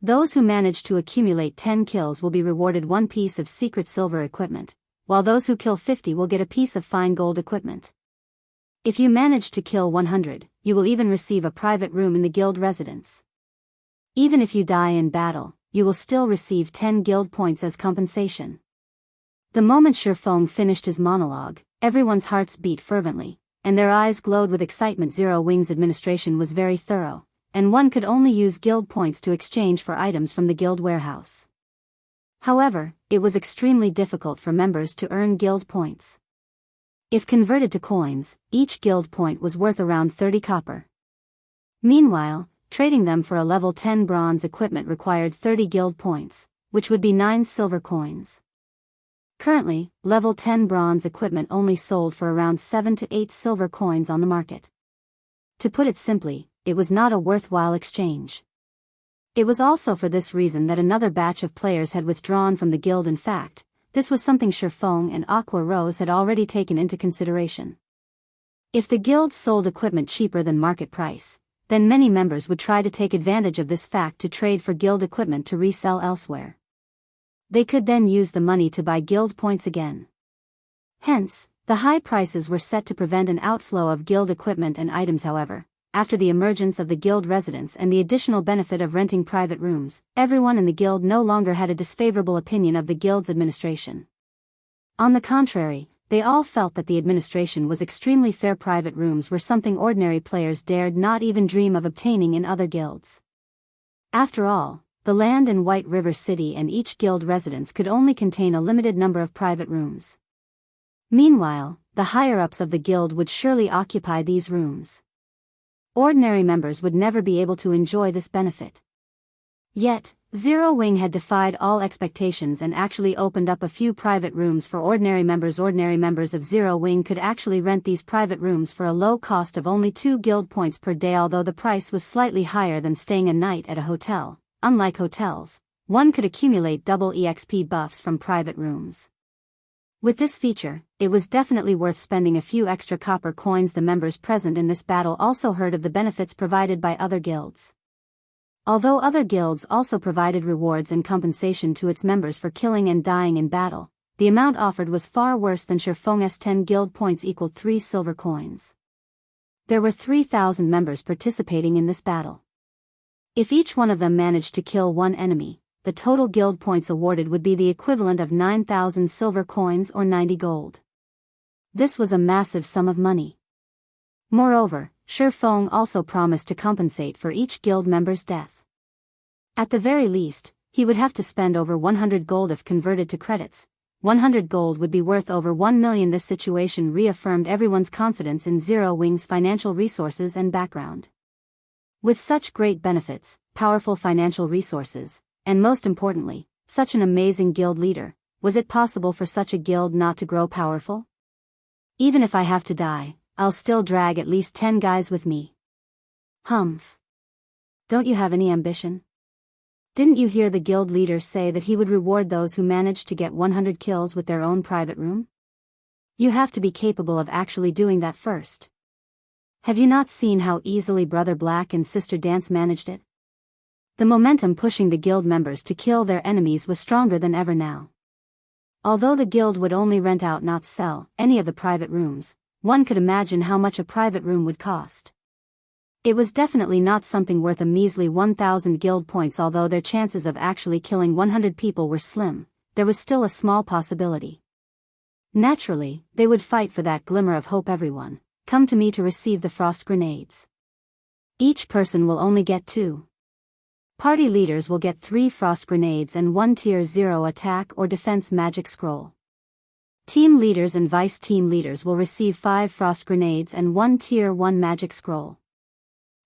[SPEAKER 1] Those who manage to accumulate 10 kills will be rewarded 1 piece of secret silver equipment, while those who kill 50 will get a piece of fine gold equipment. If you manage to kill 100, you will even receive a private room in the guild residence. Even if you die in battle, you will still receive 10 guild points as compensation. The moment Feng finished his monologue, everyone's hearts beat fervently, and their eyes glowed with excitement. Zero Wing's administration was very thorough, and one could only use guild points to exchange for items from the guild warehouse. However, it was extremely difficult for members to earn guild points. If converted to coins, each guild point was worth around 30 copper. Meanwhile, trading them for a level 10 bronze equipment required 30 guild points, which would be 9 silver coins. Currently, level 10 bronze equipment only sold for around 7 to 8 silver coins on the market. To put it simply, it was not a worthwhile exchange. It was also for this reason that another batch of players had withdrawn from the guild. In fact, this was something Feng and Aqua Rose had already taken into consideration. If the guild sold equipment cheaper than market price, then many members would try to take advantage of this fact to trade for guild equipment to resell elsewhere. They could then use the money to buy guild points again. Hence, the high prices were set to prevent an outflow of guild equipment and items. However, after the emergence of the guild residence and the additional benefit of renting private rooms, everyone in the guild no longer had a disfavorable opinion of the guild's administration. On the contrary, they all felt that the administration was extremely fair. Private rooms were something ordinary players dared not even dream of obtaining in other guilds. After all, the land in White River City and each guild residence could only contain a limited number of private rooms. Meanwhile, the higher-ups of the guild would surely occupy these rooms. Ordinary members would never be able to enjoy this benefit. Yet, Zero Wing had defied all expectations and actually opened up a few private rooms for ordinary members. Ordinary members of Zero Wing could actually rent these private rooms for a low cost of only 2 guild points per day, although the price was slightly higher than staying a night at a hotel. Unlike hotels, one could accumulate double EXP buffs from private rooms. With this feature, it was definitely worth spending a few extra copper coins. The members present in this battle also heard of the benefits provided by other guilds. Although other guilds also provided rewards and compensation to its members for killing and dying in battle, the amount offered was far worse than Feng's 10 guild points equaled 3 silver coins. There were 3,000 members participating in this battle. If each one of them managed to kill one enemy, the total guild points awarded would be the equivalent of 9,000 silver coins or 90 gold. This was a massive sum of money. Moreover, Feng also promised to compensate for each guild member's death. At the very least, he would have to spend over 100 gold if converted to credits. 100 gold would be worth over 1 million. This situation reaffirmed everyone's confidence in Zero Wing's financial resources and background. With such great benefits, powerful financial resources, and most importantly, such an amazing guild leader, was it possible for such a guild not to grow powerful? Even if I have to die, I'll still drag at least 10 guys with me. Humph. Don't you have any ambition? Didn't you hear the guild leader say that he would reward those who managed to get 100 kills with their own private room? You have to be capable of actually doing that first. Have you not seen how easily Brother Black and Sister Dance managed it? The momentum pushing the guild members to kill their enemies was stronger than ever now. Although the guild would only rent out, not sell, any of the private rooms, one could imagine how much a private room would cost. It was definitely not something worth a measly 1,000 guild points. Although their chances of actually killing 100 people were slim, there was still a small possibility. Naturally, they would fight for that glimmer of hope. Everyone, come to me to receive the frost grenades. Each person will only get 2. Party leaders will get 3 frost grenades and 1 tier 0 attack or defense magic scroll. Team leaders and vice team leaders will receive 5 frost grenades and 1 tier 1 magic scroll.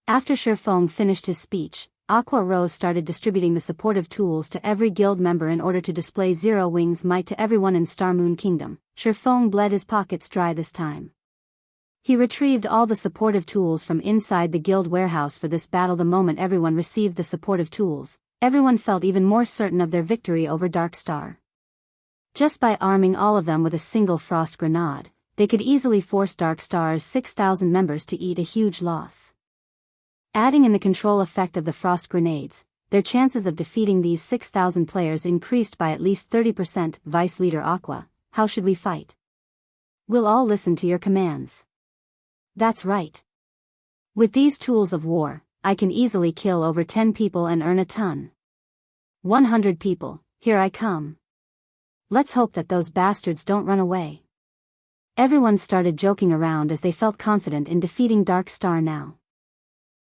[SPEAKER 1] After Feng finished his speech, Aqua Rose started distributing the supportive tools to every guild member in order to display Zero Wing's might to everyone in Star Moon Kingdom. Feng bled his pockets dry this time. He retrieved all the supportive tools from inside the guild warehouse for this battle. The moment everyone received the supportive tools, everyone felt even more certain of their victory over Dark Star. Just by arming all of them with a single frost grenade, they could easily force Dark Star's 6,000 members to eat a huge loss. Adding in the control effect of the frost grenades, their chances of defeating these 6,000 players increased by at least 30%. Vice Leader Aqua, how should we fight? We'll all listen to your commands. That's right. With these tools of war, I can easily kill over 10 people and earn a ton. 100 people, here I come. Let's hope that those bastards don't run away. Everyone started joking around as they felt confident in defeating Dark Star now.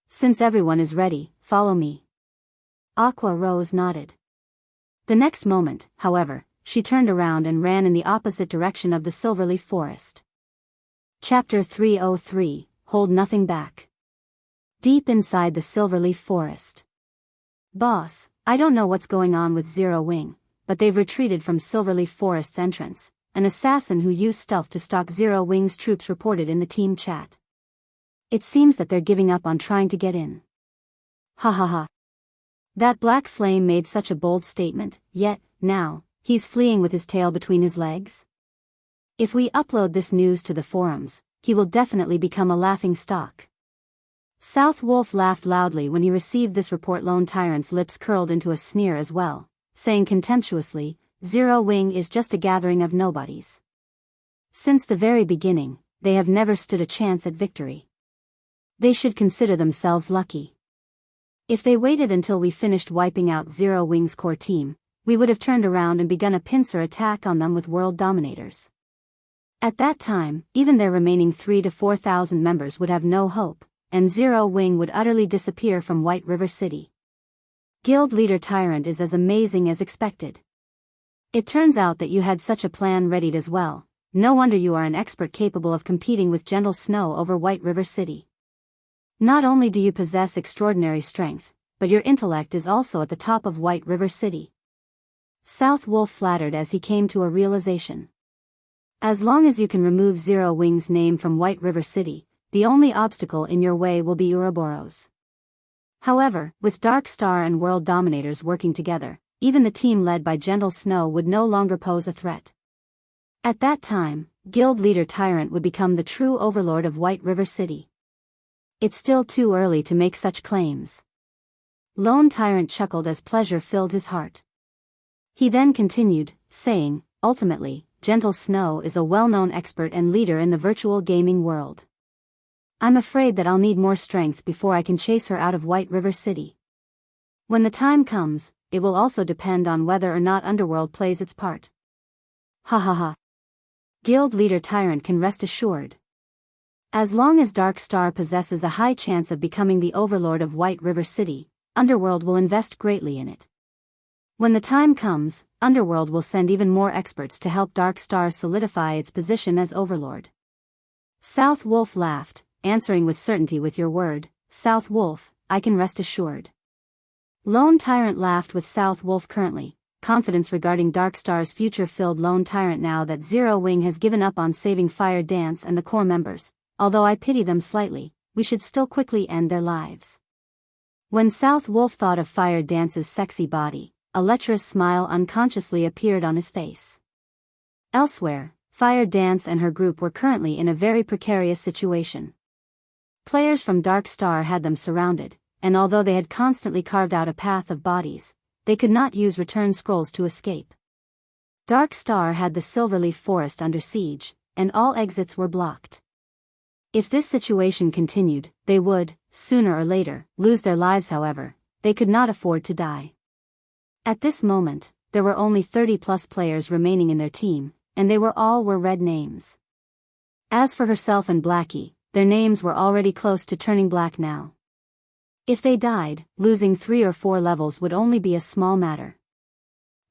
[SPEAKER 1] Since everyone is ready, follow me. Aqua Rose nodded. The next moment, however, she turned around and ran in the opposite direction of the Silverleaf Forest. Chapter 303, Hold Nothing Back. Deep inside the Silverleaf Forest. Boss, I don't know what's going on with Zero Wing, but they've retreated from Silverleaf Forest's entrance. An assassin who used stealth to stalk Zero Wing's troops reported in the team chat. It seems that they're giving up on trying to get in. Ha ha ha. That black flame made such a bold statement, yet, now, he's fleeing with his tail between his legs? If we upload this news to the forums, he will definitely become a laughing stock. South Wolf laughed loudly when he received this report. Lone Tyrant's lips curled into a sneer as well, saying contemptuously, Zero Wing is just a gathering of nobodies. Since the very beginning, they have never stood a chance at victory. They should consider themselves lucky. If they waited until we finished wiping out Zero Wing's core team, we would have turned around and begun a pincer attack on them with world dominators. At that time, even their remaining 3,000 to 4,000 members would have no hope, and Zero Wing would utterly disappear from White River City. Guild Leader Tyrant is as amazing as expected. It turns out that you had such a plan readied as well. No wonder you are an expert capable of competing with Gentle Snow over White River City. Not only do you possess extraordinary strength, but your intellect is also at the top of White River City. South Wolf flattered as he came to a realization. As long as you can remove Zero Wing's name from White River City, the only obstacle in your way will be Ouroboros. However, with Dark Star and World Dominators working together, even the team led by Gentle Snow would no longer pose a threat. At that time, Guild Leader Tyrant would become the true overlord of White River City. It's still too early to make such claims. Lone Tyrant chuckled as pleasure filled his heart. He then continued, saying, ultimately, Gentle Snow is a well-known expert and leader in the virtual gaming world. I'm afraid that I'll need more strength before I can chase her out of White River City. When the time comes, it will also depend on whether or not Underworld plays its part. Ha ha ha. Guild Leader Tyrant can rest assured. As long as Dark Star possesses a high chance of becoming the overlord of White River City, Underworld will invest greatly in it. When the time comes, Underworld will send even more experts to help Dark Star solidify its position as overlord. South Wolf laughed, answering with certainty with your word, South Wolf, I can rest assured. Lone Tyrant laughed with South Wolf currently. Confidence regarding Dark Star's future filled Lone Tyrant now that Zero Wing has given up on saving Fire Dance and the core members. Although I pity them slightly, we should still quickly end their lives. When South Wolf thought of Fire Dance's sexy body, a lecherous smile unconsciously appeared on his face. Elsewhere, Fire Dance and her group were currently in a very precarious situation. Players from Dark Star had them surrounded, and although they had constantly carved out a path of bodies, they could not use return scrolls to escape. Dark Star had the Silverleaf Forest under siege, and all exits were blocked. If this situation continued, they would, sooner or later, lose their lives. However, they could not afford to die. At this moment, there were only 30+ players remaining in their team, and they were red names. As for herself and Blackie, their names were already close to turning black now. If they died, losing 3 or 4 levels would only be a small matter.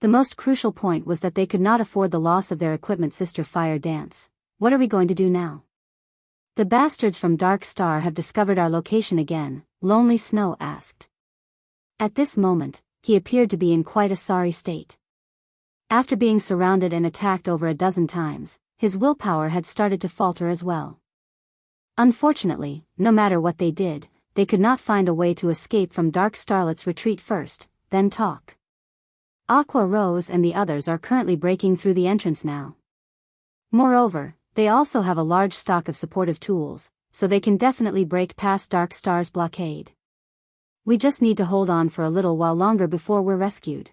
[SPEAKER 1] The most crucial point was that they could not afford the loss of their equipment sister Fire Dance. What are we going to do now? The bastards from Dark Star have discovered our location again, Lonely Snow asked. At this moment, he appeared to be in quite a sorry state. After being surrounded and attacked over a dozen times, his willpower had started to falter as well. Unfortunately, no matter what they did, they could not find a way to escape from Dark Starlet's retreat first, then talk. Aqua Rose and the others are currently breaking through the entrance now. Moreover, they also have a large stock of supportive tools, so they can definitely break past Dark Star's blockade. We just need to hold on for a little while longer before we're rescued.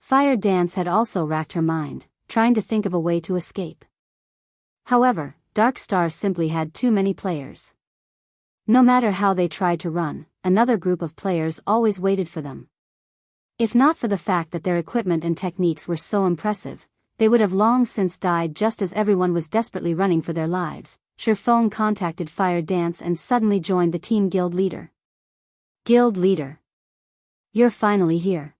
[SPEAKER 1] Fire Dance had also racked her mind, trying to think of a way to escape. However, Dark Star simply had too many players. No matter how they tried to run, another group of players always waited for them. If not for the fact that their equipment and techniques were so impressive, they would have long since died just as everyone was desperately running for their lives. Feng contacted Fire Dance and suddenly joined the team guild leader. Guild leader. You're finally here.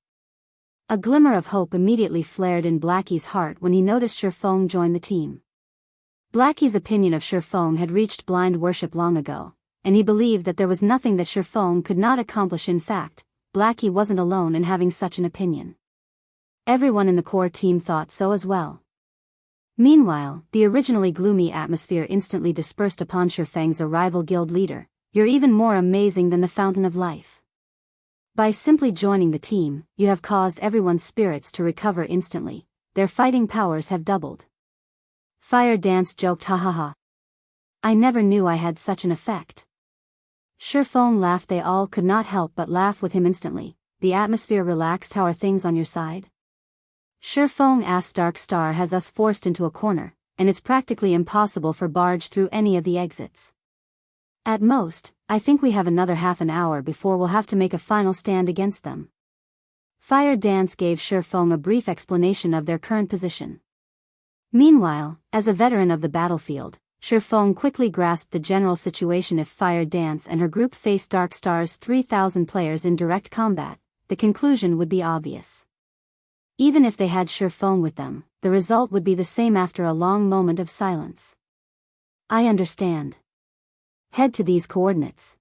[SPEAKER 1] A glimmer of hope immediately flared in Blackie's heart when he noticed Feng join the team. Blackie's opinion of Feng had reached blind worship long ago, and he believed that there was nothing that Feng could not accomplish. In fact, Blackie wasn't alone in having such an opinion. Everyone in the core team thought so as well. Meanwhile, the originally gloomy atmosphere instantly dispersed upon Feng's arrival. Guild leader, you're even more amazing than the Fountain of Life. By simply joining the team, you have caused everyone's spirits to recover instantly. Their fighting powers have doubled. Fire Dance joked, ha ha ha. I never knew I had such an effect. Feng laughed. They all could not help but laugh with him instantly. The atmosphere relaxed. How are things on your side? Feng asked. Dark Star has us forced into a corner, and it's practically impossible for barge through any of the exits. At most, I think we have another half an hour before we'll have to make a final stand against them. Fire Dance gave Feng a brief explanation of their current position. Meanwhile, as a veteran of the battlefield, Feng quickly grasped the general situation. If Fire Dance and her group faced Dark Star's 3,000 players in direct combat, the conclusion would be obvious. Even if they had Feng with them, the result would be the same after a long moment of silence. I understand. Head to these coordinates.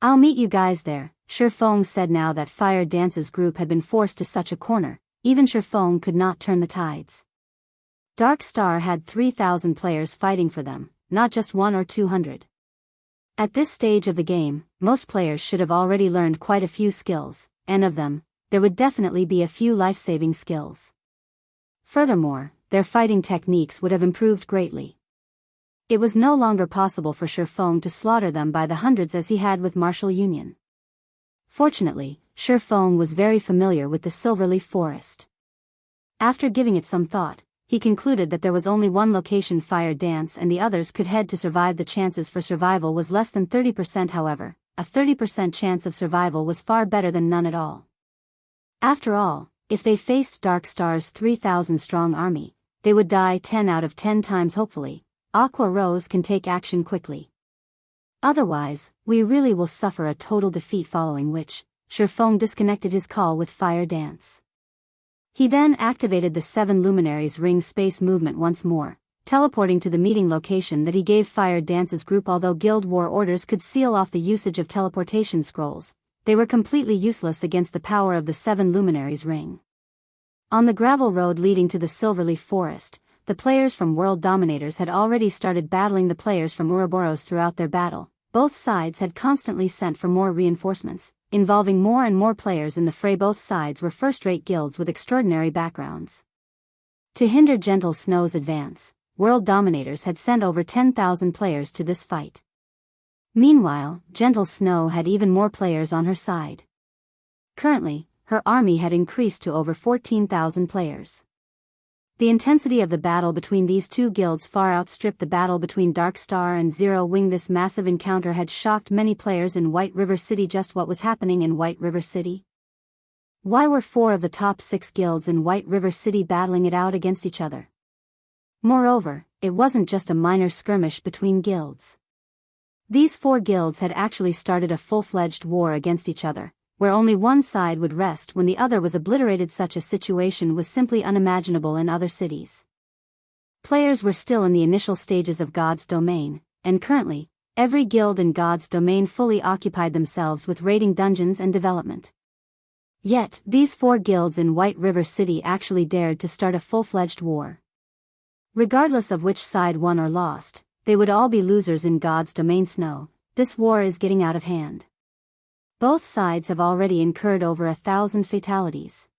[SPEAKER 1] I'll meet you guys there, Feng said. Now that Fire Dance's group had been forced to such a corner, even Feng could not turn the tides. Dark Star had 3,000 players fighting for them, not just 1 or 200. At this stage of the game, most players should have already learned quite a few skills, and of them, there would definitely be a few life-saving skills. Furthermore, their fighting techniques would have improved greatly. It was no longer possible for Feng to slaughter them by the hundreds as he had with Martial Union. Fortunately, Feng was very familiar with the Silverleaf Forest. After giving it some thought, he concluded that there was only one location Fire Dance and the others could head to survive. The chances for survival was less than 30%. However, a 30% chance of survival was far better than none at all. After all, if they faced Dark Star's 3,000-strong army, they would die 10 out of 10 times. Hopefully, Aqua Rose can take action quickly. Otherwise, we really will suffer a total defeat, following which, Feng disconnected his call with Fire Dance. He then activated the 7 Luminaries Ring space movement once more, teleporting to the meeting location that he gave Fire Dance's group. Although Guild War orders could seal off the usage of teleportation scrolls, they were completely useless against the power of the 7 Luminaries Ring. On the gravel road leading to the Silverleaf Forest, the players from World Dominators had already started battling the players from Ouroboros. Throughout their battle, both sides had constantly sent for more reinforcements, involving more and more players in the fray. Both sides were first-rate guilds with extraordinary backgrounds. To hinder Gentle Snow's advance, World Dominators had sent over 10,000 players to this fight. Meanwhile, Gentle Snow had even more players on her side. Currently, her army had increased to over 14,000 players. The intensity of the battle between these two guilds far outstripped the battle between Dark Star and Zero Wing. This massive encounter had shocked many players in White River City. Just what was happening in White River City? Why were 4 of the top 6 guilds in White River City battling it out against each other? Moreover, it wasn't just a minor skirmish between guilds. These 4 guilds had actually started a full-fledged war against each other, where only one side would rest when the other was obliterated. Such a situation was simply unimaginable in other cities. Players were still in the initial stages of God's Domain, and currently, every guild in God's Domain fully occupied themselves with raiding dungeons and development. Yet, these 4 guilds in White River City actually dared to start a full-fledged war. Regardless of which side won or lost, they would all be losers in God's Domain. Snow, this war is getting out of hand. Both sides have already incurred over 1,000 fatalities.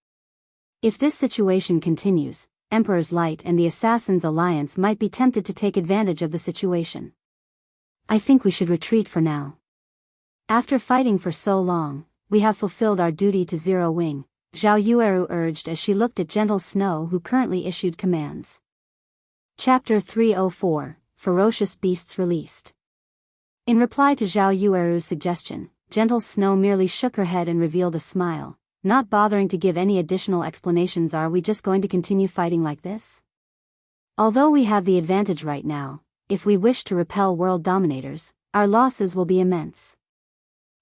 [SPEAKER 1] If this situation continues, Emperor's Light and the Assassin's Alliance might be tempted to take advantage of the situation. I think we should retreat for now. After fighting for so long, we have fulfilled our duty to Zero Wing, Zhao Yueru urged as she looked at Gentle Snow, who currently issued commands. Chapter 304, Ferocious Beasts Released. In reply to Zhao Yueru's suggestion, Gentle Snow merely shook her head and revealed a smile, not bothering to give any additional explanations. Are we just going to continue fighting like this? Although we have the advantage right now, if we wish to repel World Dominators, our losses will be immense.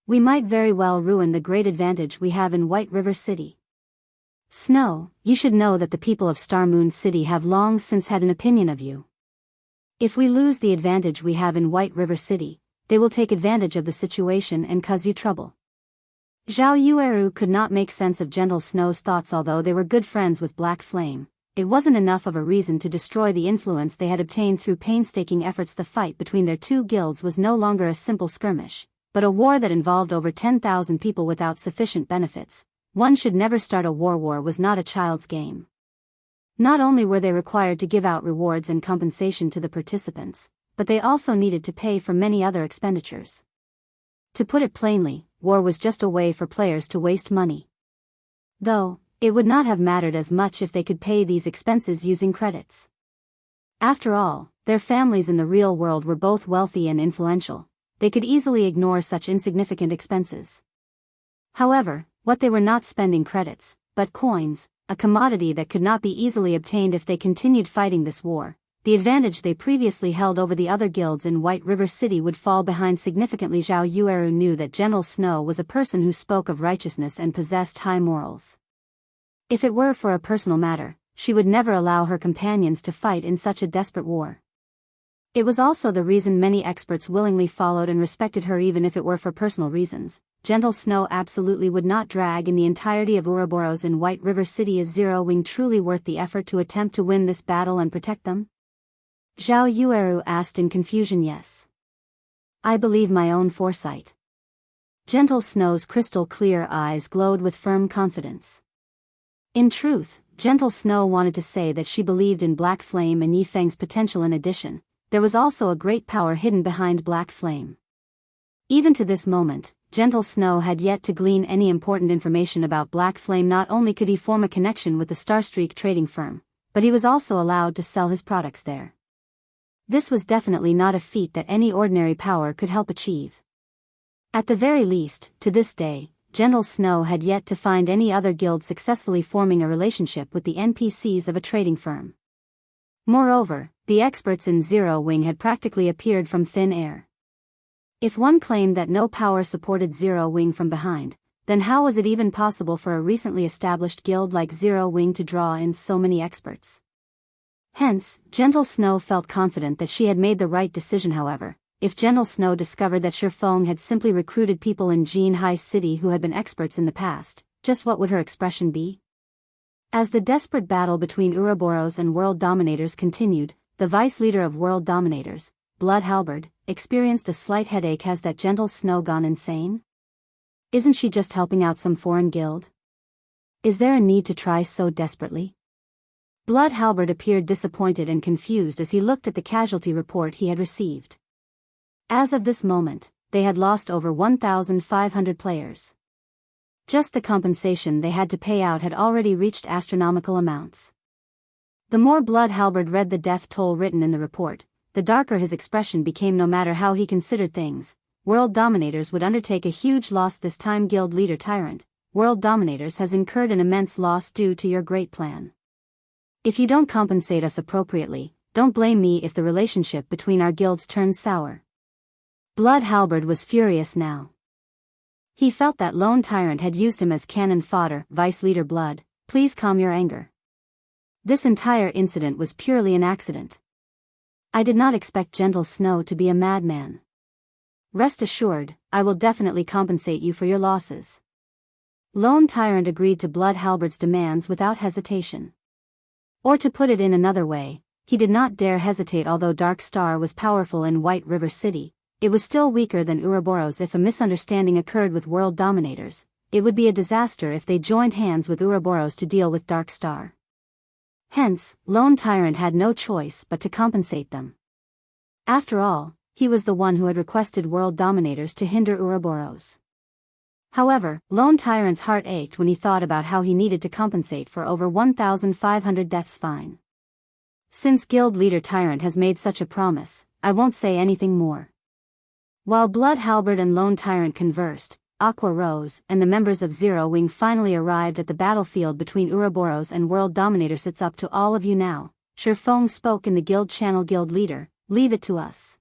[SPEAKER 1] We might very well ruin the great advantage we have in White River City. Snow, you should know that the people of Star Moon City have long since had an opinion of you. If we lose the advantage we have in White River City, they will take advantage of the situation and cause you trouble. Zhao Yueru could not make sense of Gentle Snow's thoughts. Although they were good friends with Black Flame, it wasn't enough of a reason to destroy the influence they had obtained through painstaking efforts. The fight between their two guilds was no longer a simple skirmish, but a war that involved over 10,000 people without sufficient benefits. One should never start a war. War was not a child's game. Not only were they required to give out rewards and compensation to the participants, but they also needed to pay for many other expenditures. To put it plainly, war was just a way for players to waste money. Though, it would not have mattered as much if they could pay these expenses using credits. After all, their families in the real world were both wealthy and influential. They could easily ignore such insignificant expenses. However, what they were not spending credits, but coins, a commodity that could not be easily obtained if they continued fighting this war. the advantage they previously held over the other guilds in White River City would fall behind significantly. Zhao Yueru knew that Gentle Snow was a person who spoke of righteousness and possessed high morals. If it were for a personal matter, she would never allow her companions to fight in such a desperate war. It was also the reason many experts willingly followed and respected her even if it were for personal reasons. Gentle Snow absolutely would not drag in the entirety of Ouroboros in White River City. Is Zero Wing truly worth the effort to attempt to win this battle and protect them? Zhao Yueru asked in confusion. Yes. I believe my own foresight. Gentle Snow's crystal-clear eyes glowed with firm confidence. In truth, Gentle Snow wanted to say that she believed in Black Flame and Yi Feng's potential. In addition, there was also a great power hidden behind Black Flame. Even to this moment, Gentle Snow had yet to glean any important information about Black Flame. Not only could he form a connection with the Starstreak trading firm, but he was also allowed to sell his products there. This was definitely not a feat that any ordinary power could help achieve. At the very least, to this day, Gentle Snow had yet to find any other guild successfully forming a relationship with the NPCs of a trading firm. Moreover, the experts in Zero Wing had practically appeared from thin air. If one claimed that no power supported Zero Wing from behind, then how was it even possible for a recently established guild like Zero Wing to draw in so many experts? Hence, Gentle Snow felt confident that she had made the right decision. However, if Gentle Snow discovered that Feng had simply recruited people in Jinhai City who had been experts in the past, just what would her expression be? As the desperate battle between Ouroboros and World Dominators continued, the vice leader of World Dominators, Blood Halberd, experienced a slight headache. Has that Gentle Snow gone insane? Isn't she just helping out some foreign guild? Is there a need to try so desperately? Blood Halberd appeared disappointed and confused as he looked at the casualty report he had received. As of this moment, they had lost over 1,500 players. Just the compensation they had to pay out had already reached astronomical amounts. The more Blood Halberd read the death toll written in the report, the darker his expression became. No matter how he considered things, World Dominators would undertake a huge loss this time. Guild leader Tyrant, World Dominators has incurred an immense loss due to your great plan. If you don't compensate us appropriately, don't blame me if the relationship between our guilds turns sour. Blood Halberd was furious now. He felt that Lone Tyrant had used him as cannon fodder. Vice Leader Blood, please calm your anger. This entire incident was purely an accident. I did not expect Gentle Snow to be a madman. Rest assured, I will definitely compensate you for your losses. Lone Tyrant agreed to Blood Halberd's demands without hesitation. Or to put it in another way, he did not dare hesitate. Although Dark Star was powerful in White River City, it was still weaker than Ouroboros. If a misunderstanding occurred with World Dominators, it would be a disaster if they joined hands with Ouroboros to deal with Dark Star. Hence, Lone Tyrant had no choice but to compensate them. After all, he was the one who had requested World Dominators to hinder Ouroboros. However, Lone Tyrant's heart ached when he thought about how he needed to compensate for over 1,500 deaths. Fine. Since Guild Leader Tyrant has made such a promise, I won't say anything more. While Blood Halberd and Lone Tyrant conversed, Aqua Rose and the members of Zero Wing finally arrived at the battlefield between Ouroboros and World Dominators. It's up to all of you now, Feng spoke in the guild channel. Guild Leader, leave it to us.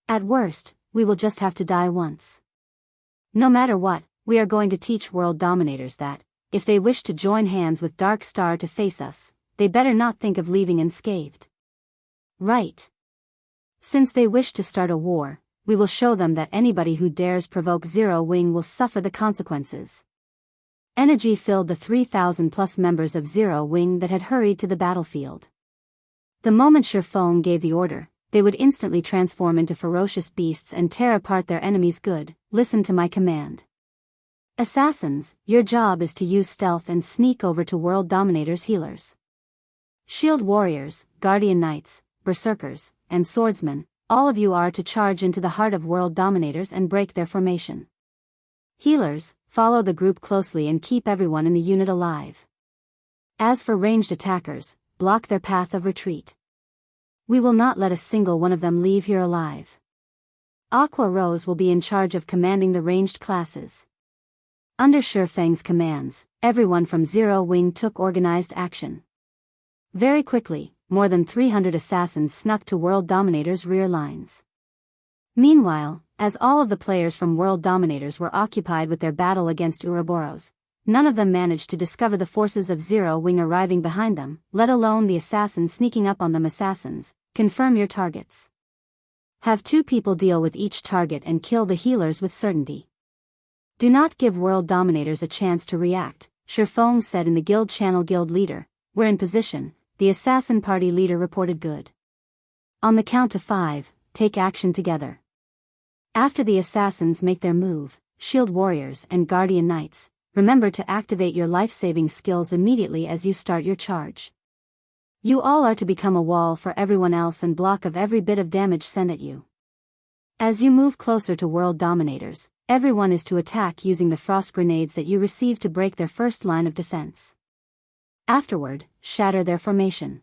[SPEAKER 1] At worst, we will just have to die once. No matter what, we are going to teach World Dominators that, if they wish to join hands with Dark Star to face us, they better not think of leaving unscathed. Right. Since they wish to start a war, we will show them that anybody who dares provoke Zero Wing will suffer the consequences. Energy filled the 3,000+ members of Zero Wing that had hurried to the battlefield. The moment Feng gave the order, they would instantly transform into ferocious beasts and tear apart their enemies. Good, listen to my command. Assassins, your job is to use stealth and sneak over to World Dominators. Healers, Shield Warriors, Guardian Knights, Berserkers, and Swordsmen, all of you are to charge into the heart of World Dominators and break their formation. Healers, follow the group closely and keep everyone in the unit alive. As for ranged attackers, block their path of retreat. We will not let a single one of them leave here alive. Aqua Rose will be in charge of commanding the ranged classes. Under Feng's commands, everyone from Zero Wing took organized action. Very quickly, more than 300 assassins snuck to World Dominator's rear lines. Meanwhile, as all of the players from World Dominators were occupied with their battle against Ouroboros, none of them managed to discover the forces of Zero Wing arriving behind them, let alone the assassins sneaking up on them. Assassins, confirm your targets. Have 2 people deal with each target and kill the healers with certainty. Do not give World Dominators a chance to react, Feng said in the guild channel. Guild leader, we're in position, the assassin party leader reported. Good. On the count of 5, take action together. After the assassins make their move, shield warriors and guardian knights, remember to activate your life-saving skills immediately as you start your charge. You all are to become a wall for everyone else and block of every bit of damage sent at you. As you move closer to World Dominators, everyone is to attack using the frost grenades that you receive to break their first line of defense. Afterward, shatter their formation.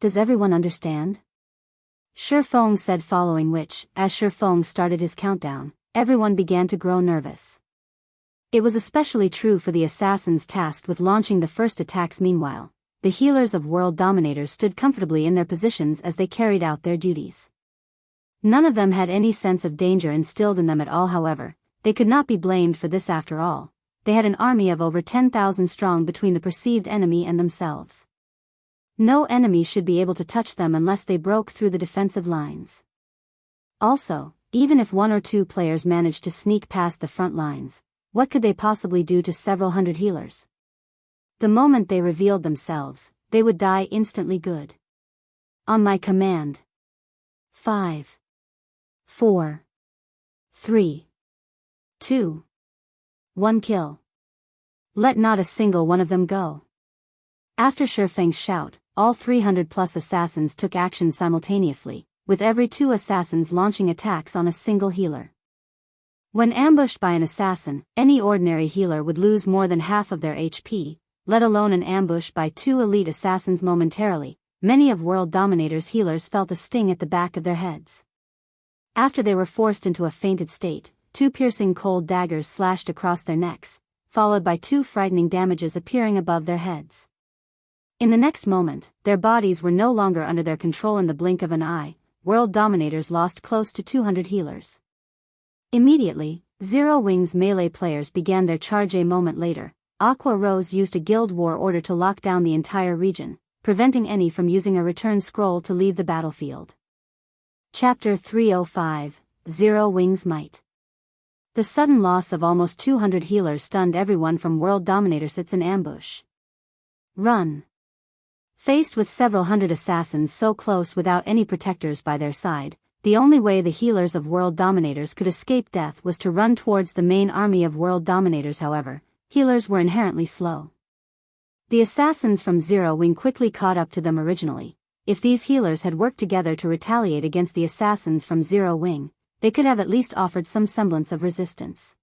[SPEAKER 1] Does everyone understand? Feng said, following which, as Feng started his countdown, everyone began to grow nervous. It was especially true for the assassins tasked with launching the first attacks. Meanwhile, the healers of World Dominators stood comfortably in their positions as they carried out their duties. None of them had any sense of danger instilled in them at all. However, they could not be blamed for this. After all, they had an army of over 10,000 strong between the perceived enemy and themselves. No enemy should be able to touch them unless they broke through the defensive lines. Also, even if 1 or 2 players managed to sneak past the front lines, what could they possibly do to several hundred healers? The moment they revealed themselves, they would die instantly. Good. On my command. 5, 4, 3, 2, 1 kill. Let not a single one of them go. After Feng's shout, all 300+ assassins took action simultaneously, with every 2 assassins launching attacks on a single healer. When ambushed by an assassin, any ordinary healer would lose more than half of their HP, let alone an ambush by 2 elite assassins. Momentarily, many of World Dominator's healers felt a sting at the back of their heads. After they were forced into a fainted state, 2 piercing cold daggers slashed across their necks, followed by 2 frightening damages appearing above their heads. In the next moment, their bodies were no longer under their control. In the blink of an eye, World Dominators lost close to 200 healers. Immediately, Zero Wing's melee players began their charge. A moment later, Aqua Rose used a guild war order to lock down the entire region, preventing any from using a return scroll to leave the battlefield. Chapter 305, Zero Wing's Might. The sudden loss of almost 200 healers stunned everyone from World Dominator. Sits in ambush. Run. Faced with several hundred assassins so close without any protectors by their side, the only way the healers of World Dominators could escape death was to run towards the main army of World Dominators. However, healers were inherently slow. The assassins from Zero Wing quickly caught up to them. Originally, if these healers had worked together to retaliate against the assassins from Zero Wing, they could have at least offered some semblance of resistance.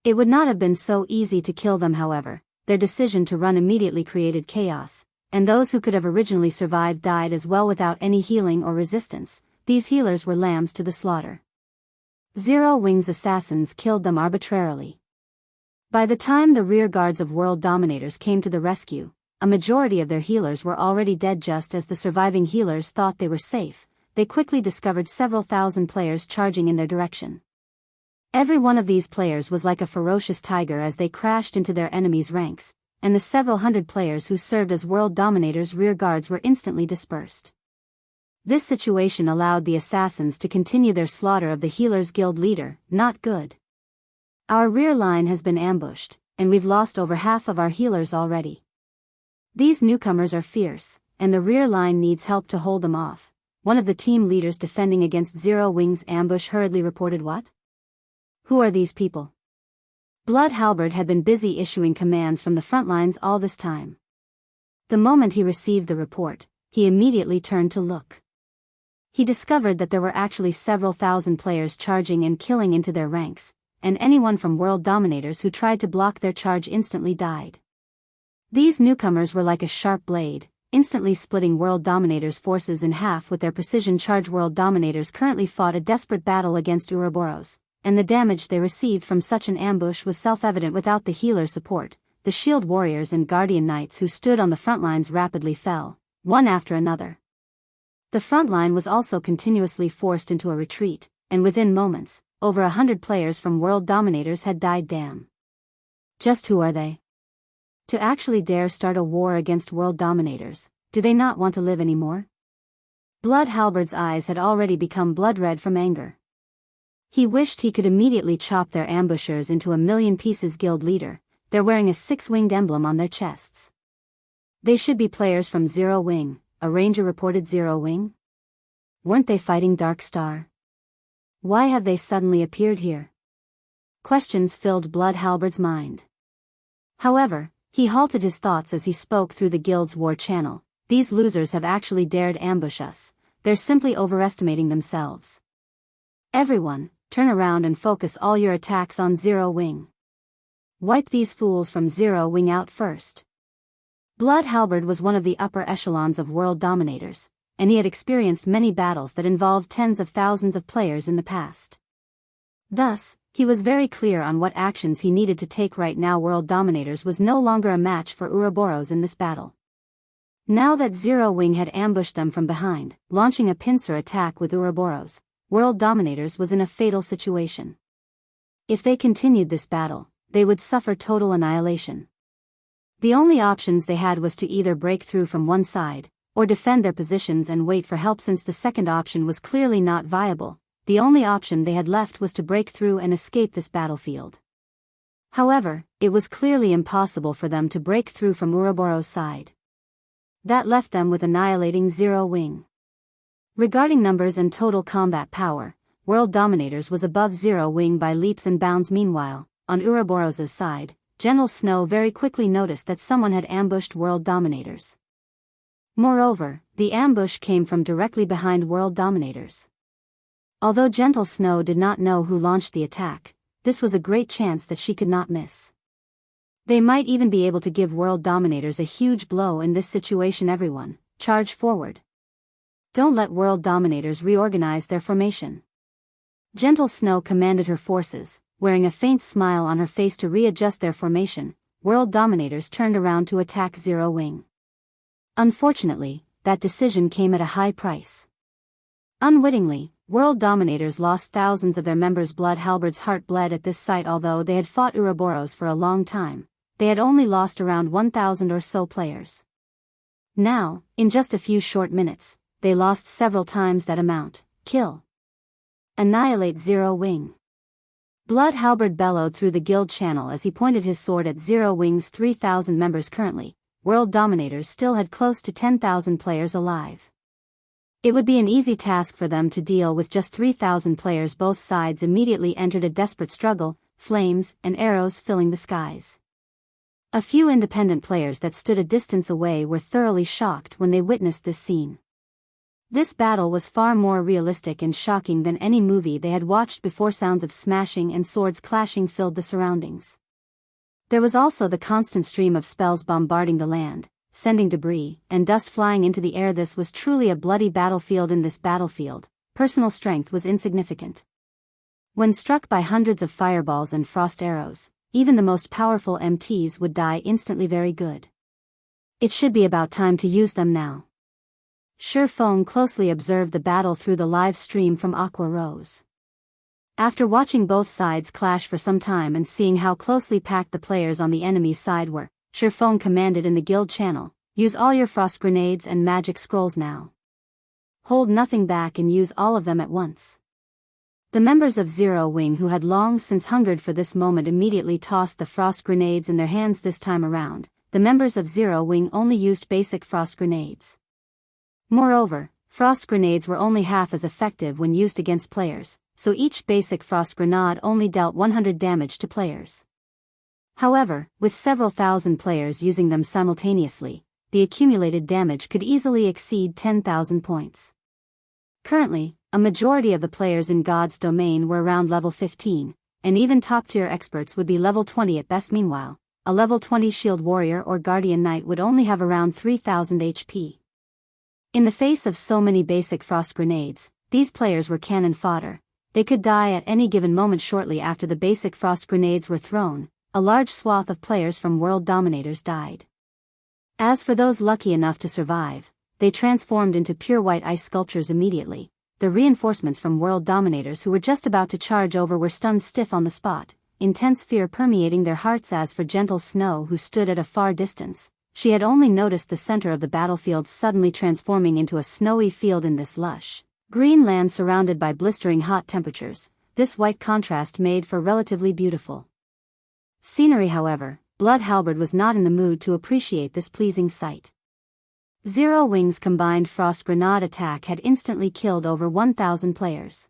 [SPEAKER 1] It would not have been so easy to kill them. However, their decision to run immediately created chaos, and those who could have originally survived died as well without any healing or resistance. These healers were lambs to the slaughter. Zero Wing's assassins killed them arbitrarily. By the time the rear guards of World Dominators came to the rescue, a majority of their healers were already dead. Just as the surviving healers thought they were safe, they quickly discovered several thousand players charging in their direction. Every one of these players was like a ferocious tiger as they crashed into their enemies' ranks, and the several hundred players who served as World Dominators' rear guards were instantly dispersed. This situation allowed the assassins to continue their slaughter of the healers' guild leader. Not good. Our rear line has been ambushed, and we've lost over half of our healers already. These newcomers are fierce, and the rear line needs help to hold them off. One of the team leaders defending against Zero Wing's ambush hurriedly reported. What? Who are these people? Blood Halberd had been busy issuing commands from the front lines all this time. The moment he received the report, he immediately turned to look. He discovered that there were actually several thousand players charging and killing into their ranks, and anyone from World Dominators who tried to block their charge instantly died. These newcomers were like a sharp blade, instantly splitting World Dominators' forces in half with their precision charge. World Dominators currently fought a desperate battle against Ouroboros, and the damage they received from such an ambush was self-evident. Without the healer support, the shield warriors and guardian knights who stood on the front lines rapidly fell, one after another. The front line was also continuously forced into a retreat, and within moments, over 100 players from World Dominators had died. Damn. Just who are they? To actually dare start a war against World Dominators, do they not want to live anymore? Blood Halberd's eyes had already become blood red from anger. He wished he could immediately chop their ambushers into a million pieces. Guild leader, they're wearing a six-winged emblem on their chests. They should be players from Zero Wing, a ranger reported. Zero Wing? Weren't they fighting Dark Star? Why have they suddenly appeared here? Questions filled Blood Halberd's mind. However, he halted his thoughts as he spoke through the guild's war channel. These losers have actually dared ambush us. They're simply overestimating themselves. Everyone, turn around and focus all your attacks on Zero Wing. Wipe these fools from Zero Wing out first. Blood Halberd was one of the upper echelons of World Dominators, and he had experienced many battles that involved tens of thousands of players in the past. Thus, he was very clear on what actions he needed to take right now. World Dominators was no longer a match for Ouroboros in this battle. Now that Zero Wing had ambushed them from behind, launching a pincer attack with Ouroboros, World Dominators was in a fatal situation. If they continued this battle, they would suffer total annihilation. The only options they had was to either break through from one side, or defend their positions and wait for help. Since the second option was clearly not viable, the only option they had left was to break through and escape this battlefield. However, it was clearly impossible for them to break through from Ouroboros' side. That left them with annihilating Zero Wing. Regarding numbers and total combat power, World Dominators was above Zero Wing by leaps and bounds. Meanwhile, on Ouroboros' side, General Snow very quickly noticed that someone had ambushed World Dominators. Moreover, the ambush came from directly behind World Dominators. Although Gentle Snow did not know who launched the attack, this was a great chance that she could not miss. They might even be able to give World Dominators a huge blow in this situation. Everyone, charge forward. Don't let World Dominators reorganize their formation. Gentle Snow commanded her forces, wearing a faint smile on her face to readjust their formation. World Dominators turned around to attack Zero Wing. Unfortunately, that decision came at a high price. Unwittingly, World Dominators lost thousands of their members. Blood Halberd's heart bled at this sight. Although they had fought Ouroboros for a long time, they had only lost around 1,000 or so players. Now, in just a few short minutes, they lost several times that amount. Kill. Annihilate Zero Wing. Blood Halberd bellowed through the guild channel as he pointed his sword at Zero Wing's 3,000 members. Currently, World Dominators still had close to 10,000 players alive. It would be an easy task for them to deal with just 3,000 players. Both sides immediately entered a desperate struggle, flames and arrows filling the skies. A few independent players that stood a distance away were thoroughly shocked when they witnessed this scene. This battle was far more realistic and shocking than any movie they had watched before. Sounds of smashing and swords clashing filled the surroundings. There was also the constant stream of spells bombarding the land, sending debris and dust flying into the air. This was truly a bloody battlefield. In this battlefield, personal strength was insignificant. When struck by hundreds of fireballs and frost arrows, even the most powerful MTs would die instantly. Very good. It should be about time to use them now. Feng closely observed the battle through the live stream from Aqua Rose. After watching both sides clash for some time and seeing how closely packed the players on the enemy's side were, Feng commanded in the guild channel, use all your frost grenades and magic scrolls now. Hold nothing back and use all of them at once. The members of Zero Wing, who had long since hungered for this moment, immediately tossed the frost grenades in their hands. This time around, the members of Zero Wing only used basic frost grenades. Moreover, frost grenades were only half as effective when used against players, so each basic frost grenade only dealt 100 damage to players. However, with several thousand players using them simultaneously, the accumulated damage could easily exceed 10,000 points. Currently, a majority of the players in God's domain were around level 15, and even top-tier experts would be level 20 at best. Meanwhile, a level 20 shield warrior or guardian knight would only have around 3,000 HP. In the face of so many basic frost grenades, these players were cannon fodder. They could die at any given moment. Shortly after the basic frost grenades were thrown, a large swath of players from World Dominators died. As for those lucky enough to survive, they transformed into pure white ice sculptures immediately. The reinforcements from world dominators who were just about to charge over were stunned stiff on the spot, intense fear permeating their hearts. As for gentle Snow, who stood at a far distance, she had only noticed the center of the battlefield suddenly transforming into a snowy field in this lush green land surrounded by blistering hot temperatures. This white contrast made for relatively beautiful scenery. However, Blood Halberd was not in the mood to appreciate this pleasing sight. Zero Wing's combined Frost Grenade attack had instantly killed over 1,000 players.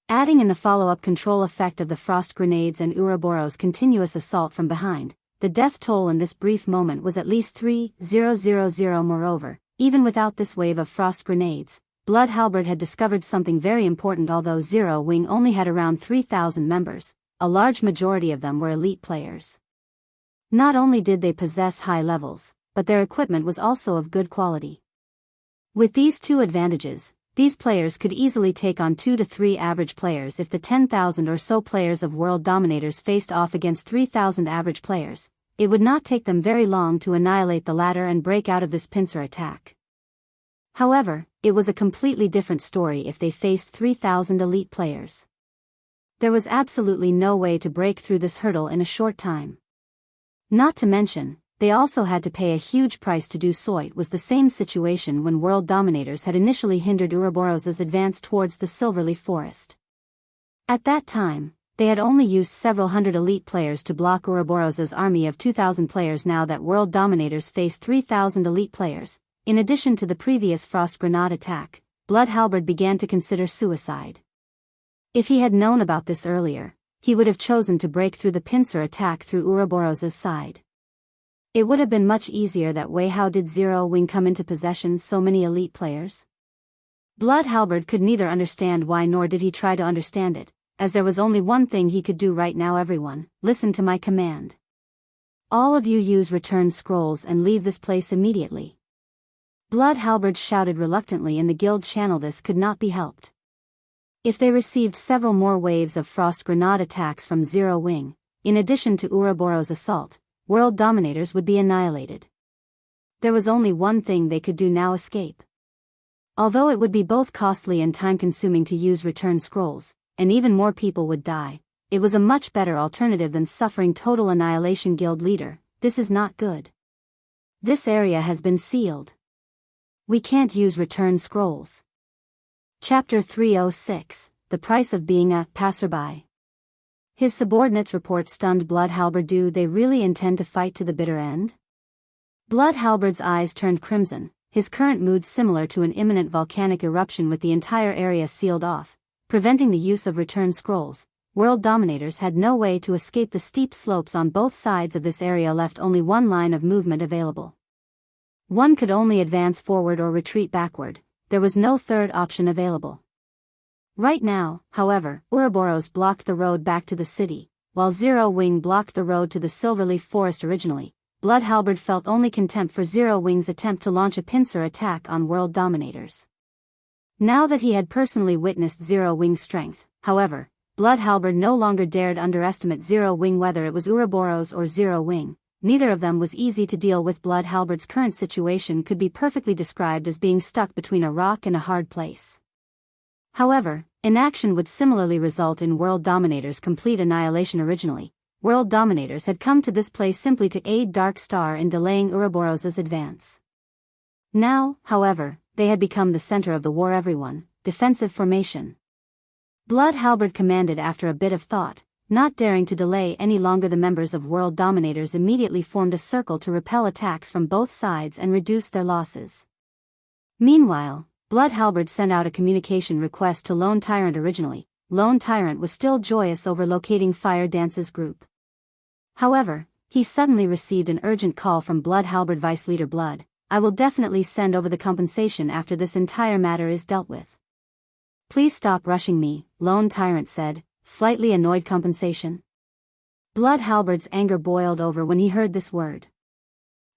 [SPEAKER 1] Adding in the follow-up control effect of the Frost Grenades and Ouroboros' continuous assault from behind, the death toll in this brief moment was at least 3,000. Moreover, even without this wave of Frost Grenades, Blood Halberd had discovered something very important. Although Zero Wing only had around 3,000 members, a large majority of them were elite players. Not only did they possess high levels, but their equipment was also of good quality. With these two advantages, these players could easily take on 2 to 3 average players. If the 10,000 or so players of World Dominators faced off against 3,000 average players, it would not take them very long to annihilate the latter and break out of this pincer attack. However, it was a completely different story if they faced 3,000 elite players. There was absolutely no way to break through this hurdle in a short time. Not to mention, they also had to pay a huge price to do so. It was the same situation when World Dominators had initially hindered Ouroboros' advance towards the Silverleaf Forest. At that time, they had only used several hundred elite players to block Ouroboros' army of 2,000 players. Now that World Dominators faced 3,000 elite players, in addition to the previous Frost Grenade attack, Blood Halberd began to consider suicide. If he had known about this earlier, he would have chosen to break through the pincer attack through Ouroboros' side. It would have been much easier that way. How did Zero Wing come into possession so many elite players? Blood Halberd could neither understand why nor did he try to understand it, as there was only one thing he could do right now. Everyone, listen to my command. All of you use return scrolls and leave this place immediately. Blood Halberd shouted reluctantly in the guild channel. This could not be helped. If they received several more waves of Frost Grenade attacks from Zero Wing, in addition to Ouroboros' assault, World Dominators would be annihilated. There was only one thing they could do now: escape. Although it would be both costly and time-consuming to use return scrolls, and even more people would die, it was a much better alternative than suffering total annihilation. Guild leader, this is not good. This area has been sealed. We can't use return scrolls. Chapter 306, The Price of Being a Passerby. His subordinates' report stunned Blood Halberd. Do they really intend to fight to the bitter end? Blood Halberd's eyes turned crimson, his current mood similar to an imminent volcanic eruption. With the entire area sealed off, preventing the use of return scrolls, World Dominators had no way to escape the steep slopes on both sides of this area. Left only one line of movement available. One could only advance forward or retreat backward. There was no third option available. Right now, however, Ouroboros blocked the road back to the city, while Zero Wing blocked the road to the Silverleaf Forest. Originally, Blood Halberd felt only contempt for Zero Wing's attempt to launch a pincer attack on World Dominators. Now that he had personally witnessed Zero Wing's strength, however, Blood Halberd no longer dared underestimate Zero Wing. Whether it was Ouroboros or Zero Wing, neither of them was easy to deal with. Blood Halberd's current situation could be perfectly described as being stuck between a rock and a hard place. However, inaction would similarly result in World Dominators' complete annihilation. Originally, World Dominators had come to this place simply to aid Dark Star in delaying Ouroboros' advance. Now, however, they had become the center of the war. Everyone, defensive formation. Blood Halberd commanded after a bit of thought. Not daring to delay any longer, the members of World Dominators immediately formed a circle to repel attacks from both sides and reduce their losses. Meanwhile, Blood Halberd sent out a communication request to Lone Tyrant. Originally, Lone Tyrant was still joyous over locating Fire Dance's group. However, he suddenly received an urgent call from Blood Halberd Vice Leader Blood. I will definitely send over the compensation after this entire matter is dealt with. Please stop rushing me, Lone Tyrant said, slightly annoyed. Compensation? Blood Halberd's anger boiled over when he heard this word.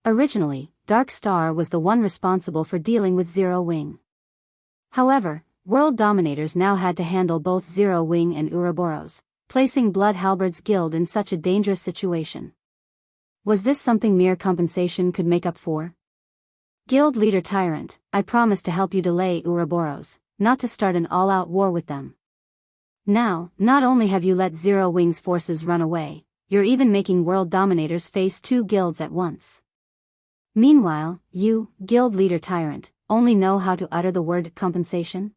[SPEAKER 1] Originally, Dark Star was the one responsible for dealing with Zero Wing. However, World Dominators now had to handle both Zero Wing and Ouroboros, placing Blood Halberd's guild in such a dangerous situation. Was this something mere compensation could make up for? Guild leader Tyrant, I promise to help you delay Ouroboros, not to start an all-out war with them. Now, not only have you let Zero Wing's forces run away, you're even making world dominators face two guilds at once. Meanwhile, you, Guild leader Tyrant, only know how to utter the word compensation?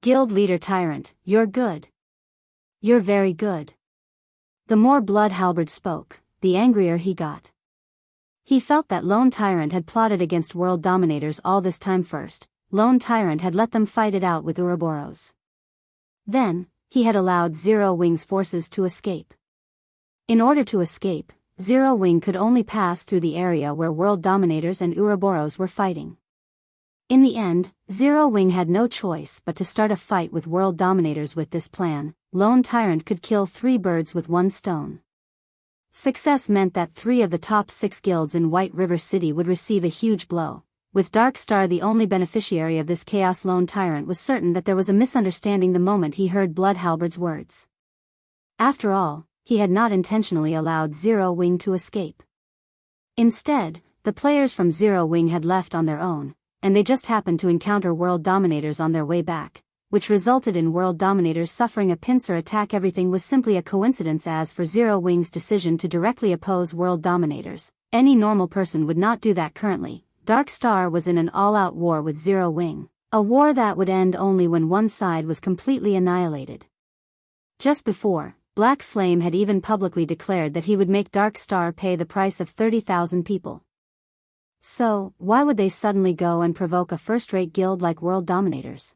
[SPEAKER 1] Guild leader Tyrant, you're good. You're very good. The more Blood Halberd spoke, the angrier he got. He felt that Lone Tyrant had plotted against world dominators all this time. First, Lone Tyrant had let them fight it out with Ouroboros. Then, he had allowed Zero Wing's forces to escape. In order to escape, Zero Wing could only pass through the area where world dominators and Ouroboros were fighting. In the end, Zero Wing had no choice but to start a fight with world dominators. With this plan, Lone Tyrant could kill 3 birds with 1 stone. Success meant that 3 of the top 6 guilds in White River City would receive a huge blow. With Dark Star the only beneficiary of this chaos, Lone Tyrant was certain that there was a misunderstanding the moment he heard Blood Halberd's words. After all, he had not intentionally allowed Zero Wing to escape. Instead, the players from Zero Wing had left on their own, and they just happened to encounter world dominators on their way back, which resulted in world dominators suffering a pincer attack. Everything was simply a coincidence. As for Zero Wing's decision to directly oppose world dominators, any normal person would not do that currently. Dark Star was in an all-out war with Zero Wing, a war that would end only when one side was completely annihilated. Just before, Black Flame had even publicly declared that he would make Dark Star pay the price of 30,000 people. So, why would they suddenly go and provoke a first-rate guild like world dominators?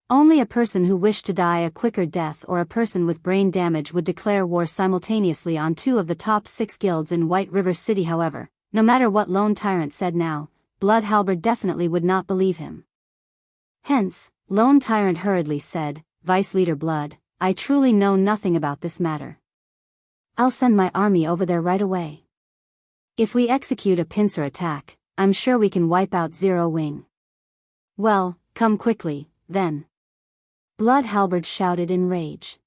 [SPEAKER 1] Only a person who wished to die a quicker death or a person with brain damage would declare war simultaneously on 2 of the top 6 guilds in White River City. However, no matter what Lone Tyrant said now, Blood Halberd definitely would not believe him. Hence, Lone Tyrant hurriedly said, Vice Leader Blood, I truly know nothing about this matter. I'll send my army over there right away. If we execute a pincer attack, I'm sure we can wipe out Zero Wing. Well, come quickly, then. Blood Halberd shouted in rage.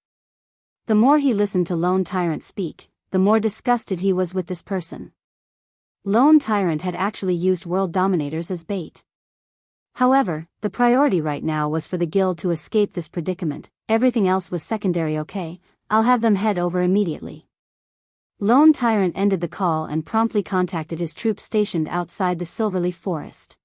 [SPEAKER 1] The more he listened to Lone Tyrant speak, the more disgusted he was with this person. Lone Tyrant had actually used world dominators as bait. However, the priority right now was for the guild to escape this predicament. Everything else was secondary. Okay, I'll have them head over immediately. Lone Tyrant ended the call and promptly contacted his troops stationed outside the Silverleaf Forest.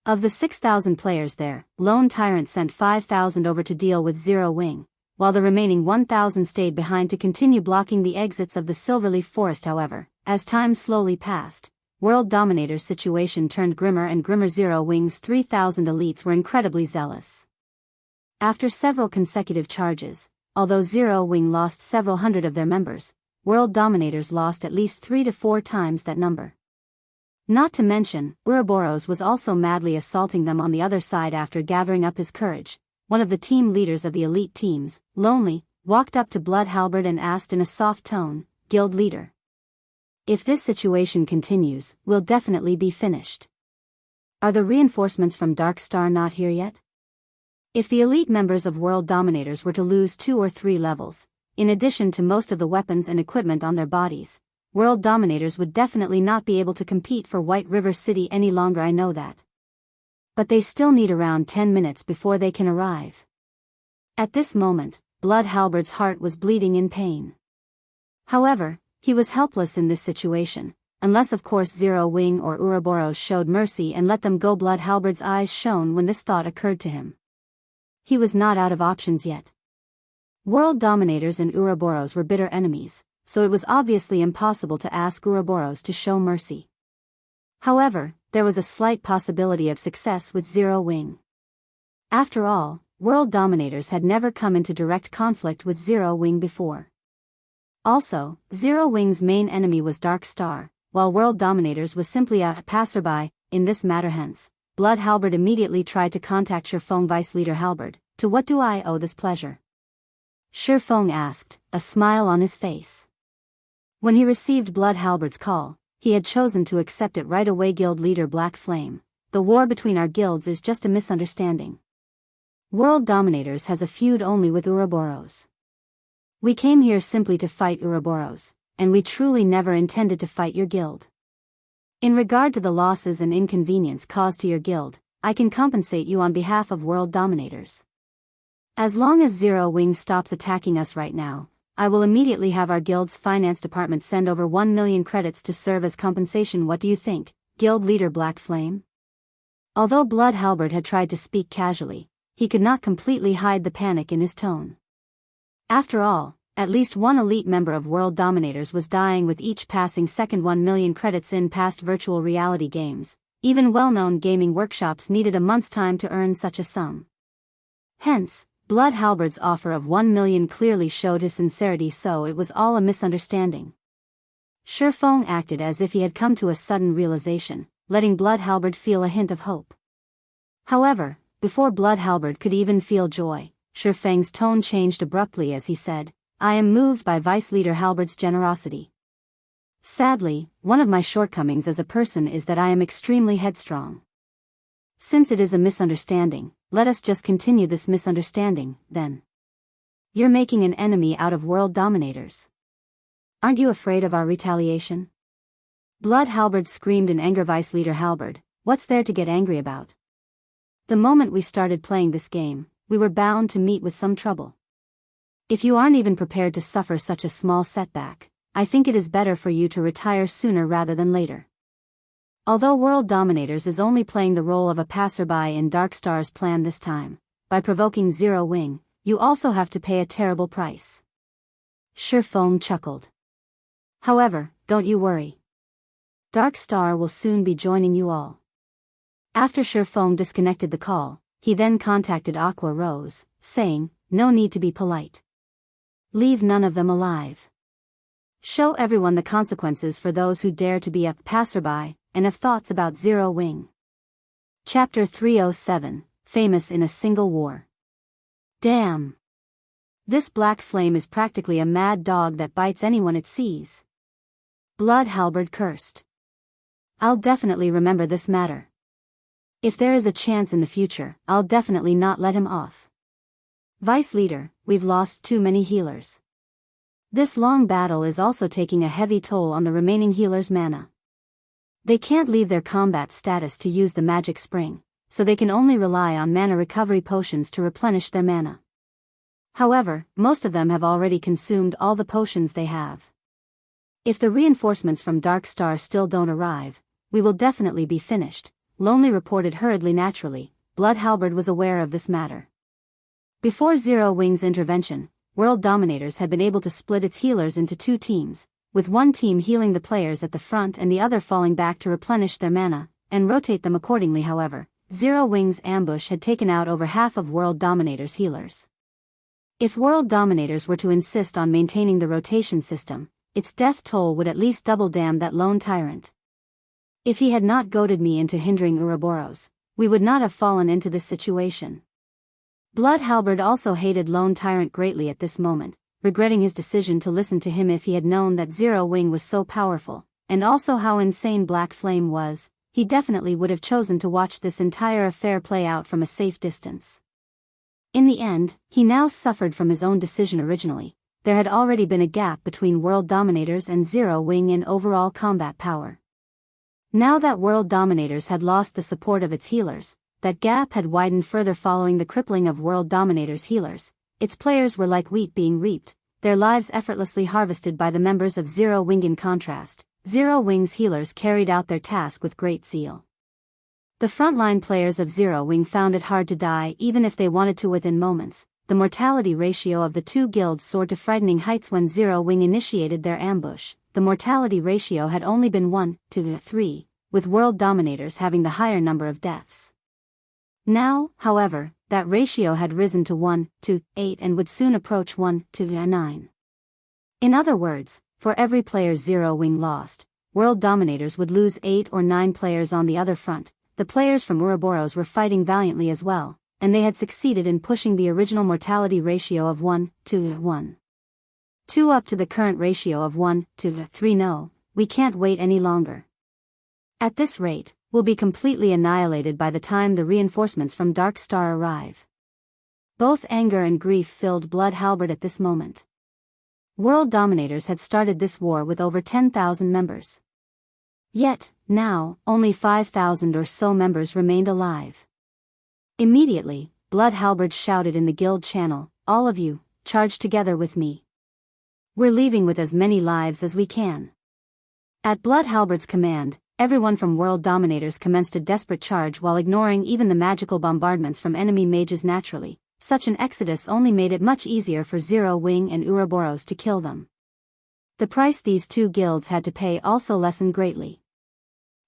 [SPEAKER 1] Of the 6,000 players there, Lone Tyrant sent 5,000 over to deal with Zero Wing, while the remaining 1,000 stayed behind to continue blocking the exits of the Silverleaf Forest. However, as time slowly passed, World Dominator's situation turned grimmer and grimmer. Zero Wing's 3,000 elites were incredibly zealous. After several consecutive charges, although Zero Wing lost several hundred of their members, World Dominators lost at least 3 to 4 times that number. Not to mention, Ouroboros was also madly assaulting them on the other side. After gathering up his courage, one of the team leaders of the elite teams, Lonely, walked up to Blood Halberd and asked in a soft tone, Guild Leader. If this situation continues, we'll definitely be finished. Are the reinforcements from Dark Star not here yet? If the elite members of World Dominators were to lose 2 or 3 levels, in addition to most of the weapons and equipment on their bodies, World Dominators would definitely not be able to compete for White River City any longer. I know that. But they still need around 10 minutes before they can arrive. At this moment, Blood Halberd's heart was bleeding in pain. However, he was helpless in this situation, unless of course Zero Wing or Ouroboros showed mercy and let them go. Blood Halberd's eyes shone when this thought occurred to him. He was not out of options yet. World Dominators and Ouroboros were bitter enemies, so it was obviously impossible to ask Ouroboros to show mercy. However, there was a slight possibility of success with Zero Wing. After all, World Dominators had never come into direct conflict with Zero Wing before. Also, Zero Wing's main enemy was Dark Star, while World Dominators was simply a passerby in this matter. Hence, Blood Halberd immediately tried to contact Feng. Vice Leader Halberd, to what do I owe this pleasure? Feng asked, a smile on his face. When he received Blood Halberd's call, he had chosen to accept it right away. Guild Leader Black Flame, the war between our guilds is just a misunderstanding. World Dominators has a feud only with Ouroboros. We came here simply to fight Ouroboros, and we truly never intended to fight your guild. In regard to the losses and inconvenience caused to your guild, I can compensate you on behalf of world dominators. As long as Zero Wing stops attacking us right now, I will immediately have our guild's finance department send over 1 million credits to serve as compensation. What do you think, guild leader Black Flame? Although Blood Halberd had tried to speak casually, he could not completely hide the panic in his tone. After all, at least one elite member of World Dominators was dying with each passing second. 1 million credits in past virtual reality games. Even well-known gaming workshops needed a month's time to earn such a sum. Hence, Blood Halberd's offer of 1 million clearly showed his sincerity, so it was all a misunderstanding. Feng acted as if he had come to a sudden realization, letting Blood Halberd feel a hint of hope. However, before Blood Halberd could even feel joy, Feng's tone changed abruptly as he said, I am moved by Vice Leader Halberd's generosity. Sadly, one of my shortcomings as a person is that I am extremely headstrong. Since it is a misunderstanding, let us just continue this misunderstanding, then. You're making an enemy out of world dominators. Aren't you afraid of our retaliation? Blood Halberd screamed in anger. Vice Leader Halberd, what's there to get angry about? The moment we started playing this game, we were bound to meet with some trouble. If you aren't even prepared to suffer such a small setback, I think it is better for you to retire sooner rather than later. Although World Dominators is only playing the role of a passerby in Darkstar's plan this time, by provoking Zero Wing, you also have to pay a terrible price. Feng chuckled. However, don't you worry. Darkstar will soon be joining you all. After Feng disconnected the call, he then contacted Aqua Rose, saying, no need to be polite. Leave none of them alive. Show everyone the consequences for those who dare to be a passerby, and have thoughts about Zero Wing. Chapter 307, Famous in a Single War. Damn. This Black Flame is practically a mad dog that bites anyone it sees. Blood Halberd cursed. I'll definitely remember this matter. If there is a chance in the future, I'll definitely not let him off. Vice Leader, we've lost too many healers. This long battle is also taking a heavy toll on the remaining healers' mana. They can't leave their combat status to use the magic spring, so they can only rely on mana recovery potions to replenish their mana. However, most of them have already consumed all the potions they have. If the reinforcements from Darkstar still don't arrive, we will definitely be finished, Lonely reported hurriedly. Naturally, Blood Halberd was aware of this matter. Before Zero Wing's intervention, World Dominators had been able to split its healers into two teams, with one team healing the players at the front and the other falling back to replenish their mana, and rotate them accordingly. However, Zero Wing's ambush had taken out over half of World Dominators' healers. If World Dominators were to insist on maintaining the rotation system, its death toll would at least double. Damn that lone tyrant. If he had not goaded me into hindering Ouroboros, we would not have fallen into this situation. Blood Halberd also hated Lone Tyrant greatly at this moment, regretting his decision to listen to him. If he had known that Zero Wing was so powerful, and also how insane Black Flame was, he definitely would have chosen to watch this entire affair play out from a safe distance. In the end, he now suffered from his own decision. Originally, there had already been a gap between World Dominators and Zero Wing in overall combat power. Now that World Dominators had lost the support of its healers, that gap had widened further. Following the crippling of World Dominators' healers, its players were like wheat being reaped, their lives effortlessly harvested by the members of Zero Wing. In contrast, Zero Wing's healers carried out their task with great zeal. The frontline players of Zero Wing found it hard to die even if they wanted to. Within moments, the mortality ratio of the two guilds soared to frightening heights. When Zero Wing initiated their ambush, the mortality ratio had only been 1 to 3, with World Dominators having the higher number of deaths. Now, however, that ratio had risen to 1 to 8 and would soon approach 1 to 9. In other words, for every player Zero Wing lost, World Dominators would lose 8 or 9 players. On the other front, the players from Ouroboros were fighting valiantly as well, and they had succeeded in pushing the original mortality ratio of 1 to 1. 2 up to the current ratio of 1 to 3. No, we can't wait any longer. At this rate, we'll be completely annihilated by the time the reinforcements from Darkstar arrive. Both anger and grief filled Blood Halberd at this moment. World Dominators had started this war with over 10,000 members. Yet, Now, only 5,000 or so members remained alive. Immediately, Blood Halberds shouted in the guild channel, "All of you, charge together with me. We're leaving with as many lives as we can." At Blood Halberds' command, everyone from World Dominators commenced a desperate charge while ignoring even the magical bombardments from enemy mages naturally. Such an exodus only made it much easier for Zero Wing and Ouroboros to kill them. The price these two guilds had to pay also lessened greatly.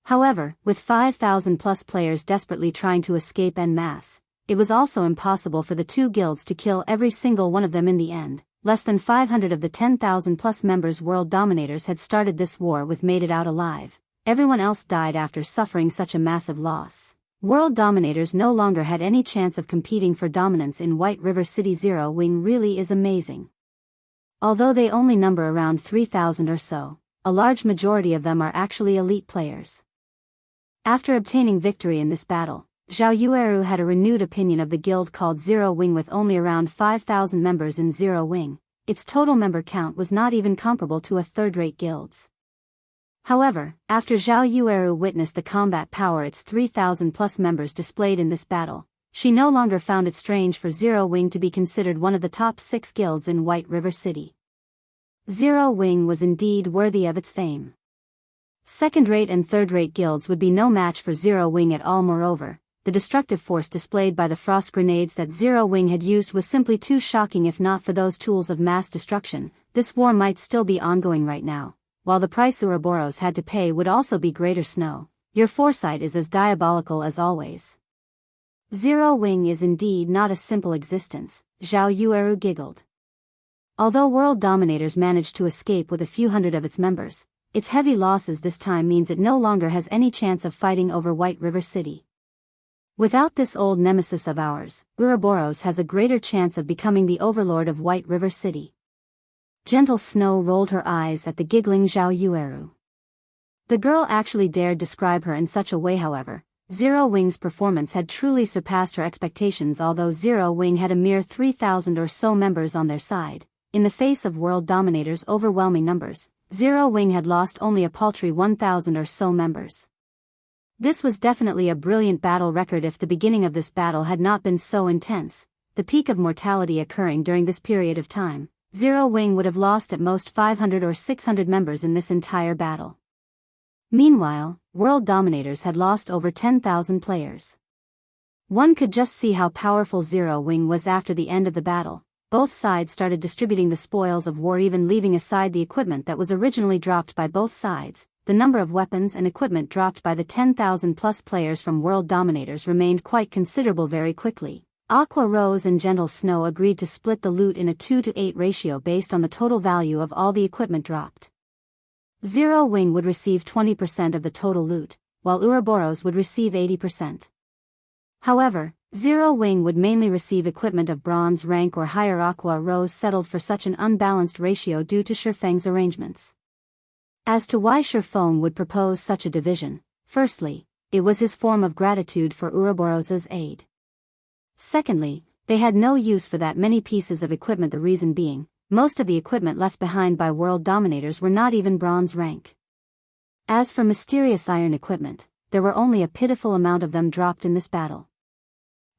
[SPEAKER 1] However, with 5,000 plus players desperately trying to escape en masse, it was also impossible for the two guilds to kill every single one of them in the end. Less than 500 of the 10,000 plus members World Dominators had started this war with made it out alive. Everyone else died after suffering such a massive loss. World Dominators no longer had any chance of competing for dominance in White River City. Zero Wing really is amazing. Although they only number around 3,000 or so, a large majority of them are actually elite players. After obtaining victory in this battle, Zhao Yueru had a renewed opinion of the guild called Zero Wing. With only around 5,000 members in Zero Wing, its total member count was not even comparable to a third-rate guild's. However, after Zhao Yueru witnessed the combat power its 3,000 plus members displayed in this battle, she no longer found it strange for Zero Wing to be considered one of the top 6 guilds in White River City. Zero Wing was indeed worthy of its fame. Second-rate and third-rate guilds would be no match for Zero Wing at all. Moreover, the destructive force displayed by the frost grenades that Zero Wing had used was simply too shocking. If not for those tools of mass destruction, this war might still be ongoing right now, while the price Ouroboros had to pay would also be greater. Snow, your foresight is as diabolical as always. Zero Wing is indeed not a simple existence, Zhao Yueru giggled. Although World Dominators managed to escape with a few hundred of its members, its heavy losses this time means it no longer has any chance of fighting over White River City. Without this old nemesis of ours, Ouroboros has a greater chance of becoming the overlord of White River City. Gentle Snow rolled her eyes at the giggling Zhao Yueru. The girl actually dared describe her in such a way. However, Zero Wing's performance had truly surpassed her expectations. Although Zero Wing had a mere 3,000 or so members on their side, in the face of World Dominators' overwhelming numbers, Zero Wing had lost only a paltry 1,000 or so members. This was definitely a brilliant battle record. If the beginning of this battle had not been so intense, the peak of mortality occurring during this period of time, Zero Wing would have lost at most 500 or 600 members in this entire battle. Meanwhile, World Dominators had lost over 10,000 players. One could just see how powerful Zero Wing was after the end of the battle. Both sides started distributing the spoils of war, even leaving aside the equipment that was originally dropped by both sides. The number of weapons and equipment dropped by the 10,000 plus players from World Dominators remained quite considerable very quickly. Aqua Rose and Gentle Snow agreed to split the loot in a 2-to-8 ratio based on the total value of all the equipment dropped. Zero Wing would receive 20% of the total loot, while Ouroboros would receive 80%. However, Zero Wing would mainly receive equipment of bronze rank or higher. Aqua Rose settled for such an unbalanced ratio due to Feng's arrangements. As to why Feng would propose such a division, firstly, it was his form of gratitude for Ouroboros's aid. Secondly, they had no use for that many pieces of equipment. The reason being, most of the equipment left behind by World Dominators were not even bronze rank. As for mysterious iron equipment, there were only a pitiful amount of them dropped in this battle.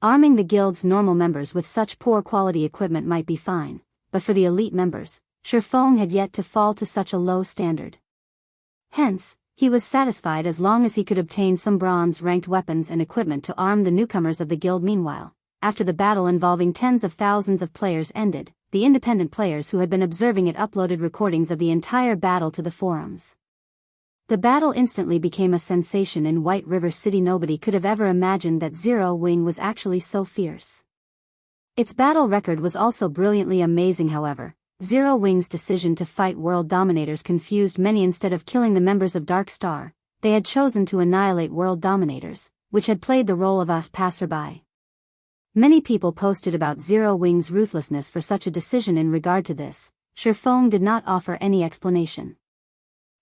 [SPEAKER 1] Arming the guild's normal members with such poor quality equipment might be fine, but for the elite members, Feng had yet to fall to such a low standard. Hence, he was satisfied as long as he could obtain some bronze-ranked weapons and equipment to arm the newcomers of the guild. Meanwhile, after the battle involving tens of thousands of players ended, the independent players who had been observing it uploaded recordings of the entire battle to the forums. The battle instantly became a sensation in White River City. Nobody could have ever imagined that Zero Wing was actually so fierce. Its battle record was also brilliantly amazing. However, Zero Wing's decision to fight World Dominators confused many. Instead of killing the members of Dark Star, they had chosen to annihilate World Dominators, which had played the role of a passerby. Many people posted about Zero Wing's ruthlessness for such a decision. In regard to this, Feng did not offer any explanation.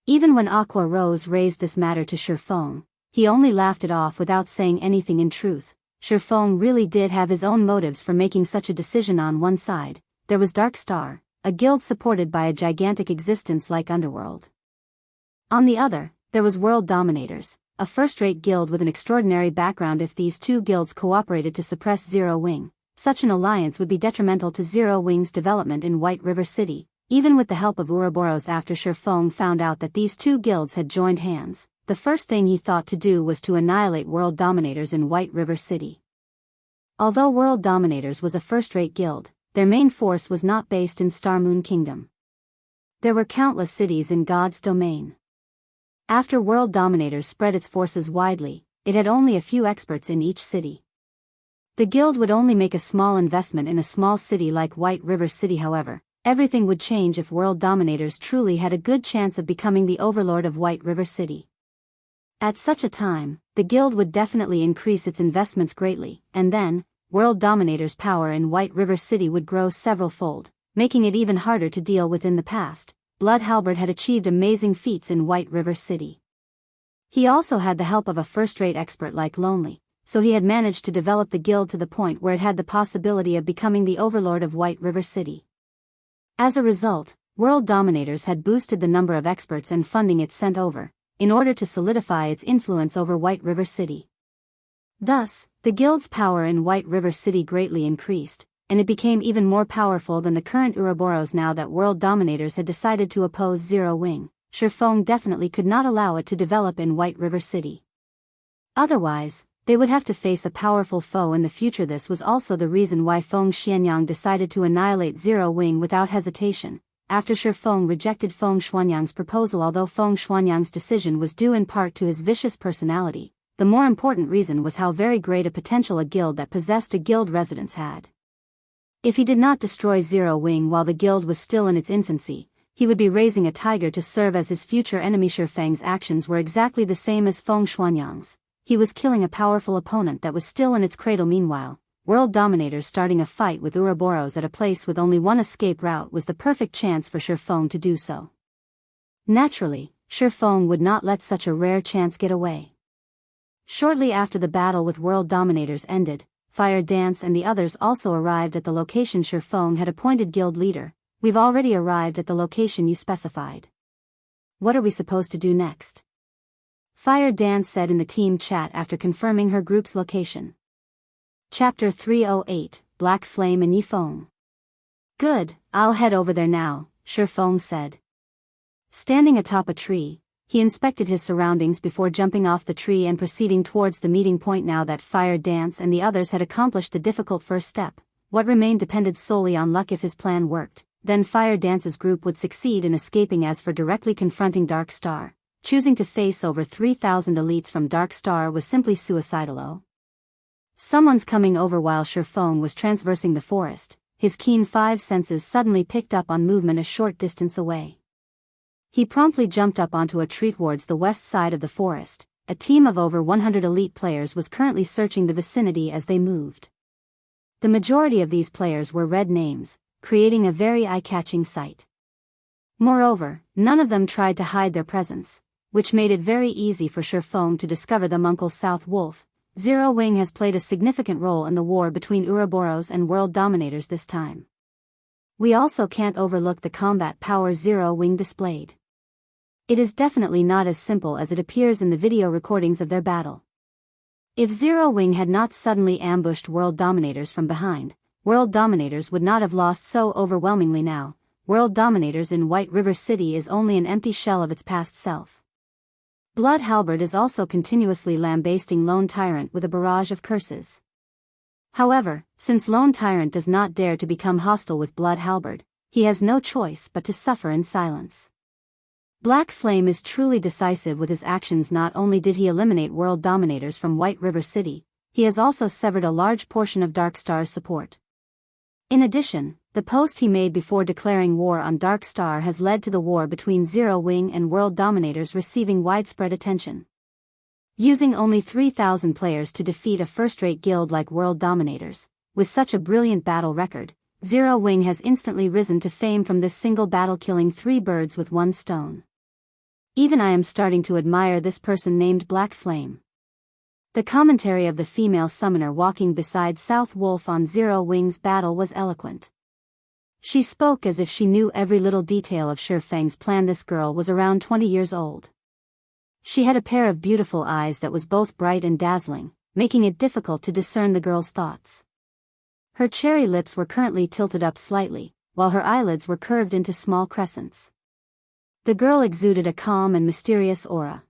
[SPEAKER 1] Even when Aqua Rose raised this matter to Feng, he only laughed it off without saying anything. In truth, Feng really did have his own motives for making such a decision. On one side, there was Dark Star, a guild supported by a gigantic existence like Underworld. On the other, there was World Dominators, a first-rate guild with an extraordinary background. If these two guilds cooperated to suppress Zero Wing, such an alliance would be detrimental to Zero Wing's development in White River City. Even with the help of Ouroboros, after Feng found out that these two guilds had joined hands, the first thing he thought to do was to annihilate World Dominators in White River City. Although World Dominators was a first-rate guild, their main force was not based in Starmoon Kingdom. There were countless cities in God's domain. After World Dominators spread its forces widely, it had only a few experts in each city. The guild would only make a small investment in a small city like White River City. However, everything would change if World Dominators truly had a good chance of becoming the overlord of White River City. At such a time, the guild would definitely increase its investments greatly, and then, World Dominators' power in White River City would grow several-fold, making it even harder to deal with. In the past, Blood Halberd had achieved amazing feats in White River City. He also had the help of a first-rate expert like Lonely, so he had managed to develop the guild to the point where it had the possibility of becoming the overlord of White River City. As a result, World Dominators had boosted the number of experts and funding it sent over, in order to solidify its influence over White River City. Thus, the guild's power in White River City greatly increased, and it became even more powerful than the current Ouroboros. Now that World Dominators had decided to oppose Zero Wing, Feng definitely could not allow it to develop in White River City. Otherwise, they would have to face a powerful foe in the future. This was also the reason why Feng Xianyang decided to annihilate Zero Wing without hesitation, after Feng rejected Feng Xuanyang's proposal. Although Feng Xuanyang's decision was due in part to his vicious personality, the more important reason was how very great a potential a guild that possessed a guild residence had. If he did not destroy Zero Wing while the guild was still in its infancy, he would be raising a tiger to serve as his future enemy. Feng's actions were exactly the same as Feng Xuanyang's. He was killing a powerful opponent that was still in its cradle. Meanwhile, World Dominators starting a fight with Ouroboros at a place with only one escape route was the perfect chance for Feng to do so. Naturally, Feng would not let such a rare chance get away. Shortly after the battle with World Dominators ended, Fire Dance and the others also arrived at the location Feng had appointed guild leader. We've already arrived at the location you specified. What are we supposed to do next? Fire Dance said in the team chat after confirming her group's location. Chapter 308, Black Flame and Yifeng. Good, I'll head over there now, Feng said. Standing atop a tree, he inspected his surroundings before jumping off the tree and proceeding towards the meeting point. Now that Fire Dance and the others had accomplished the difficult first step, what remained depended solely on luck. If his plan worked, then Fire Dance's group would succeed in escaping. As for directly confronting Dark Star, choosing to face over 3,000 elites from Dark Star was simply suicidal. Someone's coming over. While Feng was traversing the forest, his keen five senses suddenly picked up on movement a short distance away. He promptly jumped up onto a tree towards the west side of the forest. A team of over 100 elite players was currently searching the vicinity as they moved. The majority of these players were red names, creating a very eye-catching sight. Moreover, none of them tried to hide their presence, which made it very easy for Feng to discover them. Uncle South Wolf, Zero Wing has played a significant role in the war between Ouroboros and World Dominators this time. We also can't overlook the combat power Zero Wing displayed. It is definitely not as simple as it appears in the video recordings of their battle. If Zero Wing had not suddenly ambushed World Dominators from behind, World Dominators would not have lost so overwhelmingly. Now, World Dominators in White River City is only an empty shell of its past self. Blood Halberd is also continuously lambasting Lone Tyrant with a barrage of curses. However, since Lone Tyrant does not dare to become hostile with Blood Halberd, he has no choice but to suffer in silence. Black Flame is truly decisive with his actions. Not only did he eliminate World Dominators from White River City, he has also severed a large portion of Dark Star's support. In addition, the post he made before declaring war on Dark Star has led to the war between Zero Wing and World Dominators receiving widespread attention. Using only 3,000 players to defeat a first-rate guild like World Dominators, with such a brilliant battle record, Zero Wing has instantly risen to fame from this single battle, killing 3 birds with 1 stone. Even I am starting to admire this person named Black Flame. The commentary of the female summoner walking beside South Wolf on Zero Wing's battle was eloquent. She spoke as if she knew every little detail of Feng's plan. This girl was around 20 years old. She had a pair of beautiful eyes that was both bright and dazzling, making it difficult to discern the girl's thoughts. Her cherry lips were currently tilted up slightly, while her eyelids were curved into small crescents. The girl exuded a calm and mysterious aura.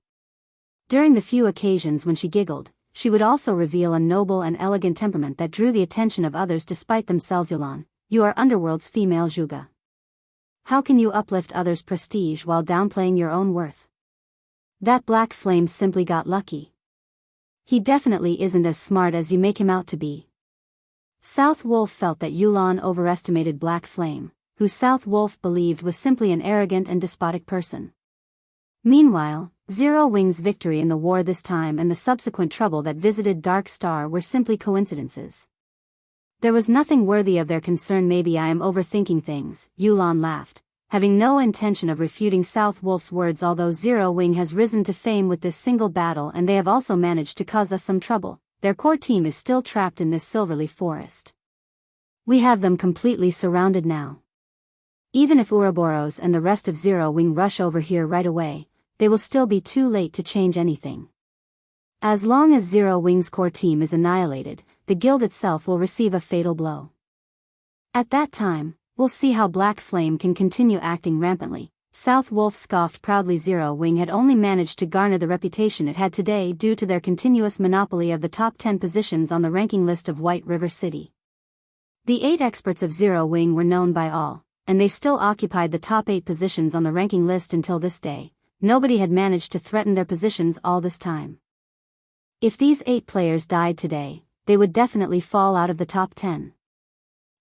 [SPEAKER 1] During the few occasions when she giggled, she would also reveal a noble and elegant temperament that drew the attention of others despite themselves. Yulan, you are Underworld's female Zhuge. How can you uplift others' prestige while downplaying your own worth? That black flame simply got lucky. He definitely isn't as smart as you make him out to be. South Wolf felt that Yulan overestimated Black Flame, who South Wolf believed was simply an arrogant and despotic person. Meanwhile, Zero Wing's victory in the war this time and the subsequent trouble that visited Dark Star were simply coincidences. There was nothing worthy of their concern. Maybe I am overthinking things, Yulan laughed, having no intention of refuting South Wolf's words. Although Zero Wing has risen to fame with this single battle and they have also managed to cause us some trouble, their core team is still trapped in this Silverleaf forest. We have them completely surrounded now. Even if Ouroboros and the rest of Zero Wing rush over here right away, they will still be too late to change anything. As long as Zero Wing's core team is annihilated, the guild itself will receive a fatal blow. At that time, we'll see how Black Flame can continue acting rampantly. South Wolf scoffed proudly. Zero Wing had only managed to garner the reputation it had today due to their continuous monopoly of the top 10 positions on the ranking list of White River City. The 8 experts of Zero Wing were known by all, and they still occupied the top 8 positions on the ranking list until this day. Nobody had managed to threaten their positions all this time. If these 8 players died today, they would definitely fall out of the top 10.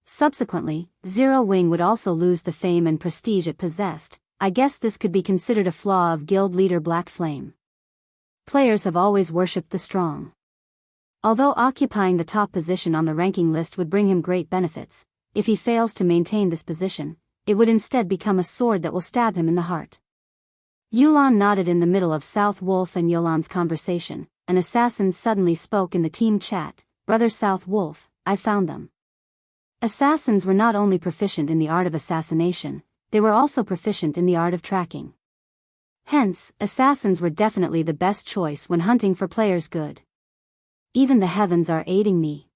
[SPEAKER 1] Subsequently, Zero Wing would also lose the fame and prestige it possessed. I guess this could be considered a flaw of guild leader Black Flame. Players have always worshipped the strong. Although occupying the top position on the ranking list would bring him great benefits, if he fails to maintain this position, it would instead become a sword that will stab him in the heart. Yulan nodded. In the middle of South Wolf and Yulan's conversation, an assassin suddenly spoke in the team chat. Brother South Wolf, I found them. Assassins were not only proficient in the art of assassination, they were also proficient in the art of tracking. Hence, assassins were definitely the best choice when hunting for players good. Even the heavens are aiding me.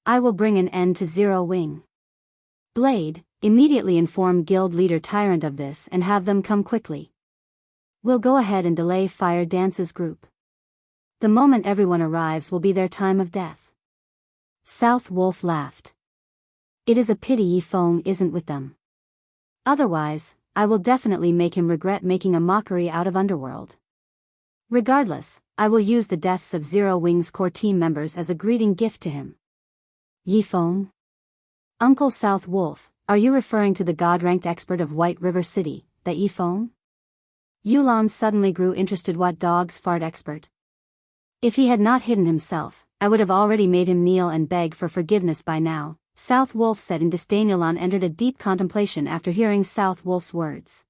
[SPEAKER 1] I will bring an end to Zero Wing. Blade, immediately inform guild leader Tyrant of this and have them come quickly. We'll go ahead and delay Fire Dance's group. The moment everyone arrives will be their time of death. South Wolf laughed. It is a pity Feng isn't with them. Otherwise, I will definitely make him regret making a mockery out of Underworld. Regardless, I will use the deaths of Zero Wing's core team members as a greeting gift to him. Feng? Uncle South Wolf, are you referring to the god-ranked expert of White River City, that Feng? Yulan suddenly grew interested. What dog's fart expert? If he had not hidden himself, I would have already made him kneel and beg for forgiveness by now, South Wolf said in disdain. Yulan entered a deep contemplation after hearing South Wolf's words.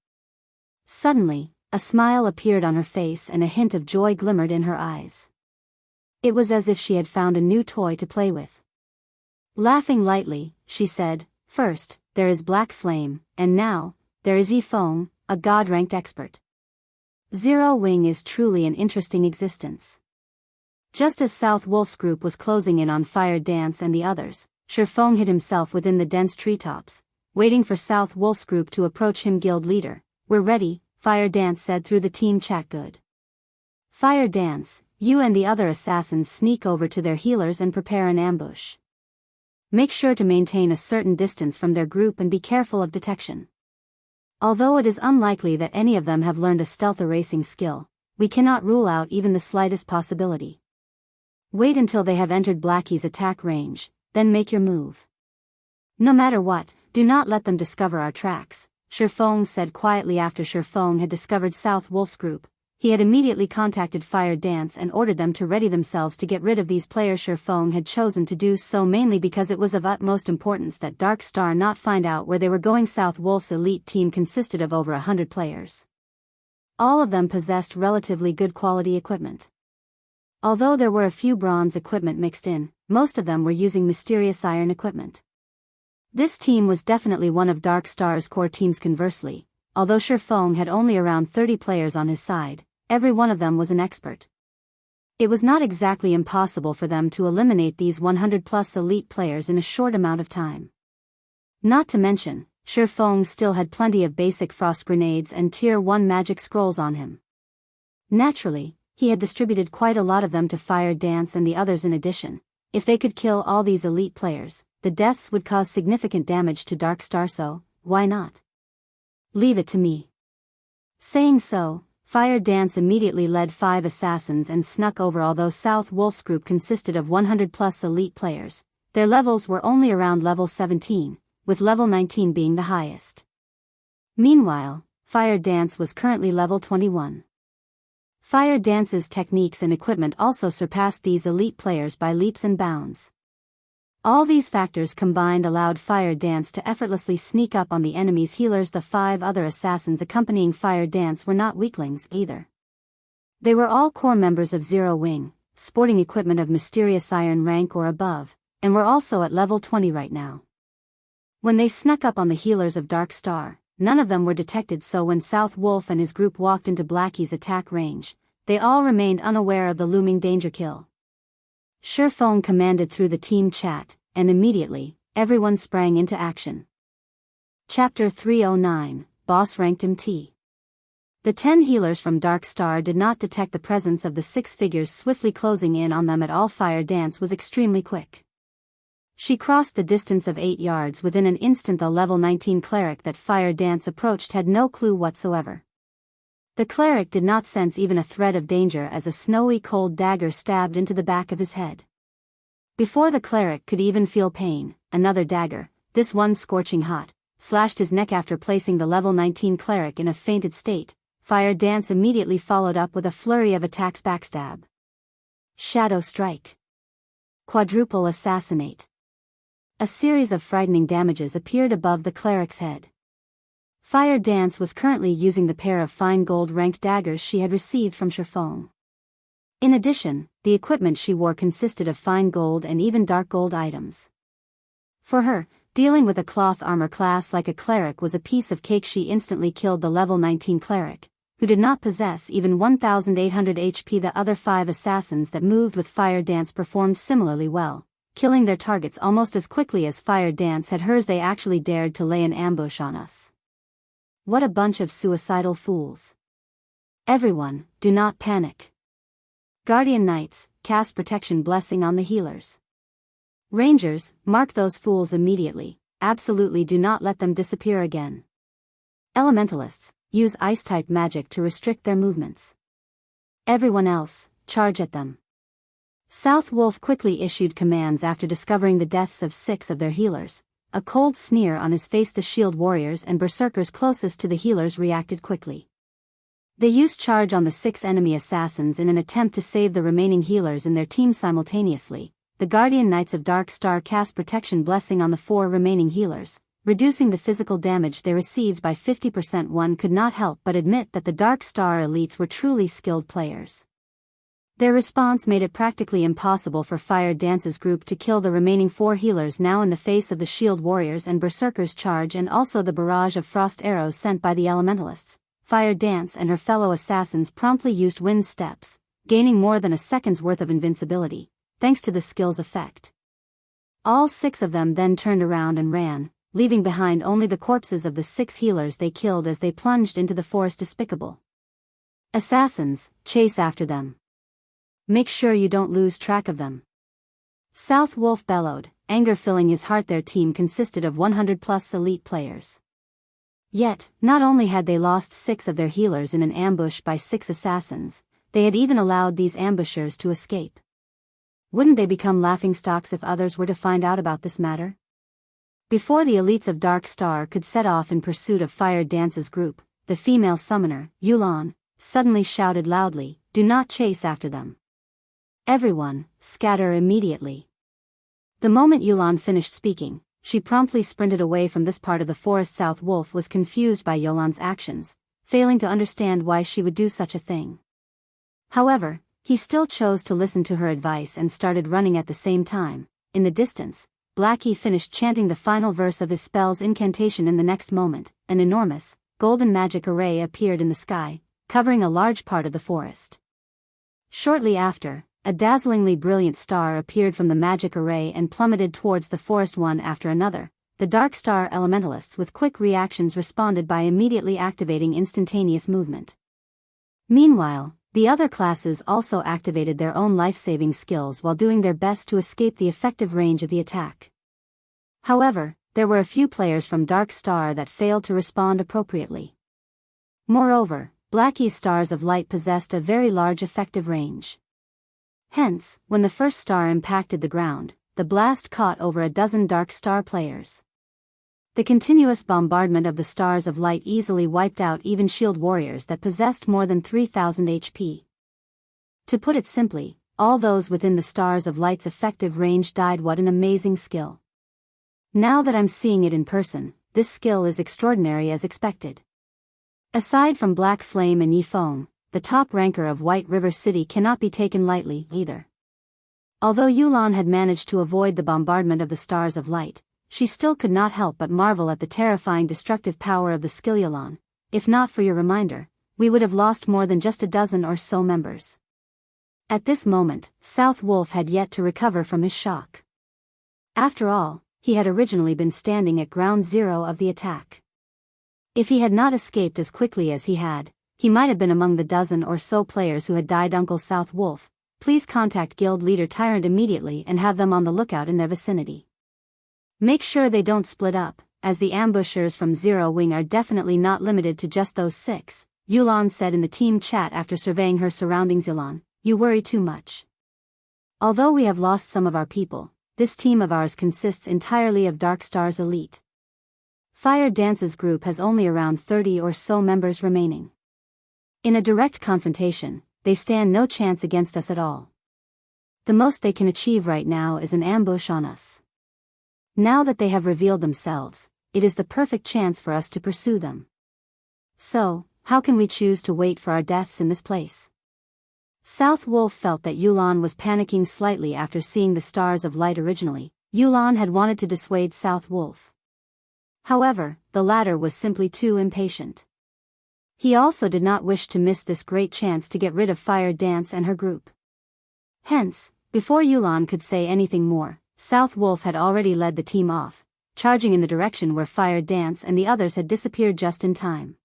[SPEAKER 1] Suddenly, a smile appeared on her face and a hint of joy glimmered in her eyes. It was as if she had found a new toy to play with. Laughing lightly, she said, first, there is Black Flame, and now, there is Feng, a god-ranked expert. Zero Wing is truly an interesting existence. Just as South Wolf's group was closing in on Fire Dance and the others, Feng hid himself within the dense treetops, waiting for South Wolf's group to approach him. Guild leader, we're ready, Fire Dance said through the team chat. Good. Fire Dance, you and the other assassins sneak over to their healers and prepare an ambush. Make sure to maintain a certain distance from their group and be careful of detection. Although it is unlikely that any of them have learned a stealth erasing skill, we cannot rule out even the slightest possibility. Wait until they have entered Blackie's attack range, then make your move. No matter what, do not let them discover our tracks, Feng said quietly. After Feng had discovered South Wolf's group, he had immediately contacted Fire Dance and ordered them to ready themselves to get rid of these players. Feng had chosen to do so mainly because it was of utmost importance that Dark Star not find out where they were going. South Wolf's elite team consisted of over 100 players. All of them possessed relatively good quality equipment. Although there were a few bronze equipment mixed in, most of them were using mysterious iron equipment. This team was definitely one of Dark Star's core teams. Conversely, although Feng had only around 30 players on his side, every one of them was an expert. It was not exactly impossible for them to eliminate these 100-plus elite players in a short amount of time. Not to mention, Feng still had plenty of basic frost grenades and Tier 1 magic scrolls on him. Naturally, he had distributed quite a lot of them to Fire Dance and the others in addition. If they could kill all these elite players, the deaths would cause significant damage to Dark Star, so why not? Leave it to me. Saying so, Fire Dance immediately led 5 assassins and snuck over. Although South Wolf's group consisted of 100-plus elite players, their levels were only around level 17, with level 19 being the highest. Meanwhile, Fire Dance was currently level 21. Fire Dance's techniques and equipment also surpassed these elite players by leaps and bounds. All these factors combined allowed Fire Dance to effortlessly sneak up on the enemy's healers. The 5 other assassins accompanying Fire Dance were not weaklings either. They were all core members of Zero Wing, sporting equipment of mysterious iron rank or above, and were also at level 20 right now. When they snuck up on the healers of Dark Star, none of them were detected, so when South Wolf and his group walked into Blackie's attack range, they all remained unaware of the looming danger kill. Feng commanded through the team chat, and immediately, everyone sprang into action. Chapter 309, Boss Ranked MT. The 10 healers from Dark Star did not detect the presence of the 6 figures swiftly closing in on them at all. Fire Dance was extremely quick. She crossed the distance of 8 yards within an instant. The level 19 cleric that Fire Dance approached had no clue whatsoever. The cleric did not sense even a threat of danger as a snowy cold dagger stabbed into the back of his head. Before the cleric could even feel pain, another dagger, this one scorching hot, slashed his neck. After placing the level 19 cleric in a fainted state, Fire Dance immediately followed up with a flurry of attacks. Backstab, Shadow Strike, Quadruple Assassinate. A series of frightening damages appeared above the cleric's head. Fire Dance was currently using the pair of fine gold-ranked daggers she had received from Feng. In addition, the equipment she wore consisted of fine gold and even dark gold items. For her, dealing with a cloth armor class like a cleric was a piece of cake. She instantly killed the level 19 cleric, who did not possess even 1,800 HP. The other 5 assassins that moved with Fire Dance performed similarly well, killing their targets almost as quickly as Fire Dance had hers. They actually dared to lay an ambush on us. What a bunch of suicidal fools. Everyone, do not panic. Guardian Knights, cast Protection Blessing on the healers. Rangers, mark those fools immediately, absolutely do not let them disappear again. Elementalists, use Ice-type magic to restrict their movements. Everyone else, charge at them. South Wolf quickly issued commands after discovering the deaths of 6 of their healers, a cold sneer on his face. The shield warriors and berserkers closest to the healers reacted quickly. They used charge on the 6 enemy assassins in an attempt to save the remaining healers in their team simultaneously. The Guardian Knights of Dark Star cast Protection Blessing on the 4 remaining healers, reducing the physical damage they received by 50%. One could not help but admit that the Dark Star elites were truly skilled players. Their response made it practically impossible for Fire Dance's group to kill the remaining 4 healers now in the face of the shield warriors and berserkers' charge and also the barrage of frost arrows sent by the elementalists. Fire Dance and her fellow assassins promptly used wind steps, gaining more than a second's worth of invincibility, thanks to the skill's effect. All 6 of them then turned around and ran, leaving behind only the corpses of the 6 healers they killed as they plunged into the forest. Despicable assassins, chase after them. Make sure you don't lose track of them. South Wolf bellowed, anger filling his heart. Their team consisted of 100+ elite players. Yet, not only had they lost 6 of their healers in an ambush by 6 assassins, they had even allowed these ambushers to escape. Wouldn't they become laughingstocks if others were to find out about this matter? Before the elites of Dark Star could set off in pursuit of Fire Dance's group, the female summoner, Yulan, suddenly shouted loudly, "Do not chase after them. Everyone, scatter immediately." The moment Yulan finished speaking, she promptly sprinted away from this part of the forest. South Wolf was confused by Yulan's actions, failing to understand why she would do such a thing. However, he still chose to listen to her advice and started running at the same time. In the distance, Blackie finished chanting the final verse of his spell's incantation. In the next moment, an enormous, golden magic array appeared in the sky, covering a large part of the forest. Shortly after, a dazzlingly brilliant star appeared from the magic array and plummeted towards the forest one after another. The Dark Star elementalists with quick reactions responded by immediately activating instantaneous movement. Meanwhile, the other classes also activated their own life-saving skills while doing their best to escape the effective range of the attack. However, there were a few players from Dark Star that failed to respond appropriately. Moreover, Blackie's stars of light possessed a very large effective range. Hence, when the first star impacted the ground, the blast caught over a dozen Dark Star players. The continuous bombardment of the stars of light easily wiped out even shield warriors that possessed more than 3,000 HP. To put it simply, all those within the stars of light's effective range died. What an amazing skill. Now that I'm seeing it in person, this skill is extraordinary as expected. Aside from Black Flame and Yi Feng, the top ranker of White River City cannot be taken lightly either. Although Yulan had managed to avoid the bombardment of the stars of light, she still could not help but marvel at the terrifying destructive power of the skill. Yulan, if not for your reminder, we would have lost more than just a dozen or so members. At this moment, South Wolf had yet to recover from his shock. After all, he had originally been standing at ground zero of the attack. If he had not escaped as quickly as he had, he might have been among the dozen or so players who had died. Uncle South Wolf, please contact Guild Leader Tyrant immediately and have them on the lookout in their vicinity. Make sure they don't split up, as the ambushers from Zero Wing are definitely not limited to just those 6, Yulan said in the team chat after surveying her surroundings. Yulan, you worry too much. Although we have lost some of our people, this team of ours consists entirely of Dark Star's elite. Fire Dance's group has only around 30 or so members remaining. In a direct confrontation, they stand no chance against us at all. The most they can achieve right now is an ambush on us. Now that they have revealed themselves, it is the perfect chance for us to pursue them. So, how can we choose to wait for our deaths in this place? South Wolf felt that Yulan was panicking slightly after seeing the stars of light originally. Yulan had wanted to dissuade South Wolf. However, the latter was simply too impatient. He also did not wish to miss this great chance to get rid of Fire Dance and her group. Hence, before Yulan could say anything more, South Wolf had already led the team off, charging in the direction where Fire Dance and the others had disappeared just in time.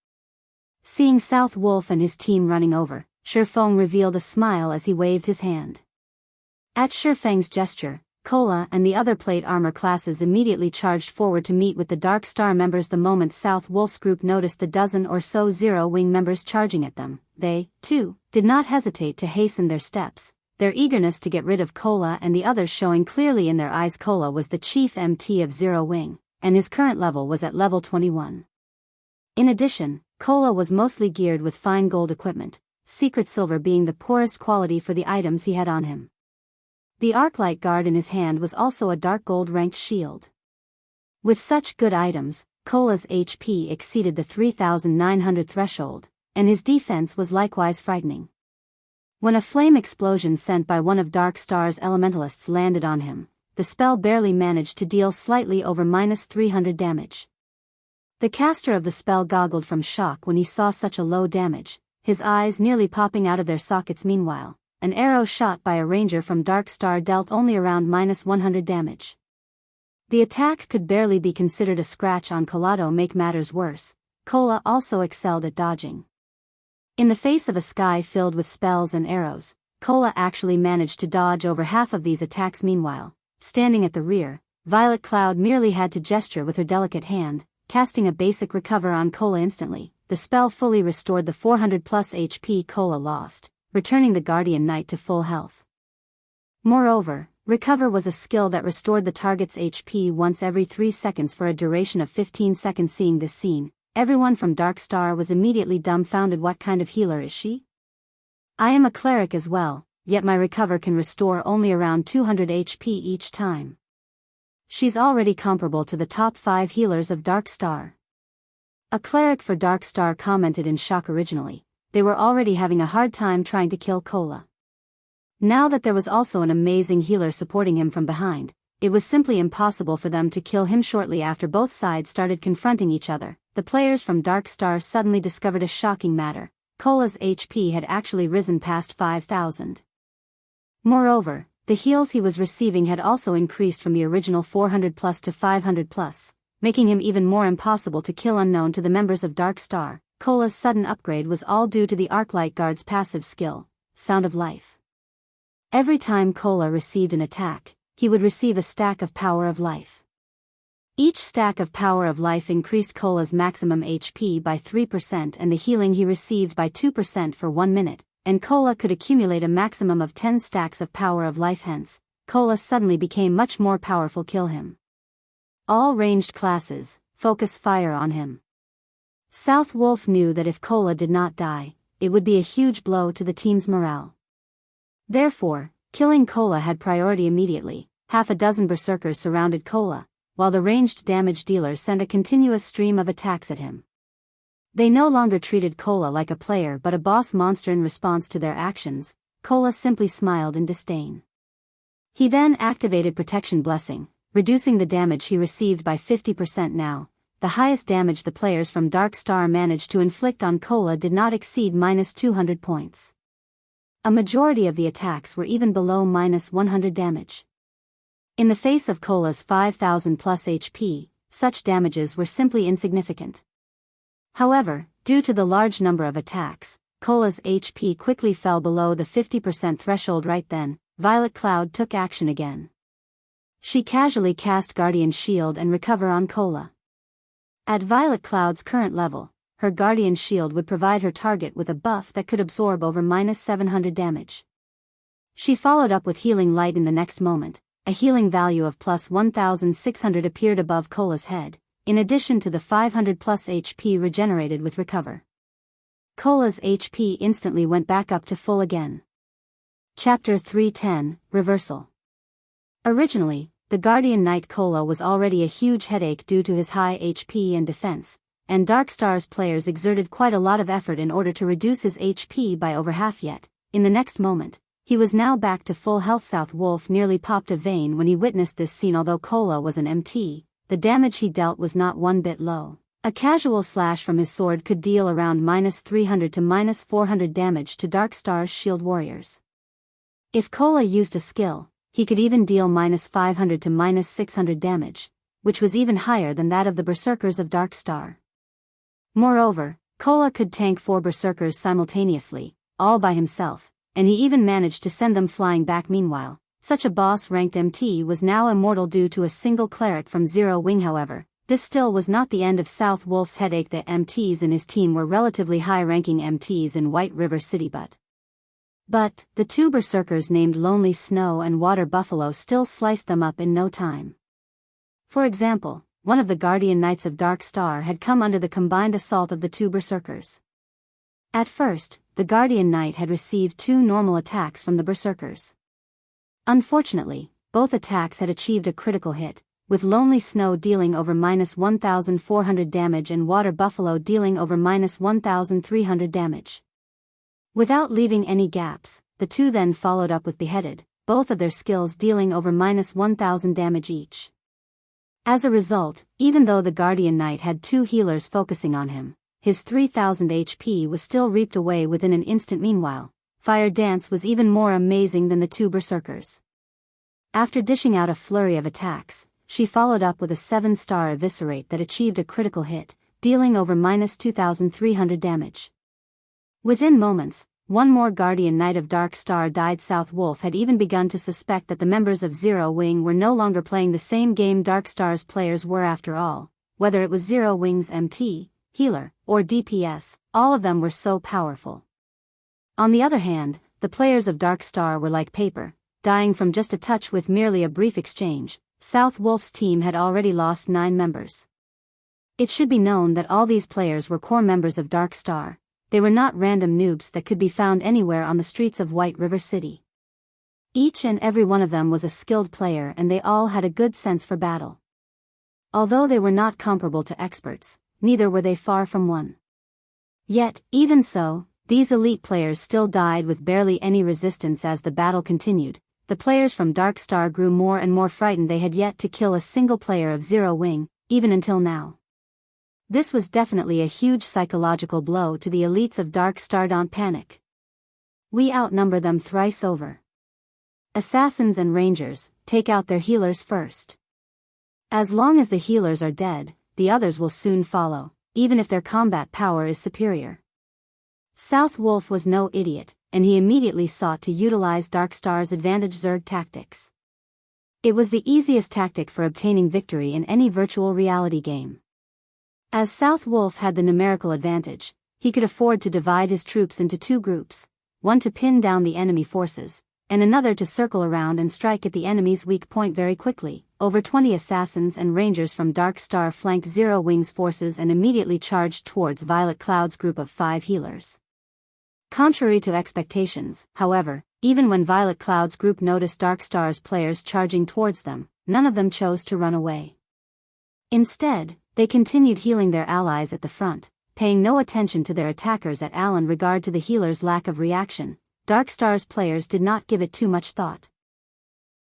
[SPEAKER 1] Seeing South Wolf and his team running over, Feng revealed a smile as he waved his hand. At Feng's gesture, Kola and the other plate armor classes immediately charged forward to meet with the Dark Star members. The moment South Wolf's group noticed the dozen or so Zero Wing members charging at them, they, too, did not hesitate to hasten their steps, their eagerness to get rid of Kola and the others showing clearly in their eyes. Kola was the chief MT of Zero Wing, and his current level was at level 21. In addition, Kola was mostly geared with fine gold equipment, secret silver being the poorest quality for the items he had on him. The Arclight Guard in his hand was also a dark gold ranked shield. With such good items, Kola's HP exceeded the 3,900 threshold, and his defense was likewise frightening. When a flame explosion sent by one of Dark Star's elementalists landed on him, the spell barely managed to deal slightly over -300 damage. The caster of the spell goggled from shock when he saw such a low damage, his eyes nearly popping out of their sockets. Meanwhile, an arrow shot by a ranger from Dark Star dealt only around -100 damage. The attack could barely be considered a scratch on Colado. Make matters worse, Kola also excelled at dodging. In the face of a sky filled with spells and arrows, Kola actually managed to dodge over half of these attacks. Meanwhile, standing at the rear, Violet Cloud merely had to gesture with her delicate hand, casting a basic recover on Kola instantly. The spell fully restored the 400 plus HP Kola lost, returning the Guardian Knight to full health. Moreover, recover was a skill that restored the target's HP once every 3 seconds for a duration of 15 seconds. Seeing this scene, everyone from Dark Star was immediately dumbfounded. What kind of healer is she? I am a cleric as well, yet my recover can restore only around 200 HP each time. She's already comparable to the top 5 healers of Dark Star. A cleric for Dark Star commented in shock. Originally, they were already having a hard time trying to kill Kola. Now that there was also an amazing healer supporting him from behind, it was simply impossible for them to kill him. Shortly after both sides started confronting each other, the players from Dark Star suddenly discovered a shocking matter. Cola's HP had actually risen past 5,000. Moreover, the heals he was receiving had also increased from the original 400 plus to 500 plus, making him even more impossible to kill. Unknown to the members of Dark Star, Cola's sudden upgrade was all due to the Arclight Guard's passive skill, Sound of Life. Every time Cola received an attack, he would receive a stack of Power of Life. Each stack of Power of Life increased Cola's maximum HP by 3% and the healing he received by 2% for 1 minute, and Cola could accumulate a maximum of 10 stacks of Power of Life. Hence, Cola suddenly became much more powerful. Kill him. All ranged classes, focus fire on him. South Wolf knew that if Cola did not die, it would be a huge blow to the team's morale. Therefore, killing Cola had priority immediately. Half a dozen berserkers surrounded Cola, while the ranged damage dealer sent a continuous stream of attacks at him. They no longer treated Cola like a player but a boss monster. In response to their actions, Cola simply smiled in disdain. He then activated Protection Blessing, reducing the damage he received by 50%. Now, the highest damage the players from Dark Star managed to inflict on Cola did not exceed -200 points. A majority of the attacks were even below -100 damage. In the face of Cola's 5,000 plus HP, such damages were simply insignificant. However, due to the large number of attacks, Cola's HP quickly fell below the 50% threshold. Right then, Violet Cloud took action again. She casually cast Guardian Shield and Recover on Cola. At Violet Cloud's current level, her Guardian Shield would provide her target with a buff that could absorb over -700 damage. She followed up with Healing Light in the next moment. A healing value of plus 1,600 appeared above Cola's head, in addition to the 500 plus HP regenerated with Recover. Cola's HP instantly went back up to full again. Chapter 310, Reversal. Originally, the Guardian Knight Cola was already a huge headache due to his high HP and defense, and Dark Star's players exerted quite a lot of effort in order to reduce his HP by over half. Yet, in the next moment, he was now back to full health. South Wolf nearly popped a vein when he witnessed this scene. Although Cola was an MT, the damage he dealt was not one bit low. A casual slash from his sword could deal around -300 to -400 damage to Dark Star's shield warriors. If Cola used a skill, he could even deal -500 to -600 damage, which was even higher than that of the berserkers of Dark Star. Moreover, Cola could tank 4 berserkers simultaneously, all by himself, and he even managed to send them flying back. Meanwhile, such a boss-ranked MT was now immortal due to a single cleric from Zero Wing. However, this still was not the end of South Wolf's headache. The MTs in his team were relatively high-ranking MTs in White River City, but the 2 berserkers named Lonely Snow and Water Buffalo still sliced them up in no time. For example, one of the Guardian Knights of Dark Star had come under the combined assault of the 2 berserkers. At first, the Guardian Knight had received 2 normal attacks from the berserkers. Unfortunately, both attacks had achieved a critical hit, with Lonely Snow dealing over -1,400 damage and Water Buffalo dealing over -1,300 damage. Without leaving any gaps, the 2 then followed up with Beheaded, both of their skills dealing over -1,000 damage each. As a result, even though the Guardian Knight had 2 healers focusing on him, his 3,000 HP was still reaped away within an instant. Meanwhile, Fire Dance was even more amazing than the 2 berserkers. After dishing out a flurry of attacks, she followed up with a 7-star Eviscerate that achieved a critical hit, dealing over -2,300 damage. Within moments, one more Guardian Knight of Dark Star died. South Wolf had even begun to suspect that the members of Zero Wing were no longer playing the same game Dark Star's players were. After all, whether it was Zero Wing's MT, healer, or DPS, all of them were so powerful. On the other hand, the players of Dark Star were like paper, dying from just a touch. With merely a brief exchange, South Wolf's team had already lost 9 members. It should be known that all these players were core members of Dark Star. They were not random noobs that could be found anywhere on the streets of White River City. Each and every one of them was a skilled player, and they all had a good sense for battle. Although they were not comparable to experts, neither were they far from one. Yet, even so, these elite players still died with barely any resistance. As the battle continued, the players from Dark Star grew more and more frightened. They had yet to kill a single player of Zero Wing, even until now. This was definitely a huge psychological blow to the elites of Dark Star. Don't panic. We outnumber them thrice over. Assassins and Rangers, take out their healers first. As long as the healers are dead, the others will soon follow, even if their combat power is superior. South Wolf was no idiot, and he immediately sought to utilize Darkstar's advantage Zerg tactics. It was the easiest tactic for obtaining victory in any virtual reality game. As South Wolf had the numerical advantage, he could afford to divide his troops into two groups, one to pin down the enemy forces, and another to circle around and strike at the enemy's weak point very quickly. Over 20 assassins and rangers from Dark Star flanked Zero Wing's forces and immediately charged towards Violet Cloud's group of 5 healers. Contrary to expectations, however, even when Violet Cloud's group noticed Dark Star's players charging towards them, none of them chose to run away. Instead, they continued healing their allies at the front, paying no attention to their attackers at all. In regard to the healers' lack of reaction, Dark Star's players did not give it too much thought.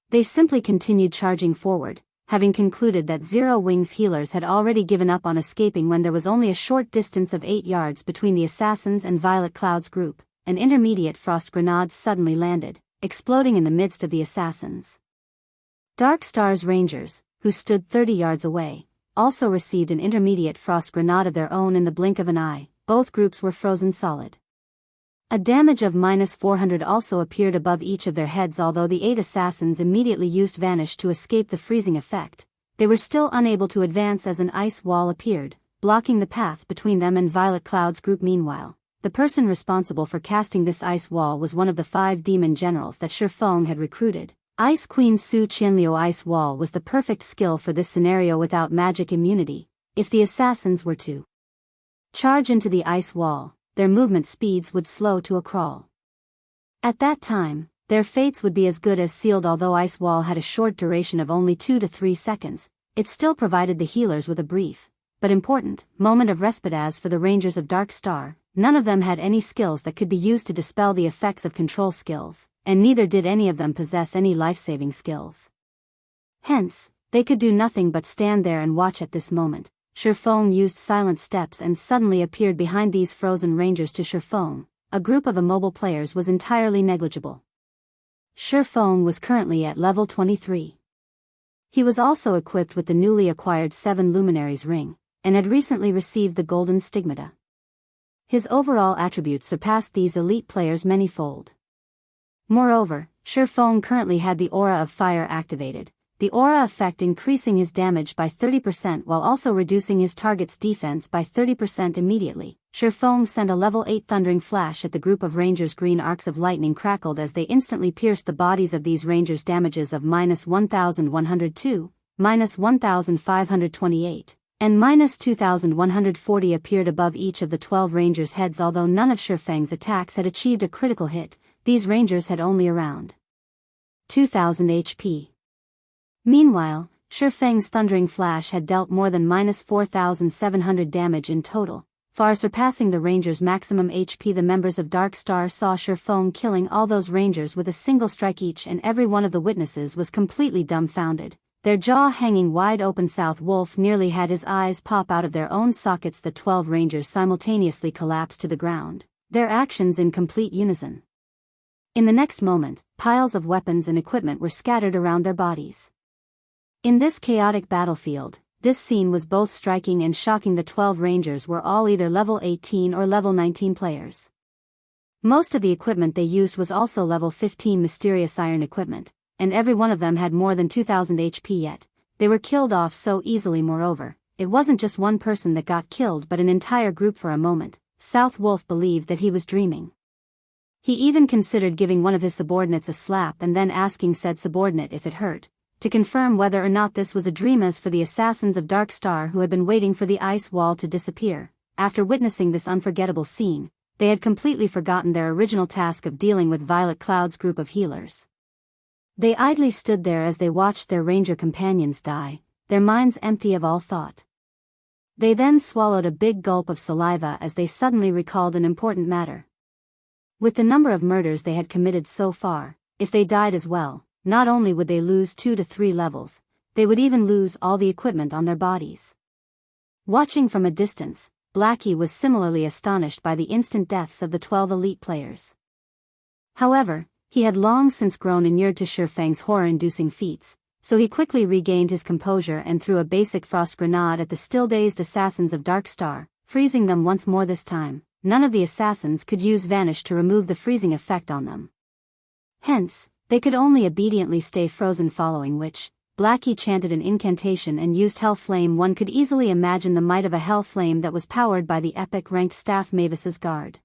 [SPEAKER 1] They simply continued charging forward, having concluded that Zero Wing's healers had already given up on escaping when there was only a short distance of 8 yards between the assassins and Violet Cloud's group. An intermediate frost grenade suddenly landed, exploding in the midst of the assassins. Dark Star's rangers, who stood 30 yards away, also received an intermediate frost grenade of their own in the blink of an eye. Both groups were frozen solid. A damage of -400 also appeared above each of their heads. Although the 8 assassins immediately used Vanish to escape the freezing effect, they were still unable to advance as an ice wall appeared, blocking the path between them and Violet Cloud's group. Meanwhile, the person responsible for casting this ice wall was one of the 5 demon generals that Feng had recruited. Ice Queen Su Qianliu. Ice Wall was the perfect skill for this scenario without magic immunity. If the assassins were to charge into the ice wall, their movement speeds would slow to a crawl. At that time, their fates would be as good as sealed. Although Ice Wall had a short duration of only 2 to 3 seconds, it still provided the healers with a brief, but important, moment of respite. As for the Rangers of Dark Star, none of them had any skills that could be used to dispel the effects of control skills, and neither did any of them possess any life-saving skills. Hence, they could do nothing but stand there and watch. At this moment, Feng used silent steps and suddenly appeared behind these frozen rangers. To Feng, a group of immobile players was entirely negligible. Feng was currently at level 23. He was also equipped with the newly acquired 7 Luminaries ring, and had recently received the golden Stigmata. His overall attributes surpassed these elite players manyfold. Moreover, Feng currently had the Aura of Fire activated, the aura effect increasing his damage by 30% while also reducing his target's defense by 30% immediately. Feng sent a level 8 thundering flash at the group of rangers. Green arcs of lightning crackled as they instantly pierced the bodies of these rangers. Damages of -1102, -1528, and -2140 appeared above each of the 12 rangers' heads. Although none of Feng's attacks had achieved a critical hit, these rangers had only around 2000 HP. Meanwhile, Feng's thundering flash had dealt more than -4700 damage in total, far surpassing the rangers' maximum HP. The members of Dark Star saw Feng killing all those rangers with a single strike each, and every one of the witnesses was completely dumbfounded, their jaw hanging wide open. South Wolf nearly had his eyes pop out of their own sockets. The 12 rangers simultaneously collapsed to the ground, their actions in complete unison. In the next moment, piles of weapons and equipment were scattered around their bodies. In this chaotic battlefield, this scene was both striking and shocking. The 12 rangers were all either level 18 or level 19 players. Most of the equipment they used was also level 15 mysterious iron equipment, and every one of them had more than 2000 HP yet. They were killed off so easily. Moreover, it wasn't just one person that got killed but an entire group. For a moment, South Wolf believed that he was dreaming. He even considered giving one of his subordinates a slap and then asking said subordinate if it hurt, to confirm whether or not this was a dream. As for the assassins of Dark Star who had been waiting for the ice wall to disappear, after witnessing this unforgettable scene, they had completely forgotten their original task of dealing with Violet Cloud's group of healers. They idly stood there as they watched their ranger companions die, their minds empty of all thought. They then swallowed a big gulp of saliva as they suddenly recalled an important matter. With the number of murders they had committed so far, if they died as well, not only would they lose 2 to 3 levels, they would even lose all the equipment on their bodies. Watching from a distance, Blackie was similarly astonished by the instant deaths of the 12 elite players. However, he had long since grown inured to Feng's horror-inducing feats, so he quickly regained his composure and threw a basic frost grenade at the still-dazed assassins of Dark Star, freezing them once more this time. None of the assassins could use Vanish to remove the freezing effect on them. Hence, they could only obediently stay frozen, following which, Blackie chanted an incantation and used Hell Flame. One could easily imagine the might of a Hell Flame that was powered by the epic ranked staff Mavis's Guard.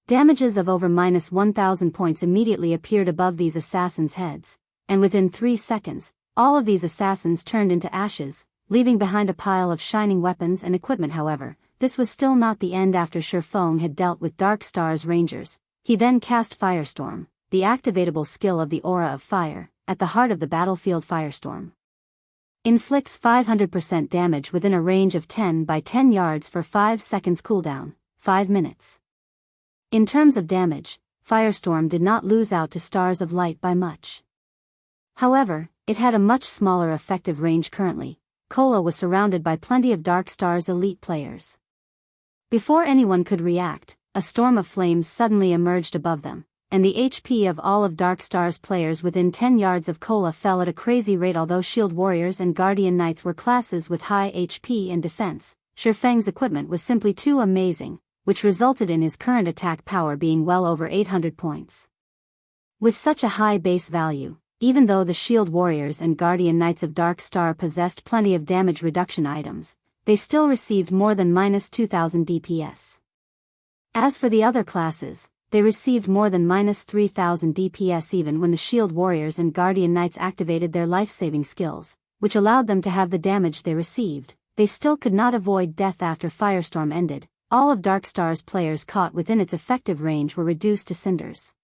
[SPEAKER 1] Damages of over -1,000 points immediately appeared above these assassins' heads, and within 3 seconds, all of these assassins turned into ashes, leaving behind a pile of shining weapons and equipment. However, this was still not the end. After Feng had dealt with Dark Star's Rangers, he then cast Firestorm, the activatable skill of the Aura of Fire, at the heart of the battlefield. Firestorm inflicts 500% damage within a range of 10 by 10 yards for 5 seconds cooldown, 5 minutes. In terms of damage, Firestorm did not lose out to Stars of Light by much. However, it had a much smaller effective range currently. Kola was surrounded by plenty of Dark Star's elite players. Before anyone could react, a storm of flames suddenly emerged above them, and the HP of all of Dark Star's players within 10 yards of Kola fell at a crazy rate. Although Shield Warriors and Guardian Knights were classes with high HP and defense, Feng's equipment was simply too amazing, which resulted in his current attack power being well over 800 points. With such a high base value, even though the Shield Warriors and Guardian Knights of Dark Star possessed plenty of damage reduction items, they still received more than -2,000 DPS. As for the other classes, they received more than -3,000 DPS even when the Shield Warriors and Guardian Knights activated their life-saving skills, which allowed them to have the damage they received. They still could not avoid death after Firestorm ended. All of Dark Star's players caught within its effective range were reduced to cinders.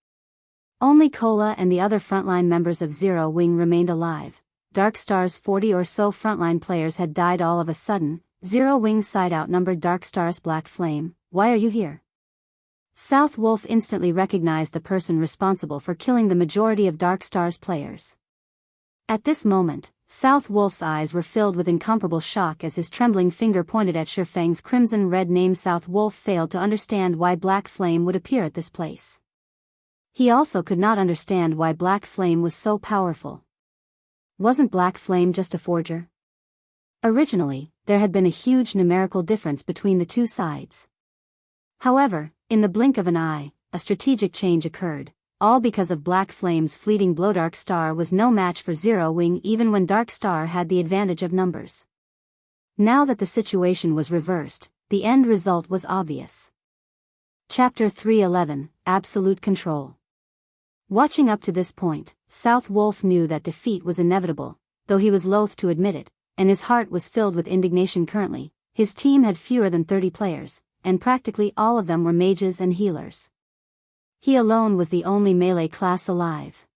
[SPEAKER 1] Only Kola and the other frontline members of Zero Wing remained alive. Dark Star's 40 or so frontline players had died all of a sudden. Zero Wing's side outnumbered Dark Star's Black Flame. "Why are you here?" South Wolf instantly recognized the person responsible for killing the majority of Dark Star's players. At this moment, South Wolf's eyes were filled with incomparable shock as his trembling finger pointed at Feng's crimson-red name. South Wolf failed to understand why Black Flame would appear at this place. He also could not understand why Black Flame was so powerful. Wasn't Black Flame just a forger? Originally, there had been a huge numerical difference between the two sides. However, in the blink of an eye, a strategic change occurred, all because of Black Flame's fleeting blow. Dark Star was no match for Zero Wing even when Dark Star had the advantage of numbers. Now that the situation was reversed, the end result was obvious. Chapter 311, Absolute Control. Watching up to this point, South Wolf knew that defeat was inevitable, though he was loath to admit it, and his heart was filled with indignation. Currently, his team had fewer than 30 players, and practically all of them were mages and healers. He alone was the only melee class alive.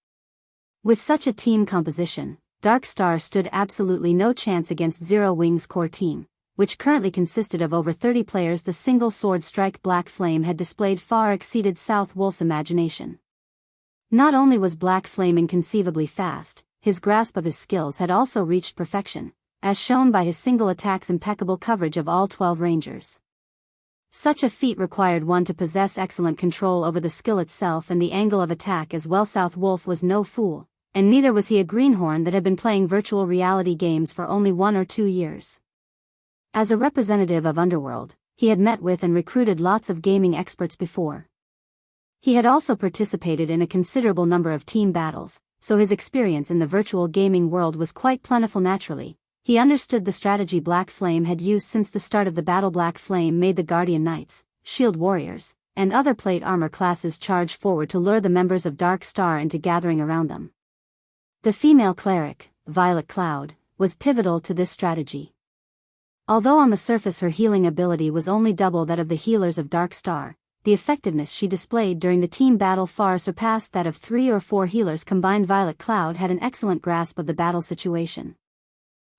[SPEAKER 1] With such a team composition, Dark Star stood absolutely no chance against Zero Wing's core team, which currently consisted of over 30 players. The single sword strike Black Flame had displayed far exceeded South Wolf's imagination. Not only was Black Flame inconceivably fast, his grasp of his skills had also reached perfection, as shown by his single attack's impeccable coverage of all 12 rangers. Such a feat required one to possess excellent control over the skill itself and the angle of attack as well. South Wolf was no fool, and neither was he a greenhorn that had been playing virtual reality games for only 1 or 2 years. As a representative of Underworld, he had met with and recruited lots of gaming experts before. He had also participated in a considerable number of team battles, so his experience in the virtual gaming world was quite plentiful. Naturally, he understood the strategy Black Flame had used since the start of the battle. Black Flame made the Guardian Knights, Shield Warriors, and other plate armor classes charge forward to lure the members of Dark Star into gathering around them. The female cleric, Violet Cloud, was pivotal to this strategy. Although on the surface her healing ability was only double that of the healers of Dark Star, the effectiveness she displayed during the team battle far surpassed that of 3 or 4 healers combined. Violet Cloud had an excellent grasp of the battle situation.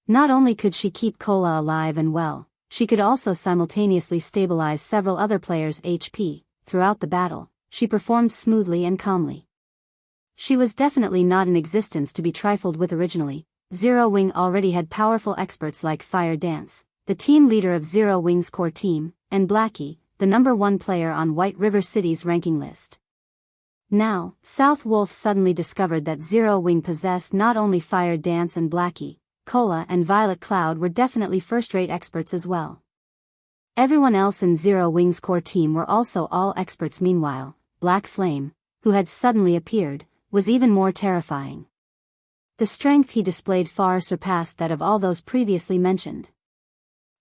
[SPEAKER 1] Not only could she keep Kola alive and well, she could also simultaneously stabilize several other players' HP. Throughout the battle, she performed smoothly and calmly. She was definitely not in existence to be trifled with. Originally, Zero Wing already had powerful experts like Fire Dance, the team leader of Zero Wing's core team, and Blackie, the number 1 player on White River City's ranking list. Now, South Wolf suddenly discovered that Zero Wing possessed not only Fire Dance and Blackie, Cola and Violet Cloud were definitely first-rate experts as well. Everyone else in Zero Wing's core team were also all experts. Meanwhile, Black Flame, who had suddenly appeared, was even more terrifying. The strength he displayed far surpassed that of all those previously mentioned.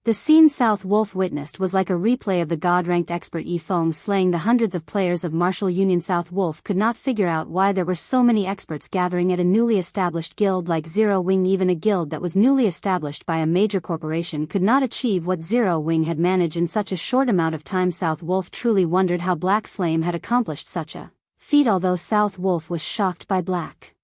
[SPEAKER 1] The scene South Wolf witnessed was like a replay of the god-ranked expert Feng slaying the hundreds of players of Martial Union. South Wolf could not figure out why there were so many experts gathering at a newly established guild like Zero Wing. Even a guild that was newly established by a major corporation could not achieve what Zero Wing had managed in such a short amount of time. South Wolf truly wondered how Black Flame had accomplished such a feat, although South Wolf was shocked by Black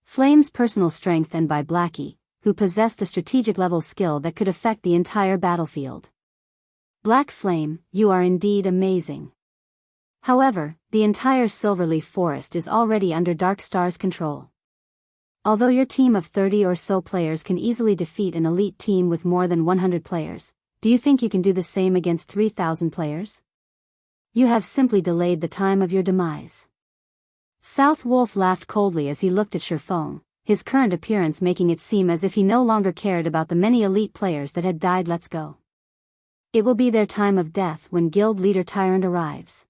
[SPEAKER 1] Flame's personal strength and by Blackie, who possessed a strategic-level skill that could affect the entire battlefield. Black Flame, you are indeed amazing. However, the entire Silverleaf Forest is already under Dark Star's control. Although your team of 30 or so players can easily defeat an elite team with more than 100 players, do you think you can do the same against 3,000 players? You have simply delayed the time of your demise. South Wolf laughed coldly as he looked at Feng, his current appearance making it seem as if he no longer cared about the many elite players that had died. Let's go. It will be their time of death when Guild Leader Tyrant arrives.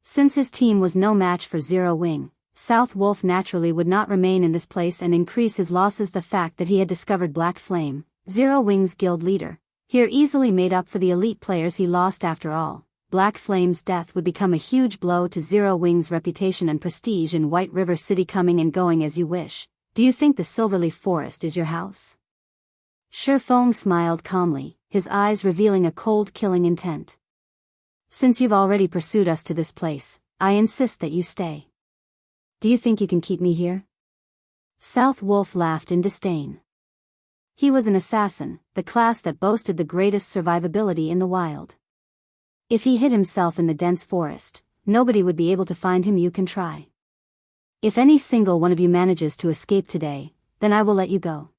[SPEAKER 1] Since his team was no match for Zero Wing, South Wolf naturally would not remain in this place and increase his losses. The fact that he had discovered Black Flame, Zero Wing's guild leader, here easily made up for the elite players he lost. After all, Black Flame's death would become a huge blow to Zero Wing's reputation and prestige in White River City. Coming and going as you wish. Do you think the Silverleaf Forest is your house? Feng smiled calmly, his eyes revealing a cold killing intent. Since you've already pursued us to this place, I insist that you stay. Do you think you can keep me here? South Wolf laughed in disdain. He was an assassin, the class that boasted the greatest survivability in the wild. If he hid himself in the dense forest, nobody would be able to find him. You can try. If any single one of you manages to escape today, then I will let you go.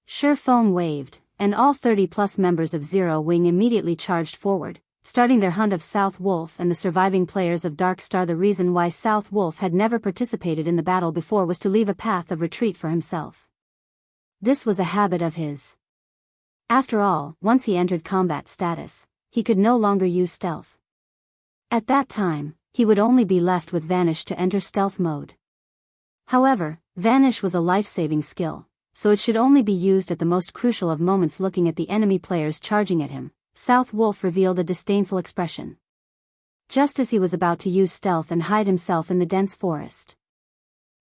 [SPEAKER 1] Feng waved, and all 30-plus members of Zero Wing immediately charged forward, starting their hunt of South Wolf and the surviving players of Dark Star. The reason why South Wolf had never participated in the battle before was to leave a path of retreat for himself. This was a habit of his. After all, once he entered combat status, he could no longer use stealth. At that time, he would only be left with Vanish to enter stealth mode. However, Vanish was a life-saving skill, so it should only be used at the most crucial of moments. Looking at the enemy players charging at him, South Wolf revealed a disdainful expression. Just as he was about to use stealth and hide himself in the dense forest.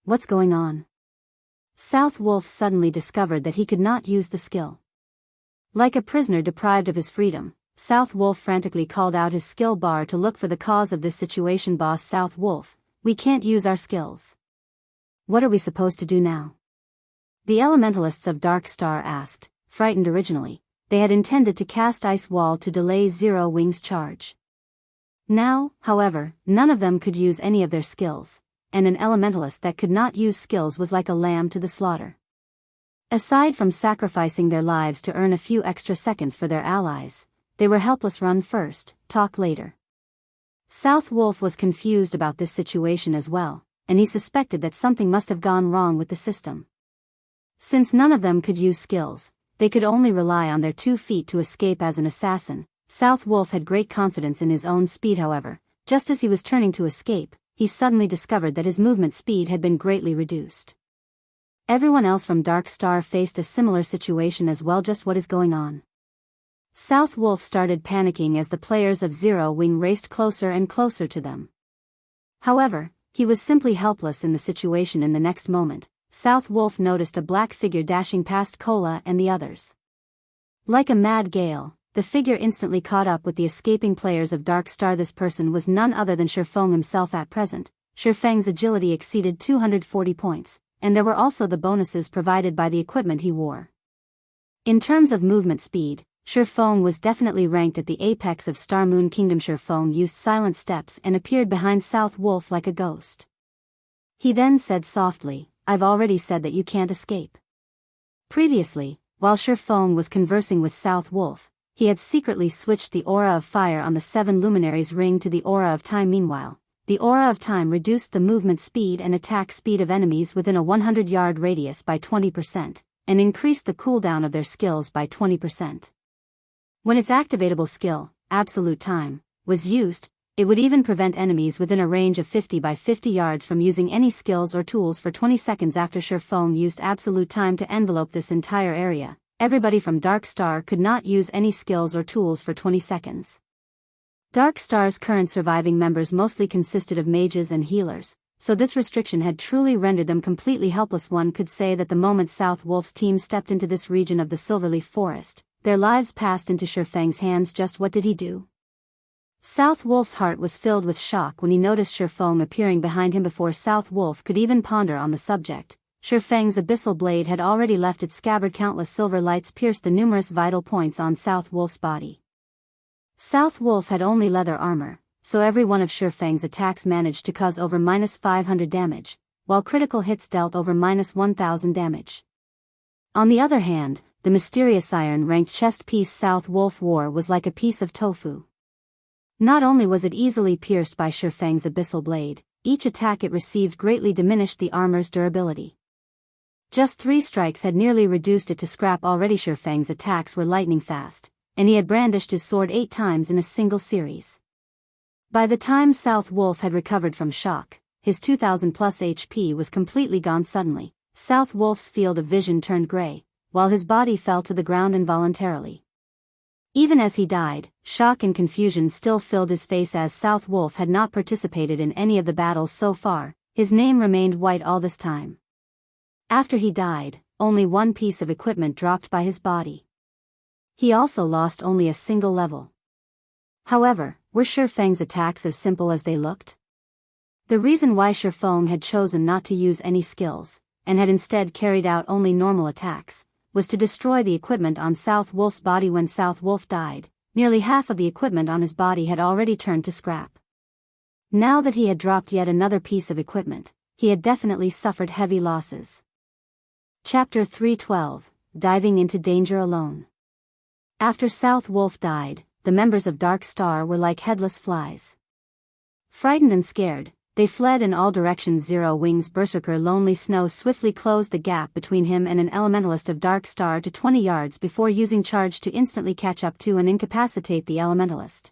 [SPEAKER 1] What's going on? South Wolf suddenly discovered that he could not use the skill. Like a prisoner deprived of his freedom, South Wolf frantically called out his skill bar to look for the cause of this situation. Boss South Wolf, we can't use our skills. What are we supposed to do now? The elementalists of Dark Star asked, frightened. Originally, they had intended to cast Ice Wall to delay Zero Wing's charge. Now, however, none of them could use any of their skills, and an elementalist that could not use skills was like a lamb to the slaughter. Aside from sacrificing their lives to earn a few extra seconds for their allies, they were helpless. Run first, talk later. South Wolf was confused about this situation as well, and he suspected that something must have gone wrong with the system. Since none of them could use skills, they could only rely on their 2 feet to escape. As an assassin, South Wolf had great confidence in his own speed. However, just as he was turning to escape, he suddenly discovered that his movement speed had been greatly reduced. Everyone else from Dark Star faced a similar situation as well. Just what is going on? South Wolf started panicking as the players of Zero Wing raced closer and closer to them. However, he was simply helpless in the situation. In the next moment, South Wolf noticed a black figure dashing past Cola and the others. Like a mad gale, the figure instantly caught up with the escaping players of Dark Star. This person was none other than Feng himself. At present, Feng's agility exceeded 240 points, and there were also the bonuses provided by the equipment he wore. In terms of movement speed, Feng was definitely ranked at the apex of Star Moon Kingdom. Feng used silent steps and appeared behind South Wolf like a ghost. He then said softly, I've already said that you can't escape. Previously, while Feng was conversing with South Wolf, he had secretly switched the aura of fire on the 7 luminaries ring to the aura of time. Meanwhile, the aura of time reduced the movement speed and attack speed of enemies within a 100-yard radius by 20%, and increased the cooldown of their skills by 20%. When its activatable skill, Absolute Time, was used, it would even prevent enemies within a range of 50 by 50 yards from using any skills or tools for 20 seconds. After Feng used Absolute Time to envelope this entire area, everybody from Dark Star could not use any skills or tools for 20 seconds. Dark Star's current surviving members mostly consisted of mages and healers, so this restriction had truly rendered them completely helpless. One could say that the moment South Wolf's team stepped into this region of the Silverleaf Forest, their lives passed into Feng's hands. Just what did he do? South Wolf's heart was filled with shock when he noticed Feng appearing behind him. Before South Wolf could even ponder on the subject, Feng's abyssal blade had already left its scabbard. Countless silver lights pierced the numerous vital points on South Wolf's body. South Wolf had only leather armor, so every one of Feng's attacks managed to cause over -500 damage, while critical hits dealt over -1000 damage. On the other hand, the mysterious iron-ranked chest piece South Wolf wore was like a piece of tofu. Not only was it easily pierced by Feng's abyssal blade, each attack it received greatly diminished the armor's durability. Just 3 strikes had nearly reduced it to scrap. Already Feng's attacks were lightning fast, and he had brandished his sword 8 times in a single series. By the time South Wolf had recovered from shock, his 2000+ HP was completely gone. Suddenly, South Wolf's field of vision turned gray, while his body fell to the ground involuntarily. Even as he died, shock and confusion still filled his face. As South Wolf had not participated in any of the battles so far, his name remained white all this time. After he died, only one piece of equipment dropped by his body. He also lost only a single level. However, were Feng's attacks as simple as they looked? The reason why Feng had chosen not to use any skills, and had instead carried out only normal attacks, was to destroy the equipment on South Wolf's body. When South Wolf died, nearly half of the equipment on his body had already turned to scrap. Now that he had dropped yet another piece of equipment, he had definitely suffered heavy losses. Chapter 312, Diving into Danger Alone. After South Wolf died, the members of Dark Star were like headless flies. Frightened and scared, they fled in all directions. Zero Wing's berserker Lonely Snow swiftly closed the gap between him and an elementalist of Dark Star to 20 yards before using charge to instantly catch up to and incapacitate the elementalist.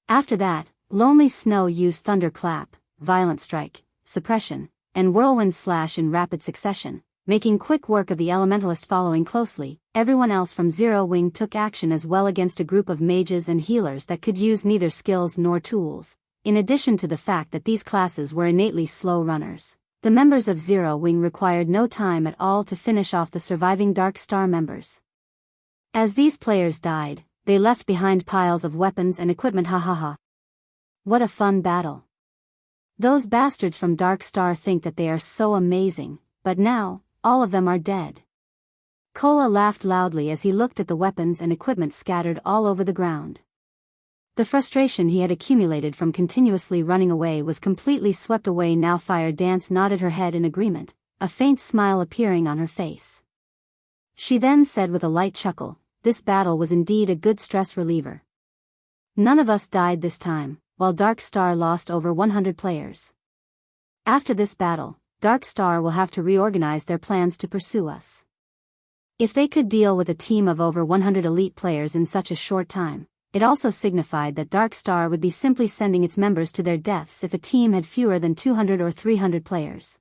[SPEAKER 1] After that, Lonely Snow used Thunderclap, Violent Strike, Suppression, and Whirlwind Slash in rapid succession, making quick work of the elementalist. Following closely, everyone else from Zero Wing took action as well against a group of mages and healers that could use neither skills nor tools. In addition to the fact that these classes were innately slow runners, the members of Zero Wing required no time at all to finish off the surviving Dark Star members. As these players died, they left behind piles of weapons and equipment. Ha. What a fun battle. Those bastards from Dark Star think that they are so amazing, but now, all of them are dead. Kola laughed loudly as he looked at the weapons and equipment scattered all over the ground. The frustration he had accumulated from continuously running away was completely swept away now. Fire Dance nodded her head in agreement, a faint smile appearing on her face. She then said with a light chuckle, "This battle was indeed a good stress reliever. None of us died this time, while Dark Star lost over 100 players. After this battle, Dark Star will have to reorganize their plans to pursue us. If they could deal with a team of over 100 elite players in such a short time, it also signified that Dark Star would be simply sending its members to their deaths if a team had fewer than 200 or 300 players.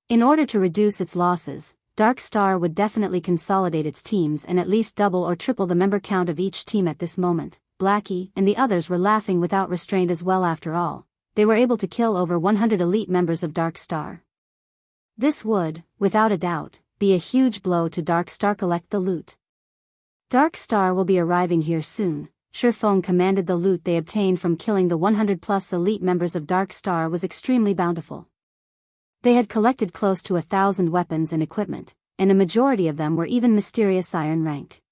[SPEAKER 1] In order to reduce its losses, Dark Star would definitely consolidate its teams and at least double or triple the member count of each team at this moment." Blackie and the others were laughing without restraint as well. After all, they were able to kill over 100 elite members of Dark Star. This would, without a doubt, be a huge blow to Dark Star. Collect the loot. Dark Star will be arriving here soon. Feng commanded. The loot they obtained from killing the 100+ elite members of Dark Star was extremely bountiful. They had collected close to 1,000 weapons and equipment, and a majority of them were even mysterious iron rank.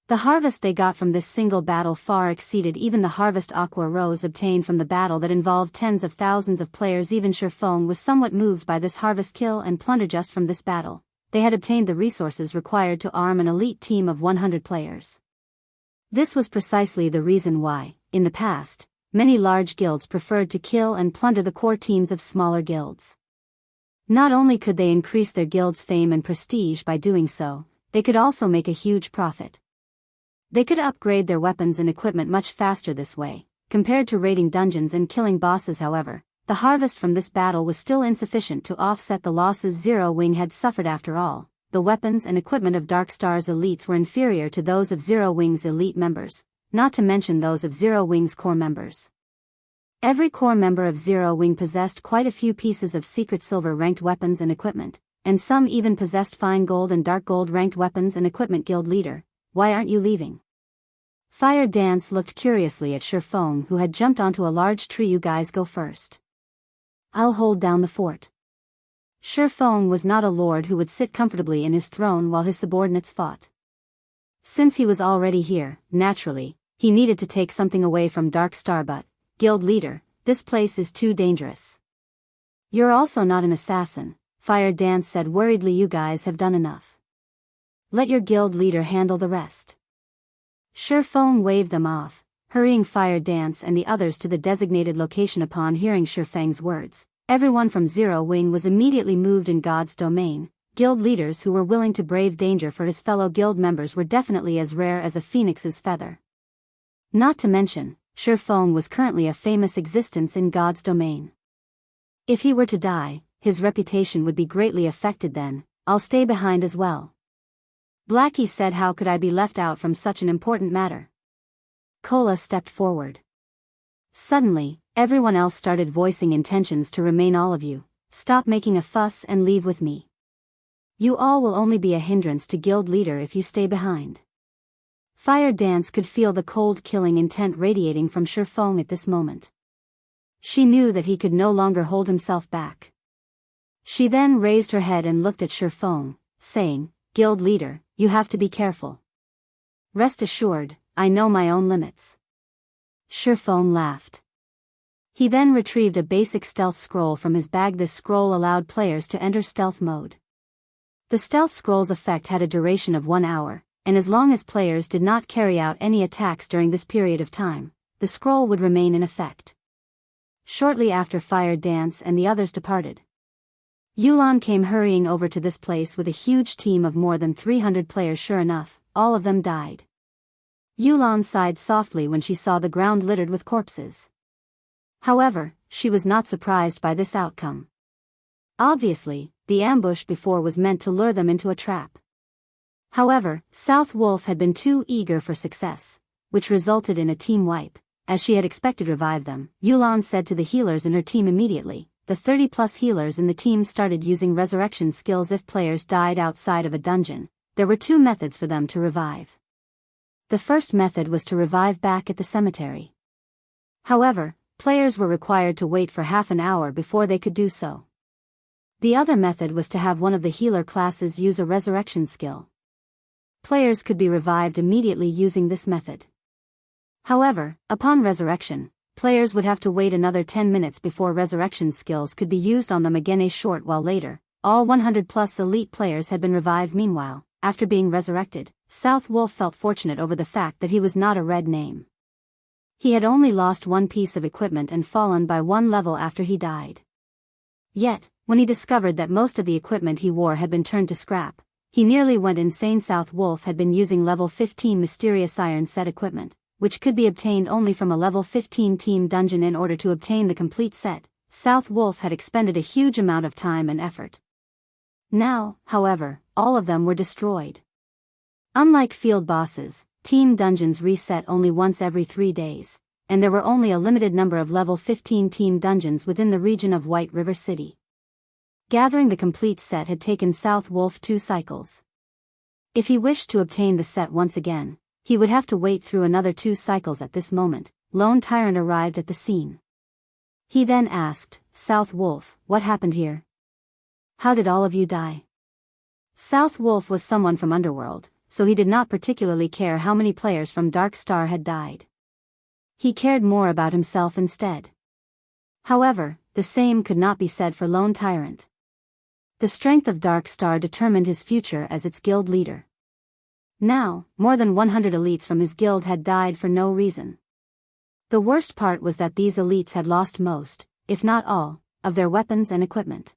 [SPEAKER 1] The harvest they got from this single battle far exceeded even the harvest Aqua Rose obtained from the battle that involved tens of thousands of players. Even Feng was somewhat moved by this harvest kill and plunder just from this battle. they had obtained the resources required to arm an elite team of 100 players. This was precisely the reason why, in the past, many large guilds preferred to kill and plunder the core teams of smaller guilds. Not only could they increase their guild's fame and prestige by doing so, they could also make a huge profit. They could upgrade their weapons and equipment much faster this way. Compared to raiding dungeons and killing bosses, however, the harvest from this battle was still insufficient to offset the losses Zero Wing had suffered. After all, the weapons and equipment of Darkstar's elites were inferior to those of Zero Wing's elite members, not to mention those of Zero Wing's core members. Every core member of Zero Wing possessed quite a few pieces of secret silver ranked weapons and equipment, and some even possessed fine gold and dark gold ranked weapons and equipment. Guild leader, why aren't you leaving? Fire Dance looked curiously at Feng, who had jumped onto a large tree. You guys go first. I'll hold down the fort. Feng was not a lord who would sit comfortably in his throne while his subordinates fought. Since he was already here, naturally, he needed to take something away from Darkstar. But, guild leader, this place is too dangerous. You're also not an assassin, Fire Dance said worriedly. You guys have done enough. Let your guild leader handle the rest. Feng waved them off, hurrying Fire Dance and the others to the designated location. Upon hearing Feng's words, everyone from Zero Wing was immediately moved. In God's domain, guild leaders who were willing to brave danger for his fellow guild members were definitely as rare as a phoenix's feather. Not to mention, Feng was currently a famous existence in God's domain. If he were to die, his reputation would be greatly affected. Then, I'll stay behind as well. Blackie said. How could I be left out from such an important matter? Cola stepped forward. Suddenly, everyone else started voicing intentions to remain. All of you, stop making a fuss and leave with me. You all will only be a hindrance to guild leader if you stay behind. Fire Dance could feel the cold killing intent radiating from Feng at this moment. She knew that he could no longer hold himself back. She then raised her head and looked at Feng, saying, Guild leader, you have to be careful. Rest assured, I know my own limits. Feng laughed. He then retrieved a basic stealth scroll from his bag. This scroll allowed players to enter stealth mode. The stealth scroll's effect had a duration of 1 hour, and as long as players did not carry out any attacks during this period of time, the scroll would remain in effect. Shortly after Fire Dance and the others departed, Yulan came hurrying over to this place with a huge team of more than 300 players. Sure enough, all of them died. Yulan sighed softly when she saw the ground littered with corpses. However, she was not surprised by this outcome. Obviously, the ambush before was meant to lure them into a trap. However, South Wolf had been too eager for success, which resulted in a team wipe. As she had expected to revive them, Yulan said to the healers in her team immediately. The 30+ healers in the team started using resurrection skills. If players died outside of a dungeon, there were 2 methods for them to revive. The first method was to revive back at the cemetery. However, players were required to wait for half an hour before they could do so. The other method was to have one of the healer classes use a resurrection skill. Players could be revived immediately using this method. However, upon resurrection, players would have to wait another 10 minutes before resurrection skills could be used on them again. A short while later, all 100+ elite players had been revived. Meanwhile, after being resurrected, South Wolf felt fortunate over the fact that he was not a red name. He had only lost 1 piece of equipment and fallen by 1 level after he died. Yet, when he discovered that most of the equipment he wore had been turned to scrap, he nearly went insane. South Wolf had been using level 15 mysterious iron set equipment, which could be obtained only from a level 15 team dungeon. In order to obtain the complete set, South Wolf had expended a huge amount of time and effort. Now, however, all of them were destroyed. Unlike field bosses, team dungeons reset only once every 3 days, and there were only a limited number of level 15 team dungeons within the region of White River City. Gathering the complete set had taken South Wolf 2 cycles. If he wished to obtain the set once again, he would have to wait through another 2 cycles. At this moment, Lone Tyrant arrived at the scene. He then asked, South Wolf, what happened here? How did all of you die? South Wolf was someone from Underworld, so he did not particularly care how many players from Dark Star had died. He cared more about himself instead. However, the same could not be said for Lone Tyrant. The strength of Dark Star determined his future as its guild leader. Now, more than 100 elites from his guild had died for no reason. The worst part was that these elites had lost most, if not all, of their weapons and equipment.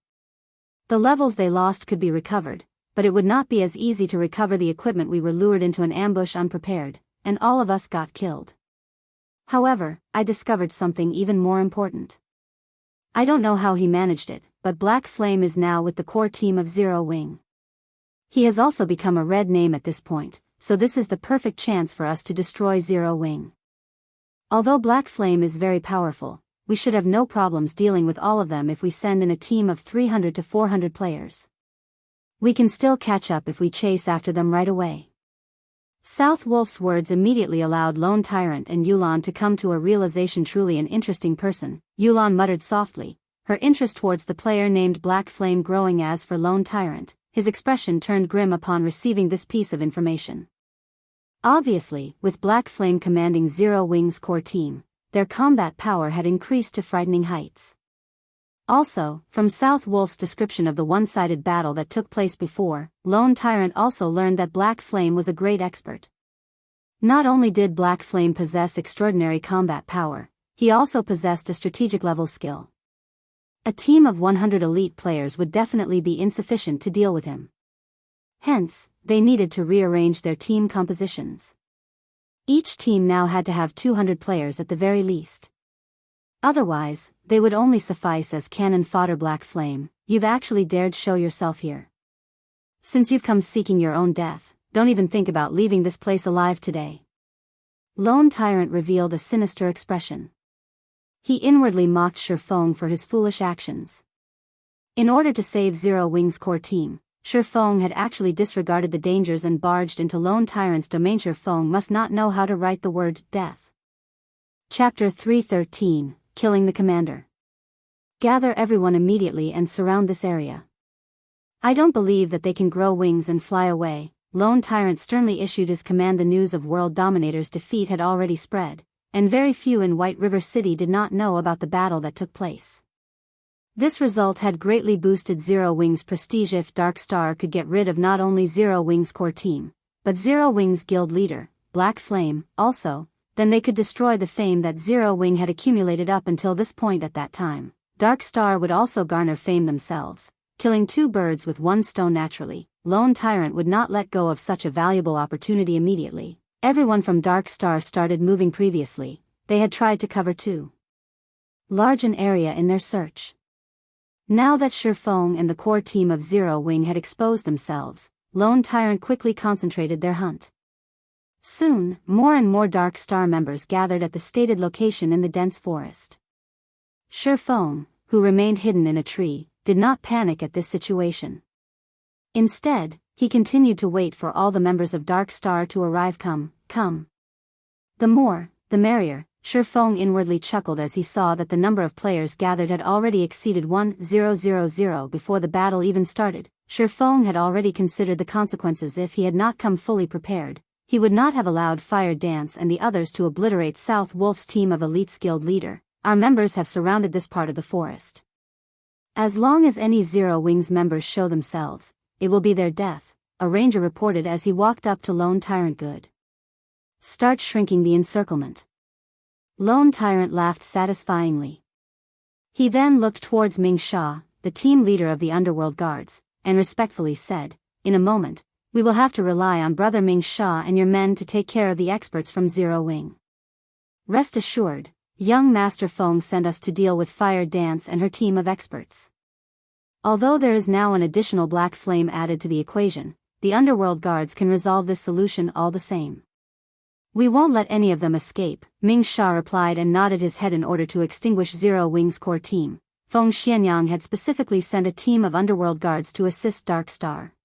[SPEAKER 1] The levels they lost could be recovered, but it would not be as easy to recover the equipment. We were lured into an ambush unprepared, and all of us got killed. However, I discovered something even more important. I don't know how he managed it, but Black Flame is now with the core team of Zero Wing. He has also become a red name at this point, so this is the perfect chance for us to destroy Zero Wing. Although Black Flame is very powerful, we should have no problems dealing with all of them if we send in a team of 300 to 400 players. We can still catch up if we chase after them right away. South Wolf's words immediately allowed Lone Tyrant and Yulan to come to a realization. Truly an interesting person, Yulan muttered softly, her interest towards the player named Black Flame growing. As for Lone Tyrant, his expression turned grim upon receiving this piece of information. Obviously, with Black Flame commanding Zero Wing's core team, their combat power had increased to frightening heights. Also, from South Wolf's description of the one-sided battle that took place before, Lone Tyrant also learned that Black Flame was a great expert. Not only did Black Flame possess extraordinary combat power, he also possessed a strategic level skill. A team of 100 elite players would definitely be insufficient to deal with him. Hence, they needed to rearrange their team compositions. Each team now had to have 200 players at the very least. Otherwise, they would only suffice as cannon fodder. Black Flame, you've actually dared show yourself here. Since you've come seeking your own death, don't even think about leaving this place alive today. Lone Tyrant revealed a sinister expression. He inwardly mocked Feng for his foolish actions. In order to save Zero Wing's core team, Feng had actually disregarded the dangers and barged into Lone Tyrant's domain. Feng must not know how to write the word death. Chapter 313, Killing the Commander. Gather everyone immediately and surround this area. I don't believe that they can grow wings and fly away, Lone Tyrant sternly issued his command. The news of World Dominator's defeat had already spread, and very few in White River City did not know about the battle that took place. This result had greatly boosted Zero Wing's prestige. If Dark Star could get rid of not only Zero Wing's core team, but Zero Wing's guild leader, Black Flame, also, then they could destroy the fame that Zero Wing had accumulated up until this point. At that time, Dark Star would also garner fame themselves, killing two birds with one stone. Naturally, Lone Tyrant would not let go of such a valuable opportunity immediately. Everyone from Dark Star started moving. Previously, they had tried to cover too large an area in their search. Now that Feng and the core team of Zero Wing had exposed themselves, Lone Tyrant quickly concentrated their hunt. Soon, more and more Dark Star members gathered at the stated location in the dense forest. Feng, who remained hidden in a tree, did not panic at this situation. Instead, he continued to wait for all the members of Dark Star to arrive. Come. The more, the merrier. Feng inwardly chuckled as he saw that the number of players gathered had already exceeded 1,000 before the battle even started. Feng had already considered the consequences. If he had not come fully prepared, he would not have allowed Fire Dance and the others to obliterate South Wolf's team of elites. Guild leader, our members have surrounded this part of the forest. As long as any Zero Wings members show themselves, it will be their death, a ranger reported as he walked up to Lone Tyrant. Good. Start shrinking the encirclement. Lone Tyrant laughed satisfyingly. He then looked towards Ming Sha, the team leader of the Underworld Guards, and respectfully said, "In a moment, we will have to rely on Brother Ming Sha and your men to take care of the experts from Zero Wing. Rest assured, young Master Feng sent us to deal with Fire Dance and her team of experts." Although there is now an additional Black Flame added to the equation, the Underworld Guards can resolve this solution all the same. "We won't let any of them escape," Ming Sha replied and nodded his head. In order to extinguish Zero Wing's core team, Feng Xianyang had specifically sent a team of Underworld Guards to assist Dark Star.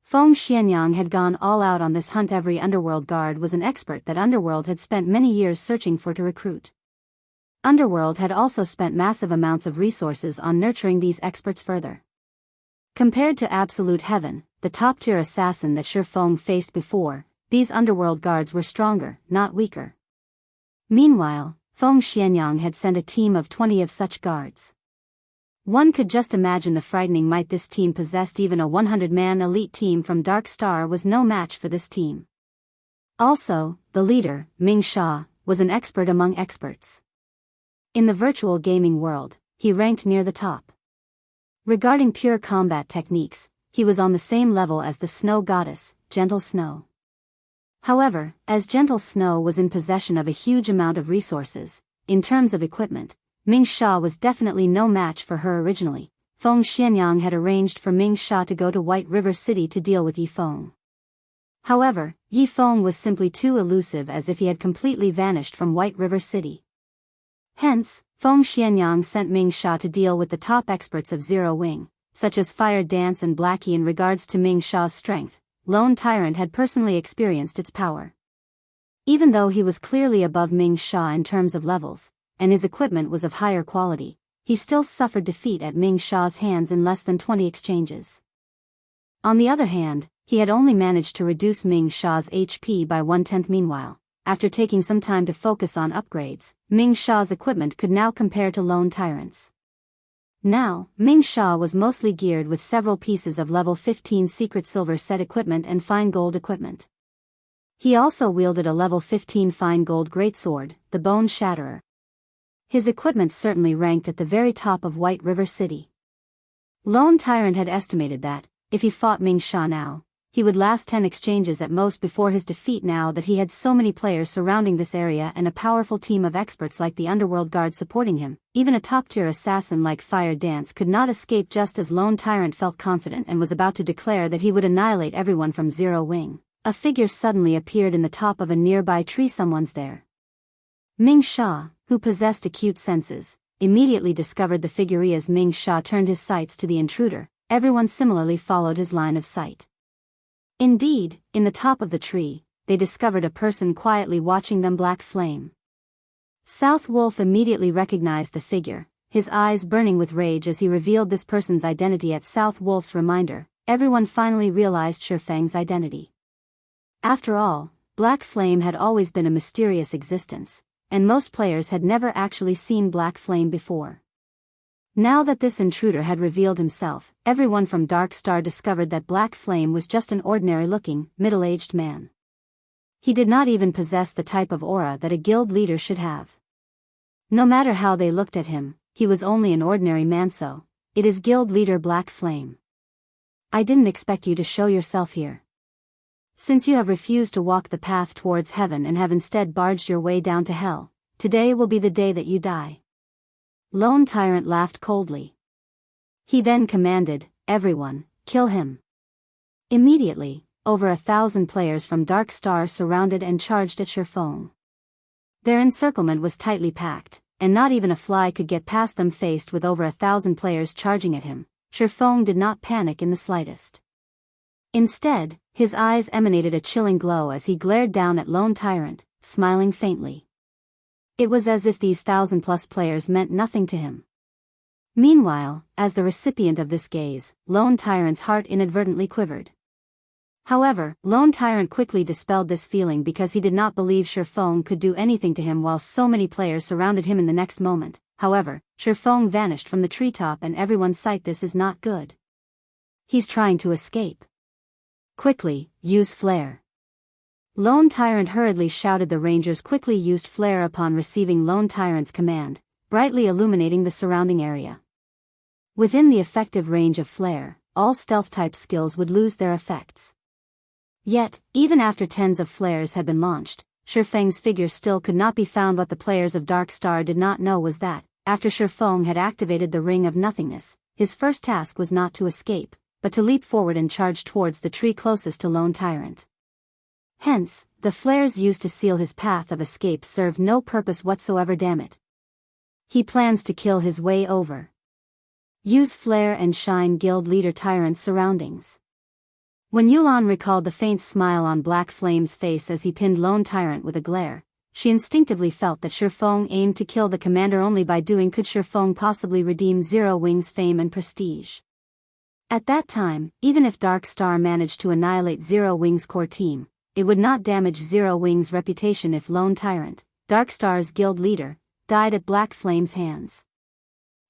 [SPEAKER 1] Feng Xianyang had gone all out on this hunt. Every Underworld Guard was an expert that Underworld had spent many years searching for to recruit. Underworld had also spent massive amounts of resources on nurturing these experts further. Compared to Absolute Heaven, the top-tier assassin that Feng faced before, these Underworld Guards were stronger, not weaker. Meanwhile, Feng Xianyang had sent a team of 20 of such guards. One could just imagine the frightening might this team possessed. Even a 100-man elite team from Dark Star was no match for this team. Also, the leader, Ming Sha, was an expert among experts. In the virtual gaming world, he ranked near the top. Regarding pure combat techniques, he was on the same level as the snow goddess, Gentle Snow. However, as Gentle Snow was in possession of a huge amount of resources, in terms of equipment, Ming Sha was definitely no match for her originally. Feng Xianyang had arranged for Ming Sha to go to White River City to deal with Yi Feng. However, Yi Feng was simply too elusive, as if he had completely vanished from White River City. Hence, Feng Xianyang sent Ming Sha to deal with the top experts of Zero Wing, such as Fire Dance and Blackie. In regards to Ming Sha's strength, Lone Tyrant had personally experienced its power. Even though he was clearly above Ming Sha in terms of levels, and his equipment was of higher quality, he still suffered defeat at Ming Sha's hands in less than 20 exchanges. On the other hand, he had only managed to reduce Ming Sha's HP by 1/10. Meanwhile, after taking some time to focus on upgrades, Ming Sha's equipment could now compare to Lone Tyrant's. Now, Ming Sha was mostly geared with several pieces of level 15 secret silver set equipment and fine gold equipment. He also wielded a level 15 fine gold greatsword, the Bone Shatterer. His equipment certainly ranked at the very top of White River City. Lone Tyrant had estimated that, if he fought Ming Sha now, he would last 10 exchanges at most before his defeat. Now that he had so many players surrounding this area and a powerful team of experts like the Underworld Guard supporting him, even a top-tier assassin like Fire Dance could not escape. Just as Lone Tyrant felt confident and was about to declare that he would annihilate everyone from Zero Wing, a figure suddenly appeared in the top of a nearby tree. Someone's there. Ming Sha, who possessed acute senses, immediately discovered the figure. As Ming Sha turned his sights to the intruder, everyone similarly followed his line of sight. Indeed, in the top of the tree, they discovered a person quietly watching them. Black Flame. South Wolf immediately recognized the figure, his eyes burning with rage as he revealed this person's identity. At South Wolf's reminder, everyone finally realized Feng's identity. After all, Black Flame had always been a mysterious existence, and most players had never actually seen Black Flame before. Now that this intruder had revealed himself, everyone from Dark Star discovered that Black Flame was just an ordinary-looking, middle-aged man. He did not even possess the type of aura that a guild leader should have. No matter how they looked at him, he was only an ordinary man. So, it is guild leader Black Flame. I didn't expect you to show yourself here. Since you have refused to walk the path towards heaven and have instead barged your way down to hell, today will be the day that you die. Lone Tyrant laughed coldly. He then commanded, everyone, kill him. Immediately, over 1,000 players from Dark Star surrounded and charged at Feng. Their encirclement was tightly packed, and not even a fly could get past them. Faced with over 1,000 players charging at him, Feng did not panic in the slightest. Instead, his eyes emanated a chilling glow as he glared down at Lone Tyrant, smiling faintly. It was as if these 1,000+ players meant nothing to him. Meanwhile, as the recipient of this gaze, Lone Tyrant's heart inadvertently quivered. However, Lone Tyrant quickly dispelled this feeling because he did not believe Feng could do anything to him while so many players surrounded him. In the next moment, however, Feng vanished from the treetop and everyone's sight. This is not good. He's trying to escape. Quickly, use flare. Lone Tyrant hurriedly shouted. The Rangers quickly used flare upon receiving Lone Tyrant's command, brightly illuminating the surrounding area. Within the effective range of flare, all stealth-type skills would lose their effects. Yet, even after tens of flares had been launched, Feng's figure still could not be found. What the players of Dark Star did not know was that, after Feng had activated the Ring of Nothingness, his first task was not to escape, but to leap forward and charge towards the tree closest to Lone Tyrant. Hence, the flares used to seal his path of escape served no purpose whatsoever. Damn it. He plans to kill his way over. Use flare and shine guild leader Tyrant's surroundings. When Yulan recalled the faint smile on Black Flame's face as he pinned Lone Tyrant with a glare, she instinctively felt that Feng aimed to kill the commander. Only by doing could Feng possibly redeem Zero Wing's fame and prestige. At that time, even if Dark Star managed to annihilate Zero Wing's core team, it would not damage Zero Wing's reputation if Lone Tyrant, Dark Star's guild leader, died at Black Flame's hands.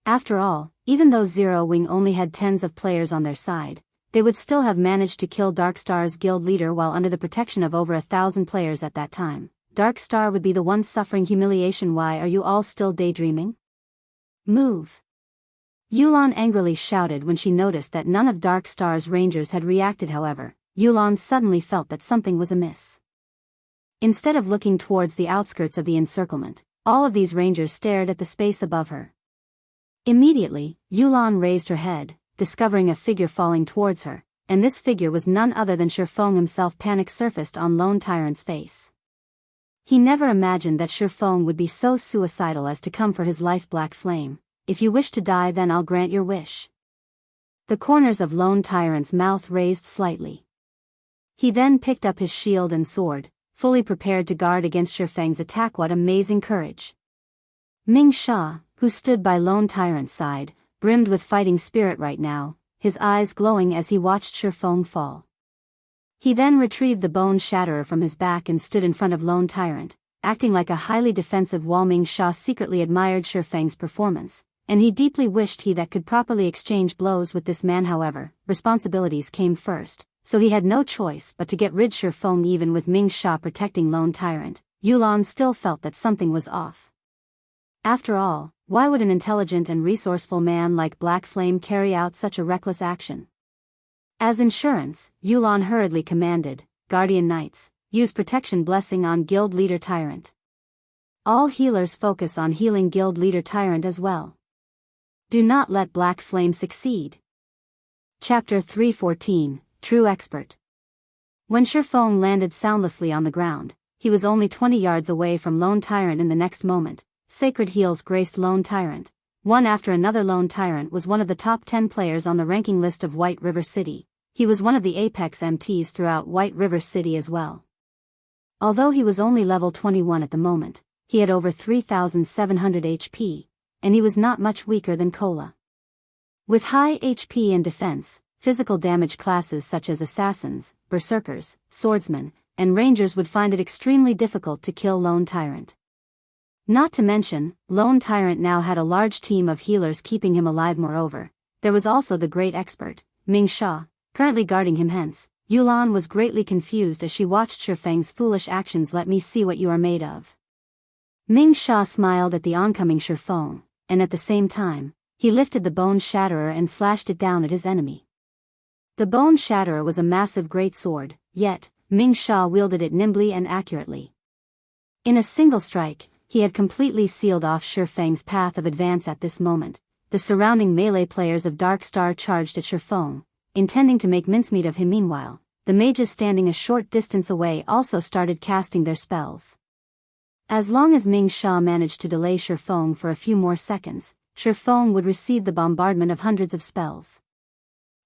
[SPEAKER 1] After all, even though Zero Wing only had tens of players on their side, they would still have managed to kill Darkstar's guild leader while under the protection of over 1,000 players at that time. Darkstar would be the one suffering humiliation. Why are you all still daydreaming? Move! Yulan angrily shouted when she noticed that none of Darkstar's rangers had reacted. However, Yulan suddenly felt that something was amiss. Instead of looking towards the outskirts of the encirclement, all of these rangers stared at the space above her. Immediately, Yulan raised her head, discovering a figure falling towards her, and this figure was none other than Feng himself. Panic surfaced on Lone Tyrant's face. He never imagined that Feng would be so suicidal as to come for his life. Black Flame, if you wish to die, then I'll grant your wish. The corners of Lone Tyrant's mouth raised slightly. He then picked up his shield and sword, fully prepared to guard against Feng's attack. What amazing courage! Ming Sha, who stood by Lone Tyrant's side, brimmed with fighting spirit right now, his eyes glowing as he watched Feng fall. He then retrieved the bone shatterer from his back and stood in front of Lone Tyrant, acting like a highly defensive wall. Ming Sha secretly admired Feng's performance, and he deeply wished he that could properly exchange blows with this man. However, responsibilities came first, so he had no choice but to get rid of Feng. Even with Ming Sha protecting Lone Tyrant, Yulan still felt that something was off. After all, why would an intelligent and resourceful man like Black Flame carry out such a reckless action? As insurance, Yulan hurriedly commanded, Guardian Knights, use protection blessing on Guild Leader Tyrant. All healers focus on healing Guild Leader Tyrant as well. Do not let Black Flame succeed. Chapter 314, True Expert. When Feng landed soundlessly on the ground, he was only 20 yards away from Lone Tyrant. In the next moment, sacred heals graced Lone Tyrant. One after another. Lone Tyrant was one of the top 10 players on the ranking list of White River City. He was one of the apex MTs throughout White River City as well. Although he was only level 21 at the moment, he had over 3,700 HP, and he was not much weaker than Cola. With high HP and defense, physical damage classes such as assassins, berserkers, swordsmen, and rangers would find it extremely difficult to kill Lone Tyrant. Not to mention, Lone Tyrant now had a large team of healers keeping him alive. Moreover, there was also the great expert, Ming Sha, currently guarding him. Hence, Yulan was greatly confused as she watched Feng's foolish actions. Let me see what you are made of. Ming Sha smiled at the oncoming Feng, and at the same time, he lifted the bone shatterer and slashed it down at his enemy. The bone shatterer was a massive great sword, yet, Ming Sha wielded it nimbly and accurately. In a single strike, he had completely sealed off Feng's path of advance. At this moment, the surrounding melee players of Darkstar charged at Feng, intending to make mincemeat of him. Meanwhile, the mages standing a short distance away also started casting their spells. As long as Ming Sha managed to delay Feng for a few more seconds, Feng would receive the bombardment of hundreds of spells.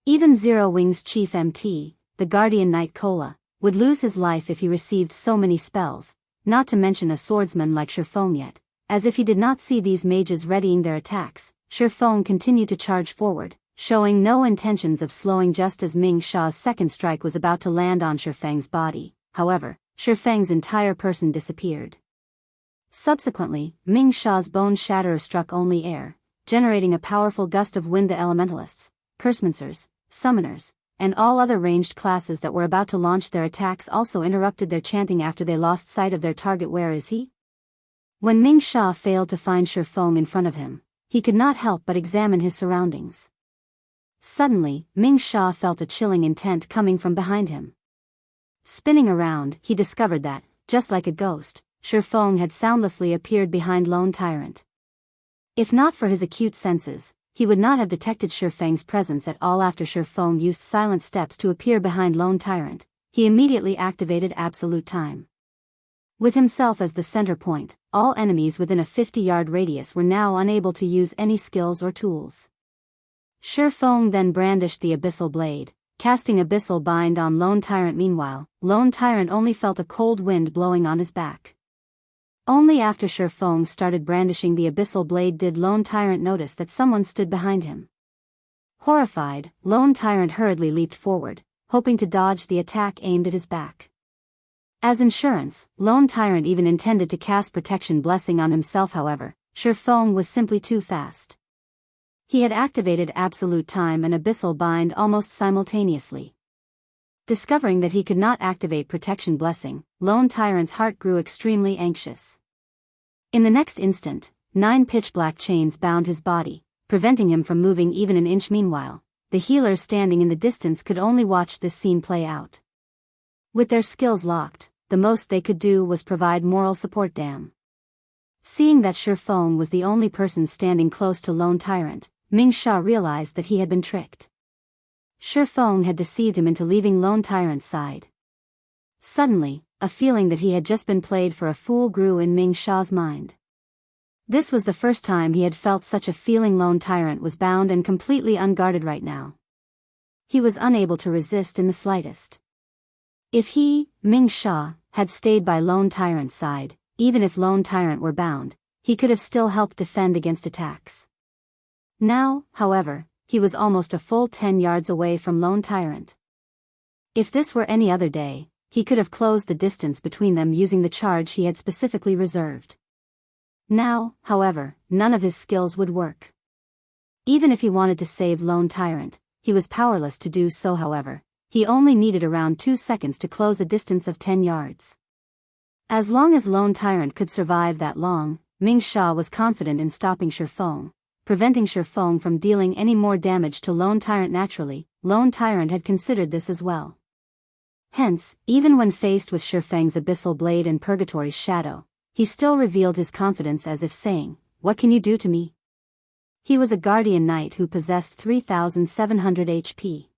[SPEAKER 1] Even Zero Wing's chief MT, the Guardian Knight Cola, would lose his life if he received so many spells, not to mention a swordsman like Feng. Yet, as if he did not see these mages readying their attacks, Feng continued to charge forward, showing no intentions of slowing. Just as Ming Sha's second strike was about to land on Feng's body, however, Feng's entire person disappeared. Subsequently, Ming Sha's bone shatterer struck only air, generating a powerful gust of wind. The elementalists, cursemoncers, summoners, and all other ranged classes that were about to launch their attacks also interrupted their chanting after they lost sight of their target. Where is he? When Ming Sha failed to find Feng in front of him, he could not help but examine his surroundings. Suddenly, Ming Sha felt a chilling intent coming from behind him. Spinning around, he discovered that, just like a ghost, Feng had soundlessly appeared behind Lone Tyrant. If not for his acute senses, he would not have detected Feng's presence at all. After Feng used silent steps to appear behind Lone Tyrant, he immediately activated Absolute Time. With himself as the center point, all enemies within a 50-yard radius were now unable to use any skills or tools. Feng then brandished the Abyssal Blade, casting Abyssal Bind on Lone Tyrant. Meanwhile, Lone Tyrant only felt a cold wind blowing on his back. Only after Feng started brandishing the Abyssal Blade did Lone Tyrant notice that someone stood behind him. Horrified, Lone Tyrant hurriedly leaped forward, hoping to dodge the attack aimed at his back. As insurance, Lone Tyrant even intended to cast Protection Blessing on himself. However, Feng was simply too fast. He had activated Absolute Time and Abyssal Bind almost simultaneously. Discovering that he could not activate Protection Blessing, Lone Tyrant's heart grew extremely anxious. In the next instant, 9 pitch-black chains bound his body, preventing him from moving even an inch. Meanwhile, the healers standing in the distance could only watch this scene play out. With their skills locked, the most they could do was provide moral support. Damn. Seeing that Feng was the only person standing close to Lone Tyrant, Ming Sha realized that he had been tricked. Feng had deceived him into leaving Lone Tyrant's side. Suddenly, a feeling that he had just been played for a fool grew in Ming Sha's mind. This was the first time he had felt such a feeling. Lone Tyrant was bound and completely unguarded right now. He was unable to resist in the slightest. If he, Ming Sha, had stayed by Lone Tyrant's side, even if Lone Tyrant were bound, he could have still helped defend against attacks. Now, however, he was almost a full 10 yards away from Lone Tyrant. If this were any other day, he could have closed the distance between them using the charge he had specifically reserved. Now, however, none of his skills would work. Even if he wanted to save Lone Tyrant, he was powerless to do so. However, he only needed around 2 seconds to close a distance of 10 yards. As long as Lone Tyrant could survive that long, Ming Sha was confident in stopping Feng, preventing Feng from dealing any more damage to Lone Tyrant. Naturally, Lone Tyrant had considered this as well. Hence, even when faced with Feng's Abyssal Blade and Purgatory's Shadow, he still revealed his confidence as if saying, "What can you do to me?" He was a Guardian Knight who possessed 3,700 HP.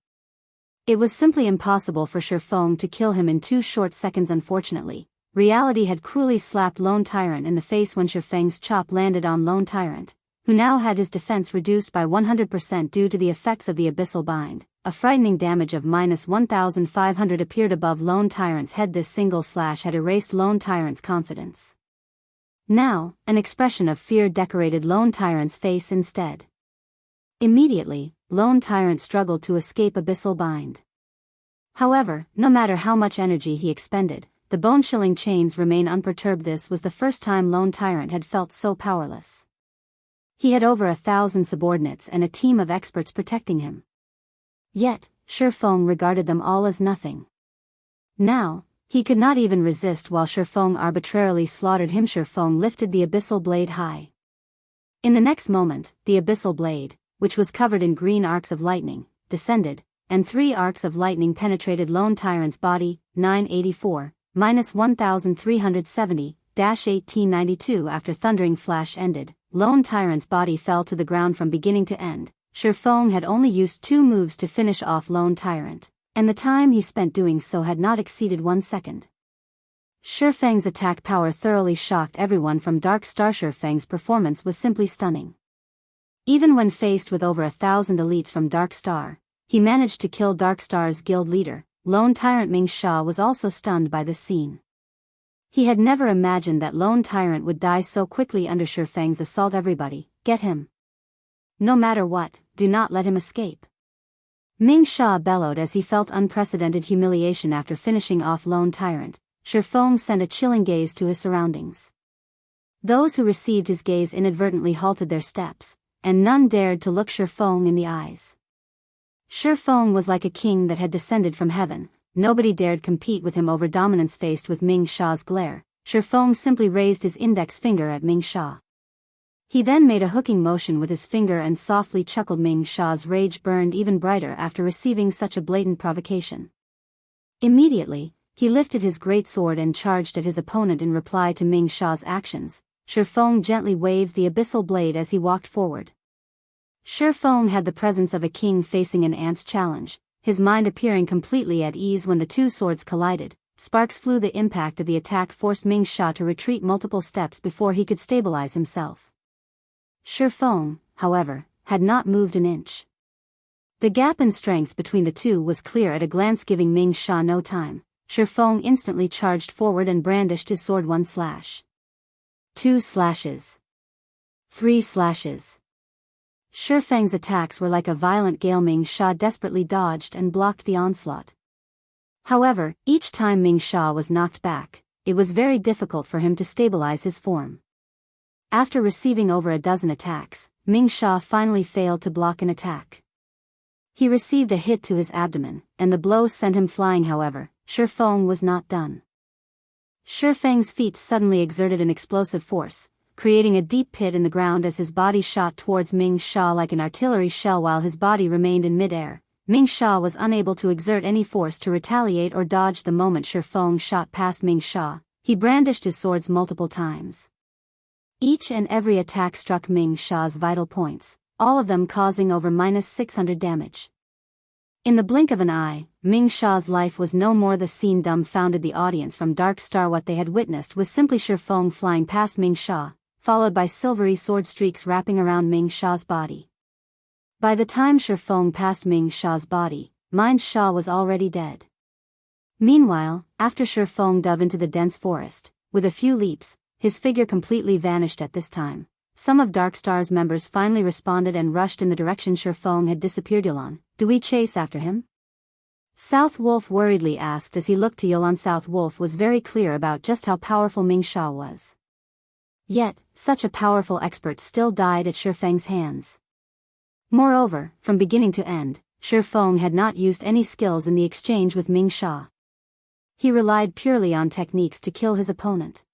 [SPEAKER 1] It was simply impossible for Feng to kill him in 2 short seconds. Unfortunately, reality had cruelly slapped Lone Tyrant in the face when Feng's chop landed on Lone Tyrant, who now had his defense reduced by 100% due to the effects of the Abyssal Bind. A frightening damage of -1,500 appeared above Lone Tyrant's head. This single slash had erased Lone Tyrant's confidence. Now, an expression of fear decorated Lone Tyrant's face instead. Immediately, Lone Tyrant struggled to escape Abyssal Bind. However, no matter how much energy he expended, the bone-chilling chains remained unperturbed. This was the first time Lone Tyrant had felt so powerless. He had over 1,000 subordinates and a team of experts protecting him. Yet, Feng regarded them all as nothing. Now, he could not even resist while Feng arbitrarily slaughtered him. Feng lifted the Abyssal Blade high. In the next moment, the Abyssal Blade, which was covered in green arcs of lightning, descended, and 3 arcs of lightning penetrated Lone Tyrant's body. 984, -1370, -1892. After Thundering Flash ended, Lone Tyrant's body fell to the ground from beginning to end. Feng had only used 2 moves to finish off Lone Tyrant, and the time he spent doing so had not exceeded 1 second. Feng's attack power thoroughly shocked everyone from Dark Star. Feng's performance was simply stunning. Even when faced with over 1,000 elites from Dark Star, he managed to kill Dark Star's guild leader. Lone Tyrant Ming Sha was also stunned by this scene. He had never imagined that Lone Tyrant would die so quickly under Feng's assault. Everybody, get him. No matter what, do not let him escape. Ming Sha bellowed as he felt unprecedented humiliation after finishing off Lone Tyrant. Feng sent a chilling gaze to his surroundings. Those who received his gaze inadvertently halted their steps, and none dared to look Feng in the eyes. Feng was like a king that had descended from heaven. Nobody dared compete with him over dominance. Faced with Ming Sha's glare, Feng simply raised his index finger at Ming Sha. He then made a hooking motion with his finger and softly chuckled. Ming Sha's rage burned even brighter after receiving such a blatant provocation. Immediately, he lifted his great sword and charged at his opponent. In reply to Ming Sha's actions, Feng gently waved the Abyssal Blade as he walked forward. Feng had the presence of a king facing an ant's challenge, his mind appearing completely at ease when the 2 swords collided. Sparks flew. The impact of the attack forced Ming Sha to retreat multiple steps before he could stabilize himself. Feng, however, had not moved an inch. The gap in strength between the two was clear at a glance, giving Ming Sha no time. Feng instantly charged forward and brandished his sword. 1 slash. 2 slashes. 3 slashes. Feng's attacks were like a violent gale. Ming Sha desperately dodged and blocked the onslaught. However, each time Ming Sha was knocked back, it was very difficult for him to stabilize his form. After receiving over a dozen attacks, Ming Sha finally failed to block an attack. He received a hit to his abdomen, and the blow sent him flying. However, Feng was not done. Feng's feet suddenly exerted an explosive force, creating a deep pit in the ground as his body shot towards Ming Sha like an artillery shell. While his body remained in mid-air, Ming Sha was unable to exert any force to retaliate or dodge. The moment Feng shot past Ming Sha, he brandished his swords multiple times. Each and every attack struck Ming Sha's vital points, all of them causing over -600 damage. In the blink of an eye, Ming Sha's life was no more. The scene dumbfounded the audience from Dark Star. What they had witnessed was simply Feng flying past Ming Sha, followed by silvery sword streaks wrapping around Ming Sha's body. By the time Feng passed Ming Sha's body, Ming Sha was already dead. Meanwhile, after Feng dove into the dense forest, with a few leaps, his figure completely vanished. At this time, some of Dark Star's members finally responded and rushed in the direction Feng had disappeared. Yulan, do we chase after him? South Wolf worriedly asked as he looked to Yulan. South Wolf was very clear about just how powerful Ming Sha was. Yet, such a powerful expert still died at Feng's hands. Moreover, from beginning to end, Feng had not used any skills in the exchange with Ming Sha. He relied purely on techniques to kill his opponent.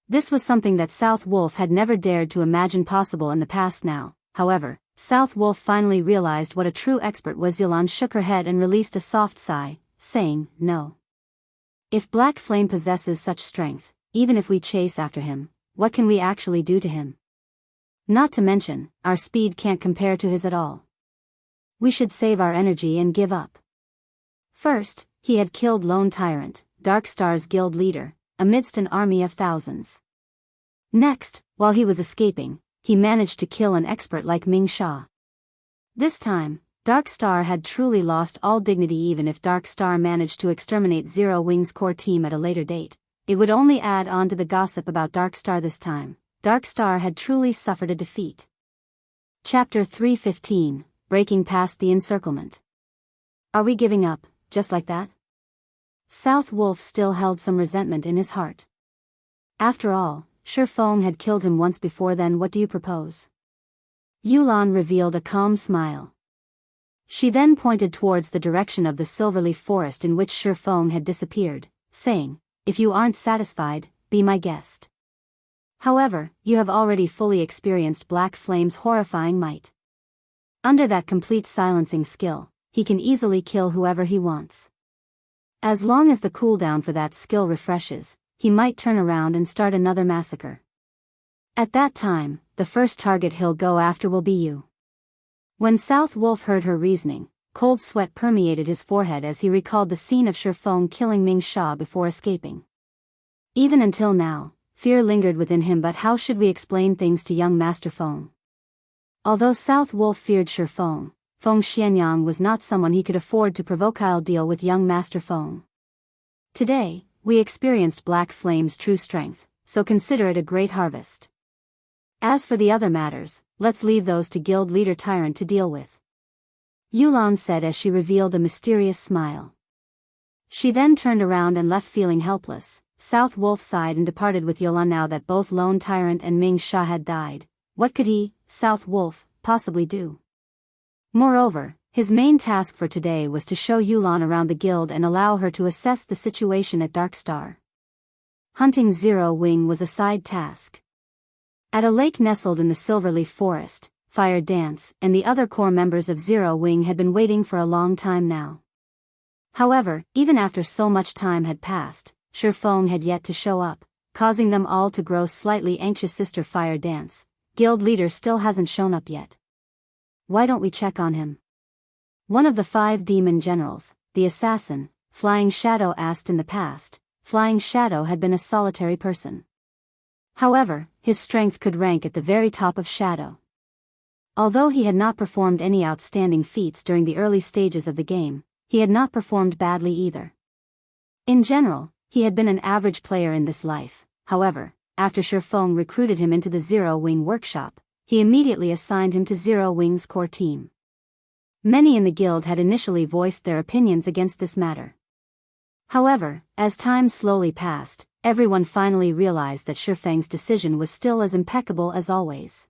[SPEAKER 1] This was something that South Wolf had never dared to imagine possible in the past. Now, however, South Wolf finally realized what a true expert was. Yulan shook her head and released a soft sigh, saying, "No. If Black Flame possesses such strength, even if we chase after him, what can we actually do to him? Not to mention, our speed can't compare to his at all. We should save our energy and give up." First, he had killed Lone Tyrant, Dark Star's guild leader, amidst an army of thousands. Next, while he was escaping, he managed to kill an expert like Ming Sha. This time, Dark Star had truly lost all dignity. Even if Dark Star managed to exterminate Zero Wing's core team at a later date, it would only add on to the gossip about Dark Star. This time, Dark Star had truly suffered a defeat. Chapter 315, Breaking Past the Encirclement. Are we giving up, just like that? South Wolf still held some resentment in his heart. After all, Feng had killed him once before. Then what do you propose? Yulan revealed a calm smile. She then pointed towards the direction of the silverleaf forest in which Feng had disappeared, saying, "If you aren't satisfied, be my guest. However, you have already fully experienced Black Flame's horrifying might. Under that complete silencing skill, he can easily kill whoever he wants. As long as the cooldown for that skill refreshes, he might turn around and start another massacre. At that time, the first target he'll go after will be you." When South Wolf heard her reasoning, cold sweat permeated his forehead as he recalled the scene of Feng killing Ming Sha before escaping. Even until now, fear lingered within him. But how should we explain things to young Master Feng? Although South Wolf feared Feng Xianyang was not someone he could afford to provoke. I'll deal with young Master Feng. Today, we experienced Black Flame's true strength, so consider it a great harvest. As for the other matters, let's leave those to Guild Leader Tyrant to deal with," Yulan said as she revealed a mysterious smile. She then turned around and left feeling helpless. South Wolf sighed and departed with Yulan. Now that both Lone Tyrant and Ming Sha had died, what could he, South Wolf, possibly do? Moreover, his main task for today was to show Yulan around the guild and allow her to assess the situation at Dark Star. Hunting Zero Wing was a side task. At a lake nestled in the Silverleaf Forest, Fire Dance and the other core members of Zero Wing had been waiting for a long time now. However, even after so much time had passed, Feng had yet to show up, causing them all to grow slightly anxious. "Sister Fire Dance, guild leader still hasn't shown up yet. Why don't we check on him?" One of the 5 demon generals, the assassin, Flying Shadow, asked. In the past, Flying Shadow had been a solitary person. However, his strength could rank at the very top of Shadow. Although he had not performed any outstanding feats during the early stages of the game, he had not performed badly either. In general, he had been an average player in this life. However, after Feng recruited him into the Zero Wing workshop, he immediately assigned him to Zero Wing's core team. Many in the guild had initially voiced their opinions against this matter. However, as time slowly passed, everyone finally realized that Feng's decision was still as impeccable as always.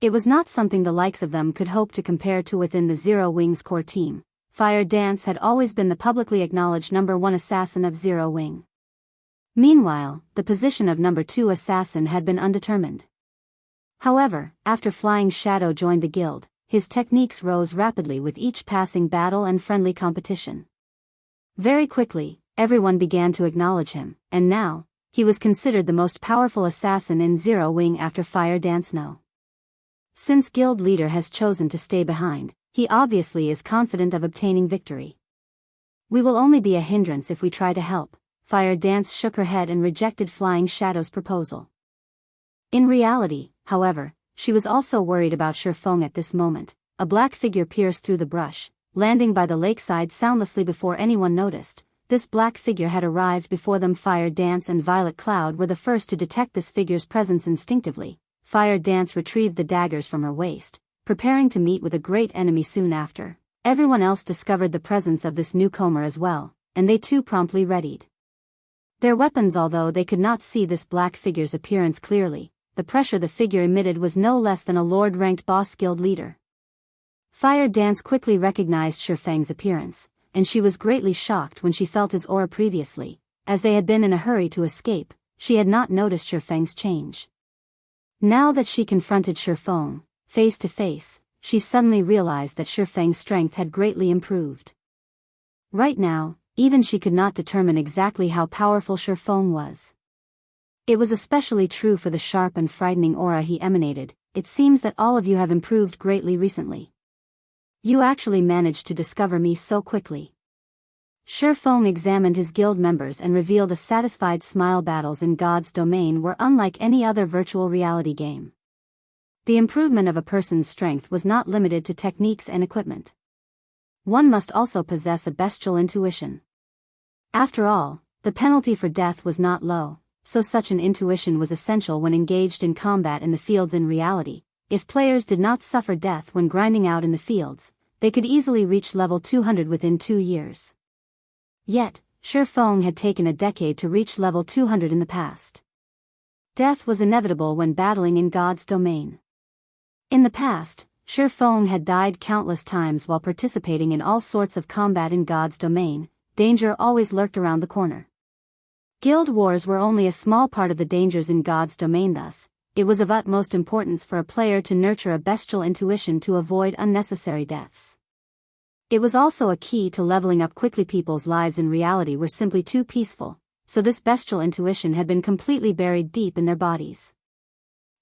[SPEAKER 1] It was not something the likes of them could hope to compare to within the Zero Wing's core team. Fire Dance had always been the publicly acknowledged #1 assassin of Zero Wing. Meanwhile, the position of #2 assassin had been undetermined. However, after Flying Shadow joined the guild, his techniques rose rapidly with each passing battle and friendly competition. Very quickly, everyone began to acknowledge him, and now, he was considered the most powerful assassin in Zero Wing after Fire Dance. No. Since guild leader has chosen to stay behind, he obviously is confident of obtaining victory. We will only be a hindrance if we try to help. Fire Dance shook her head and rejected Flying Shadow's proposal. In reality, however, she was also worried about Feng at this moment. A black figure pierced through the brush, landing by the lakeside soundlessly before anyone noticed. This black figure had arrived before them. Fire Dance and Violet Cloud were the first to detect this figure's presence instinctively. Fire Dance retrieved the daggers from her waist, preparing to meet with a great enemy soon after. Everyone else discovered the presence of this newcomer as well, and they too promptly readied their weapons. Although they could not see this black figure's appearance clearly, the pressure the figure emitted was no less than a lord-ranked boss guild leader. Fire Dance quickly recognized Feng's appearance, and she was greatly shocked when she felt his aura previously. As they had been in a hurry to escape, she had not noticed Feng's change. Now that she confronted Feng face to face, she suddenly realized that Feng's strength had greatly improved. Right now, even she could not determine exactly how powerful Feng was. It was especially true for the sharp and frightening aura he emanated. It seems that all of you have improved greatly recently. You actually managed to discover me so quickly. Feng examined his guild members and revealed a satisfied smile. Battles in God's domain were unlike any other virtual reality game. The improvement of a person's strength was not limited to techniques and equipment. One must also possess a bestial intuition. After all, the penalty for death was not low, so such an intuition was essential when engaged in combat in the fields. In reality, if players did not suffer death when grinding out in the fields, they could easily reach level 200 within 2 years. Yet, Feng had taken a decade to reach level 200 in the past. Death was inevitable when battling in God's domain. In the past, Feng had died countless times while participating in all sorts of combat in God's domain. Danger always lurked around the corner. Guild wars were only a small part of the dangers in God's domain. Thus, it was of utmost importance for a player to nurture a bestial intuition to avoid unnecessary deaths. It was also a key to leveling up quickly. People's lives in reality were simply too peaceful, so this bestial intuition had been completely buried deep in their bodies.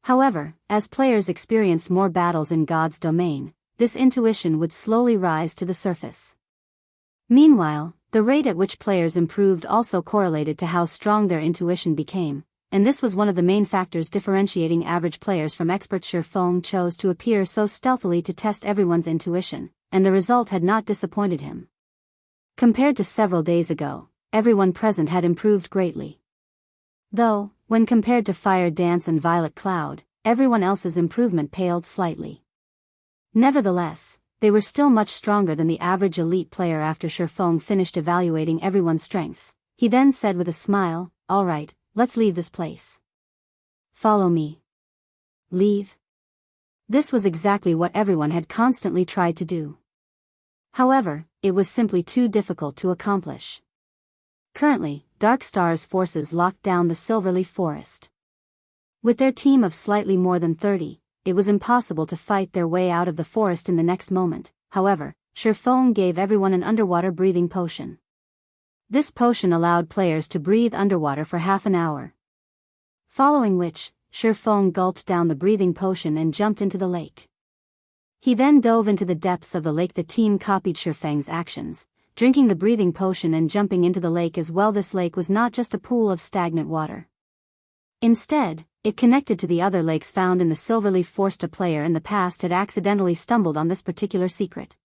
[SPEAKER 1] However, as players experienced more battles in God's domain, this intuition would slowly rise to the surface. Meanwhile, the rate at which players improved also correlated to how strong their intuition became, and this was one of the main factors differentiating average players from experts. Feng chose to appear so stealthily to test everyone's intuition, and the result had not disappointed him. Compared to several days ago, everyone present had improved greatly. Though, when compared to Fire Dance and Violet Cloud, everyone else's improvement paled slightly. Nevertheless, they were still much stronger than the average elite player. After Feng finished evaluating everyone's strengths, he then said with a smile, "All right, let's leave this place. Follow me." Leave? This was exactly what everyone had constantly tried to do. However, it was simply too difficult to accomplish. Currently, Darkstar's forces locked down the Silverleaf Forest. With their team of slightly more than 30, it was impossible to fight their way out of the forest in the next moment. However, Feng gave everyone an underwater breathing potion. This potion allowed players to breathe underwater for half an hour. Following which, Feng gulped down the breathing potion and jumped into the lake. He then dove into the depths of the lake. The team copied Feng's actions, drinking the breathing potion and jumping into the lake as well. This lake was not just a pool of stagnant water. Instead, it connected to the other lakes found in the Silverleaf Forest. A player in the past had accidentally stumbled on this particular secret.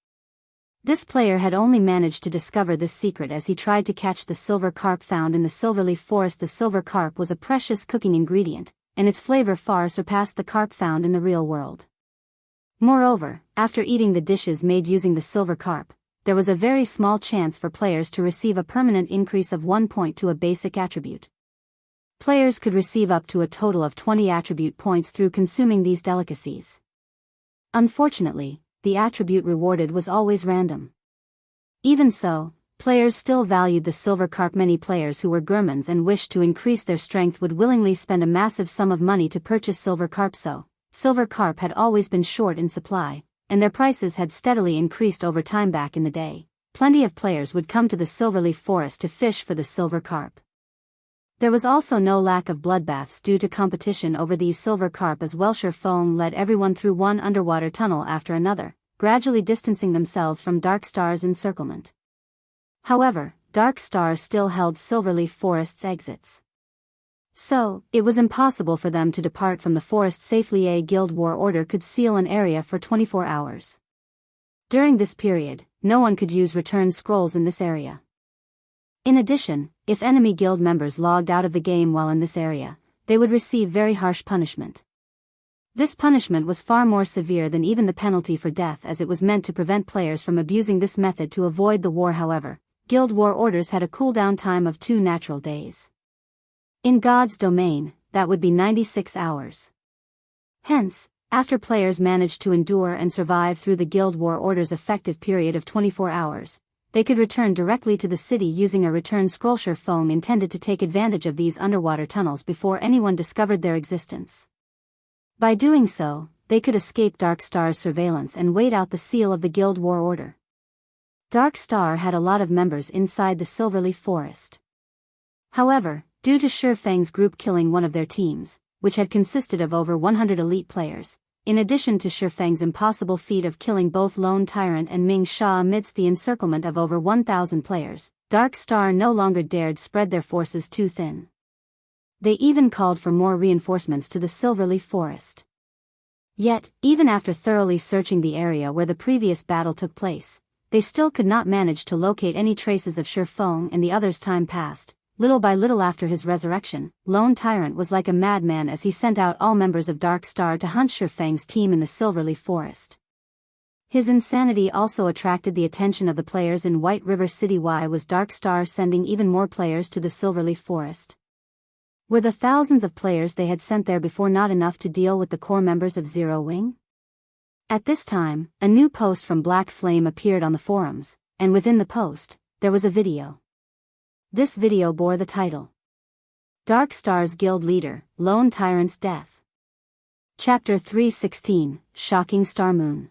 [SPEAKER 1] This player had only managed to discover this secret as he tried to catch the silver carp found in the Silverleaf Forest. The silver carp was a precious cooking ingredient, and its flavor far surpassed the carp found in the real world. Moreover, after eating the dishes made using the silver carp, there was a very small chance for players to receive a permanent increase of 1 point to a basic attribute. Players could receive up to a total of 20 attribute points through consuming these delicacies. Unfortunately, the attribute rewarded was always random. Even so, players still valued the silver carp. Many players who were Gurmans and wished to increase their strength would willingly spend a massive sum of money to purchase silver carp. So, silver carp had always been short in supply, and their prices had steadily increased over time. Back in the day, plenty of players would come to the Silverleaf Forest to fish for the silver carp. There was also no lack of bloodbaths due to competition over these silver carp as well. Feng led everyone through one underwater tunnel after another, gradually distancing themselves from Dark Star's encirclement. However, Dark Star still held Silverleaf Forest's exits. So, it was impossible for them to depart from the forest safely. A Guild War order could seal an area for 24 hours. During this period, no one could use return scrolls in this area. In addition, if enemy guild members logged out of the game while in this area, they would receive very harsh punishment. This punishment was far more severe than even the penalty for death, as it was meant to prevent players from abusing this method to avoid the war. However, Guild War orders had a cooldown time of 2 natural days. In God's domain, that would be 96 hours. Hence, after players managed to endure and survive through the Guild War order's effective period of 24 hours, they could return directly to the city using a return scroll. Feng intended to take advantage of these underwater tunnels before anyone discovered their existence. By doing so, they could escape Dark Star's surveillance and wait out the seal of the Guild War order. Dark Star had a lot of members inside the Silverleaf Forest. However, due to Feng's group killing one of their teams, which had consisted of over 100 elite players, in addition to Feng's impossible feat of killing both Lone Tyrant and Ming Sha amidst the encirclement of over 1,000 players, Dark Star no longer dared spread their forces too thin. They even called for more reinforcements to the Silverleaf Forest. Yet, even after thoroughly searching the area where the previous battle took place, they still could not manage to locate any traces of Feng and the others. Time passed. Little by little after his resurrection, Lone Tyrant was like a madman as he sent out all members of Dark Star to hunt Feng's team in the Silverleaf Forest. His insanity also attracted the attention of the players in White River City. Why was Dark Star sending even more players to the Silverleaf Forest? Were the thousands of players they had sent there before not enough to deal with the core members of Zero Wing? At this time, a new post from Black Flame appeared on the forums, and within the post, there was a video. This video bore the title, Dark Star's Guild Leader, Lone Tyrant's Death. Chapter 316, Shocking Star Moon.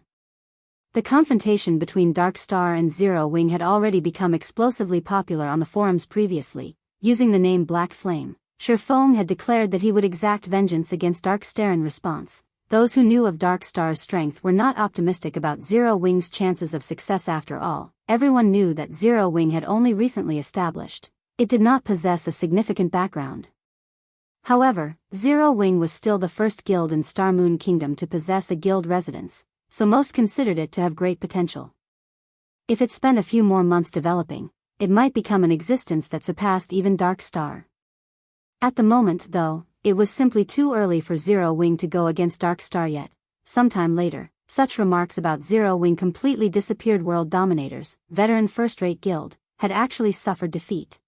[SPEAKER 1] The confrontation between Dark Star and Zero Wing had already become explosively popular on the forums previously. Using the name Black Flame, Feng had declared that he would exact vengeance against Dark Star. In response, those who knew of Dark Star's strength were not optimistic about Zero Wing's chances of success. After all, everyone knew that Zero Wing had only recently established. It did not possess a significant background. However, Zero Wing was still the first guild in Star Moon Kingdom to possess a guild residence, so most considered it to have great potential. If it spent a few more months developing, it might become an existence that surpassed even Dark Star. At the moment, though, it was simply too early for Zero Wing to go against Dark Star yet. Sometime later, such remarks about Zero Wing completely disappeared. World Dominators, veteran first-rate guild, had actually suffered defeat.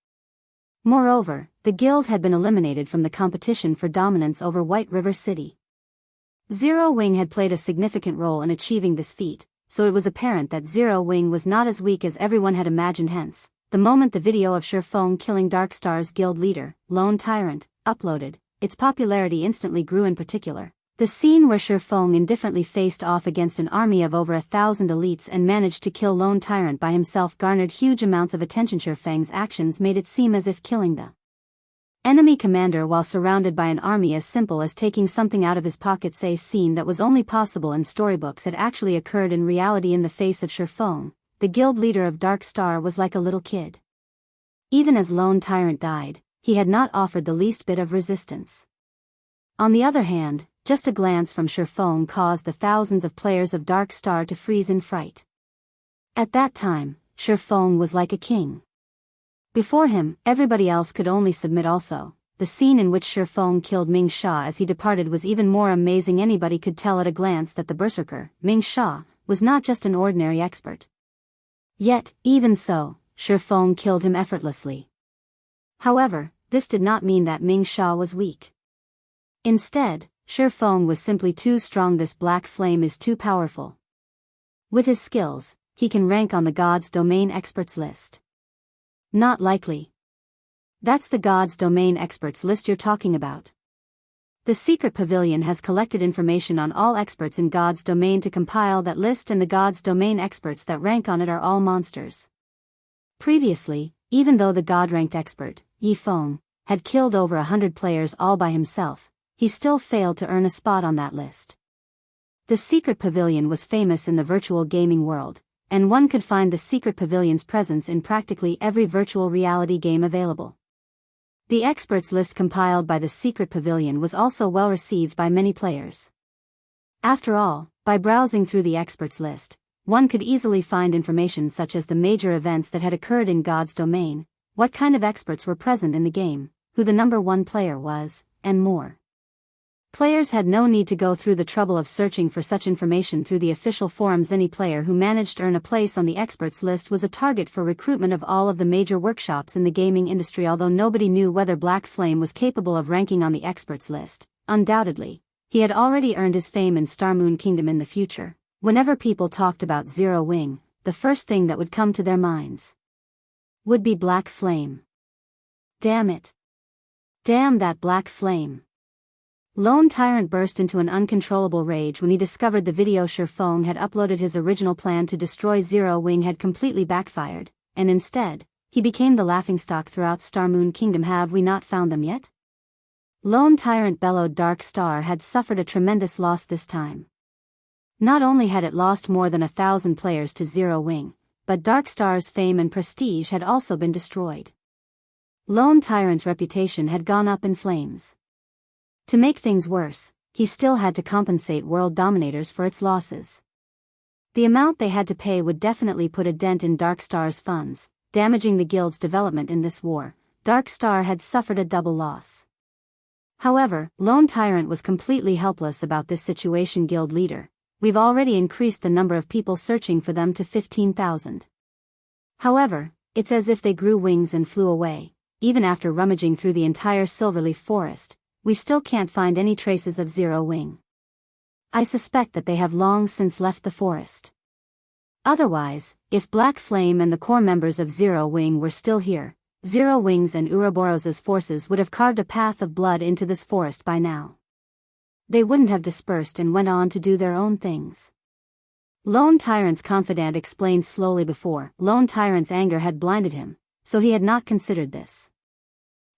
[SPEAKER 1] Moreover, the guild had been eliminated from the competition for dominance over White River City. Zero Wing had played a significant role in achieving this feat, so it was apparent that Zero Wing was not as weak as everyone had imagined. Hence, the moment the video of Feng killing Dark Star's guild leader, Lone Tyrant, uploaded, its popularity instantly grew. In particular, the scene where Feng indifferently faced off against an army of over 1,000 elites and managed to kill Lone Tyrant by himself garnered huge amounts of attention. Feng's actions made it seem as if killing the enemy commander while surrounded by an army as simple as taking something out of his pockets. A scene that was only possible in storybooks had actually occurred in reality. In the face of Feng, the guild leader of Dark Star was like a little kid. Even as Lone Tyrant died, he had not offered the least bit of resistance. On the other hand, just a glance from Feng caused the thousands of players of Dark Star to freeze in fright. At that time, Feng was like a king. Before him, everybody else could only submit. Also, the scene in which Feng killed Ming Sha as he departed was even more amazing. Anybody could tell at a glance that the berserker, Ming Sha, was not just an ordinary expert. Yet, even so, Feng killed him effortlessly. However, this did not mean that Ming Sha was weak. Instead, Feng was simply too strong. This black flame is too powerful. With his skills, he can rank on the God's Domain Experts list. Not likely. That's the God's Domain Experts list you're talking about. The Secret Pavilion has collected information on all experts in God's Domain to compile that list, and the God's Domain experts that rank on it are all monsters. Previously, even though the God-ranked expert, Feng, had killed over 100 players all by himself, he still failed to earn a spot on that list. The Secret Pavilion was famous in the virtual gaming world, and one could find the Secret Pavilion's presence in practically every virtual reality game available. The experts list compiled by the Secret Pavilion was also well received by many players. After all, by browsing through the experts list, one could easily find information such as the major events that had occurred in God's Domain, what kind of experts were present in the game, who the number one player was, and more. Players had no need to go through the trouble of searching for such information through the official forums. Any player who managed to earn a place on the experts list was a target for recruitment of all of the major workshops in the gaming industry. Although nobody knew whether Black Flame was capable of ranking on the experts list, undoubtedly, he had already earned his fame in Star Moon Kingdom. In the future, whenever people talked about Zero Wing, the first thing that would come to their minds would be Black Flame. Damn it. Damn that Black Flame. Lone Tyrant burst into an uncontrollable rage when he discovered the video Feng had uploaded. His original plan to destroy Zero Wing had completely backfired, and instead, he became the laughingstock throughout Star Moon Kingdom. Have we not found them yet? Lone Tyrant bellowed. Dark Star had suffered a tremendous loss this time. Not only had it lost more than 1,000 players to Zero Wing, but Dark Star's fame and prestige had also been destroyed. Lone Tyrant's reputation had gone up in flames. To make things worse, he still had to compensate World Dominators for its losses. The amount they had to pay would definitely put a dent in Dark Star's funds, damaging the guild's development. In this war, Dark Star had suffered a double loss. However, Lone Tyrant was completely helpless about this situation. Guild leader, we've already increased the number of people searching for them to 15,000. However, it's as if they grew wings and flew away. Even after rummaging through the entire Silverleaf Forest, we still can't find any traces of Zero Wing. I suspect that they have long since left the forest. Otherwise, if Black Flame and the core members of Zero Wing were still here, Zero Wing's and Ouroboros's forces would have carved a path of blood into this forest by now. They wouldn't have dispersed and went on to do their own things. Lone Tyrant's confidant explained slowly. Before, Lone Tyrant's anger had blinded him, so he had not considered this.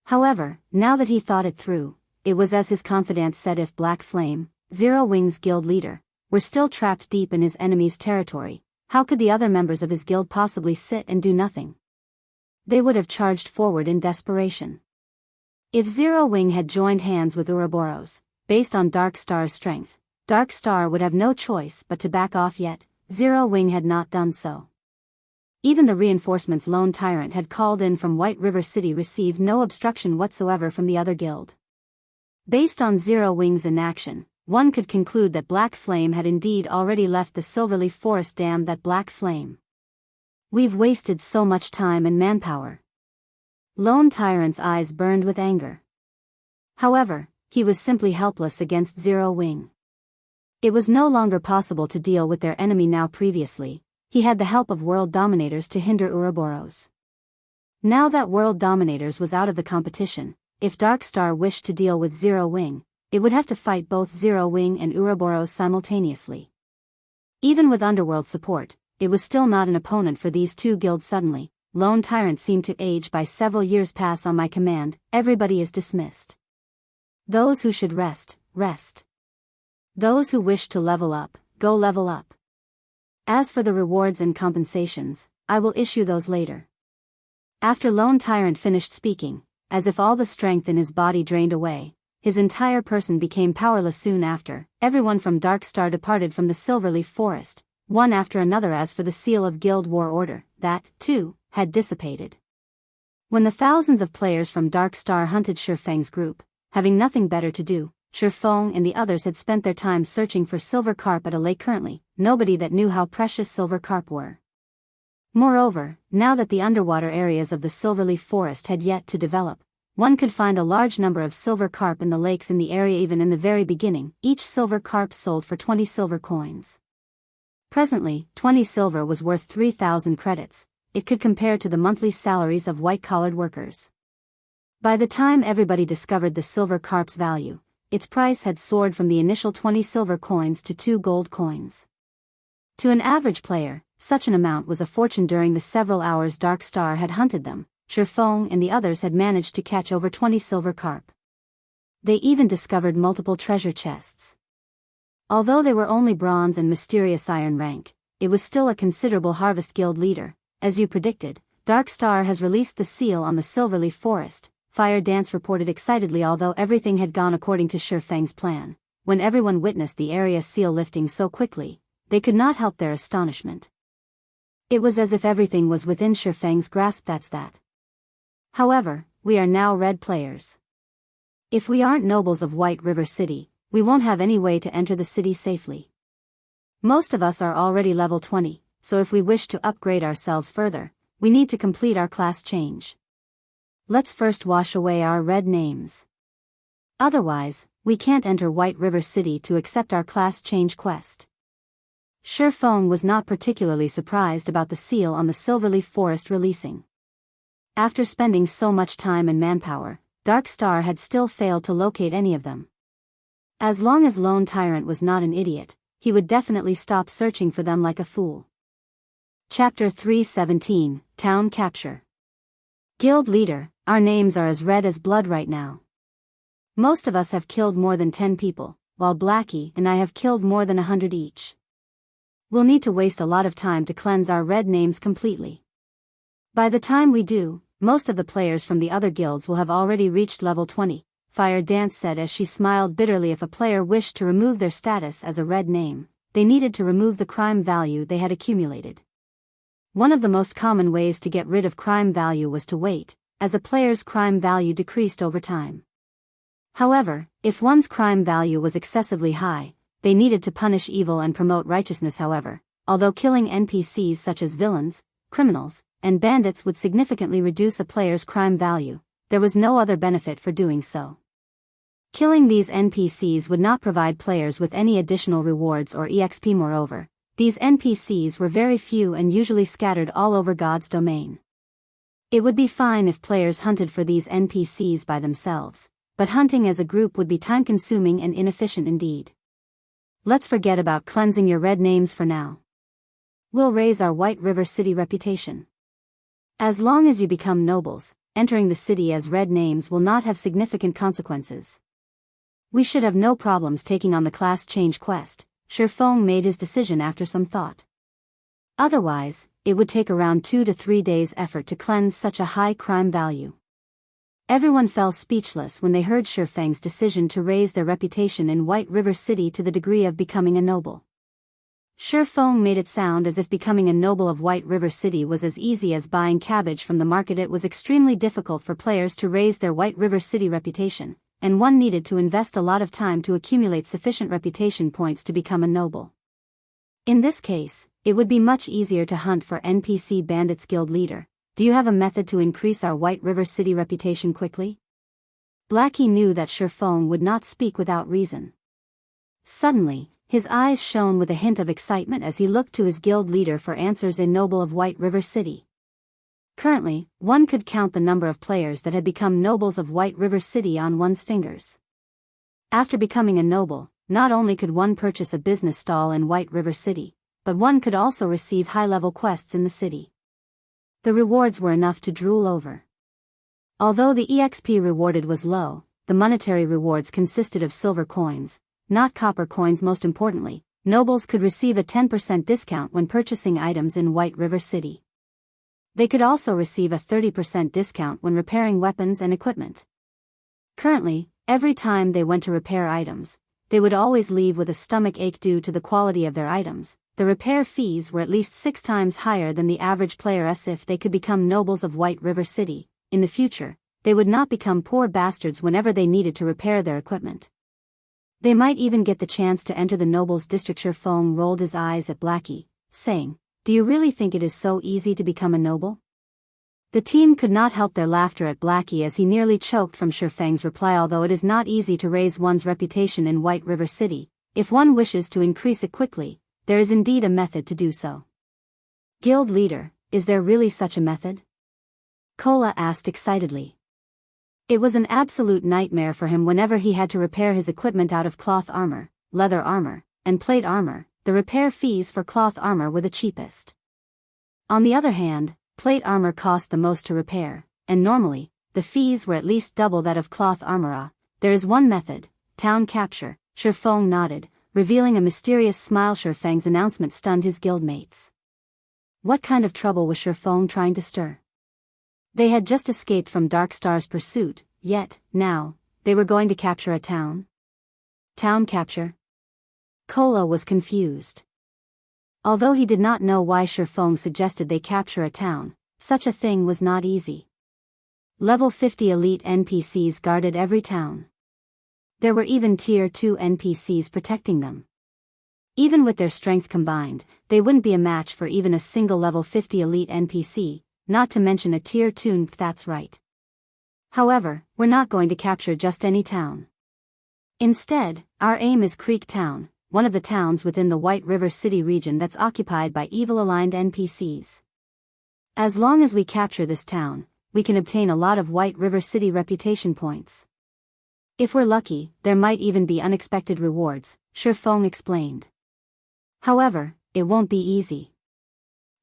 [SPEAKER 1] However, now that he thought it through, it was as his confidant said. If Black Flame, Zero Wing's guild leader, were still trapped deep in his enemy's territory, how could the other members of his guild possibly sit and do nothing? They would have charged forward in desperation. If Zero Wing had joined hands with Ouroboros, based on Dark Star's strength, Dark Star would have no choice but to back off. Yet, Zero Wing had not done so. Even the reinforcements Lone Tyrant had called in from White River City received no obstruction whatsoever from the other guild. Based on Zero Wing's inaction, one could conclude that Black Flame had indeed already left the Silverleaf Forest. Damn that Black Flame. We've wasted so much time and manpower. Lone Tyrant's eyes burned with anger. However, he was simply helpless against Zero Wing. It was no longer possible to deal with their enemy now. Previously, he had the help of World Dominators to hinder Ouroboros. Now that World Dominators was out of the competition, if Dark Star wished to deal with Zero Wing, it would have to fight both Zero Wing and Ouroboros simultaneously. Even with Underworld support, it was still not an opponent for these two guilds. Suddenly, Lone Tyrant seemed to age by several years. Pass on my command, everybody is dismissed. Those who should rest, rest. Those who wish to level up, go level up. As for the rewards and compensations, I will issue those later. After Lone Tyrant finished speaking, as if all the strength in his body drained away, his entire person became powerless. Soon after, everyone from Dark Star departed from the Silverleaf Forest, one after another. As for the seal of Guild War Order, that, too, had dissipated. When the thousands of players from Dark Star hunted Feng's group, having nothing better to do, Feng and the others had spent their time searching for silver carp at a lake. Currently, nobody that knew how precious silver carp were. Moreover, now that the underwater areas of the Silverleaf Forest had yet to develop, one could find a large number of silver carp in the lakes in the area. Even in the very beginning, each silver carp sold for 20 silver coins. Presently, 20 silver was worth 3,000 credits. It could compare to the monthly salaries of white-collared workers. By the time everybody discovered the silver carp's value, its price had soared from the initial 20 silver coins to 2 gold coins. To an average player, such an amount was a fortune. During the several hours Dark Star had hunted them, Feng and the others had managed to catch over 20 silver carp. They even discovered multiple treasure chests. Although they were only bronze and mysterious iron rank, it was still a considerable harvest. Guild leader, as you predicted, Dark Star has released the seal on the Silverleaf Forest, Fire Dance reported excitedly. Although everything had gone according to Feng's plan, when everyone witnessed the area seal lifting so quickly, they could not help their astonishment. It was as if everything was within Feng's grasp. That's that. However, we are now red players. If we aren't nobles of White River City, we won't have any way to enter the city safely. Most of us are already level 20, so if we wish to upgrade ourselves further, we need to complete our class change. Let's first wash away our red names. Otherwise, we can't enter White River City to accept our class change quest. Feng was not particularly surprised about the seal on the Silverleaf Forest releasing. After spending so much time and manpower, Dark Star had still failed to locate any of them. As long as Lone Tyrant was not an idiot, he would definitely stop searching for them like a fool. Chapter 317, Town Capture. Guild leader, our names are as red as blood right now. Most of us have killed more than 10 people, while Blackie and I have killed more than 100 each. We'll need to waste a lot of time to cleanse our red names completely. By the time we do, most of the players from the other guilds will have already reached level 20. Fire Dance said as she smiled bitterly. If a player wished to remove their status as a red name, they needed to remove the crime value they had accumulated. One of the most common ways to get rid of crime value was to wait, as a player's crime value decreased over time. However, if one's crime value was excessively high, they needed to punish evil and promote righteousness. However, although killing NPCs such as villains, criminals, and bandits would significantly reduce a player's crime value, there was no other benefit for doing so. Killing these NPCs would not provide players with any additional rewards or EXP. Moreover, these NPCs were very few and usually scattered all over God's domain. It would be fine if players hunted for these NPCs by themselves, but hunting as a group would be time-consuming and inefficient indeed. Let's forget about cleansing your red names for now. We'll raise our White River City reputation. As long as you become nobles, entering the city as red names will not have significant consequences. We should have no problems taking on the class change quest. Feng made his decision after some thought. Otherwise, it would take around 2 to 3 days' effort to cleanse such a high crime value. Everyone fell speechless when they heard Feng's decision to raise their reputation in White River City to the degree of becoming a noble. Feng made it sound as if becoming a noble of White River City was as easy as buying cabbage from the market. It was extremely difficult for players to raise their White River City reputation, and one needed to invest a lot of time to accumulate sufficient reputation points to become a noble. In this case, it would be much easier to hunt for NPC bandits. Guild leader, do you have a method to increase our White River City reputation quickly? Blackie knew that Feng would not speak without reason. Suddenly, his eyes shone with a hint of excitement as he looked to his guild leader for answers. In noble of White River City. Currently, one could count the number of players that had become nobles of White River City on one's fingers. After becoming a noble, not only could one purchase a business stall in White River City, but one could also receive high-level quests in the city. The rewards were enough to drool over. Although the EXP rewarded was low, the monetary rewards consisted of silver coins, not copper coins. Most importantly, nobles could receive a 10% discount when purchasing items in White River City. They could also receive a 30% discount when repairing weapons and equipment. Currently, every time they went to repair items, they would always leave with a stomach ache due to the quality of their items. The repair fees were at least 6 times higher than the average player. As if they could become nobles of White River City, in the future, they would not become poor bastards whenever they needed to repair their equipment. They might even get the chance to enter the nobles' district. Feng rolled his eyes at Blackie, saying, "Do you really think it is so easy to become a noble?" The team could not help their laughter at Blackie as he nearly choked from Feng's reply. Although it is not easy to raise one's reputation in White River City, if one wishes to increase it quickly, there is indeed a method to do so. Guild leader, is there really such a method? Kola asked excitedly. It was an absolute nightmare for him whenever he had to repair his equipment out of cloth armor, leather armor, and plate armor. The repair fees for cloth armor were the cheapest. On the other hand, plate armor cost the most to repair, and normally, the fees were at least double that of cloth armor. There is one method, town capture. Feng nodded, revealing a mysterious smile. Feng's announcement stunned his guildmates. What kind of trouble was Feng trying to stir? They had just escaped from Darkstar's pursuit, yet, now, they were going to capture a town? Town capture? Kola was confused. Although he did not know why Feng suggested they capture a town, such a thing was not easy. Level 50 elite NPCs guarded every town. There were even Tier 2 NPCs protecting them. Even with their strength combined, they wouldn't be a match for even a single level 50 elite NPC, not to mention a Tier 2. That's right. However, we're not going to capture just any town. Instead, our aim is Creek Town, one of the towns within the White River City region that's occupied by evil-aligned NPCs. As long as we capture this town, we can obtain a lot of White River City reputation points. If we're lucky, there might even be unexpected rewards, Feng explained. However, it won't be easy.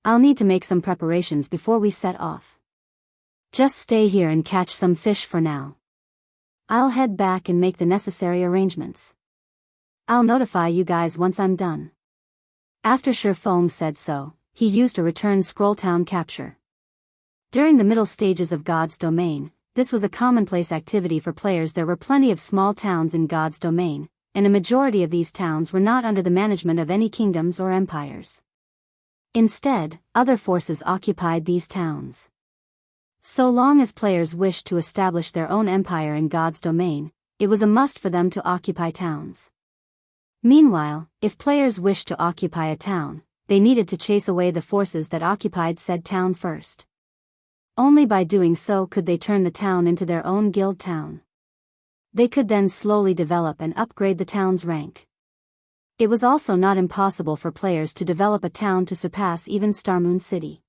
[SPEAKER 1] I'll need to make some preparations before we set off. Just stay here and catch some fish for now. I'll head back and make the necessary arrangements. I'll notify you guys once I'm done. After Feng said so, he used a return scroll town capture. During the middle stages of God's Domain, this was a commonplace activity for players. There were plenty of small towns in God's Domain, and a majority of these towns were not under the management of any kingdoms or empires. Instead, other forces occupied these towns. So long as players wished to establish their own empire in God's Domain, it was a must for them to occupy towns. Meanwhile, if players wished to occupy a town, they needed to chase away the forces that occupied said town first. Only by doing so could they turn the town into their own guild town. They could then slowly develop and upgrade the town's rank. It was also not impossible for players to develop a town to surpass even Starmoon City.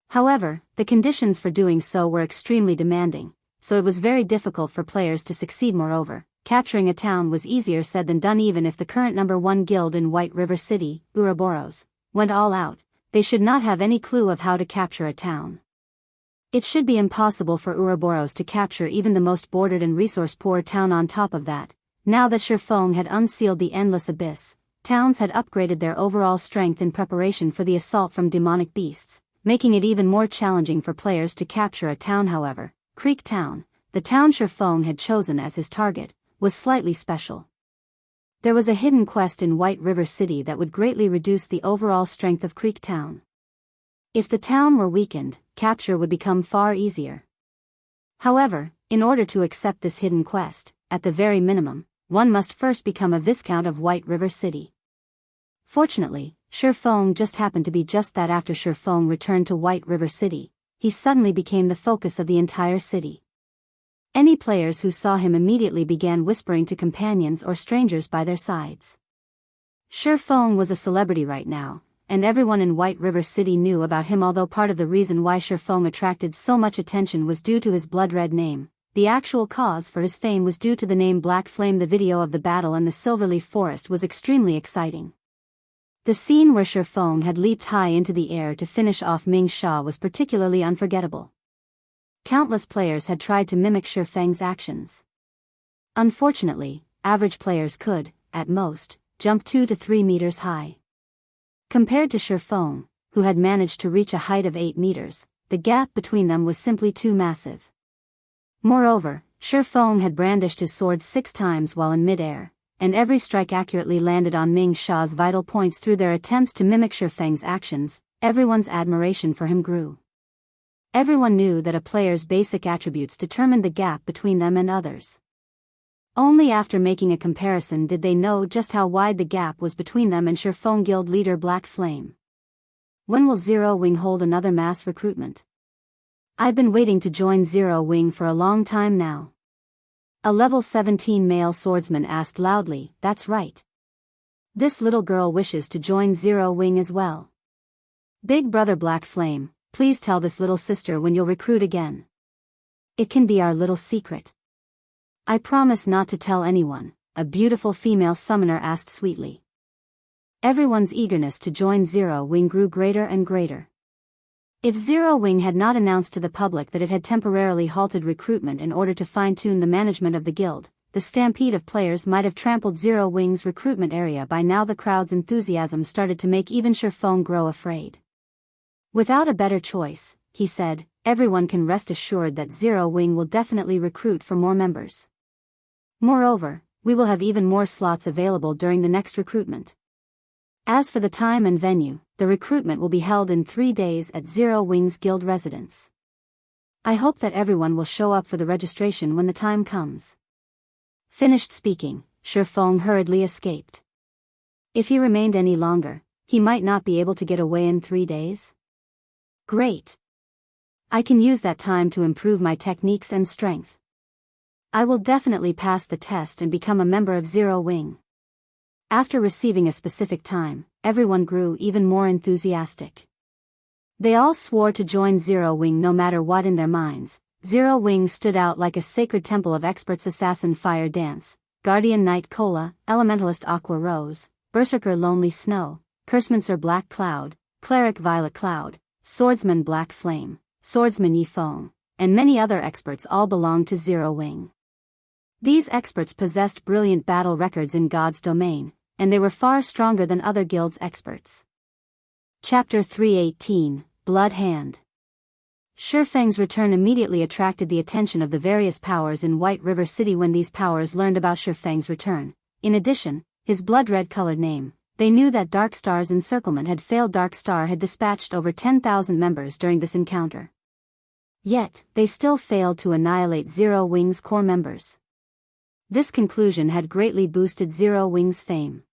[SPEAKER 1] However, the conditions for doing so were extremely demanding, so it was very difficult for players to succeed. Moreover, capturing a town was easier said than done. Even if the current number 1 guild in White River City, Ouroboros, went all out, they should not have any clue of how to capture a town. It should be impossible for Ouroboros to capture even the most bordered and resource-poor town. On top of that, now that Feng had unsealed the Endless Abyss, towns had upgraded their overall strength in preparation for the assault from demonic beasts, making it even more challenging for players to capture a town. However, Creek Town, the town Feng had chosen as his target, was slightly special. There was a hidden quest in White River City that would greatly reduce the overall strength of Creek Town. If the town were weakened, capture would become far easier. However, in order to accept this hidden quest, at the very minimum, one must first become a Viscount of White River City. Fortunately, Feng just happened to be just that. After Feng returned to White River City, he suddenly became the focus of the entire city. Any players who saw him immediately began whispering to companions or strangers by their sides. Feng was a celebrity right now, and everyone in White River City knew about him. Although part of the reason why Feng attracted so much attention was due to his blood-red name, the actual cause for his fame was due to the name Black Flame. The video of the battle in the Silverleaf Forest was extremely exciting. The scene where Feng had leaped high into the air to finish off Ming Sha was particularly unforgettable. Countless players had tried to mimic Feng's actions. Unfortunately, average players could, at most, jump 2 to 3 meters high. Compared to Feng, who had managed to reach a height of 8 meters, the gap between them was simply too massive. Moreover, Feng had brandished his sword 6 times while in mid-air, and every strike accurately landed on Ming Sha's vital points. Through their attempts to mimic Feng's actions, everyone's admiration for him grew. Everyone knew that a player's basic attributes determined the gap between them and others. Only after making a comparison did they know just how wide the gap was between them and Feng guild leader Black Flame. When will Zero Wing hold another mass recruitment? I've been waiting to join Zero Wing for a long time now. A level 17 male swordsman asked loudly. That's right. This little girl wishes to join Zero Wing as well. Big brother Black Flame, please tell this little sister when you'll recruit again. It can be our little secret. I promise not to tell anyone, a beautiful female summoner asked sweetly. Everyone's eagerness to join Zero Wing grew greater and greater. If Zero Wing had not announced to the public that it had temporarily halted recruitment in order to fine-tune the management of the guild, the stampede of players might have trampled Zero Wing's recruitment area. By now the crowd's enthusiasm started to make even Feng grow afraid. Without a better choice, he said, everyone can rest assured that Zero Wing will definitely recruit for more members. Moreover, we will have even more slots available during the next recruitment. As for the time and venue, the recruitment will be held in 3 days at Zero Wing's guild residence. I hope that everyone will show up for the registration when the time comes. Finished speaking, Feng hurriedly escaped. If he remained any longer, he might not be able to get away in 3 days. Great. I can use that time to improve my techniques and strength. I will definitely pass the test and become a member of Zero Wing. After receiving a specific time, everyone grew even more enthusiastic. They all swore to join Zero Wing no matter what in their minds. Zero Wing stood out like a sacred temple of experts: Assassin Fire Dance, Guardian Knight Cola, Elementalist Aqua Rose, Berserker Lonely Snow, Cursemancer Black Cloud, Cleric Violet Cloud, Swordsman Black Flame, Swordsman Yi Feng, and many other experts all belonged to Zero Wing. These experts possessed brilliant battle records in God's domain, and they were far stronger than other guilds' experts. Chapter 318, Blood Hand. Feng's return immediately attracted the attention of the various powers in White River City. When these powers learned about Feng's return, in addition, his blood-red-colored name, they knew that Dark Star's Encirclement had failed. Dark Star had dispatched over 10,000 members during this encounter. Yet, they still failed to annihilate Zero Wing's core members. This conclusion had greatly boosted Zero Wing's fame.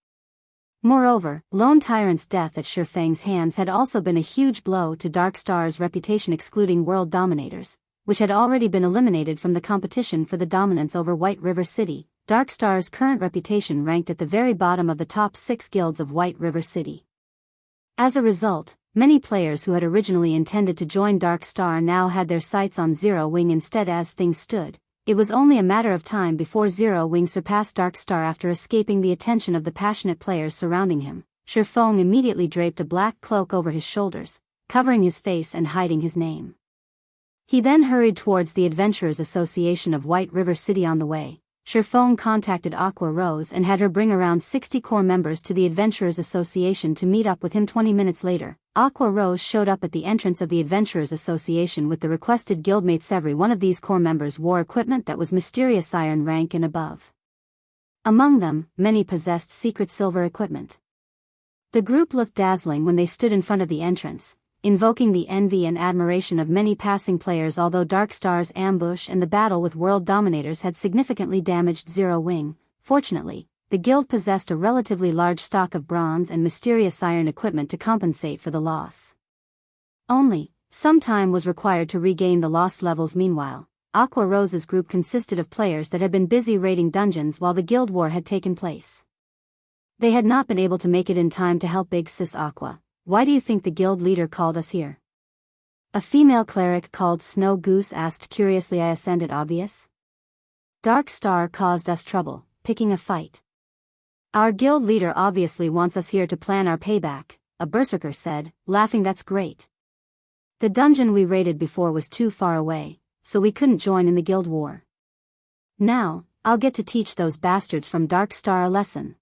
[SPEAKER 1] Moreover, Lone Tyrant's death at Feng's hands had also been a huge blow to Dark Star's reputation, excluding World Dominators, which had already been eliminated from the competition for the dominance over White River City. Dark Star's current reputation ranked at the very bottom of the top 6 guilds of White River City. As a result, many players who had originally intended to join Dark Star now had their sights on Zero Wing instead. As things stood, it was only a matter of time before Zero Wing surpassed Dark Star. After escaping the attention of the passionate players surrounding him, Feng immediately draped a black cloak over his shoulders, covering his face and hiding his name. He then hurried towards the Adventurers Association of White River City. On the way, Feng contacted Aqua Rose and had her bring around 60 core members to the Adventurers Association to meet up with him. 20 minutes later, Aqua Rose showed up at the entrance of the Adventurers Association with the requested guildmates. Every one of these core members wore equipment that was mysterious iron rank and above. Among them, many possessed secret silver equipment. The group looked dazzling when they stood in front of the entrance, invoking the envy and admiration of many passing players. Although Dark Star's ambush and the battle with World Dominators had significantly damaged Zero Wing, fortunately, the guild possessed a relatively large stock of bronze and mysterious iron equipment to compensate for the loss. Only, some time was required to regain the lost levels. Meanwhile, Aqua Rose's group consisted of players that had been busy raiding dungeons while the guild war had taken place. They had not been able to make it in time to help Big Sis Aqua. Why do you think the guild leader called us here? A female cleric called Snow Goose asked curiously. I ascended obvious. Dark Star caused us trouble, picking a fight. Our guild leader obviously wants us here to plan our payback, a berserker said, laughing. That's great. The dungeon we raided before was too far away, so we couldn't join in the guild war. Now, I'll get to teach those bastards from Dark Star a lesson.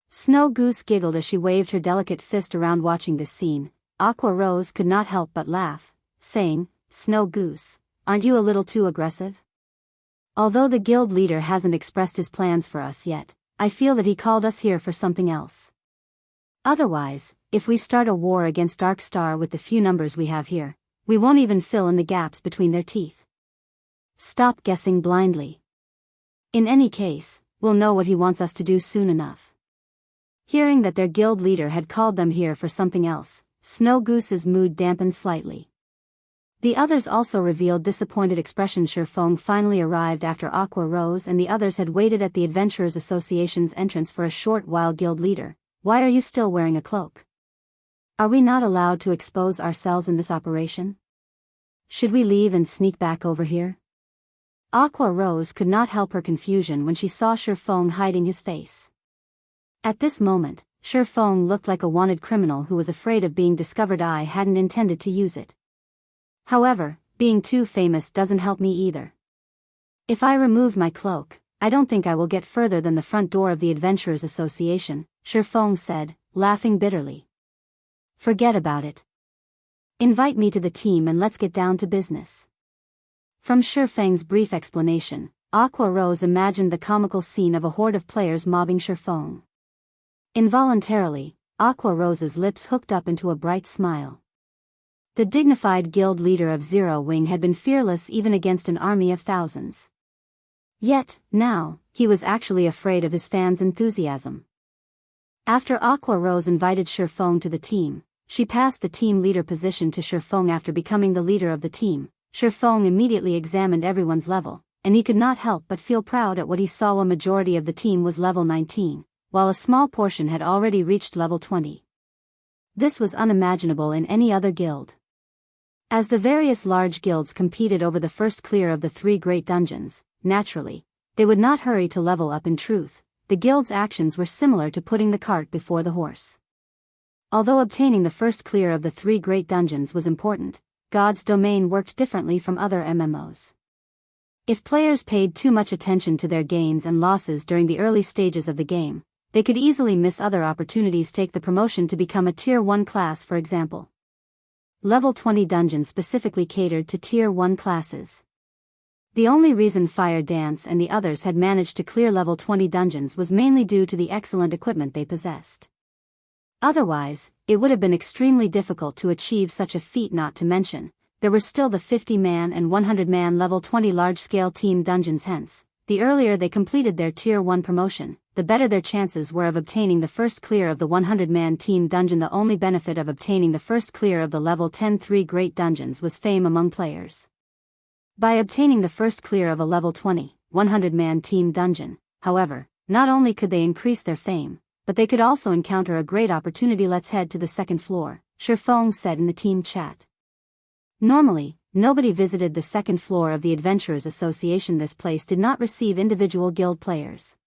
[SPEAKER 1] Snow Goose giggled as she waved her delicate fist around. Watching this scene, Aqua Rose could not help but laugh, saying, Snow Goose, aren't you a little too aggressive? Although the guild leader hasn't expressed his plans for us yet, I feel that he called us here for something else. Otherwise, if we start a war against Dark Star with the few numbers we have here, we won't even fill in the gaps between their teeth. Stop guessing blindly. In any case, we'll know what he wants us to do soon enough. Hearing that their guild leader had called them here for something else, Snow Goose's mood dampened slightly. The others also revealed disappointed expressions. Feng finally arrived after Aqua rose and the others had waited at the Adventurers Association's entrance for a short while. Guild leader, why are you still wearing a cloak? Are we not allowed to expose ourselves in this operation? Should we leave and sneak back over here? Aqua Rose could not help her confusion when she saw Feng hiding his face. At this moment, Feng looked like a wanted criminal who was afraid of being discovered. I hadn't intended to use it. However, being too famous doesn't help me either. If I remove my cloak, I don't think I will get further than the front door of the Adventurers Association, Feng said, laughing bitterly. Forget about it. Invite me to the team and let's get down to business. From Feng's brief explanation, Aqua Rose imagined the comical scene of a horde of players mobbing Feng. Involuntarily, Aqua Rose's lips hooked up into a bright smile. The dignified guild leader of Zero Wing had been fearless even against an army of thousands. Yet, now, he was actually afraid of his fans' enthusiasm. After Aqua Rose invited Feng to the team, she passed the team leader position to Feng. After becoming the leader of the team, Feng immediately examined everyone's level, and he could not help but feel proud at what he saw. A majority of the team was level 19, while a small portion had already reached level 20. This was unimaginable in any other guild. As the various large guilds competed over the first clear of the 3 great dungeons, naturally, they would not hurry to level up. In truth, the guild's actions were similar to putting the cart before the horse. Although obtaining the first clear of the 3 great dungeons was important, God's Domain worked differently from other MMOs. If players paid too much attention to their gains and losses during the early stages of the game, they could easily miss other opportunities. Take the promotion to become a Tier 1 class for example. Level 20 dungeons specifically catered to Tier 1 classes. The only reason Fire Dance and the others had managed to clear level 20 dungeons was mainly due to the excellent equipment they possessed. Otherwise, it would have been extremely difficult to achieve such a feat. Not to mention, there were still the 50-man and 100-man level 20 large-scale team dungeons. Hence, the earlier they completed their Tier 1 promotion, the better their chances were of obtaining the first clear of the 100-man team dungeon. The only benefit of obtaining the first clear of the level 10 3 great dungeons was fame among players. By obtaining the first clear of a level 20, 100-man team dungeon, however, not only could they increase their fame, but they could also encounter a great opportunity. Let's head to the second floor, Feng said in the team chat. Normally, nobody visited the second floor of the Adventurers Association. This place did not receive individual guild players.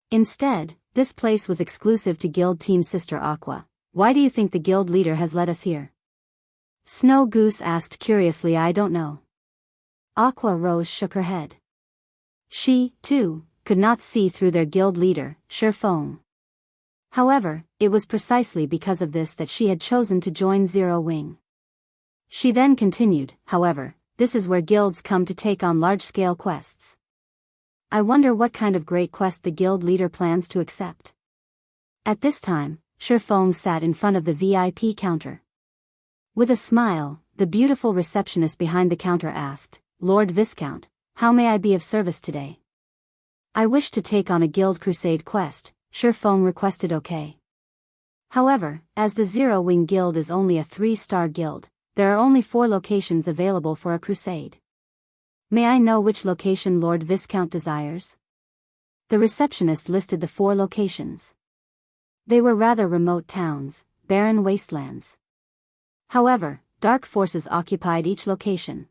[SPEAKER 1] Instead, this place was exclusive to guild team sister Aqua. Why do you think the guild leader has led us here? Snow Goose asked curiously. I don't know. Aqua Rose shook her head. She, too, could not see through their guild leader, Feng. However, it was precisely because of this that she had chosen to join Zero Wing. She then continued, however, this is where guilds come to take on large-scale quests. I wonder what kind of great quest the guild leader plans to accept. At this time, Feng sat in front of the VIP counter. With a smile, the beautiful receptionist behind the counter asked, Lord Viscount, how may I be of service today? I wish to take on a guild crusade quest, Feng requested. Okay. However, as the Zero Wing Guild is only a 3-star guild, there are only 4 locations available for a crusade. May I know which location Lord Viscount desires? The receptionist listed the 4 locations. They were rather remote towns, barren wastelands. However, dark forces occupied each location.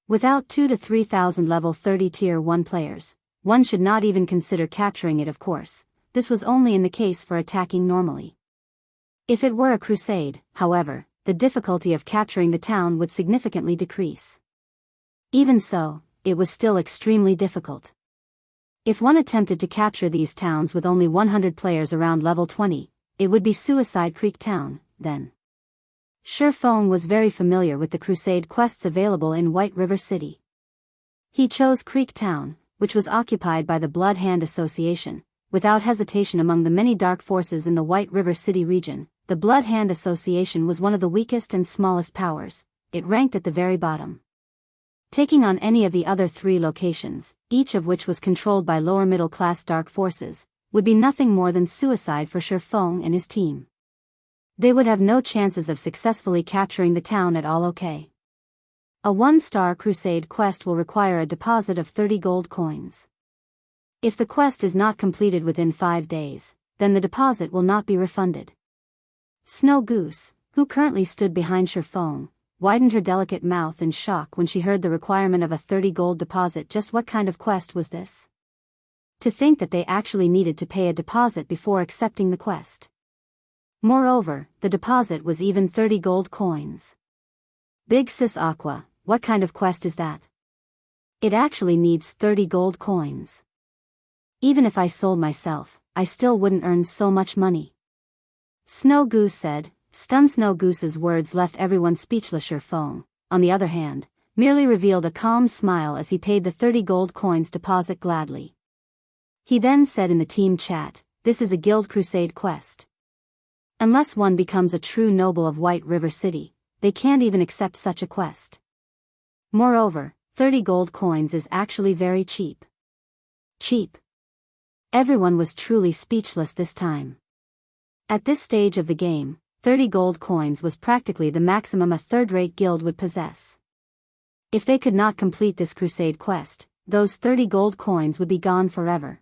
[SPEAKER 1] Without 2,000 to 3,000 level 30 Tier 1 players, one should not even consider capturing it. Of course, this was only in the case for attacking normally. If it were a crusade, however, the difficulty of capturing the town would significantly decrease. Even so, it was still extremely difficult. If one attempted to capture these towns with only 100 players around level 20, it would be Suicide Creek Town, then. Feng was very familiar with the crusade quests available in White River City. He chose Creek Town, which was occupied by the Blood Hand Association. Without hesitation, among the many dark forces in the White River City region, the Blood Hand Association was one of the weakest and smallest powers. It ranked at the very bottom. Taking on any of the other 3 locations, each of which was controlled by lower middle-class dark forces, would be nothing more than suicide for Feng and his team. They would have no chances of successfully capturing the town at all. Okay. A 1-star crusade quest will require a deposit of 30 gold coins. If the quest is not completed within 5 days, then the deposit will not be refunded. Snow Goose, who currently stood behind Feng, widened her delicate mouth in shock when she heard the requirement of a 30 gold deposit. Just what kind of quest was this? To think that they actually needed to pay a deposit before accepting the quest. Moreover, the deposit was even 30 gold coins. Big Sis Aqua, what kind of quest is that? It actually needs 30 gold coins. Even if I sold myself, I still wouldn't earn so much money. Snow Goose said. Stunned Snow Goose's words left everyone speechless. Feng, on the other hand, merely revealed a calm smile as he paid the 30 gold coins deposit gladly. He then said in the team chat, "This is a guild crusade quest. Unless one becomes a true noble of White River City, they can't even accept such a quest. Moreover, 30 gold coins is actually very cheap." Cheap. Everyone was truly speechless this time. At this stage of the game, 30 gold coins was practically the maximum a third-rate guild would possess. If they could not complete this crusade quest, those 30 gold coins would be gone forever.